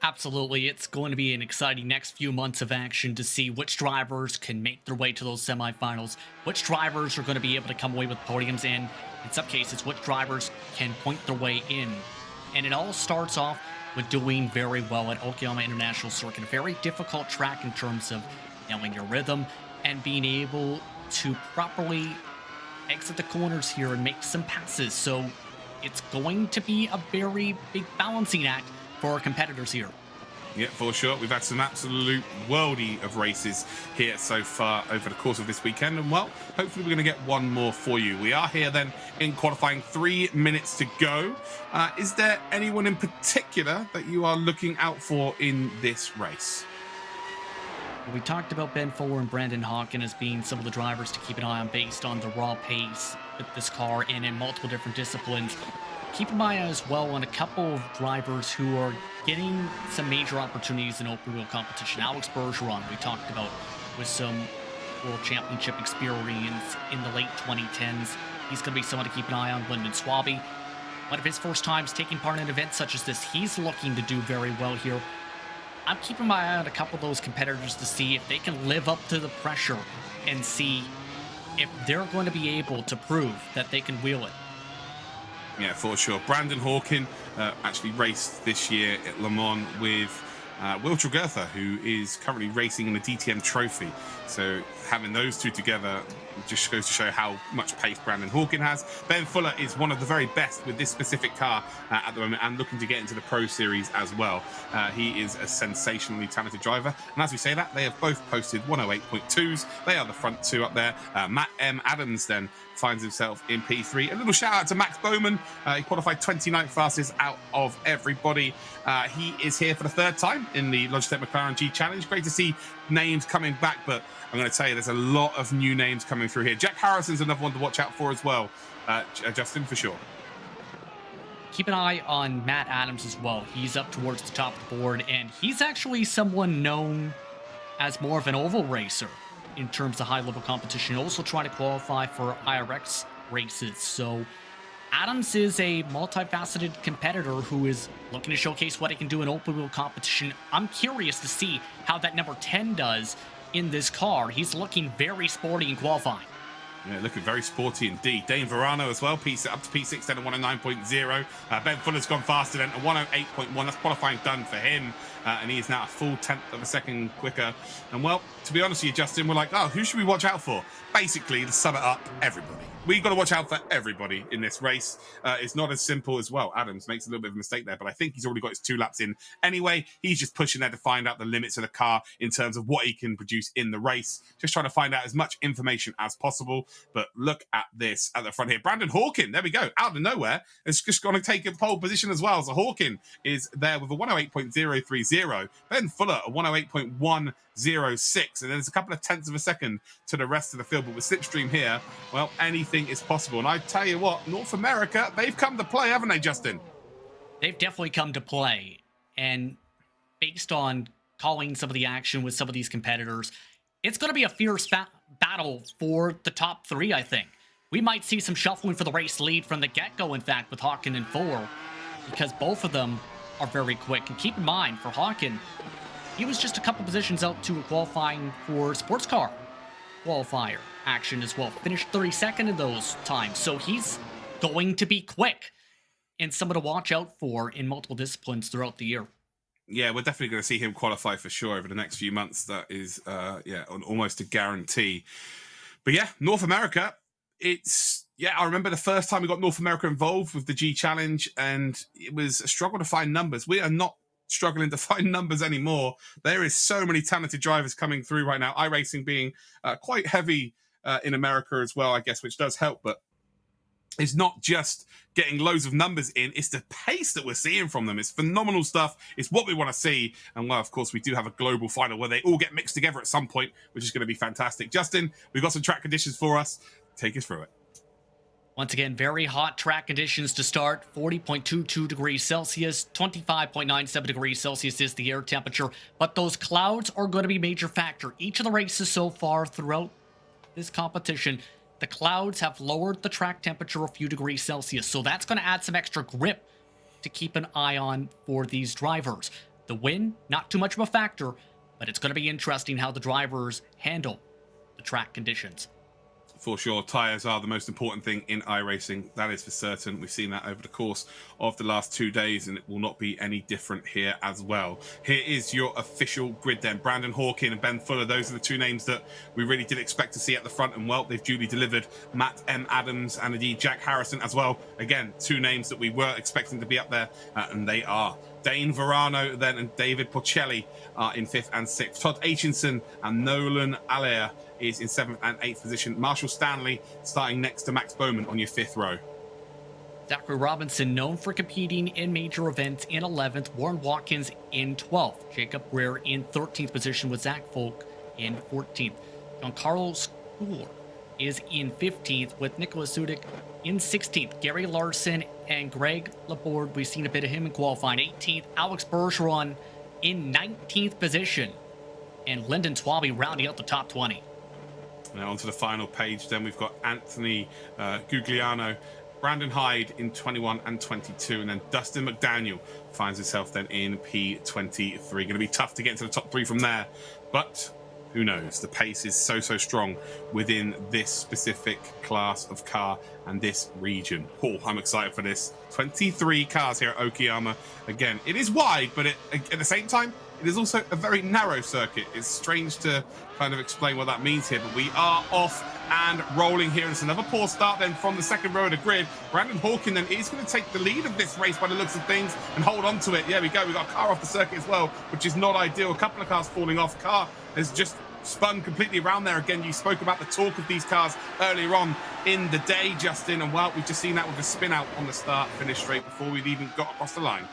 Absolutely. It's going to be an exciting next few months of action to see which drivers can make their way to those semifinals, which drivers are going to be able to come away with podiums, and in some cases, which drivers can point their way in. And it all starts off with doing very well at Okayama International Circuit, a very difficult track in terms of knowing your rhythm and being able to properly exit the corners here and make some passes. So it's going to be a very big balancing act for our competitors here. Yeah, for sure. We've had some absolute worldy of races here so far over the course of this weekend. And, well, hopefully we're going to get one more for you. We are here then in qualifying, 3 minutes to go. Is there anyone in particular that you are looking out for in this race? We talked about Ben Fuller and Brandon Hawken as being some of the drivers to keep an eye on based on the raw pace with this car and in multiple different disciplines. Keep an eye as well on a couple of drivers who are getting some major opportunities in open wheel competition. Alex Bergeron, we talked about, with some World Championship experience in the late 2010s. He's going to be someone to keep an eye on. Lyndon Swaby, one of his first times taking part in an event such as this. He's looking to do very well here. I'm keeping my eye on a couple of those competitors to see if they can live up to the pressure and see if they're going to be able to prove that they can wheel it. Yeah, for sure. Brandon Hawken actually raced this year at Le Mans with Will Tregurtha, who is currently racing in the DTM Trophy. So having those two together just goes to show how much pace Brandon Hawken has. Ben Fuller is one of the very best with this specific car at the moment and looking to get into the Pro Series as well. He is a sensationally talented driver. And as we say that, they have both posted 108.2s. They are the front two up there. Matt M. Adams then finds himself in P3. A little shout out to Max Bowman. He qualified 29th fastest out of everybody. He is here for the third time in the Logitech McLaren G Challenge. Great to see names coming back, but I'm going to tell you there's a lot of new names coming through here. Jack Harrison's another one to watch out for as well, Justin, for sure. Keep an eye on Matt Adams as well. He's up towards the top of the board, and he's actually someone known as more of an oval racer in terms of high-level competition. Also trying to qualify for IRX races. So Adams is a multifaceted competitor who is looking to showcase what he can do in open wheel competition. I'm curious to see how that number 10 does in this car. He's looking very sporty in qualifying. Yeah, looking very sporty indeed. Dane Verano as well, up to P6, then a 109.0. Ben Fuller's gone faster then, a 108.1. That's qualifying done for him. And he is now a full 10th of a second quicker. And, well, to be honest with you, Justin, we're like, oh, who should we watch out for? Basically, to sum it up, everybody. We've got to watch out for everybody in this race. It's not as simple as, well, Adams makes a little bit of a mistake there, but I think he's already got his 2 laps in anyway. He's just pushing there to find out the limits of the car in terms of what he can produce in the race. Just trying to find out as much information as possible. But look at this at the front here. Brandon Hawken, there we go, out of nowhere. It's just going to take a pole position as well. So Hawken is there with a 108.030. Ben Fuller, a 108.106. And there's a couple of tenths of a second to the rest of the field. But with Slipstream here, well, anything is possible. And I tell you what, North America, they've come to play, haven't they, Justin? They've definitely come to play. And based on calling some of the action with some of these competitors, it's going to be a fierce battle for the top 3, I think. We might see some shuffling for the race lead from the get-go, in fact, with Hawken and Fuller, because both of them are very quick. And keep in mind, for Hawken, he was just a couple positions out to a qualifying for sports car qualifier action as well. Finished 32nd in those times, so he's going to be quick and someone to watch out for in multiple disciplines throughout the year. Yeah, we're definitely going to see him qualify for sure over the next few months. That is, almost a guarantee. But yeah, North America, I remember the first time we got North America involved with the G Challenge, and it was a struggle to find numbers. We are not struggling to find numbers anymore. There is so many talented drivers coming through right now. iRacing being quite heavy in America as well, I guess, which does help. But it's not just getting loads of numbers in, it's the pace that we're seeing from them. It's phenomenal stuff. It's what we want to see. And, well, of course, we do have a global final where they all get mixed together at some point, which is going to be fantastic. Justin, we've got some track conditions for us. Take us through it. Once again, very hot track conditions to start. 40.22 degrees Celsius, 25.97 degrees Celsius is the air temperature. But those clouds are going to be a major factor. Each of the races so far throughout this competition, the clouds have lowered the track temperature a few degrees Celsius. So that's going to add some extra grip to keep an eye on for these drivers. The wind, not too much of a factor, but it's going to be interesting how the drivers handle the track conditions. For sure, tyres are the most important thing in iRacing. That is for certain. We've seen that over the course of the last 2 days, and it will not be any different here as well. Here is your official grid then. Brandon Hawkin and Ben Fuller, those are the two names that we really did expect to see at the front, and well, they've duly delivered. Matt M. Adams and indeed Jack Harrison as well. Again, two names that we were expecting to be up there, and they are. Dane Verano then and David Porcelli are in 5th and 6th. Todd Aitchinson and Nolan Allaire is in 7th and 8th position. Marshall Stanley starting next to Max Bowman on your 5th row. Zachary Robinson, known for competing in major events, in 11th. Warren Watkins in 12th. Jacob Greer in 13th position with Zach Folk in 14th. Giancarlo Sculler is in 15th with Nicholas Sudik in 16th. Gary Larson and Greg Laborde, we've seen a bit of him in qualifying, 18th. Alex Bergeron in 19th position. And Lyndon Twaby rounding out the top 20. Now onto the final page then, we've got Anthony Gugliano, Brandon Hyde in 21 and 22, and then Dustin McDaniel finds himself then in P23. Going to be tough to get into the top 3 from there, but who knows? The pace is so strong within this specific class of car and this region. Oh, I'm excited for this. 23 cars here at Okayama. Again, it is wide, but at the same time, it is also a very narrow circuit. It's strange to kind of explain what that means here, but we are off and rolling here. It's another poor start then from the second row of the grid. Brandon Hawkin then is going to take the lead of this race by the looks of things and hold on to it. There we go. We got a car off the circuit as well, which is not ideal. A couple of cars falling off. Car has just spun completely around there. Again, you spoke about the torque of these cars earlier on in the day, Justin, and well, we've just seen that with a spin out on the start finish straight before we'd even got across the line.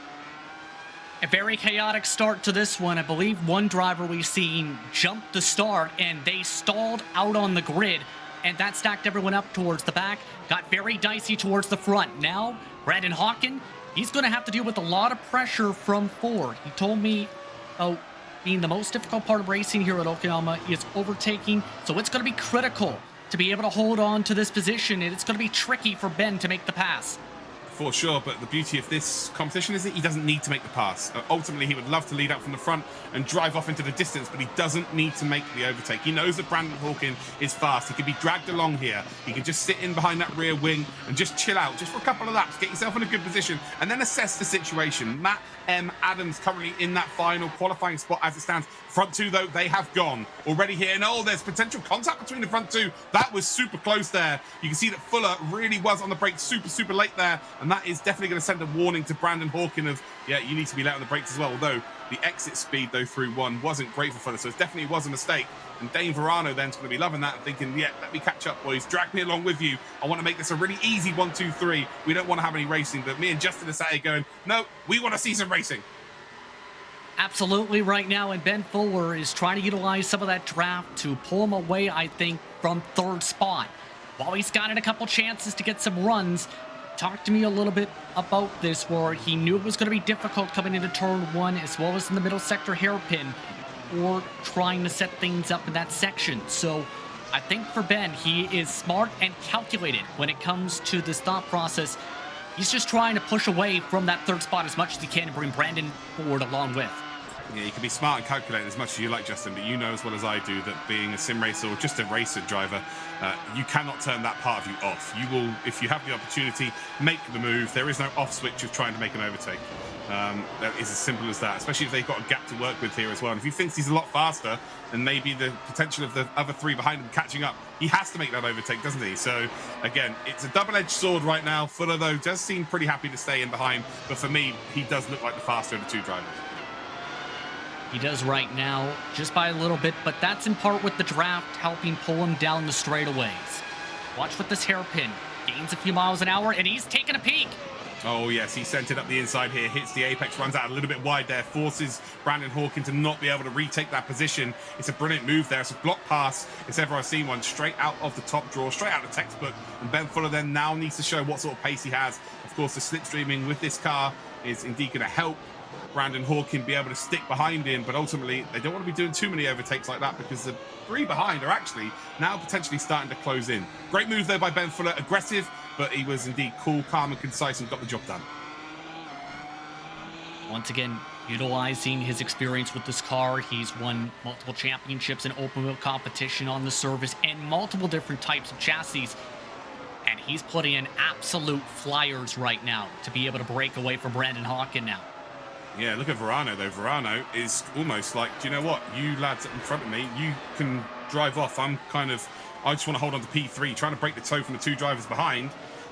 A very chaotic start to this one. I believe one driver we've seen jumped the start and they stalled out on the grid, and that stacked everyone up towards the back. Got very dicey towards the front. Now, Brandon Hawkin, he's going to have to deal with a lot of pressure from 4. He told me, being the most difficult part of racing here at Okayama is overtaking, so it's going to be critical to be able to hold on to this position, and it's going to be tricky for Ben to make the pass. For sure, but the beauty of this competition is that he doesn't need to make the pass. Ultimately, he would love to lead out from the front and drive off into the distance, but he doesn't need to make the overtake. He knows that Brandon Hawkin is fast. He can be dragged along here. He can just sit in behind that rear wing and just chill out just for a couple of laps, get yourself in a good position, and then assess the situation. Matt M. Adams currently in that final qualifying spot as it stands. Front 2, though, they have gone already here. And oh, there's potential contact between the front 2. That was super close there. You can see that Fuller really was on the brakes super late there. And that is definitely going to send a warning to Brandon Hawkin of, yeah, you need to be late on the brakes as well. Although the exit speed, though, through 1 wasn't great for Fuller. So it definitely was a mistake. And Dane Verano then's going to be loving that and thinking, yeah, let me catch up, boys. Drag me along with you. I want to make this a really easy 1, 2, 3. We don't want to have any racing. But me and Justin are sat here going, no, we want to see some racing. Absolutely right now, and Ben Fuller is trying to utilize some of that draft to pull him away, I think, from 3rd spot. While he's gotten a couple chances to get some runs, talk to me a little bit about this, where he knew it was going to be difficult coming into turn 1 as well as in the middle sector hairpin, or trying to set things up in that section. So I think for Ben, he is smart and calculated when it comes to this thought process. He's just trying to push away from that 3rd spot as much as he can and bring Brandon forward along with. Yeah, you can be smart and calculate as much as you like, Justin, but you know as well as I do that being a sim racer or just a racer driver, you cannot turn that part of you off. You will, if you have the opportunity, make the move. There is no off switch of trying to make an overtake. That is as simple as that, especially if they've got a gap to work with here as well. And if he thinks he's a lot faster and maybe the potential of the other 3 behind him catching up, he has to make that overtake, doesn't he? So, again, it's a double-edged sword right now. Fuller, though, does seem pretty happy to stay in behind. But for me, he does look like the faster of the 2 drivers. He does right now, just by a little bit, but that's in part with the draft helping pull him down the straightaways. Watch with this hairpin. Gains a few miles an hour, and he's taking a peek. Oh, yes, he sent it up the inside here, hits the apex, runs out a little bit wide there, forces Brandon Hawkin to not be able to retake that position. It's a brilliant move there. It's a block pass, if ever I've seen one, straight out of the top draw, straight out of the textbook. And Ben Fuller then now needs to show what sort of pace he has. Of course, the slipstreaming with this car is indeed going to help Brandon Hawkin be able to stick behind him, but ultimately they don't want to be doing too many overtakes like that because the 3 behind are actually now potentially starting to close in. Great move though by Ben Fuller, aggressive, but he was indeed cool, calm and concise and got the job done. Once again, utilizing his experience with this car, he's won multiple championships in open wheel competition on the surface and multiple different types of chassis. And he's putting in absolute flyers right now to be able to break away from Brandon Hawken now. Yeah, look at Verano, though. Verano is almost like, do you know what? You lads in front of me, you can drive off. I just want to hold on to P3, trying to break the toe from the 2 drivers behind.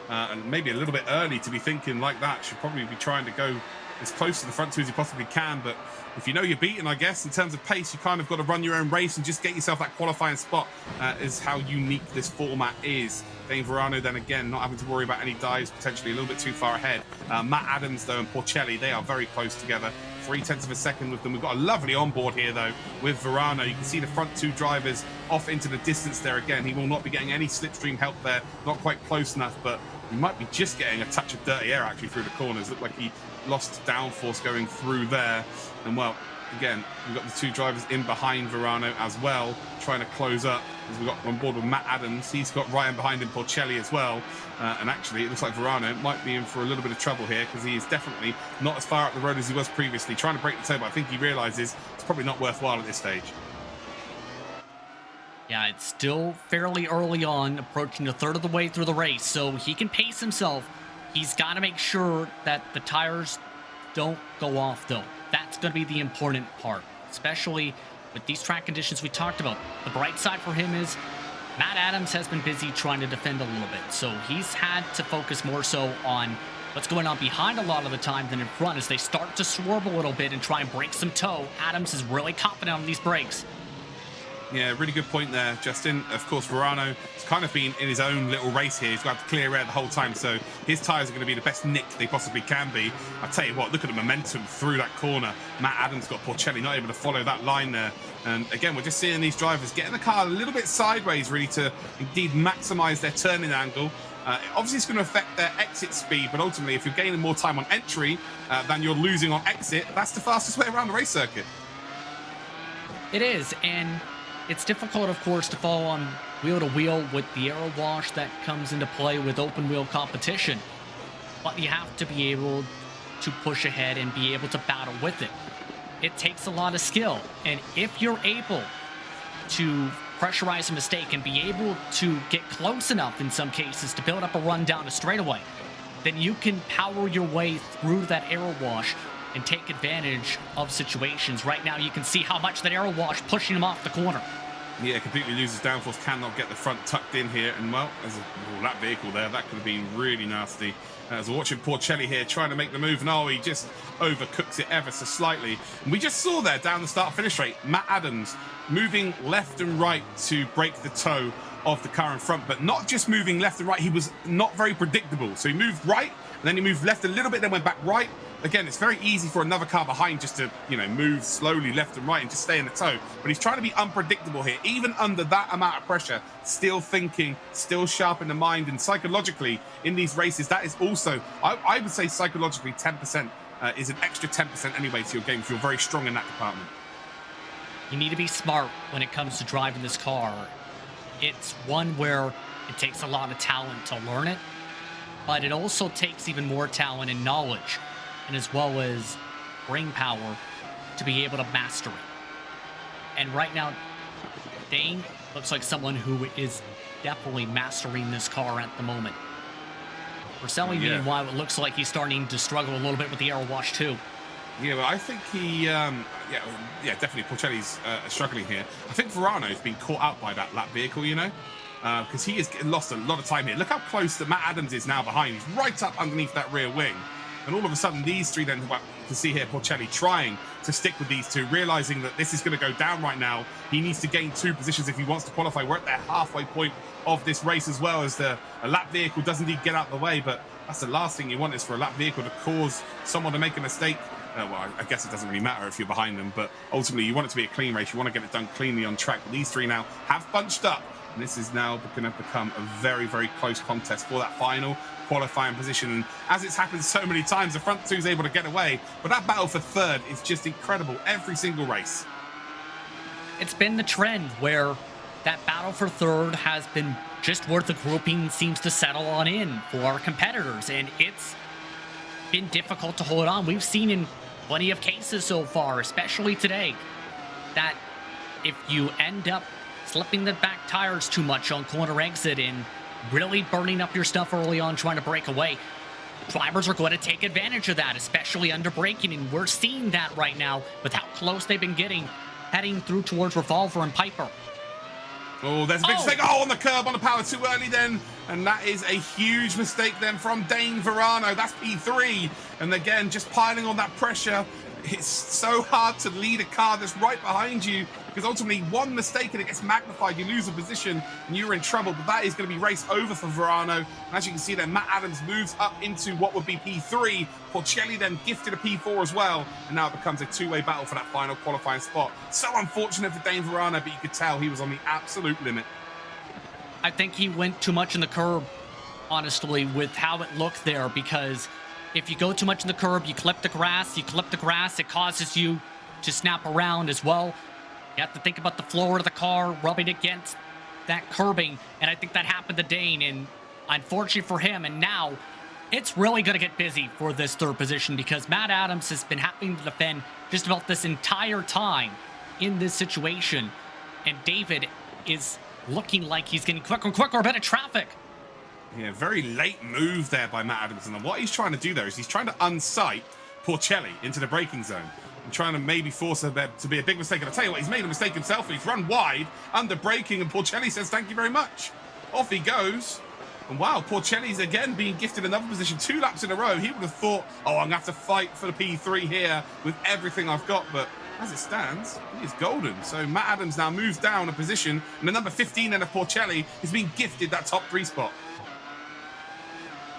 And maybe a little bit early to be thinking like that. Should probably be trying to go as close to the front 2 as you possibly can. But if you know you're beaten, I guess, in terms of pace, you kind of got to run your own race and just get yourself that qualifying spot, is how unique this format is. Dane Verano, then again, not having to worry about any dives, potentially a little bit too far ahead. Matt Adams, though, and Porcelli, they are very close together. 0.3 of a second with them. We've got a lovely onboard here, though, with Verano. You can see the front 2 drivers off into the distance there again. He will not be getting any slipstream help there. Not quite close enough, but he might be just getting a touch of dirty air, actually, through the corners. Looked like he lost downforce going through there. And, well, again, we've got the 2 drivers in behind Verano as well, trying to close up. As we've got on board with Matt Adams, he's got Ryan behind him, Porcelli as well. And actually, it looks like Verano might be in for a little bit of trouble here, because he is definitely not as far up the road as he was previously, trying to break the toe, but I think he realizes it's probably not worthwhile at this stage. Yeah, it's still fairly early on, approaching a third of the way through the race, so he can pace himself. He's got to make sure that the tires don't go off, though. That's going to be the important part, especially with these track conditions we talked about. The bright side for him is Matt Adams has been busy trying to defend a little bit, so he's had to focus more so on what's going on behind a lot of the time than in front. As they start to swerve a little bit and try and break some toe, Adams is really confident on these brakes. Yeah, really good point there, Justin. Of course, Verano has kind of been in his own little race here. He's got to clear air the whole time, so his tyres are going to be the best nick they possibly can be. I tell you what, look at the momentum through that corner. Matt Adams got Porcelli not able to follow that line there. And again, we're just seeing these drivers getting the car a little bit sideways, really, to indeed maximise their turning angle. Obviously, it's going to affect their exit speed, but ultimately, if you're gaining more time on entry than you're losing on exit, that's the fastest way around the race circuit. It is, and it's difficult, of course, to follow on wheel-to-wheel with the aero wash that comes into play with open-wheel competition. But you have to be able to push ahead and be able to battle with it. It takes a lot of skill, and if you're able to pressurize a mistake and be able to get close enough in some cases to build up a run down a straightaway, then you can power your way through that aero wash and take advantage of situations. Right now, you can see how much that aero wash pushing him off the corner. Yeah, completely loses downforce, cannot get the front tucked in here. And, well, as that vehicle there, that could have been really nasty. As we're watching Porcelli here trying to make the move, and he just overcooks it ever so slightly. And we just saw there down the start-finish rate, Matt Adams moving left and right to break the toe of the car in front, but not just moving left and right, he was not very predictable. So he moved right, and then he moved left a little bit, then went back right. Again, it's very easy for another car behind just to, move slowly left and right and just stay in the toe. But he's trying to be unpredictable here, even under that amount of pressure, still thinking, still sharp in the mind. And psychologically, in these races, that is also, I would say psychologically, 10% is an extra 10% anyway to your game if you're very strong in that department. You need to be smart when it comes to driving this car. It's one where it takes a lot of talent to learn it, but it also takes even more talent and knowledge, and as well as brain power to be able to master it. And right now, Dane looks like someone who is definitely mastering this car at the moment. Porcelli, meanwhile, it looks like he's starting to struggle a little bit with the aero wash too. Yeah, well, I think he, definitely Porcelli's struggling here. I think Verano's been caught out by that lap vehicle, because he has lost a lot of time here. Look how close that Matt Adams is now behind. He's right up underneath that rear wing. And all of a sudden, these three then, well, you can see here Porcelli trying to stick with these two, realizing that this is going to go down right now. He needs to gain 2 positions if he wants to qualify. We're at the halfway point of this race as well, as a lap vehicle does indeed get out of the way, but that's the last thing you want, is for a lap vehicle to cause someone to make a mistake. Well, I guess it doesn't really matter if you're behind them, but ultimately you want it to be a clean race. You want to get it done cleanly on track. But these three now have bunched up, and this is now going to become a very, very close contest for that final qualifying position. And as it's happened so many times, the front two is able to get away, but that battle for third is just incredible every single race. It's been the trend where that battle for third has been just where the grouping seems to settle on in for our competitors, and it's been difficult to hold on. We've seen in plenty of cases so far, especially today, that if you end up slipping the back tires too much on corner exit and really burning up your stuff early on trying to break away, drivers are going to take advantage of that, especially under braking, and we're seeing that right now with how close they've been getting, heading through towards Revolver and Piper. Oh, there's a big mistake. Oh, on the curb, on the power too early then. And that is a huge mistake then from Dane Verano. That's P3. And again, just piling on that pressure. It's so hard to lead a car that's right behind you, because ultimately one mistake and it gets magnified, you lose a position and you're in trouble. But that is going to be race over for Verano. And as you can see there, Matt Adams moves up into what would be P3. Porcelli then gifted a P4 as well, and now it becomes a two-way battle for that final qualifying spot. So unfortunate for Dane Verano, but you could tell he was on the absolute limit. I think he went too much in the curb, honestly, with how it looked there, because if you go too much in the curb, you clip the grass, it causes you to snap around as well. You have to think about the floor of the car rubbing against that curbing, and I think that happened to Dane, and unfortunately for him, and now it's really going to get busy for this third position, because Matt Adams has been having to defend just about this entire time in this situation, and David is looking like he's getting quicker and quicker, a bit of traffic. Yeah, very late move there by Matt Adams. And what he's trying to do there is he's trying to unsight Porcelli into the braking zone and trying to maybe force it to be a big mistake. And I'll tell you what, he's made a mistake himself. He's run wide under braking, and Porcelli says, thank you very much. Off he goes. And wow, Porcelli's again being gifted another position 2 laps in a row. He would have thought, oh, I'm going to have to fight for the P3 here with everything I've got. But as it stands, he is golden. So Matt Adams now moves down a position, and the number 15 then of Porcelli is being gifted that top 3 spot.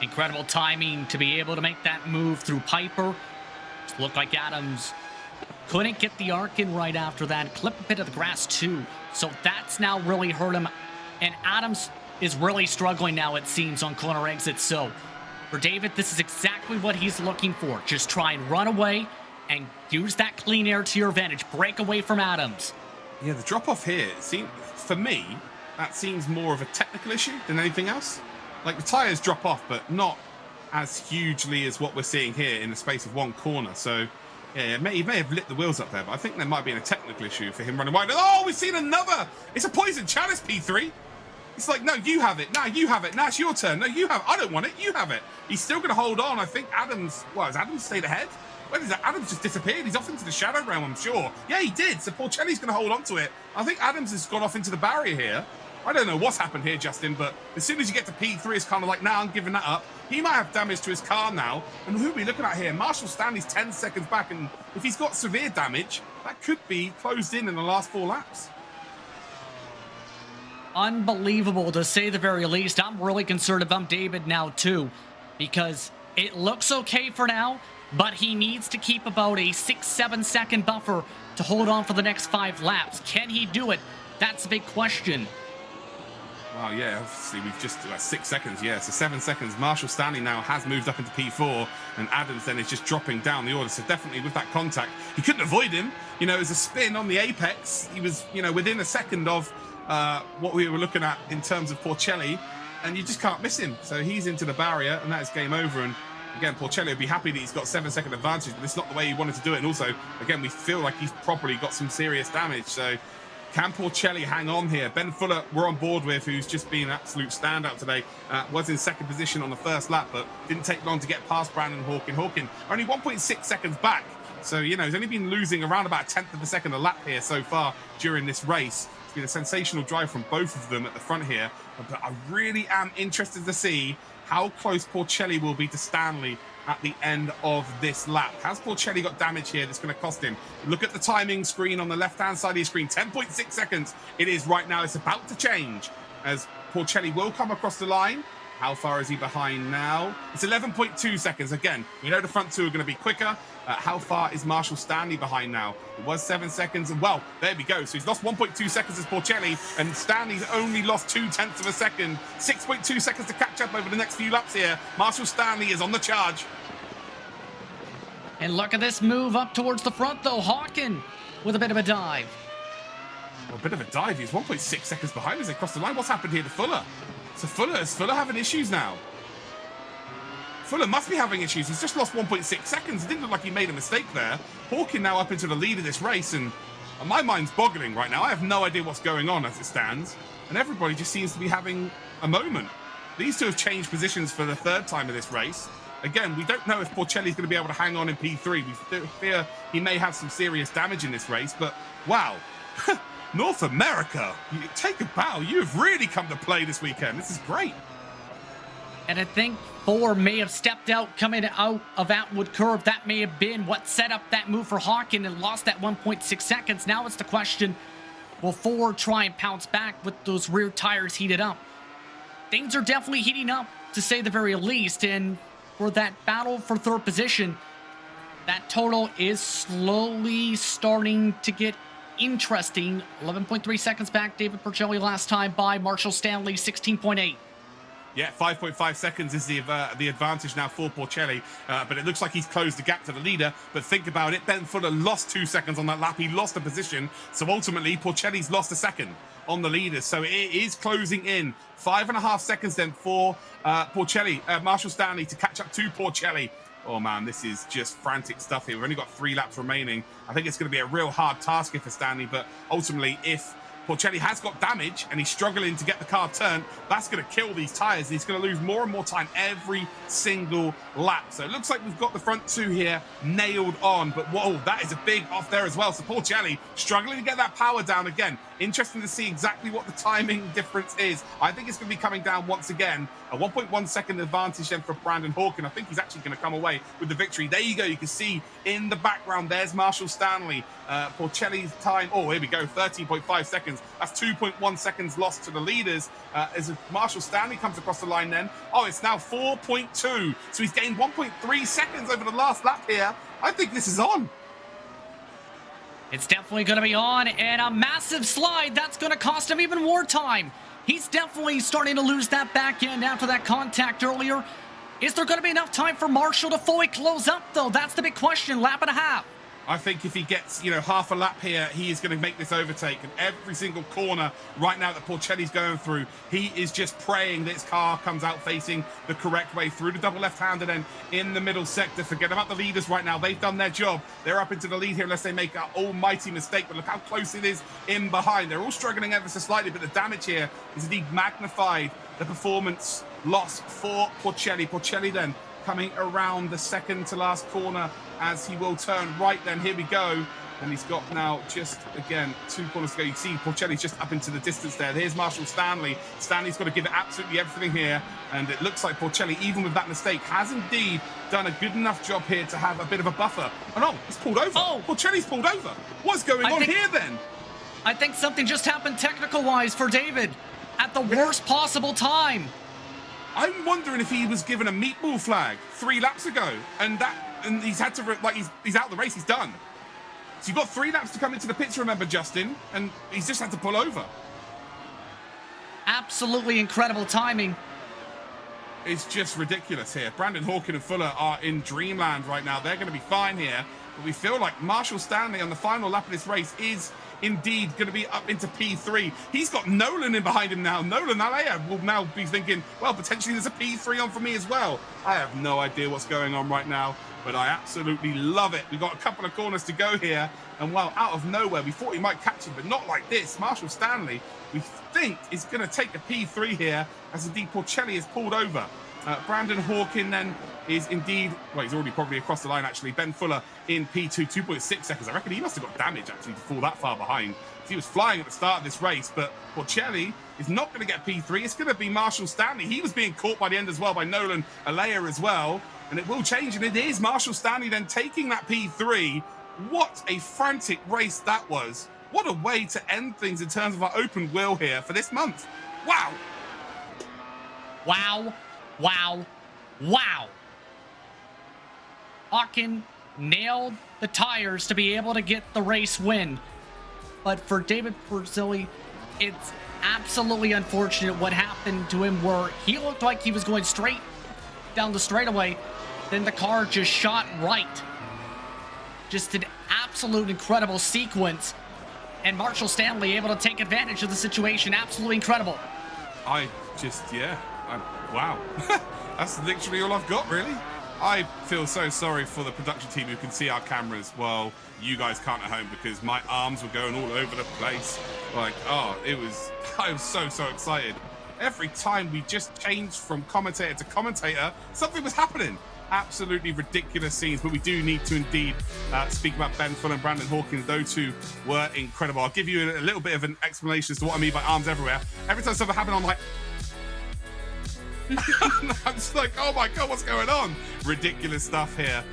Incredible timing to be able to make that move through Piper. Just looked like Adams couldn't get the arc in right after that. Clip a bit of the grass too. So that's now really hurt him. And Adams is really struggling now, it seems, on corner exits. So for David, this is exactly what he's looking for. Just try and run away and use that clean air to your advantage. Break away from Adams. Yeah, the drop-off here, for me, that seems more of a technical issue than anything else. Like, the tyres drop off, but not as hugely as what we're seeing here in the space of one corner. So, yeah, he may have lit the wheels up there, but I think there might be a technical issue for him running wide. Oh, we've seen another! It's a poison chalice, P3. It's like, no, you have it. Now you have it. Now it's your turn. No, you have it. I don't want it. You have it. He's still going to hold on. I think Adams... Well, has Adams stayed ahead? Where is that? Adams just disappeared. He's off into the shadow realm, I'm sure. Yeah, he did. So Porcelli's going to hold on to it. I think Adams has gone off into the barrier here. I don't know what's happened here, Justin, but as soon as you get to P3, it's kind of like, nah, I'm giving that up. He might have damage to his car now. And who are we looking at here? Marshall Stanley's 10 seconds back, and if he's got severe damage, that could be closed in the last 4 laps. Unbelievable, to say the very least. I'm really concerned if I'm David now, too, because it looks okay for now, but he needs to keep about a 6-7 second buffer to hold on for the next 5 laps. Can he do it? That's a big question. Wow, yeah, obviously we've just 6 seconds, yeah, so 7 seconds. Marshall Stanley now has moved up into P4, and Adams then is just dropping down the order. So definitely with that contact, he couldn't avoid him. You know, it was a spin on the apex. He was, you know, within a second of what we were looking at in terms of Porcelli, and you just can't miss him. So he's into the barrier, and that is game over. And again, Porcelli would be happy that he's got 7 second advantage, but it's not the way he wanted to do it. And also, again, we feel like he's probably got some serious damage. So can Porcelli hang on here? Ben Fuller, we're on board with, who's just been an absolute standout today. Was in second position on the first lap, but didn't take long to get past Brandon Hawkin. Hawkin only 1.6 seconds back. So, you know, he's only been losing around about 1/10 of a second a lap here so far during this race. It's been a sensational drive from both of them at the front here. But I really am interested to see how close Porcelli will be to Stanley at the end of this lap. Has Porcelli got damage here that's going to cost him? Look at the timing screen on the left-hand side of your screen. 10.6 seconds it is right now. It's about to change as Porcelli will come across the line. How far is he behind now? It's 11.2 seconds. Again, we know the front two are going to be quicker. How far is Marshall Stanley behind now? It was 7 seconds. And well, there we go. So he's lost 1.2 seconds as Porcelli, and Stanley's only lost 0.2 of a second. 6.2 seconds to catch up over the next few laps here. Marshall Stanley is on the charge. And look at this move up towards the front, though. Hawkin with a bit of a dive. Well, a bit of a dive. He's 1.6 seconds behind as they cross the line. What's happened here to Fuller? So Fuller having issues now. Fuller must be having issues. He's just lost 1.6 seconds. It didn't look like he made a mistake there. Hawkin now up into the lead of this race, and my mind's boggling right now. I have no idea what's going on as it stands, and everybody just seems to be having a moment. These two have changed positions for the third time in this race. Again, we don't know if Porcelli's going to be able to hang on in P3. We fear he may have some serious damage in this race, but wow. North America, take a bow. You have really come to play this weekend. This is great. And I think Thor may have stepped out coming out of Atwood Curve. That may have been what set up that move for Hawkin and lost that 1.6 seconds. Now it's the question, will Ford try and pounce back with those rear tires heated up? Things are definitely heating up, to say the very least. And for that battle for third position, that total is slowly starting to get interesting. 11.3 seconds back, David Porcelli last time by Marshall Stanley, 16.8. Yeah, 5.5 seconds is the advantage now for Porcelli, but it looks like he's closed the gap to the leader. But think about it, Ben Fuller lost 2 seconds on that lap. He lost a position, so ultimately Porcelli's lost a second on the leaders. So it is closing in. 5.5 seconds then for Porcelli, Marshall Stanley to catch up to Porcelli. Oh man, this is just frantic stuff here. We've only got 3 laps remaining. I think it's going to be a real hard task here for Stanley, but ultimately if Porcelli has got damage and he's struggling to get the car turned, that's going to kill these tires. He's going to lose more and more time every single lap. So it looks like we've got the front 2 here nailed on, but whoa, that is a big off there as well. So Porcelli struggling to get that power down again. Interesting to see exactly what the timing difference is. I think it's going to be coming down once again. A 1.1 second advantage then for Brandon Hawkin. I think he's actually going to come away with the victory. There you go. You can see in the background, there's Marshall Stanley. Porcelli's time, oh, here we go, 13.5 seconds. That's 2.1 seconds lost to the leaders as Marshall Stanley comes across the line then. Oh, it's now 4.2. So he's gained 1.3 seconds over the last lap here. I think this is on. It's definitely going to be on, and a massive slide. That's going to cost him even more time. He's definitely starting to lose that back end after that contact earlier. Is there going to be enough time for Marshall to fully close up, though? That's the big question. Lap and a half. I think if he gets, half a lap here, he is going to make this overtake. And every single corner right now that Porcelli's going through, he is just praying that his car comes out facing the correct way through the double left-hander then in the middle sector. Forget about the leaders right now. They've done their job. They're up into the lead here unless they make an almighty mistake. But look how close it is in behind. They're all struggling ever so slightly, but the damage here is indeed magnified. The performance loss for Porcelli. Porcelli then coming around the second to last corner as he will turn right then. Here we go. And he's got now just, again, 2 corners to go. You see Porcelli's just up into the distance there. Here's Marshall Stanley. Stanley's got to give it absolutely everything here. And it looks like Porcelli, even with that mistake, has indeed done a good enough job here to have a bit of a buffer. Oh no, he's pulled over. Oh, Porcelli's pulled over. What's going on here then? I think something just happened technical-wise for David at the worst possible time. I'm wondering if he was given a meatball flag 3 laps ago, and he's had to he's out of the race. He's done. So you've got 3 laps to come into the pits, remember, Justin, and he's just had to pull over. Absolutely incredible timing. It's just ridiculous here. Brandon Hawkin and Fuller are in dreamland right now. They're going to be fine here, but we feel like Marshall Stanley on the final lap of this race is indeed going to be up into P3. He's got Nolan in behind him now. Nolan Alea will now be thinking, well, potentially there's a P3 on for me as well. I have no idea what's going on right now, but I absolutely love it. We've got a couple of corners to go here, and well, out of nowhere, we thought he might catch him, but not like this. Marshall Stanley, we think, is going to take a P3 here, as indeed Porcelli is pulled over. Brandon Hawkin then is indeed, well, he's already probably across the line actually. Ben Fuller in P2, 2.6 seconds. I reckon he must have got damage actually to fall that far behind. He was flying at the start of this race, but Porcelli is not going to get P3. It's going to be Marshall Stanley. He was being caught by the end as well by Nolan Alea as well, and it will change, and it is Marshall Stanley then taking that P3. What a frantic race that was. What a way to end things in terms of our open wheel here for this month. Wow. Wow. Wow. Wow. Hawkin nailed the tires to be able to get the race win. But for David Porcelli, it's absolutely unfortunate what happened to him, where he looked like he was going straight down the straightaway. Then the car just shot right. Just an absolute incredible sequence. And Marshall Stanley able to take advantage of the situation. Absolutely incredible. Wow. That's literally all I've got, really. I feel so sorry for the production team who can see our cameras while you guys can't at home, because my arms were going all over the place. Like, oh, I was so excited. Every time we just changed from commentator to commentator, something was happening. Absolutely ridiculous scenes, but we do need to indeed speak about Ben Full and Brandon Hawkins. Those two were incredible. I'll give you a little bit of an explanation as to what I mean by arms everywhere. Every time something happened, I'm like, I'm just like, oh my god, what's going on? Ridiculous stuff here.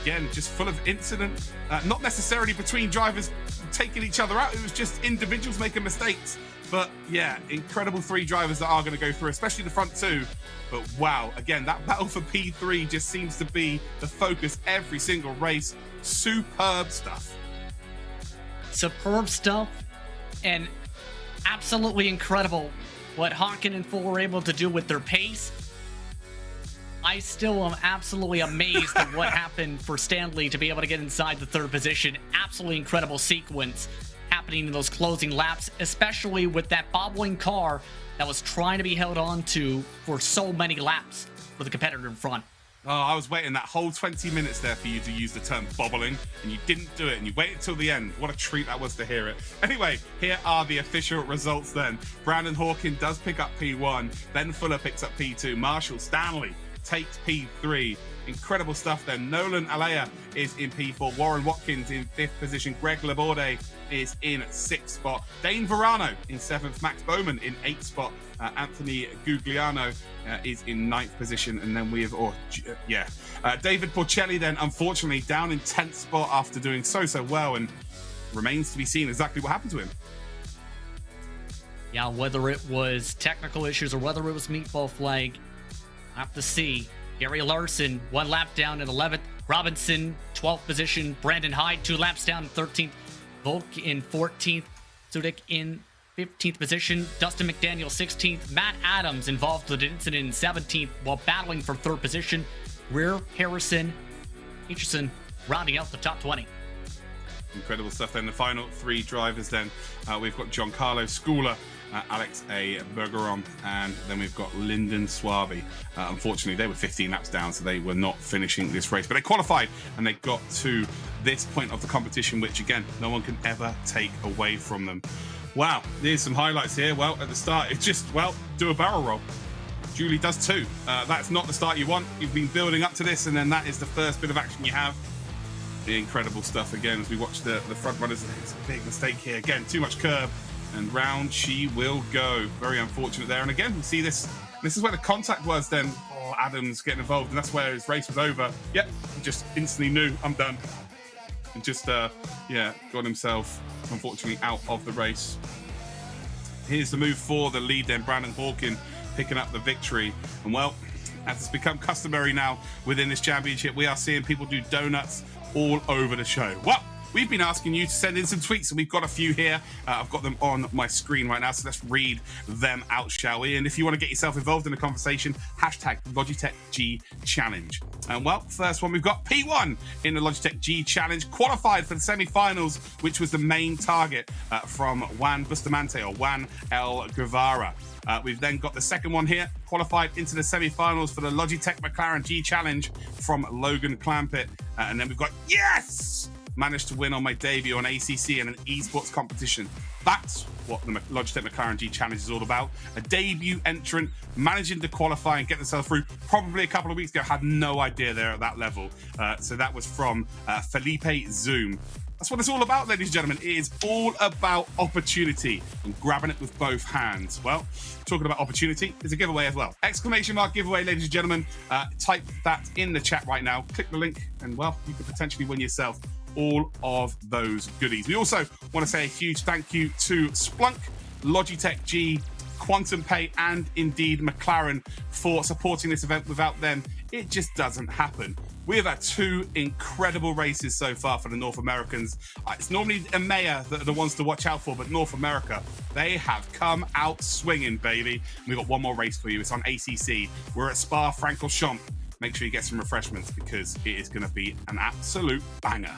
Again, just full of incident, not necessarily between drivers taking each other out. It was just individuals making mistakes. But yeah, incredible 3 drivers that are going to go through, especially the front 2. But wow, again, that battle for P3 just seems to be the focus every single race. Superb stuff. Superb stuff, and absolutely incredible what Hawken and Full were able to do with their pace. I still am absolutely amazed at what happened for Stanley to be able to get inside the 3rd position. Absolutely incredible sequence happening in those closing laps, especially with that bobbling car that was trying to be held on to for so many laps for the competitor in front. Oh, I was waiting that whole 20 minutes there for you to use the term bobbling, and you didn't do it, and you waited till the end. What a treat that was to hear it. Anyway, here are the official results then. Brandon Hawkins does pick up P1, Ben Fuller picks up P2, Marshall Stanley takes P3. Incredible stuff then. Nolan Alea is in P4, Warren Watkins in 5th position, Greg Laborde is in 6th spot, Dane Verano in 7th, Max Bowman in 8th spot, Anthony Gugliano is in 9th position, and then we have David Porcelli then unfortunately down in 10th spot after doing so well, and remains to be seen exactly what happened to him. Yeah, whether it was technical issues or whether it was meatball flag, I have to see. Gary Larson 1 lap down in 11th, Robinson 12th position, Brandon Hyde 2 laps down in 13th, Volk in 14th, Sudik in 15th position, Dustin McDaniel 16th, Matt Adams involved with an incident in 17th while battling for 3rd position, Rear Harrison Hitchison rounding out the top 20. Incredible stuff then. The final 3 drivers then, we've got Giancarlo Schooler, Alex A. Bergeron, and then we've got Lyndon Swaby. Unfortunately, they were 15 laps down, so they were not finishing this race, but they qualified and they got to this point of the competition, which again, no one can ever take away from them. Wow, there's some highlights here. Well, at the start, it's just, do a barrel roll. Julie does 2. That's not the start you want. You've been building up to this, and then that is the first bit of action you have. The incredible stuff again as we watch the front runners. It's a big mistake here. Again, too much curb, and round she will go. Very unfortunate there. And again, we see this. This is where the contact was then. Oh, Adams getting involved, and that's where his race was over. Yep, he just instantly knew, I'm done. And just, got himself, unfortunately, out of the race. Here's the move for the lead then. Brandon Hawkins picking up the victory. And well, as it's become customary now within this championship, we are seeing people do donuts all over the show. Well, we've been asking you to send in some tweets, and we've got a few here. I've got them on my screen right now, so let's read them out, shall we? And if you want to get yourself involved in the conversation, hashtag Logitech G Challenge. And well, first one, we've got P1 in the Logitech G Challenge, qualified for the semi-finals, which was the main target from Juan Bustamante, or Juan El Guevara. We've then got the second one here, qualified into the semi-finals for the Logitech McLaren G Challenge from Logan Clampett. And then we've got, yes! Managed to win on my debut on ACC in an esports competition. That's what the Logitech McLaren G Challenge is all about. A debut entrant managing to qualify and get themselves through. Probably a couple of weeks ago, had no idea they're at that level. So that was from Felipe Zoom. That's what it's all about, ladies and gentlemen. It is all about opportunity and grabbing it with both hands. Well, talking about opportunity, there's a giveaway as well. Exclamation mark giveaway, ladies and gentlemen. Type that in the chat right now. Click the link and, well, you could potentially win yourself all of those goodies. We also want to say a huge thank you to Splunk, Logitech G, Quantum Pay, and indeed McLaren for supporting this event. Without them, it just doesn't happen. We have had 2 incredible races so far for the North Americans. It's normally EMEA that are the ones to watch out for, but North America, they have come out swinging, baby. And we've got one more race for you. It's on ACC. We're at Spa-Francorchamps. Make sure you get some refreshments because it is going to be an absolute banger.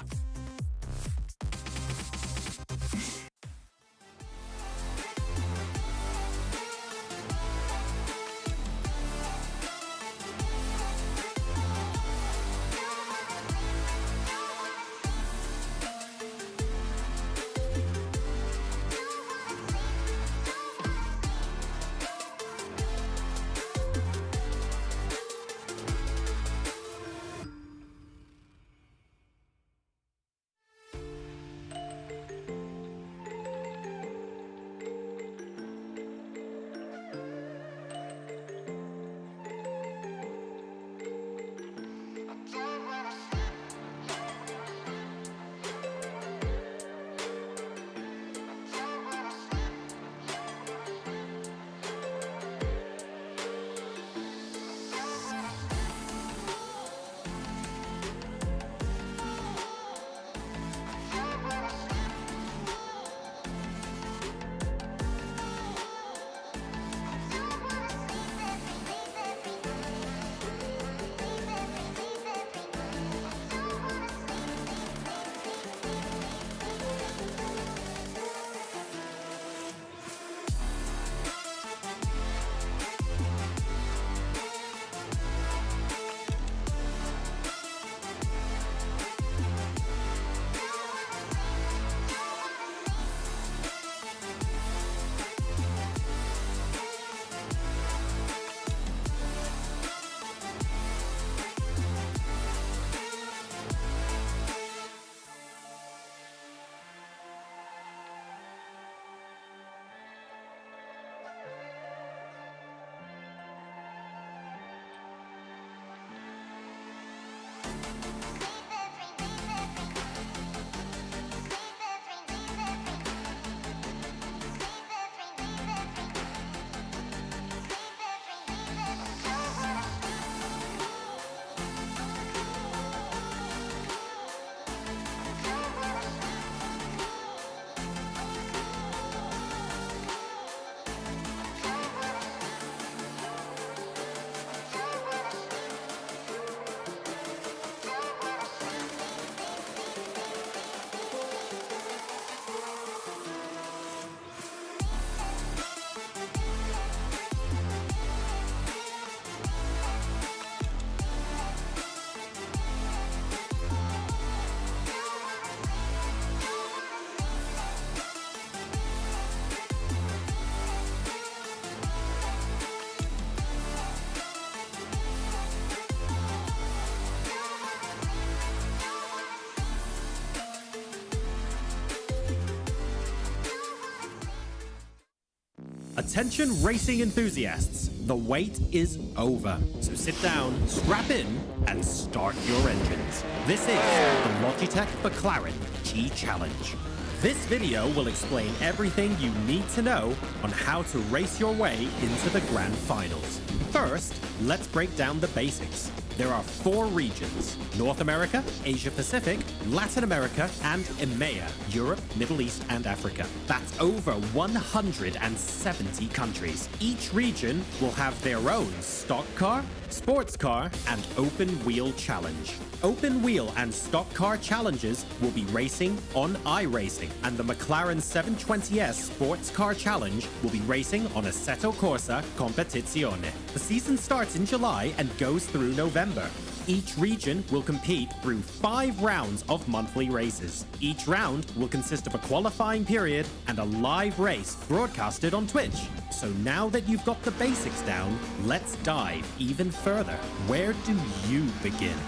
Attention racing enthusiasts, the wait is over. So sit down, strap in, and start your engines. This is the Logitech McLaren G Challenge. This video will explain everything you need to know on how to race your way into the grand finals. First, let's break down the basics. There are 4 regions: North America, Asia Pacific, Latin America, and EMEA, Europe, Middle East, and Africa. That's over 170 countries. Each region will have their own stock car, sports car, and open wheel challenge. Open wheel and stock car challenges will be racing on iRacing, and the McLaren 720S Sports Car Challenge will be racing on Assetto Corsa Competizione. The season starts in July and goes through November. Each region will compete through 5 rounds of monthly races. Each round will consist of a qualifying period and a live race broadcasted on Twitch. So now that you've got the basics down, let's dive even further. Where do you begin?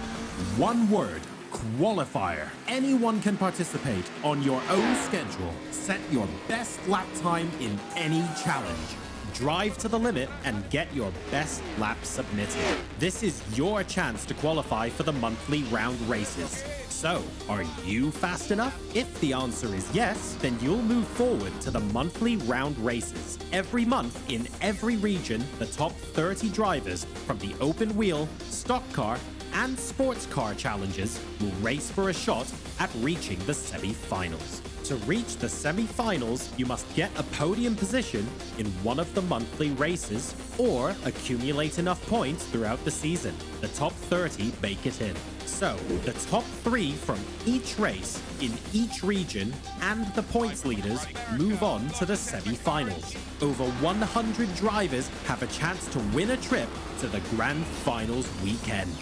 One word: qualifier. Anyone can participate on your own schedule. Set your best lap time in any challenge. Drive to the limit and get your best lap submitted. This is your chance to qualify for the monthly round races. So, are you fast enough? If the answer is yes, then you'll move forward to the monthly round races. Every month, in every region, the top 30 drivers from the open wheel, stock car, and sports car challenges will race for a shot at reaching the semi-finals. To reach the semi-finals, you must get a podium position in one of the monthly races or accumulate enough points throughout the season. The top 30 make it in. So, the top 3 from each race in each region and the points leaders move on to the semi-finals. Over 100 drivers have a chance to win a trip to the grand finals weekend.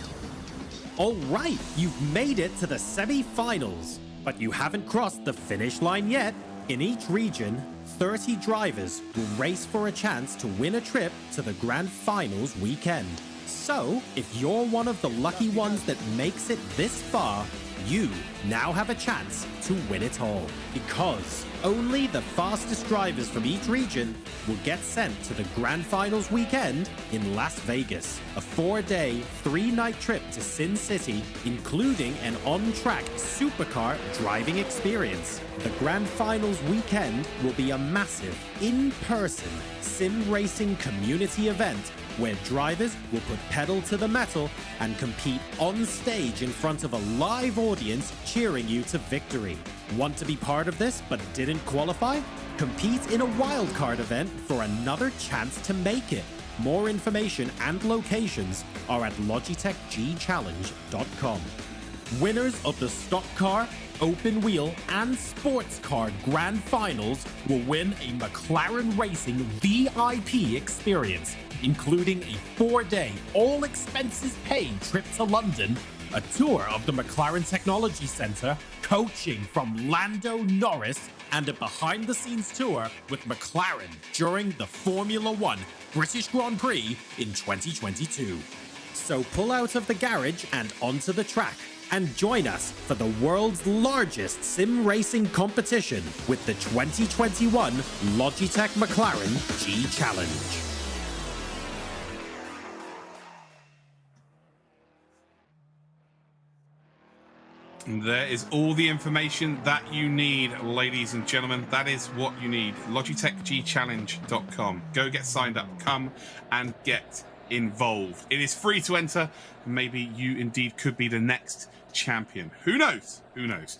All right, you've made it to the semi-finals, but you haven't crossed the finish line yet. In each region, 30 drivers will race for a chance to win a trip to the grand finals weekend. So, if you're one of the lucky ones that makes it this far, you now have a chance to win it all. Because only the fastest drivers from each region will get sent to the Grand Finals weekend in Las Vegas, a 4-day, 3-night trip to Sin City, including an on-track supercar driving experience. The Grand Finals weekend will be a massive, in-person sim racing community event where drivers will put pedal to the metal and compete on stage in front of a live audience cheering you to victory. Want to be part of this but didn't qualify? Compete in a wildcard event for another chance to make it. More information and locations are at logitechgchallenge.com. Winners of the stock car, open wheel, and sports car grand finals will win a McLaren Racing VIP experience, including a 4-day, all-expenses-paid trip to London, a tour of the McLaren Technology Centre, coaching from Lando Norris, and a behind-the-scenes tour with McLaren during the Formula One British Grand Prix in 2022. So pull out of the garage and onto the track, and join us for the world's largest sim racing competition with the 2021 Logitech McLaren G Challenge. There is all the information that you need, ladies and gentlemen. That is what you need. LogitechGChallenge.com. Go get signed up. Come and get involved. It is free to enter. Maybe you indeed could be the next champion. Who knows? Who knows?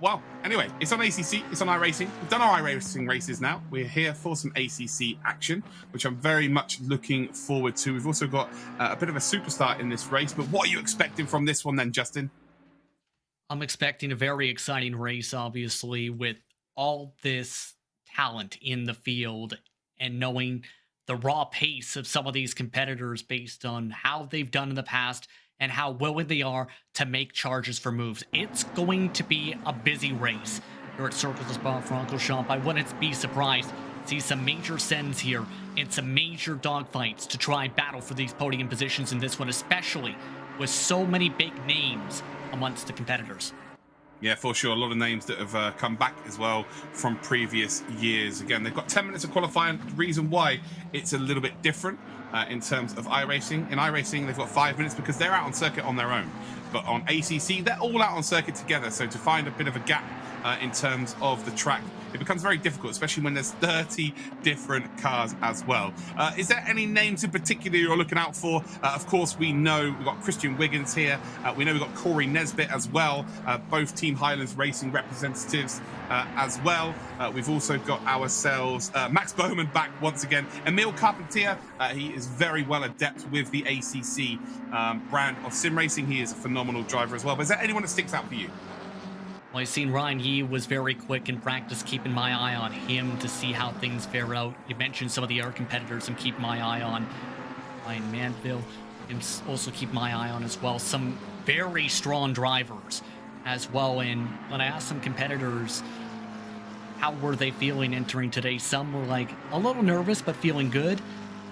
Well, anyway, it's on ACC. It's on iRacing. We've done our iRacing races now. We're here for some ACC action, which I'm very much looking forward to. We've also got a bit of a superstar in this race. But what are you expecting from this one then, Justin? I'm expecting a very exciting race, obviously, with all this talent in the field and knowing the raw pace of some of these competitors based on how they've done in the past and how willing they are to make charges for moves. It's going to be a busy race here at Circle de Spa-Francorchamps. I wouldn't be surprised to see some major sends here and some major dogfights to try and battle for these podium positions in this one, especially with so many big names amongst the competitors. Yeah, for sure. A lot of names that have come back as well from previous years. Again, they've got 10 minutes of qualifying. The reason why it's a little bit different in terms of iRacing. In iRacing, they've got 5 minutes because they're out on circuit on their own. But on ACC, they're all out on circuit together. So to find a bit of a gap in terms of the track, it becomes very difficult, especially when there's 30 different cars as well. Is there any names in particular you're looking out for? Of course, we know we've got Christian Wiggins here. We know we've got Corey Nesbitt as well, both Team Highlands Racing representatives as well. We've also got ourselves Max Bowman back once again. Emil Carpentier, he is very well adept with the ACC brand of sim racing. He is a phenomenal driver as well. But is there anyone that sticks out for you? Well, I've seen Ryan Yee was very quick in practice, keeping my eye on him to see how things fare out. You mentioned some of the other competitors I'm keeping my eye on. Ryan Manville, I'm also keep my eye on as well. Some very strong drivers as well. And when I asked some competitors how were they feeling entering today, some were like a little nervous but feeling good.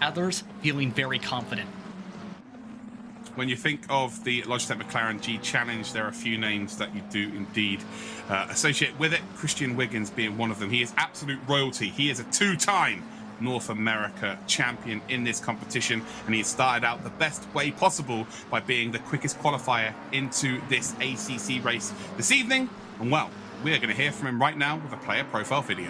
Others feeling very confident. When you think of the Logitech McLaren G Challenge, there are a few names that you do indeed associate with it. Christian Wiggins being one of them. He is absolute royalty. He is a two-time North America champion in this competition, and he started out the best way possible by being the quickest qualifier into this ACC race this evening. And well, we are going to hear from him right now with a player profile video.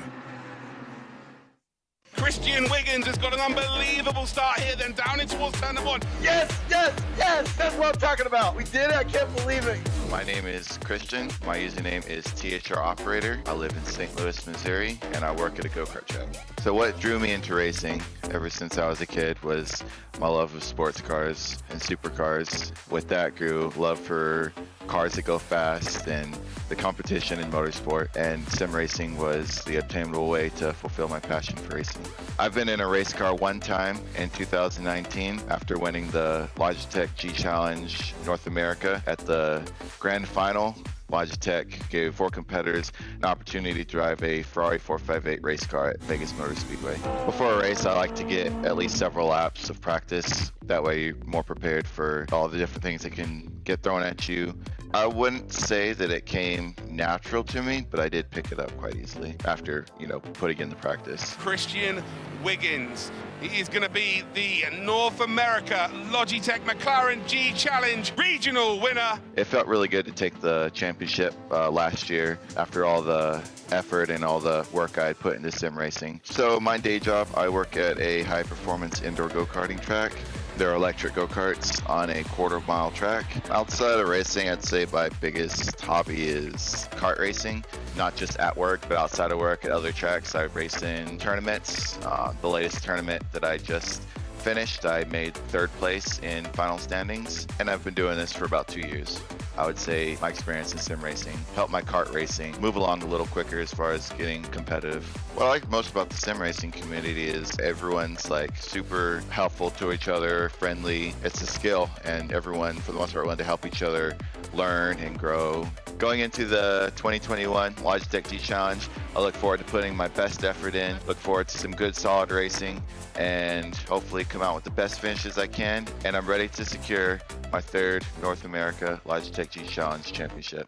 Christian Wiggins has got an unbelievable start here, then down in towards turn number 1. Yes! That's what I'm talking about. We did it. I can't believe it. My name is Christian. My username is THR Operator. I live in St. Louis, Missouri, and I work at a go-kart track. So what drew me into racing ever since I was a kid was my love of sports cars and supercars. With that grew love for cars that go fast and the competition in motorsport, and sim racing was the obtainable way to fulfill my passion for racing. I've been in a race car one time in 2019 after winning the Logitech G Challenge North America. At the grand final, Logitech gave 4 competitors an opportunity to drive a Ferrari 458 race car at Vegas Motor Speedway. Before a race, I like to get at least several laps of practice. That way you're more prepared for all the different things that can get thrown at you. I wouldn't say that it came natural to me, but I did pick it up quite easily after, putting in the practice. Christian Wiggins, he is going to be the North America Logitech McLaren G Challenge regional winner. It felt really good to take the championship last year after all the effort and all the work I had put into sim racing. So my day job, I work at a high performance indoor go-karting track. There are electric go-karts on a quarter-mile track. Outside of racing, I'd say my biggest hobby is kart racing. Not just at work, but outside of work at other tracks. I race in tournaments. The latest tournament that I just finished, I made 3rd place in final standings, and I've been doing this for about 2 years. I would say my experience in sim racing helped my kart racing move along a little quicker as far as getting competitive. What I like most about the sim racing community is everyone's super helpful to each other, friendly. It's a skill, and everyone, for the most part, willing to help each other learn and grow. Going into the 2021 Logitech G Challenge, I look forward to putting my best effort in, look forward to some good solid racing, and hopefully come out with the best finishes I can. And I'm ready to secure my 3rd North America Logitech G Challenge Championship.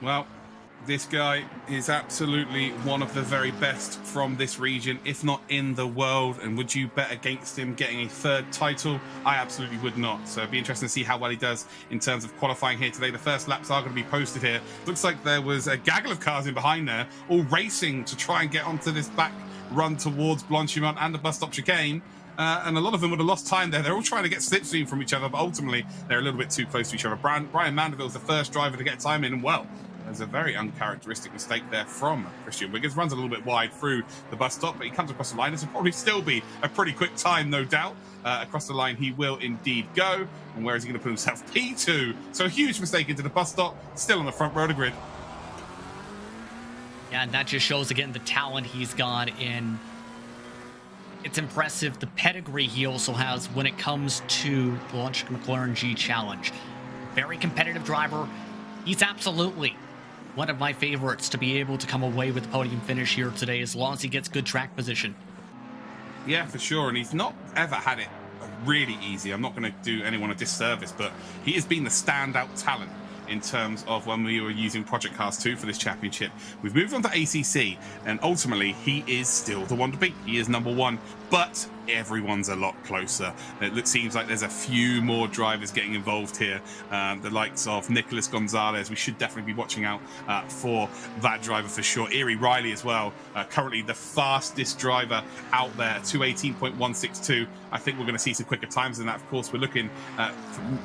Well, this guy is absolutely one of the very best from this region, if not in the world. And would you bet against him getting a 3rd title? I absolutely would not. So it'd be interesting to see how well he does in terms of qualifying here today. The first laps are going to be posted here. Looks like there was a gaggle of cars in behind there, all racing to try and get onto this back run towards Blanchimont and the bus stop chicane. And a lot of them would have lost time there. They're all trying to get slipstream from each other, but ultimately they're a little bit too close to each other. Brian Mandeville's the first driver to get time in, and well, there's a very uncharacteristic mistake there from Christian Wiggins. Runs a little bit wide through the bus stop, but he comes across the line. This will probably still be a pretty quick time, no doubt. Across the line he will indeed go. And where is he going to put himself? P2. So a huge mistake into the bus stop, still on the front row of the grid. Yeah, and that just shows again the talent he's got in. It's impressive the pedigree he also has when it comes to the Logitech McLaren G Challenge. Very competitive driver. He's absolutely one of my favorites to be able to come away with a podium finish here today, as long as he gets good track position. Yeah, for sure. And he's not ever had it really easy. I'm not going to do anyone a disservice, but he has been the standout talent in terms of when we were using Project Cars 2 for this championship. We've moved on to ACC, and ultimately he is still the one to beat. He is number one, but everyone's a lot closer. It seems like there's a few more drivers getting involved here. The likes of Nicholas Gonzalez, we should definitely be watching out for that driver for sure. Erie Riley as well, currently the fastest driver out there, 218.162. I think we're going to see some quicker times than that. Of course, we're looking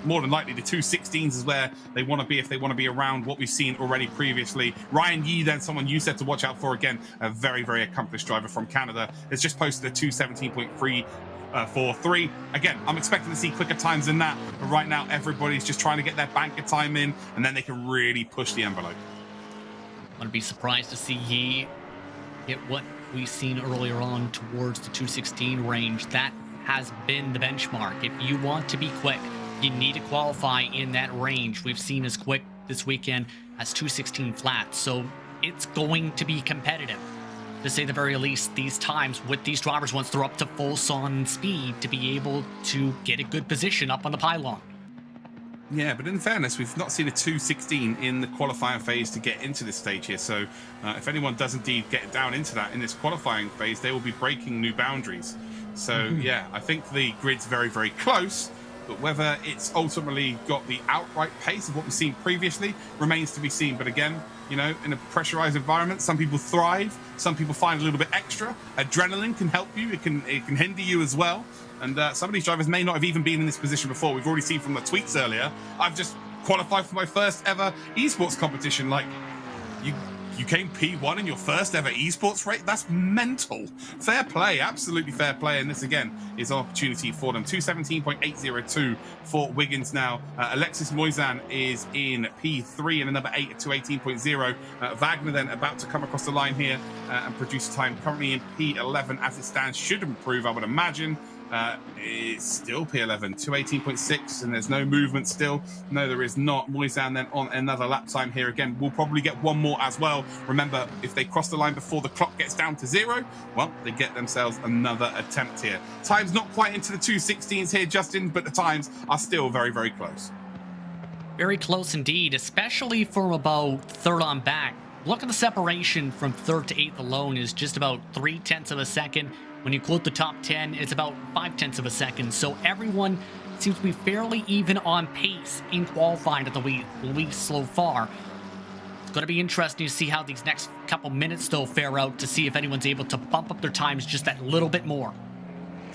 more than likely the 216s is where they want to be if they want to be around what we've seen already previously. Ryan Yee, then someone you said to watch out for, again, a very, very accomplished driver from Canada, has just posted a 217.343. Again, I'm expecting to see quicker times than that, but right now everybody's just trying to get their banker time in, and then they can really push the envelope. I wouldn't be surprised to see Yee get what we've seen earlier on towards the 216 range. That has been the benchmark. If you want to be quick, you need to qualify in that range. We've seen as quick this weekend as 216 flat, so it's going to be competitive, to say the very least, these times with these drivers once they're up to full son speed to be able to get a good position up on the pylon. Yeah, but in fairness, we've not seen a 216 in the qualifying phase to get into this stage here. So if anyone does indeed get down into that in this qualifying phase, they will be breaking new boundaries. So yeah, I think the grid's very, very close, but whether it's ultimately got the outright pace of what we've seen previously remains to be seen. But again, you know, in a pressurized environment, some people thrive, some people find a little bit extra. Adrenaline can help you, it can hinder you as well. And some of these drivers may not have even been in this position before. We've already seen from the tweets earlier, I've just qualified for my first ever esports competition. Like, you came P1 in your first ever esports race? That's mental. Fair play, absolutely fair play. And this, again, is an opportunity for them. 217.802 for Wiggins now. Alexis Moisan is in P3 and a number 8 at 218.0. Wagner then about to come across the line here and produce a time currently in P11 as it stands. Should improve, I would imagine. It's still P11, 218.6, and there's no movement still. No, there is not. Moisan then on another lap time here again. We'll probably get one more as well. Remember, if they cross the line before the clock gets down to 0, well, they get themselves another attempt here. Time's not quite into the 216s here, Justin, but the times are still very, very close. Very close indeed, especially from about third on back. Look at the separation from third to eighth alone is just about 0.3 of a second. When you quote the top 10, it's about 0.5 of a second. So everyone seems to be fairly even on pace in qualifying at the least so far. It's going to be interesting to see how these next couple minutes though fare out, to see if anyone's able to bump up their times just that little bit more.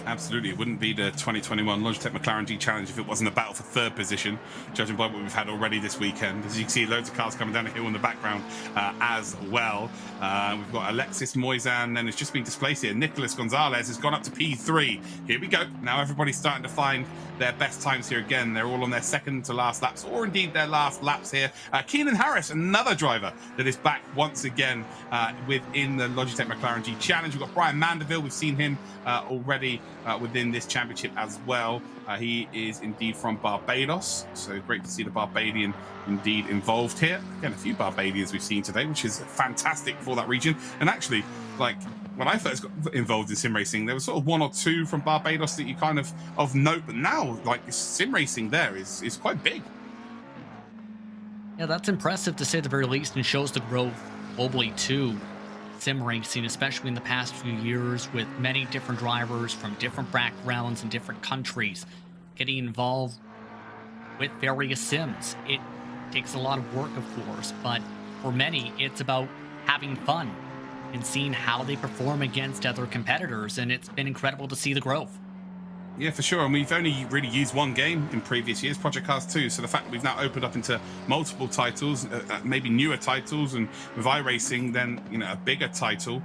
Absolutely. It wouldn't be the 2021 Logitech McLaren G Challenge if it wasn't a battle for third position, judging by what we've had already this weekend. As you can see, loads of cars coming down the hill in the background as well. We've got Alexis Moisan, then has just been displaced here. Nicholas Gonzalez has gone up to P3. Here we go. Now everybody's starting to find their best times here again. They're all on their second to last laps, or indeed their last laps here. Keenan Harris, another driver that is back once again within the Logitech McLaren G Challenge. We've got Brian Mandeville. We've seen him already within this championship as well. He is indeed from Barbados, so great to see the Barbadian indeed involved here. Again, a few Barbadians we've seen today, which is fantastic for that region. And actually, like, when I first got involved in sim racing, there was sort of one or two from Barbados that you kind of note, but now, like, sim racing there is quite big. Yeah, that's impressive to say the very least, and shows the growth globally too. Sim racing, especially in the past few years, with many different drivers from different backgrounds and different countries getting involved with various sims. It takes a lot of work, of course, but for many, it's about having fun and seeing how they perform against other competitors, and it's been incredible to see the growth. Yeah, for sure. And we've only really used one game in previous years, Project Cars 2. So the fact that we've now opened up into multiple titles, maybe newer titles, and with iRacing, then, you know, a bigger title,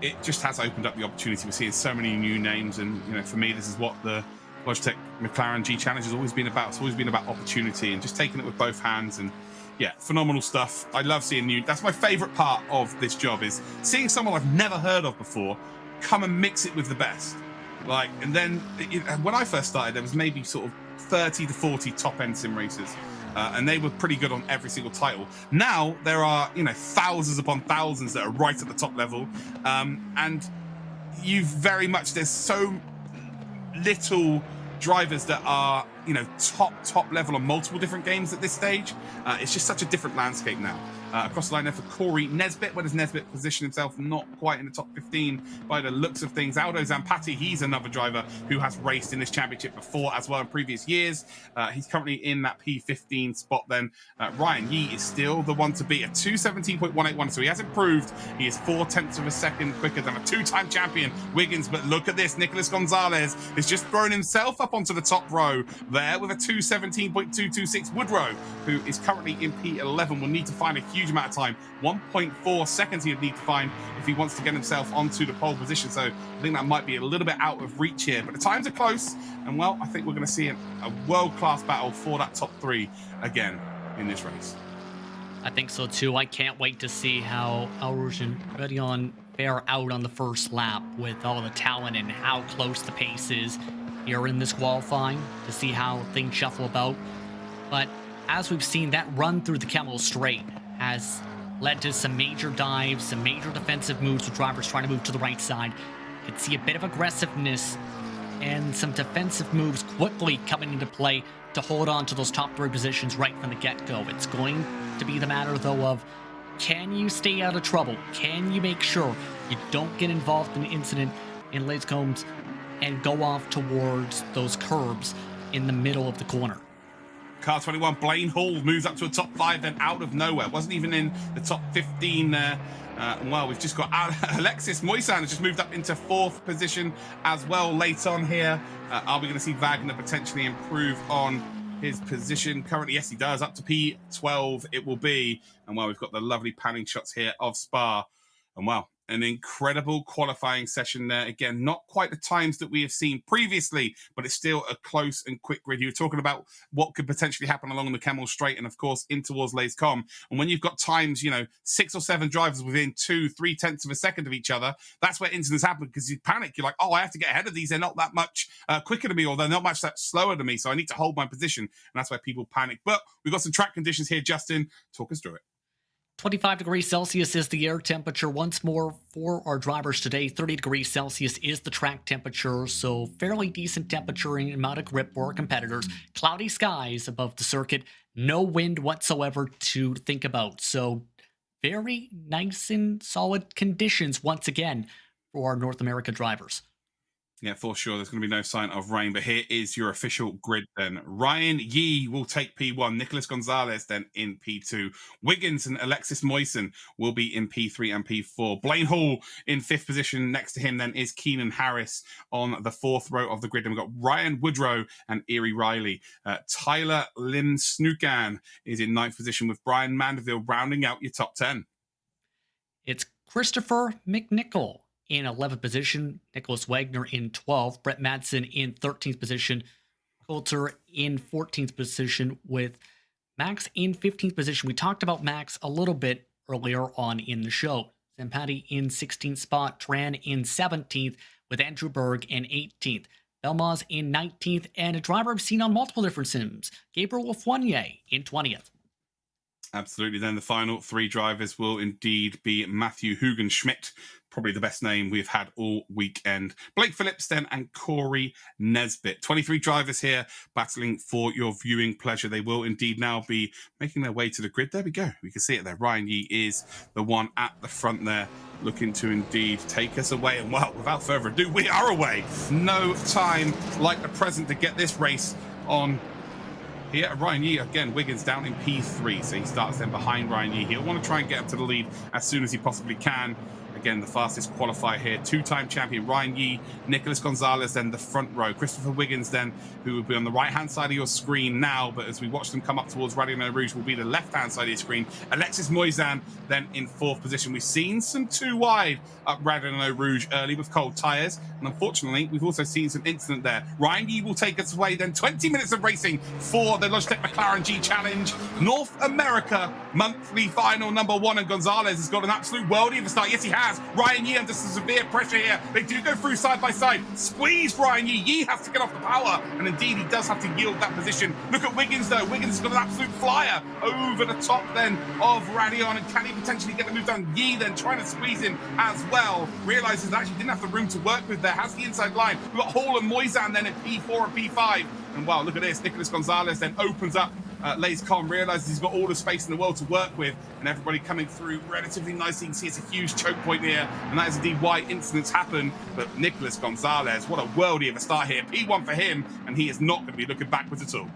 it just has opened up the opportunity. We're seeing so many new names. And, you know, for me, this is what the Logitech McLaren G Challenge has always been about. It's always been about opportunity and just taking it with both hands. And yeah, phenomenal stuff. I love seeing new. That's my favorite part of this job, is seeing someone I've never heard of before come and mix it with the best. Like, and then when I first started, there was maybe sort of 30 to 40 top-end sim racers, and they were pretty good on every single title. Now there are, you know, thousands upon thousands that are right at the top level, and there's so little drivers that are, you know, top level on multiple different games at this stage. It's just such a different landscape now. Across the line there for Corey Nesbitt. Where does Nesbitt position himself? Not quite in the top 15 by the looks of things. Aldo Zampatti, he's another driver who has raced in this championship before as well in previous years. He's currently in that P15 spot then. Ryan Yee is still the one to beat at 2:17.181, so he has improved. He is 0.4 of a second quicker than a two-time champion Wiggins, but look at this. Nicolas Gonzalez has just thrown himself up onto the top row there with a 2:17.226. Woodrow, who is currently in P11, will need to find a huge amount of time. 1.4 seconds he would need to find if he wants to get himself onto the pole position. So I think that might be a little bit out of reach here, but the times are close, and well, I think we're going to see a world-class battle for that top 3 again in this race. I think so too. I can't wait to see how Al Rouge and Redion fare out on the first lap with all the talent and how close the pace is here in this qualifying, to see how things shuffle about. But as we've seen, that run through the Camel Straight has led to some major dives, some major defensive moves with drivers trying to move to the right side. You can see a bit of aggressiveness and some defensive moves quickly coming into play to hold on to those top 3 positions right from the get-go. It's going to be the matter, though, of can you stay out of trouble? Can you make sure you don't get involved in an incident in Les Combes and go off towards those curbs in the middle of the corner? Car 21, Blaine Hall moves up to a top 5 then out of nowhere. Wasn't even in the top 15 there. Well, we've just got Alexis Moisan has just moved up into 4th position as well late on here. Are we going to see Wagner potentially improve on his position? Currently, yes, he does. Up to P12 it will be. And well, we've got the lovely panning shots here of Spa. And well, an incredible qualifying session there. Again, not quite the times that we have seen previously, but it's still a close and quick grid. You were talking about what could potentially happen along the Camel Straight and, of course, in towards Les Combes. And when you've got times, you know, 6 or 7 drivers within 2-3 of a second of each other, that's where incidents happen, because you panic. You're like, oh, I have to get ahead of these. They're not that much quicker than me, or they're not much that slower than me, so I need to hold my position. And that's where people panic. But we've got some track conditions here. Justin, talk us through it. 25 degrees Celsius is the air temperature once more for our drivers today. 30 degrees Celsius is the track temperature, so fairly decent temperature and amount of grip for our competitors. Cloudy skies above the circuit, no wind whatsoever to think about. So very nice and solid conditions once again for our North America drivers. Yeah, for sure. There's going to be no sign of rain, but here is your official grid then. Ryan Yee will take P1. Nicolas Gonzalez then in P2. Wiggins and Alexis Moisan will be in P3 and P4. Blaine Hall in 5th position. Next to him then is Keenan Harris on the 4th row of the grid. And we've got Ryan Woodrow and Erie Riley. Tyler Lim Snookan is in 9th position, with Brian Mandeville rounding out your top 10. It's Christopher McNichol in 11th position, Nicholas Wagner in 12th, Brett Madsen in 13th position, Coulter in 14th position, with Max in 15th position. We talked about Max a little bit earlier on in the show. Zampatti in 16th spot, Tran in 17th, with Andrew Berg in 18th. Belmaz in 19th, and a driver I've seen on multiple different sims, Gabriel Lafreniere in 20th. Absolutely. Then the final 3 drivers will indeed be Matthew Hugen-Schmidt, probably the best name we've had all weekend. Blake Phillips then, and Corey Nesbitt. 23 drivers here battling for your viewing pleasure. They will indeed now be making their way to the grid. There we go. We can see it there. Ryan Yee is the one at the front there, looking to indeed take us away. And well, without further ado, we are away. No time like the present to get this race on. Here, Ryan Yee, again, Wiggins down in P3, so he starts then behind Ryan Yee. He'll want to try and get up to the lead as soon as he possibly can. Again, the fastest qualifier here, 2-time champion Ryan Yee, Nicolas Gonzalez, then the front row. Christopher Wiggins then, who will be on the right-hand side of your screen now, but as we watch them come up towards Radio Rouge, will be the left-hand side of your screen. Alexis Moisan then in 4th position. We've seen some too wide up Radio Rouge early with cold tyres, and unfortunately, we've also seen some incident there. Ryan Yee will take us away then. 20 minutes of racing for the Logitech McLaren G Challenge. North America monthly final number 1, and Gonzalez has got an absolute worldie of a start. Yes, he has. as Ryan Yee under some severe pressure here. They do go through side by side. Squeeze Ryan Yee. Yee has to get off the power, and indeed he does have to yield that position. Look at Wiggins though. Wiggins has got an absolute flyer over the top then of Radion, and can he potentially get the move done? Yee then trying to squeeze him as well. Realizes that actually didn't have the room to work with there. Has the inside line. We've got Hall and Moisan then at P4 and P5. And wow, look at this. Nicolas Gonzalez then opens up. Lays calm, realizes he's got all the space in the world to work with, and everybody coming through relatively nicely. You can see it's a huge choke point here, and that is indeed why incidents happen. But Nicolas Gonzalez, what a worldie of a start here. P1 for him, and he is not going to be looking backwards at all.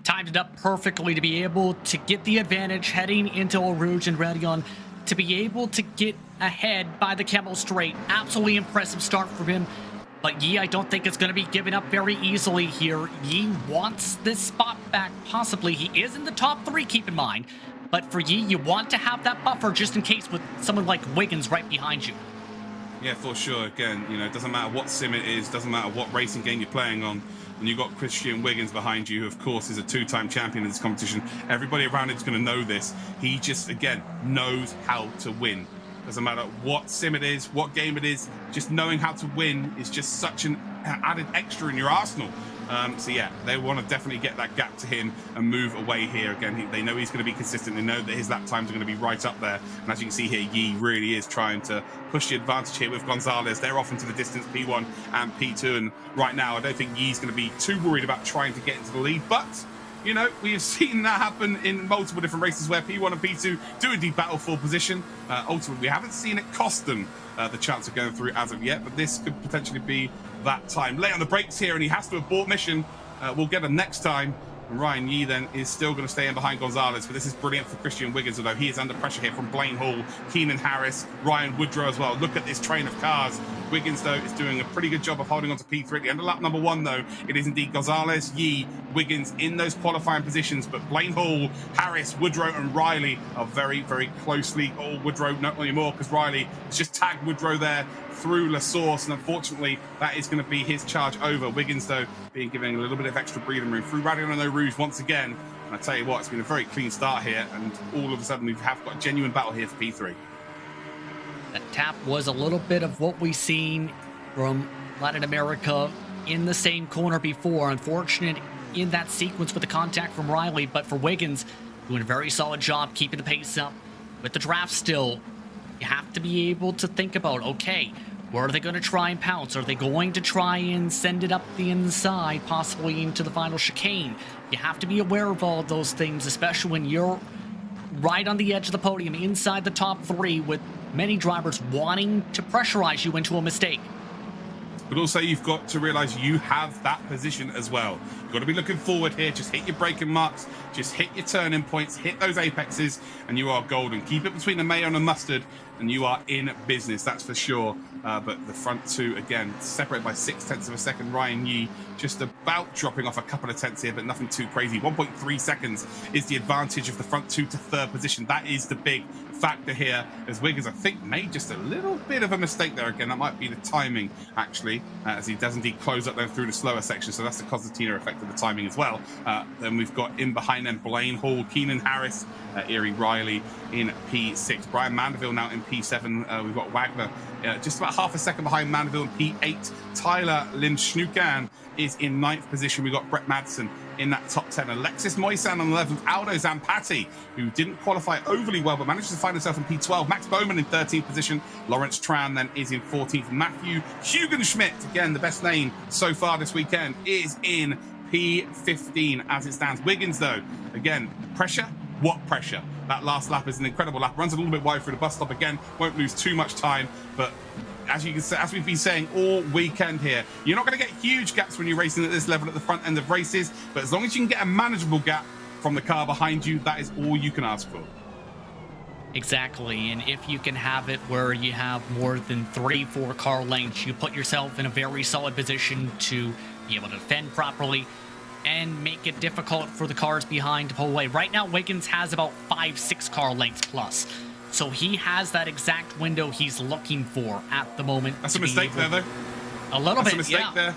Timed it up perfectly to be able to get the advantage heading into Eau Rouge and Radion, to be able to get ahead by the Camel Straight. Absolutely impressive start from him. But Yee, I don't think it's going to be given up very easily here. Yee wants this spot back, possibly. He is in the top 3, keep in mind. But for Yee, you want to have that buffer just in case with someone like Wiggins right behind you. Yeah, for sure. Again, you know, it doesn't matter what sim it is, doesn't matter what racing game you're playing on. When you've got Christian Wiggins behind you, who of course is a 2-time champion in this competition, everybody around him is going to know this. He just, again, knows how to win. Doesn't matter what sim it is, what game it is, just knowing how to win is just such an added extra in your arsenal. So yeah, they want to definitely get that gap to him and move away here. Again, they know he's going to be consistent. They know that his lap times are going to be right up there. And as you can see here, Yee really is trying to push the advantage here with Gonzalez. They're off into the distance, P1 and P2. And right now, I don't think Yee's going to be too worried about trying to get into the lead. But you know, we have seen that happen in multiple different races where P1 and P2 do indeed battle for position. Ultimately, we haven't seen it cost them the chance of going through as of yet, but this could potentially be that time. Late on the brakes here, and he has to abort mission. We'll get him next time. And Ryan Yee then is still going to stay in behind Gonzalez, but this is brilliant for Christian Wiggins, although he is under pressure here from Blaine Hall, Keenan Harris, Ryan Woodrow as well. Look at this train of cars. Wiggins, though, is doing a pretty good job of holding on to P3. At the end of lap number 1, though, it is indeed Gonzalez, Yee, Wiggins in those qualifying positions, but Blaine Hall, Harris, Woodrow, and Riley are very, very closely. Oh, Woodrow, not anymore, because Riley has just tagged Woodrow there through La Source, and unfortunately, that is going to be his charge over. Wiggins, though, being given a little bit of extra breathing room through Radion and Eau Rouge once again. And I tell you what, it's been a very clean start here, and all of a sudden, we have got a genuine battle here for P3. That tap was a little bit of what we've seen from Latin America in the same corner before. Unfortunate in that sequence with the contact from Riley, but for Wiggins, doing a very solid job keeping the pace up. With the draft still, you have to be able to think about, okay, where are they going to try and pounce? Are they going to try and send it up the inside, possibly into the final chicane? You have to be aware of all those things, especially when you're right on the edge of the podium, inside the top 3, with many drivers wanting to pressurize you into a mistake. But also, you've got to realize you have that position as well. You've got to be looking forward here. Just hit your braking marks, just hit your turning points, hit those apexes, and you are golden. Keep it between the mayo and the mustard, and you are in business, that's for sure. But the front 2, again, separated by 0.6 of a second. Ryan Yee just about dropping off a couple of tenths here, but nothing too crazy. 1.3 seconds is the advantage of the front 2 to 3rd position. That is the big factor here, as Wiggins, I think, made just a little bit of a mistake there. Again, that might be the timing, actually, as he does indeed close up then through the slower section. So that's the Constantina effect of the timing as well. Then we've got in behind them Blaine Hall, Keenan Harris, Erie Riley in P6. Brian Mandeville now in P7. We've got Wagner just about half a second behind Mandeville in P8. Tyler Lindschnukan is in 9th position. We've got Brett Madsen in that top 10. Alexis Moisan on 11th. Aldo Zampatti, who didn't qualify overly well, but managed to find himself in P12. Max Bowman in 13th position. Lawrence Tran then is in 14th. Matthew Hugenschmidt, again, the best name so far this weekend, is in P15 as it stands. Wiggins, though, again, pressure. What pressure? That last lap is an incredible lap. Runs a little bit wide through the bus stop again. Won't lose too much time, but as you can say, as we've been saying all weekend here, you're not going to get huge gaps when you're racing at this level at the front end of races, but as long as you can get a manageable gap from the car behind you, that is all you can ask for. Exactly, and if you can have it where you have more than 3-4 car lengths, you put yourself in a very solid position to be able to defend properly and make it difficult for the cars behind to pull away. Right now, Wiggins has about 5-6 car lengths plus. So he has that exact window he's looking for at the moment. That's a mistake there, though. A little bit, That's a mistake yeah. there.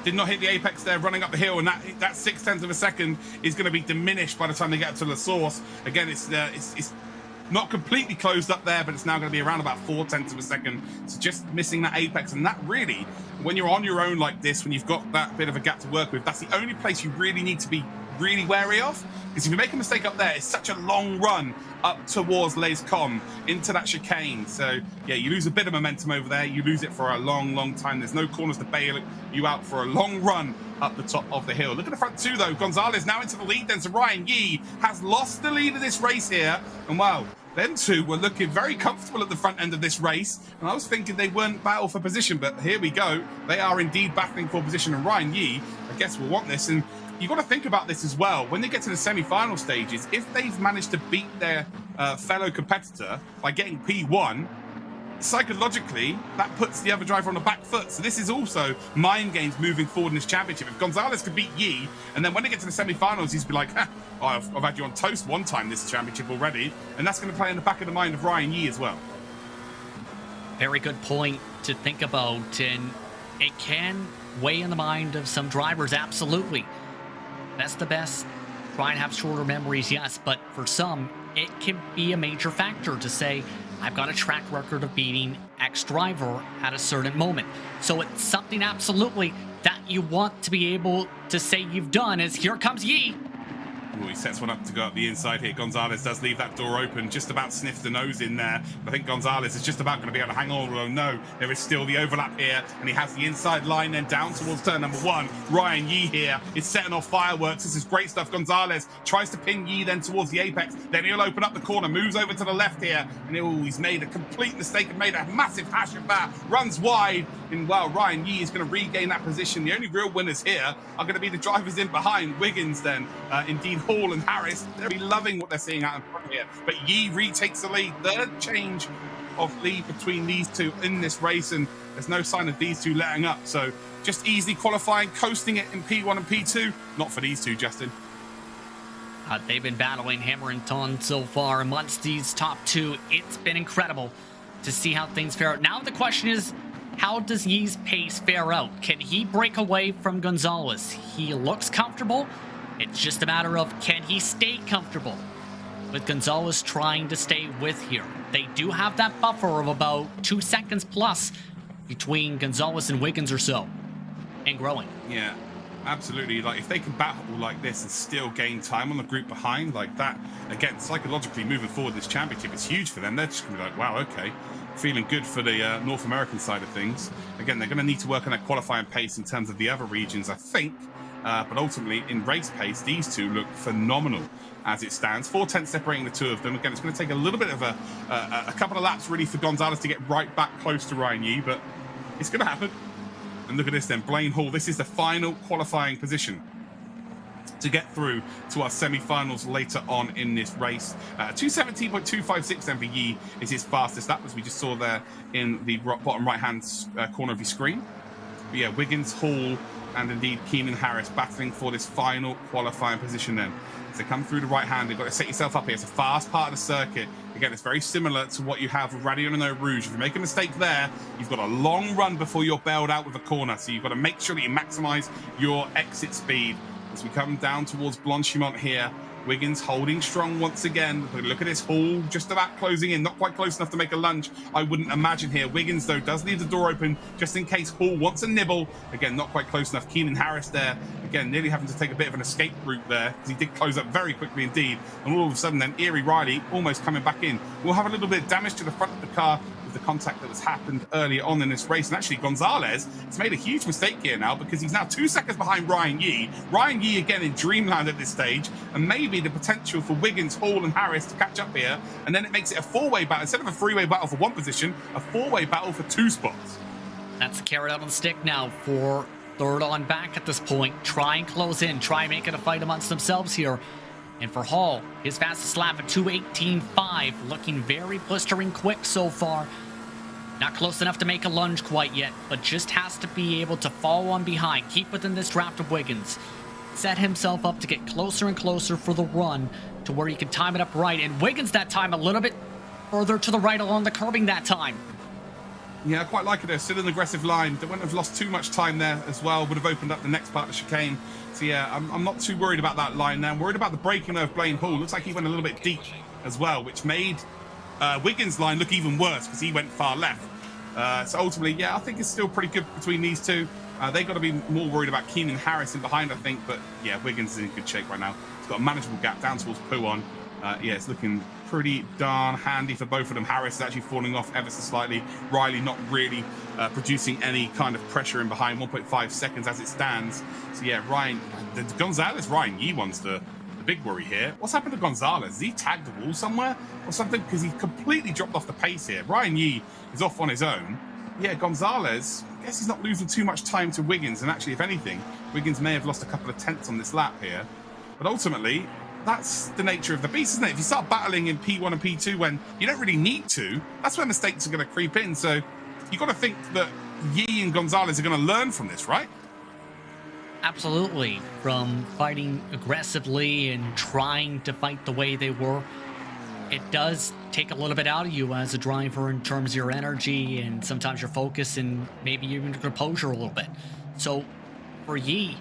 Did not hit the apex there, running up the hill, and that 0.6 of a second is going to be diminished by the time they get to La Source. Again, it's not completely closed up there, but it's now going to be around about 0.4 of a second. So just missing that apex. And that really, when you're on your own like this, when you've got that bit of a gap to work with, that's the only place you really need to be really wary of. Because if you make a mistake up there, it's such a long run up towards Les Com into that chicane. So yeah, you lose a bit of momentum over there. You lose it for a long time. There's no corners to bail you out for a long run up the top of the hill. Look at the front two though. Gonzalez now into the lead then. So Ryan Yee has lost the lead of this race here. And wow, them two were looking very comfortable at the front end of this race. And I was thinking they weren't battle for position, but here we go. They are indeed battling for position. And Ryan Yee, I guess, will want this. And you've got to think about this as well. When they get to the semi-final stages, if they've managed to beat their fellow competitor by getting P1, psychologically, that puts the other driver on the back foot. So this is also mind games moving forward in this championship. If Gonzalez could beat Yee, and then when they get to the semi-finals, he's be like, I've had you on toast one time this championship already. And that's going to play in the back of the mind of Ryan Yee as well. Very good point to think about, and it can weigh in the mind of some drivers, absolutely. Best the best, try and have shorter memories, yes, but for some, it can be a major factor to say, I've got a track record of beating X driver at a certain moment. So it's something absolutely that you want to be able to say you've done, as here comes Yee. Ooh, he sets one up to go up the inside here. Gonzalez does leave that door open, just about sniffs the nose in there. I think Gonzalez is just about going to be able to hang on. Oh no, there is still the overlap here, and he has the inside line then down towards turn number one. Ryan Yee here is setting off fireworks. This is great stuff. Gonzalez tries to pin Yee then towards the apex. Then he'll open up the corner, moves over to the left here, and he's made a complete mistake and made a massive hash of that. Runs wide, and well, Ryan Yee is going to regain that position. The only real winners here are going to be the drivers in behind. Wiggins then, indeed Hall and Harris, they'll be loving what they're seeing out in front here. But Yee retakes the lead. Third change of lead between these two in this race, and there's no sign of these two letting up. So just easily qualifying, coasting it in P1 and P2. Not for these two, Justin. They've been battling hammer and ton so far amongst these top two. It's been incredible to see how things fare out. Now the question is, how does Yee's pace fare out? Can he break away from Gonzalez? He looks comfortable. It's just a matter of, can he stay comfortable? With Gonzalez trying to stay with here. They do have that buffer of about 2 seconds plus between Gonzalez and Wiggins or so. And growing. Yeah, absolutely. Like, if they can battle like this and still gain time on the group behind like that, again, psychologically moving forward this championship, it's huge for them. They're just going to be like, wow, okay. Feeling good for the North American side of things. Again, they're going to need to work on that qualifying pace in terms of the other regions, I think. But ultimately, in race pace, these two look phenomenal as it stands. 4/10 separating the two of them. Again, it's going to take a little bit of a couple of laps really for Gonzalez to get right back close to Ryan Yee, but it's going to happen. And look at this then, Blaine Hall. This is the final qualifying position to get through to our semi-finals later on in this race. 217.256 then for Yee is his fastest lap, as we just saw there in the bottom right-hand corner of your screen. But yeah, Wiggins, Hall, and indeed Keenan Harris battling for this final qualifying position then. As they come through the right hand, they've got to set yourself up here. It's a fast part of the circuit. Again, it's very similar to what you have with Radio and Eau Rouge. If you make a mistake there, you've got a long run before you're bailed out with a corner. So you've got to make sure that you maximize your exit speed. As we come down towards Blanchimont here, Wiggins holding strong once again. Look at this, Hall just about closing in, not quite close enough to make a lunge, I wouldn't imagine here. Wiggins, though, does leave the door open just in case Hall wants a nibble. Again, not quite close enough. Keenan Harris there, again, nearly having to take a bit of an escape route there, because he did close up very quickly indeed. And all of a sudden then, Erie Riley almost coming back in. We'll have a little bit of damage to the front of the car, the contact that has happened earlier on in this race. And actually Gonzalez has made a huge mistake here now, because he's now 2 seconds behind Ryan Yee. Ryan Yee again in dreamland at this stage, and maybe the potential for Wiggins, Hall and Harris to catch up here, and then it makes it a four-way battle. Instead of a three-way battle for one position, a four-way battle for 2 spots. That's the carrot out on the stick now for third on back at this point. Try and close in, try and make it a fight amongst themselves here. And for Hall, his fastest lap at 2:18.5, looking very blistering quick so far. Not close enough to make a lunge quite yet, but just has to be able to follow on behind, keep within this draft of Wiggins. Set himself up to get closer and closer for the run to where he can time it up right. And Wiggins that time a little bit further to the right along the curbing that time. Yeah, I quite like it there. Still an aggressive line. They wouldn't have lost too much time there as well. Would have opened up the next part of the chicane. So yeah, I'm not too worried about that line now. I'm worried about the braking of Blaine Hall. Looks like he went a little bit deep as well, which made Wiggins' line look even worse because he went far left. So ultimately, yeah, I think it's still pretty good between these two. They've got to be more worried about Keenan Harris in behind, I think. But yeah, Wiggins is in good shape right now. He's got a manageable gap down towards Puon. Yeah, it's looking pretty darn handy for both of them. Harris is actually falling off ever so slightly. Riley not really producing any kind of pressure in behind. 1.5 seconds as it stands. So yeah, the Gonzalez Ryan Yee one's the big worry here. What's happened to Gonzalez? Has he tagged the wall somewhere or something? Because he completely dropped off the pace here. Ryan Yee is off on his own. Yeah, Gonzalez, I guess he's not losing too much time to Wiggins. And actually, if anything, Wiggins may have lost a couple of tenths on this lap here. But ultimately, that's the nature of the beast, isn't it? If you start battling in P1 and P2 when you don't really need to, that's where mistakes are going to creep in. So you've got to think that Yee and Gonzalez are going to learn from this, right? Absolutely. From fighting aggressively and trying to fight the way they were, it does take a little bit out of you as a driver in terms of your energy and sometimes your focus and maybe even your composure a little bit. So for Yee,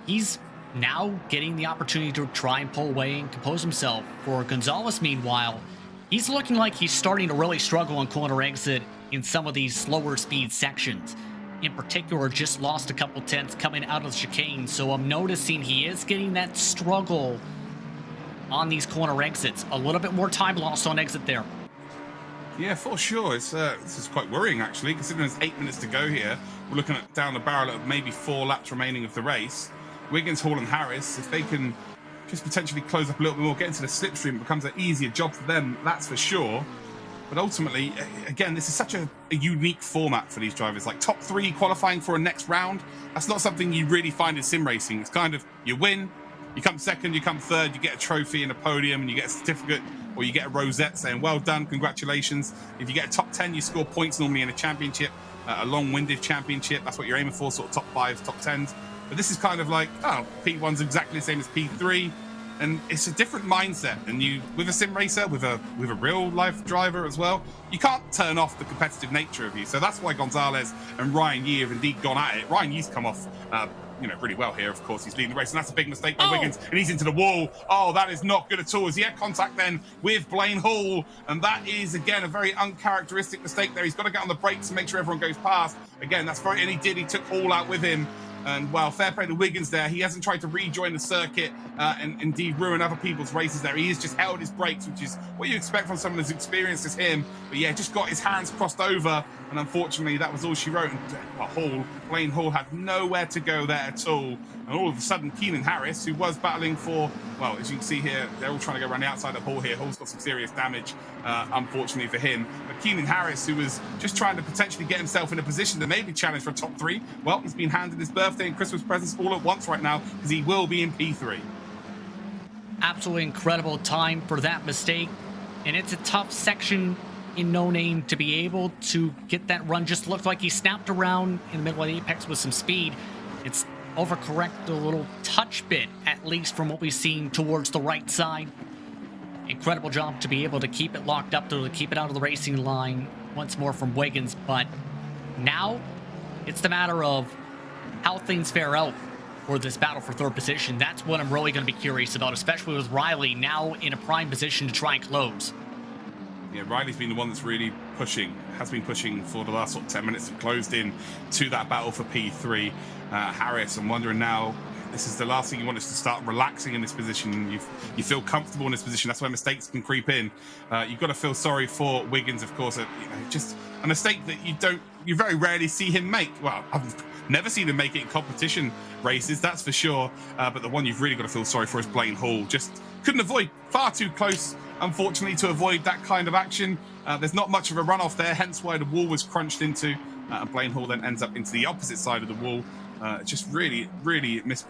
he's now getting the opportunity to try and pull away and compose himself. For Gonzalez, meanwhile, he's looking like he's starting to really struggle on corner exit in some of these slower speed sections. In particular, just lost a couple tenths coming out of the chicane, so I'm noticing he is getting that struggle on these corner exits. A little bit more time lost on exit there. Yeah, for sure. This is quite worrying, actually, considering there's 8 minutes to go here. We're looking at down the barrel of maybe 4 laps remaining of the race. Wiggins, Hall, and Harris, if they can just potentially close up a little bit more, get into the slipstream, it becomes an easier job for them, that's for sure. But ultimately, again, this is such a unique format for these drivers. Like top 3 qualifying for a next round, that's not something you really find in sim racing. It's kind of, you win, you come second, you come third, you get a trophy and a podium, and you get a certificate, or you get a rosette saying, well done, congratulations. If you get a top 10, you score points normally in a championship, a long-winded championship. That's what you're aiming for, sort of top 5s, top 10s. But this is kind of like, oh, P1's exactly the same as P3. And it's a different mindset, and you, with a sim racer, with a real life driver as well, you can't turn off the competitive nature of you. So that's why Gonzalez and Ryan Yee have indeed gone at it. Ryan Yee's come off, really well here. Of course, he's leading the race, and that's a big mistake by Wiggins, and he's into the wall. Oh, that is not good at all. As he had contact then with Blaine Hall, and that is again a very uncharacteristic mistake there. He's got to get on the brakes and make sure everyone goes past. Again, that's very, and he did. He took Hall out with him. And well, fair play to Wiggins there. He hasn't tried to rejoin the circuit and indeed ruin other people's races there. He has just held his brakes, which is what you expect from someone as experienced as him. But yeah, just got his hands crossed over. And unfortunately, that was all she wrote. And Blaine Hall had nowhere to go there at all. And all of a sudden, Keenan Harris, who was battling for, well, as you can see here, they're all trying to go around the outside of Hall here. Hall's got some serious damage, unfortunately for him. But Keenan Harris, who was just trying to potentially get himself in a position to maybe challenge for a top 3, well, he's been handed his birthday and Christmas presents all at once right now because he will be in P3. Absolutely incredible time for that mistake. And it's a tough section in No Name to be able to get that run. Just looked like he snapped around in the middle of the apex with some speed. It's overcorrect a little touch bit, at least from what we've seen towards the right side. Incredible job to be able to keep it locked up, to keep it out of the racing line once more from Wiggins. But now it's the matter of how things fare out for this battle for third position. That's what I'm really going to be curious about, especially with Riley now in a prime position to try and close. Yeah, Riley's been the one that's really has been pushing for the last sort of 10 minutes and closed in to that battle for P3. Harris, I'm wondering now, this is the last thing you want is to start relaxing in this position. You feel comfortable in this position. That's where mistakes can creep in. You've got to feel sorry for Wiggins, of course. Just a mistake that you very rarely see him make. Well, I've never seen him make it in competition races, that's for sure. But the one you've really got to feel sorry for is Blaine Hall. Just couldn't avoid, far too close, unfortunately, to avoid that kind of action. There's not much of a runoff there, hence why the wall was crunched into. And Blaine Hall then ends up into the opposite side of the wall. Just really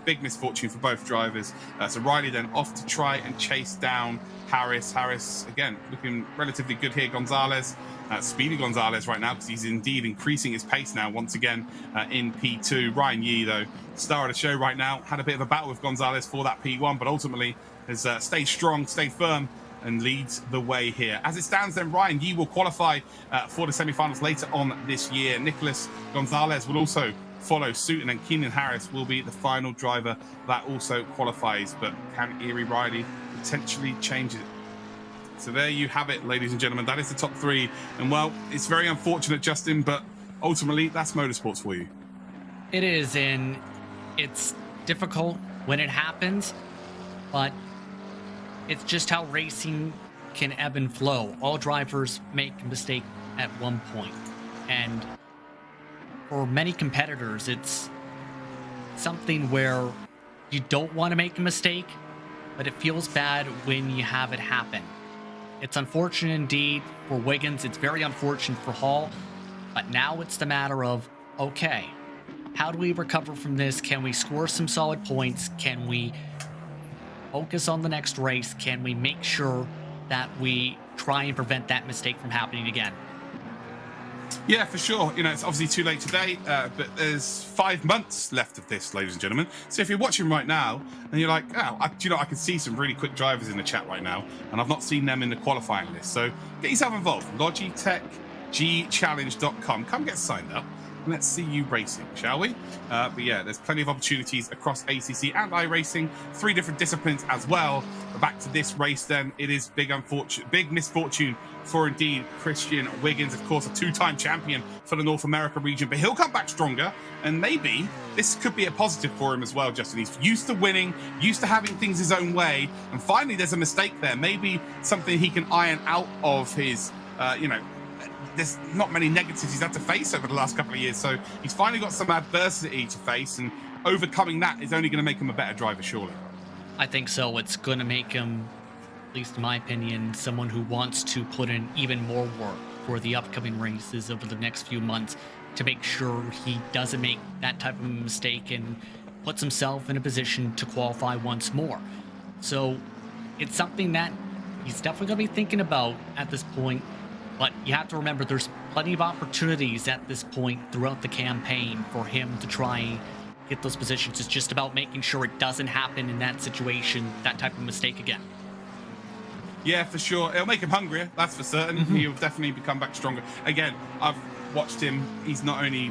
big misfortune for both drivers. So Riley then off to try and chase down Harris. Harris, again, looking relatively good here. Gonzalez, speedy Gonzalez right now, because he's indeed increasing his pace now once again in P2. Ryan Yee, though, star of the show right now, had a bit of a battle with Gonzalez for that P1, but ultimately has stayed strong, stayed firm, and leads the way here. As it stands then, Ryan Yee will qualify for the semi-finals later on this year. Nicholas Gonzalez will also follow suit, and then Keenan Harris will be the final driver that also qualifies. But can Erie Riley potentially change it? So there you have it, ladies and gentlemen. That is the top 3. And well, it's very unfortunate, Justin, but ultimately that's motorsports for you. It is, and it's difficult when it happens, but it's just how racing can ebb and flow. All drivers make a mistake at one point, and for many competitors, it's something where you don't want to make a mistake, but it feels bad when you have it happen. It's unfortunate indeed for Wiggins. It's very unfortunate for Hall, but now it's the matter of, okay, how do we recover from this? Can we score some solid points? Can we focus on the next race? Can we make sure that we try and prevent that mistake from happening again? Yeah, for sure. You know, it's obviously too late today, but there's 5 months left of this, ladies and gentlemen. So if you're watching right now and you're like, oh, I can see some really quick drivers in the chat right now, and I've not seen them in the qualifying list. So get yourself involved. Logitech G challenge.com. Come get signed up. Let's see you racing, shall we? But yeah, there's plenty of opportunities across ACC and iRacing, 3 different disciplines as well. But back to this race then, it is big misfortune for indeed Christian Wiggins, of course, a 2-time champion for the North America region, but he'll come back stronger, and maybe this could be a positive for him as well, Justin. He's used to winning, used to having things his own way, and finally there's a mistake there, maybe something he can iron out of his, there's not many negatives he's had to face over the last couple of years, so he's finally got some adversity to face, and overcoming that is only going to make him a better driver, surely. I think so. It's going to make him, at least in my opinion, someone who wants to put in even more work for the upcoming races over the next few months to make sure he doesn't make that type of mistake and puts himself in a position to qualify once more. So it's something that he's definitely going to be thinking about at this point. But you have to remember there's plenty of opportunities at this point throughout the campaign for him to try and get those positions. It's just about making sure it doesn't happen in that situation, that type of mistake again. Yeah, for sure. It'll make him hungrier, that's for certain. He'll definitely become back stronger. Again, I've watched him. He's not only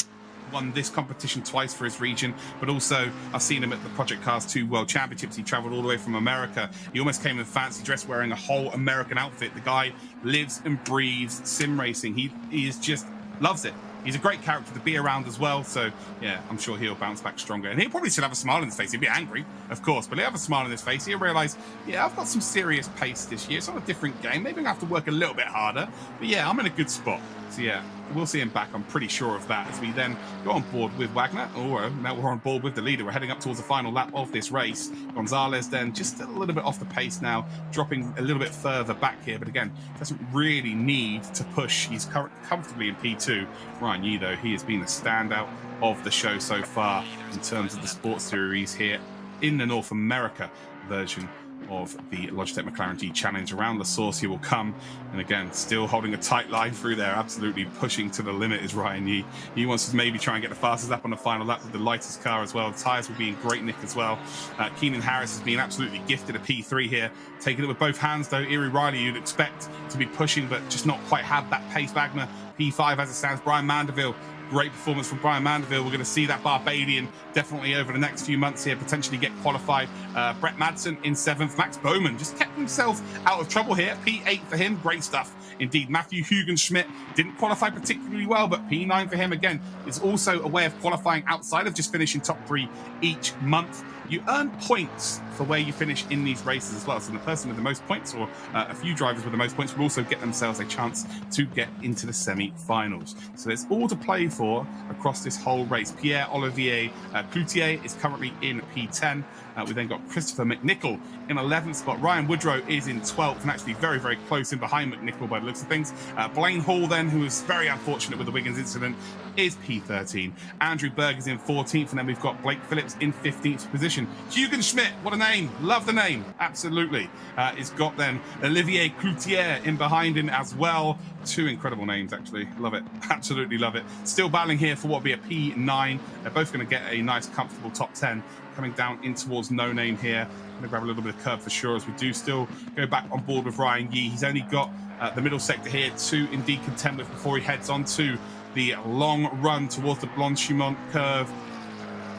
won this competition twice for his region, but also I've seen him at the Project Cars 2 World Championships. He traveled all the way from America. He almost came in fancy dress wearing a whole American outfit. The guy lives and breathes sim racing. He is just loves it. He's a great character to be around as well. So yeah, I'm sure he'll bounce back stronger, and he'll probably still have a smile on his face. He'll be angry, of course, but he'll have a smile on his face. He'll realize, yeah, I've got some serious pace this year. It's on a different game. Maybe I'm gonna have to work a little bit harder, but yeah, I'm in a good spot. So yeah, we'll see him back. I'm pretty sure of that as we then go on board with Wagner. Or now we're on board with the leader. We're heading up towards the final lap of this race. Gonzalez then just a little bit off the pace now, dropping a little bit further back here. But again, doesn't really need to push. He's comfortably in P2. Ryan Yee, though, he has been the standout of the show so far in terms of the sports series here in the North America version of the Logitech McLaren G Challenge. Around the source he will come, and again still holding a tight line through there, absolutely pushing to the limit is Ryan Yee. He wants to maybe try and get the fastest lap on the final lap with the lightest car as well. The tyres will be in great nick as well. Keenan Harris has been absolutely gifted a P3 here, taking it with both hands though. Erie Riley you'd expect to be pushing, but just not quite have that pace. Wagner P5 as it stands. Brian Mandeville, great performance from Brian Mandeville. We're going to see that Barbadian definitely over the next few months here potentially get qualified. Brett Madsen in 7th. Max Bowman just kept himself out of trouble here. P8 for him. Great stuff indeed. Matthew Hugenschmidt didn't qualify particularly well, but P9 for him again is also a way of qualifying outside of just finishing top 3 each month. You earn points for where you finish in these races as well. So the person with the most points, or a few drivers with the most points, will also get themselves a chance to get into the semi-finals. So there's all to play for across this whole race. Pierre-Olivier Cloutier is currently in P10. We then got Christopher McNichol in 11th spot. Ryan Woodrow is in 12th, and actually very, very close in behind McNichol by the looks of things. Blaine Hall then, who was very unfortunate with the Wiggins incident, is P13. Andrew Berg is in 14th, and then we've got Blake Phillips in 15th position. Hugen Schmidt, what a name. Love the name. Absolutely. He's got then Olivier Cloutier in behind him as well. 2 incredible names, actually. Love it. Absolutely love it. Still battling here for what will be a P9. They're both going to get a nice, comfortable top 10. Coming down in towards No Name here. Going to grab a little bit of curb for sure as we do still go back on board with Ryan Yee. He's only got the middle sector here to indeed contend with before he heads on to the long run towards the Blanchimont curve.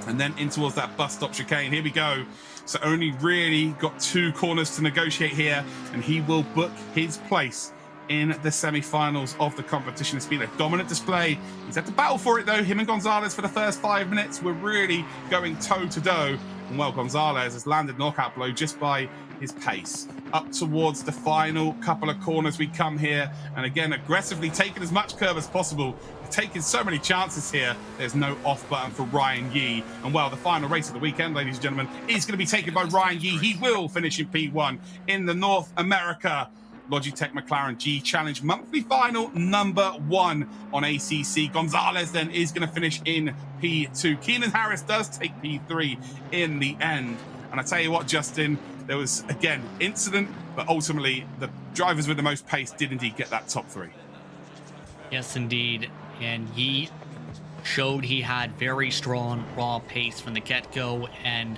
and then in towards that bus stop chicane. Here we go. So only really got 2 corners to negotiate here, and he will book his place in the semi-finals of the competition. It's been a dominant display. He's had to battle for it though. Him and Gonzalez for the first 5 minutes were really going toe-to-toe. And well, Gonzalez has landed knockout blow just by his pace. Up towards the final couple of corners we come here, and again aggressively taking as much curve as possible, taking so many chances here. There's no off button for Ryan Yee, and well, the final race of the weekend, ladies and gentlemen, is going to be taken by Ryan Yee. He will finish in P1 in the North America Logitech McLaren G Challenge monthly final number 1 on ACC. Gonzalez then is going to finish in P2. Keenan Harris does take P3 in the end. And I tell you what, Justin, there was, again, incident, but ultimately the drivers with the most pace did indeed get that top 3. Yes, indeed. And he showed he had very strong raw pace from the get-go, and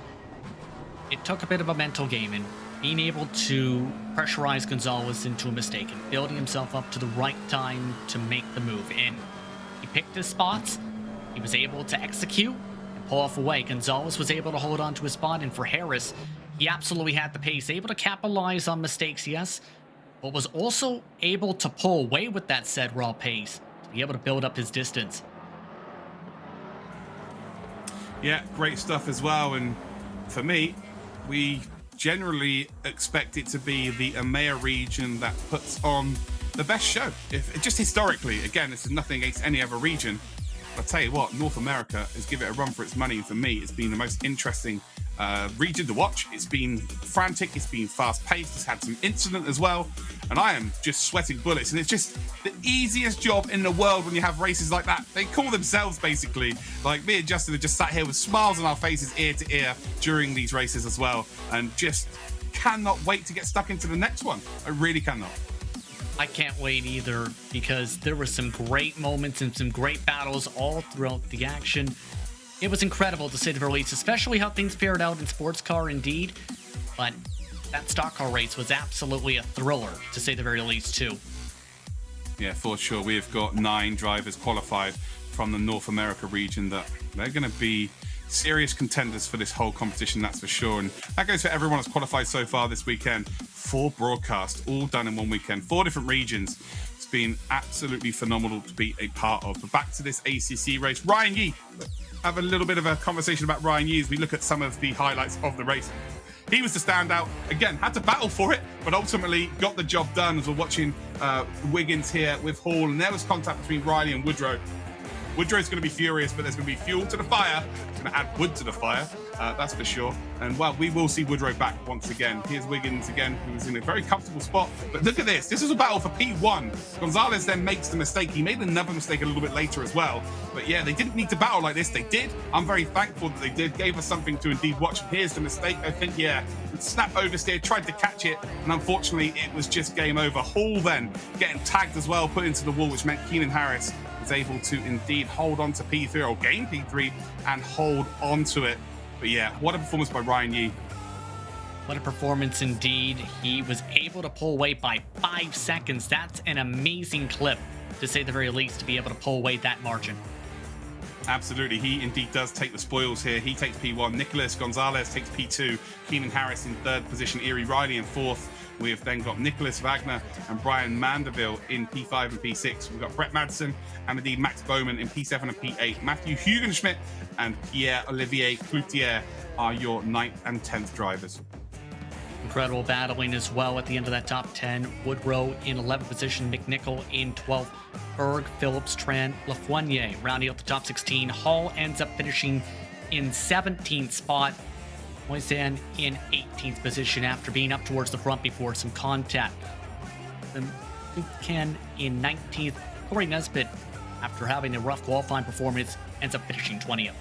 it took a bit of a mental game in being able to pressurize Gonzalez into a mistake and building himself up to the right time to make the move in. He picked his spots, he was able to execute and pull off away. Gonzalez was able to hold on to his spot, and for Harris, he absolutely had the pace, able to capitalize on mistakes, yes, but was also able to pull away with that said raw pace to be able to build up his distance. Yeah, great stuff as well. And for me, we generally expect it to be the EMEA region that puts on the best show. If just historically, again, this is nothing against any other region. I'll tell you what, North America has given it a run for its money. And for me, it's been the most interesting region to watch. It's been frantic, it's been fast-paced, it's had some incident as well, and I am just sweating bullets. And it's just the easiest job in the world when you have races like that. They call themselves basically, like me and Justin have just sat here with smiles on our faces ear to ear during these races as well, and just cannot wait to get stuck into the next one. I really cannot. I can't wait either, because there were some great moments and some great battles all throughout the action. It was incredible to say the very least, especially how things fared out in sports car indeed. But that stock car race was absolutely a thriller, to say the very least, too. Yeah, for sure. We've got 9 drivers qualified from the North America region that they're going to be serious contenders for this whole competition, that's for sure. And that goes for everyone that's qualified so far this weekend. 4 broadcasts, all done in one weekend, 4 different regions. It's been absolutely phenomenal to be a part of. But back to this ACC race. Ryan Yee. Have a little bit of a conversation about Ryan Yee as we look at some of the highlights of the race. He was the standout. Again, had to battle for it, but ultimately got the job done. As we're watching Wiggins here with Hall, and there was contact between Riley and Woodrow. Woodrow's going to be furious, but there's going to be fuel to the fire. It's going to add wood to the fire, that's for sure. And, well, we will see Woodrow back once again. Here's Wiggins again, who's in a very comfortable spot. But look at this. This is a battle for P1. Gonzalez then makes the mistake. He made another mistake a little bit later as well. But, yeah, they didn't need to battle like this. They did. I'm very thankful that they did. Gave us something to indeed watch. Here's the mistake. I think, yeah, snap oversteer, tried to catch it, and unfortunately it was just game over. Hall then getting tagged as well, put into the wall, which meant Keenan Harris was able to indeed hold on to P3 or gain P3 and hold on to it. But yeah, what a performance by Ryan Yee. What a performance indeed. He was able to pull away by 5 seconds. That's an amazing clip, to say the very least, to be able to pull away that margin. Absolutely, he indeed does take the spoils here. He takes P1, Nicholas Gonzalez takes P2, Keenan Harris in 3rd position, Erie Riley in 4th. We have then got Nicholas Wagner and Brian Mandeville in P5 and P6. We've got Brett Madsen and indeed Max Bowman in P7 and P8. Matthew Hugenschmidt and Pierre-Olivier Cloutier are your 9th and 10th drivers. Incredible battling as well at the end of that top 10. Woodrow in 11th position, McNichol in 12th, Berg, Phillips, Tran, Lafreniere rounding out the top 16. Hall ends up finishing in 17th spot. Moisan in 18th position after being up towards the front before some contact. Then Ken in 19th. Corey Nesbitt, after having a rough qualifying performance, ends up finishing 20th.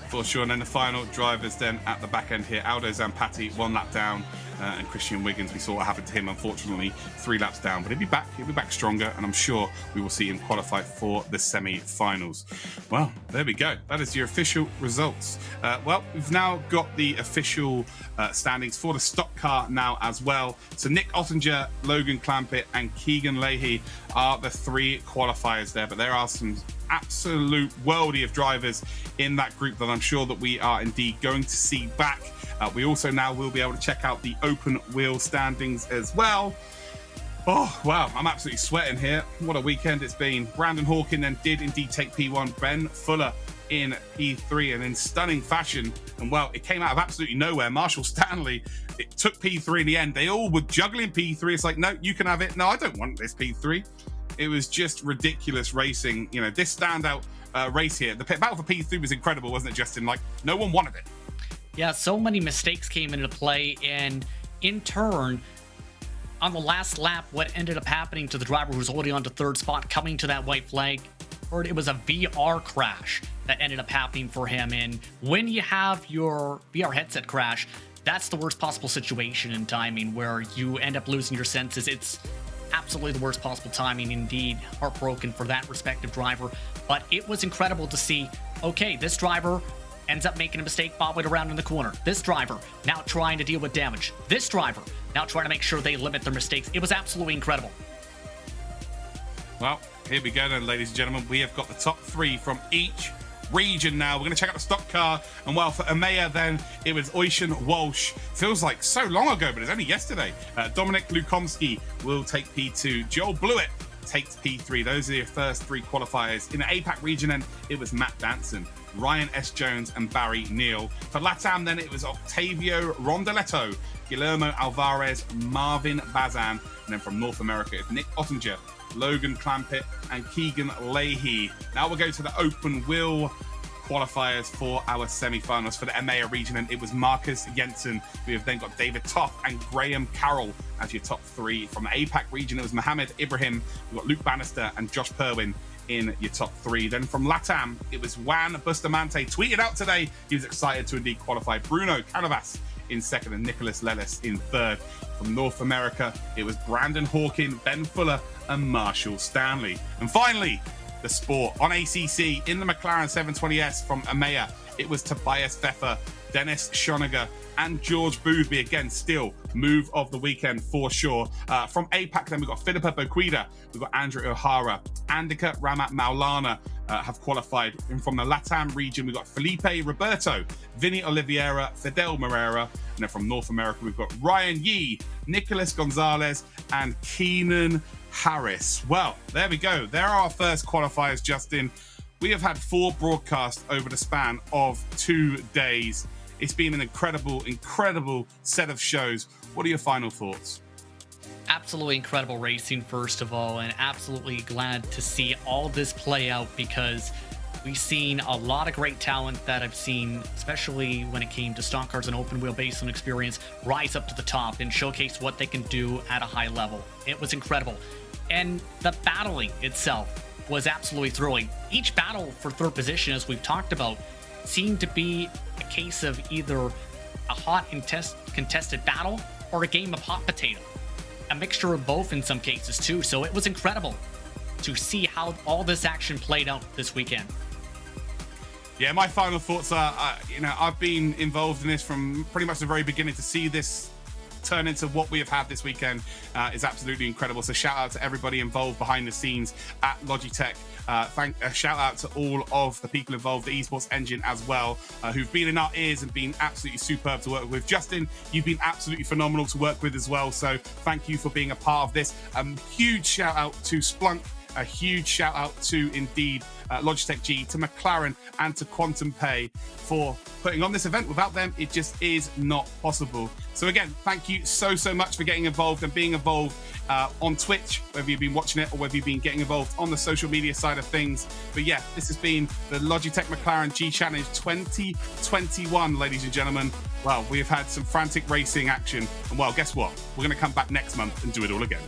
For sure, and then the final drivers then at the back end here. Aldo Zampatti 1 lap down, and Christian Wiggins. We saw what happened to him, unfortunately, 3 laps down, but he'll be back stronger, and I'm sure we will see him qualify for the semi-finals. Well, there we go. That is your official results. Well, we've now got the official standings for the stock car now as well. So Nick Ottinger, Logan Clampett, and Keegan Leahy are the 3 qualifiers there, but there are some absolute worldie of drivers in that group that I'm sure that we are indeed going to see back. We also now will be able to check out the open wheel standings as well. Oh, wow, I'm absolutely sweating here. What a weekend it's been. Brandon Hawkin then did indeed take P1. Ben Fuller in P3, and in stunning fashion, and well, it came out of absolutely nowhere. Marshall Stanley, it took P3 in the end. They all were juggling P3. It's like, no, you can have it. No, I don't want this P3. It was just ridiculous racing. You know, this standout race here, the battle for P3 was incredible, wasn't it, Justin? Like, no one wanted it. Yeah, so many mistakes came into play, and in turn, on the last lap, what ended up happening to the driver who was already on the 3rd spot coming to that white flag, or it was a VR crash that ended up happening for him. And when you have your VR headset crash, that's the worst possible situation in timing, where you end up losing your senses. It's absolutely the worst possible timing indeed. Heartbroken for that respective driver, but it was incredible to see, okay, this driver ends up making a mistake bobbing around in the corner. This driver now trying to deal with damage. This driver now trying to make sure they limit their mistakes. It was absolutely incredible. Well, here we go then, ladies and gentlemen. We have got the top 3 from each region now. We're going to check out the stock car. And well, for EMEA then, it was Ocean Walsh. Feels like so long ago, but it's only yesterday. Dominic Lukomsky will take P2. Joel Blewett takes P3. Those are your first 3 qualifiers. In the APAC region then, it was Matt Danson, Ryan S. Jones, and Barry Neal. For LATAM then, it was Octavio Rondeletto, Guillermo Alvarez, Marvin Bazan. And then from North America, it's Nick Ottinger, Logan Clampett, and Keegan Leahy. Now we'll go to the open wheel qualifiers for our semi-finals for the EMEA region, and it was Marcus Jensen. We have then got David Toth and Graham Carroll as your top 3. From the APAC region, it was Mohamed Ibrahim. We've got Luke Bannister and Josh Perwin in your top 3. Then from LATAM, it was Juan Bustamante. Tweeted out today he was excited to indeed qualify. Bruno Canavas in 2nd and Nicholas Lellis in 3rd. From North America, it was Brandon Hawkin, Ben Fuller, and Marshall Stanley. And finally, the sport on ACC in the McLaren 720S from EMEA, it was Tobias Pfeffer, Dennis Schoeniger, and George Boothby. Again, still move of the weekend for sure. From APAC, then we've got Philippa Boquida, we've got Andrew O'Hara, Andika Ramat Maulana have qualified. And from the LATAM region, we've got Felipe Roberto, Vinny Oliveira, Fidel Moreira. And then from North America, we've got Ryan Yee, Nicholas Gonzalez, and Keenan Harris. Well, there we go. There are our first qualifiers, Justin. We have had 4 broadcasts over the span of 2 days. It's been an incredible set of shows. What are your final thoughts? Absolutely incredible racing, first of all, and absolutely glad to see all this play out, because we've seen a lot of great talent that I've seen, especially when it came to stock cars and open wheel based on experience, rise up to the top and showcase what they can do at a high level. It was incredible. And the battling itself was absolutely thrilling. Each battle for 3rd position, as we've talked about, seemed to be a case of either a hot contested battle or a game of hot potato. A mixture of both in some cases too. So it was incredible to see how all this action played out this weekend. Yeah, my final thoughts are, I've been involved in this from pretty much the very beginning. To see this turn into what we have had this weekend is absolutely incredible. So shout out to everybody involved behind the scenes at Logitech. Shout out to all of the people involved, the esports engine as well, who've been in our ears and been absolutely superb to work with. Justin, you've been absolutely phenomenal to work with as well. So thank you for being a part of this. Huge shout out to Splunk. A huge shout out to indeed Logitech G, to McLaren, and to Quantum Pay for putting on this event. Without them, it just is not possible. So again, thank you so much for getting involved and being involved on Twitch, whether you've been watching it or whether you've been getting involved on the social media side of things. But yeah, this has been the Logitech McLaren G Challenge 2021, ladies and gentlemen. Well, we have had some frantic racing action, and well, guess what? We're going to come back next month and do it all again.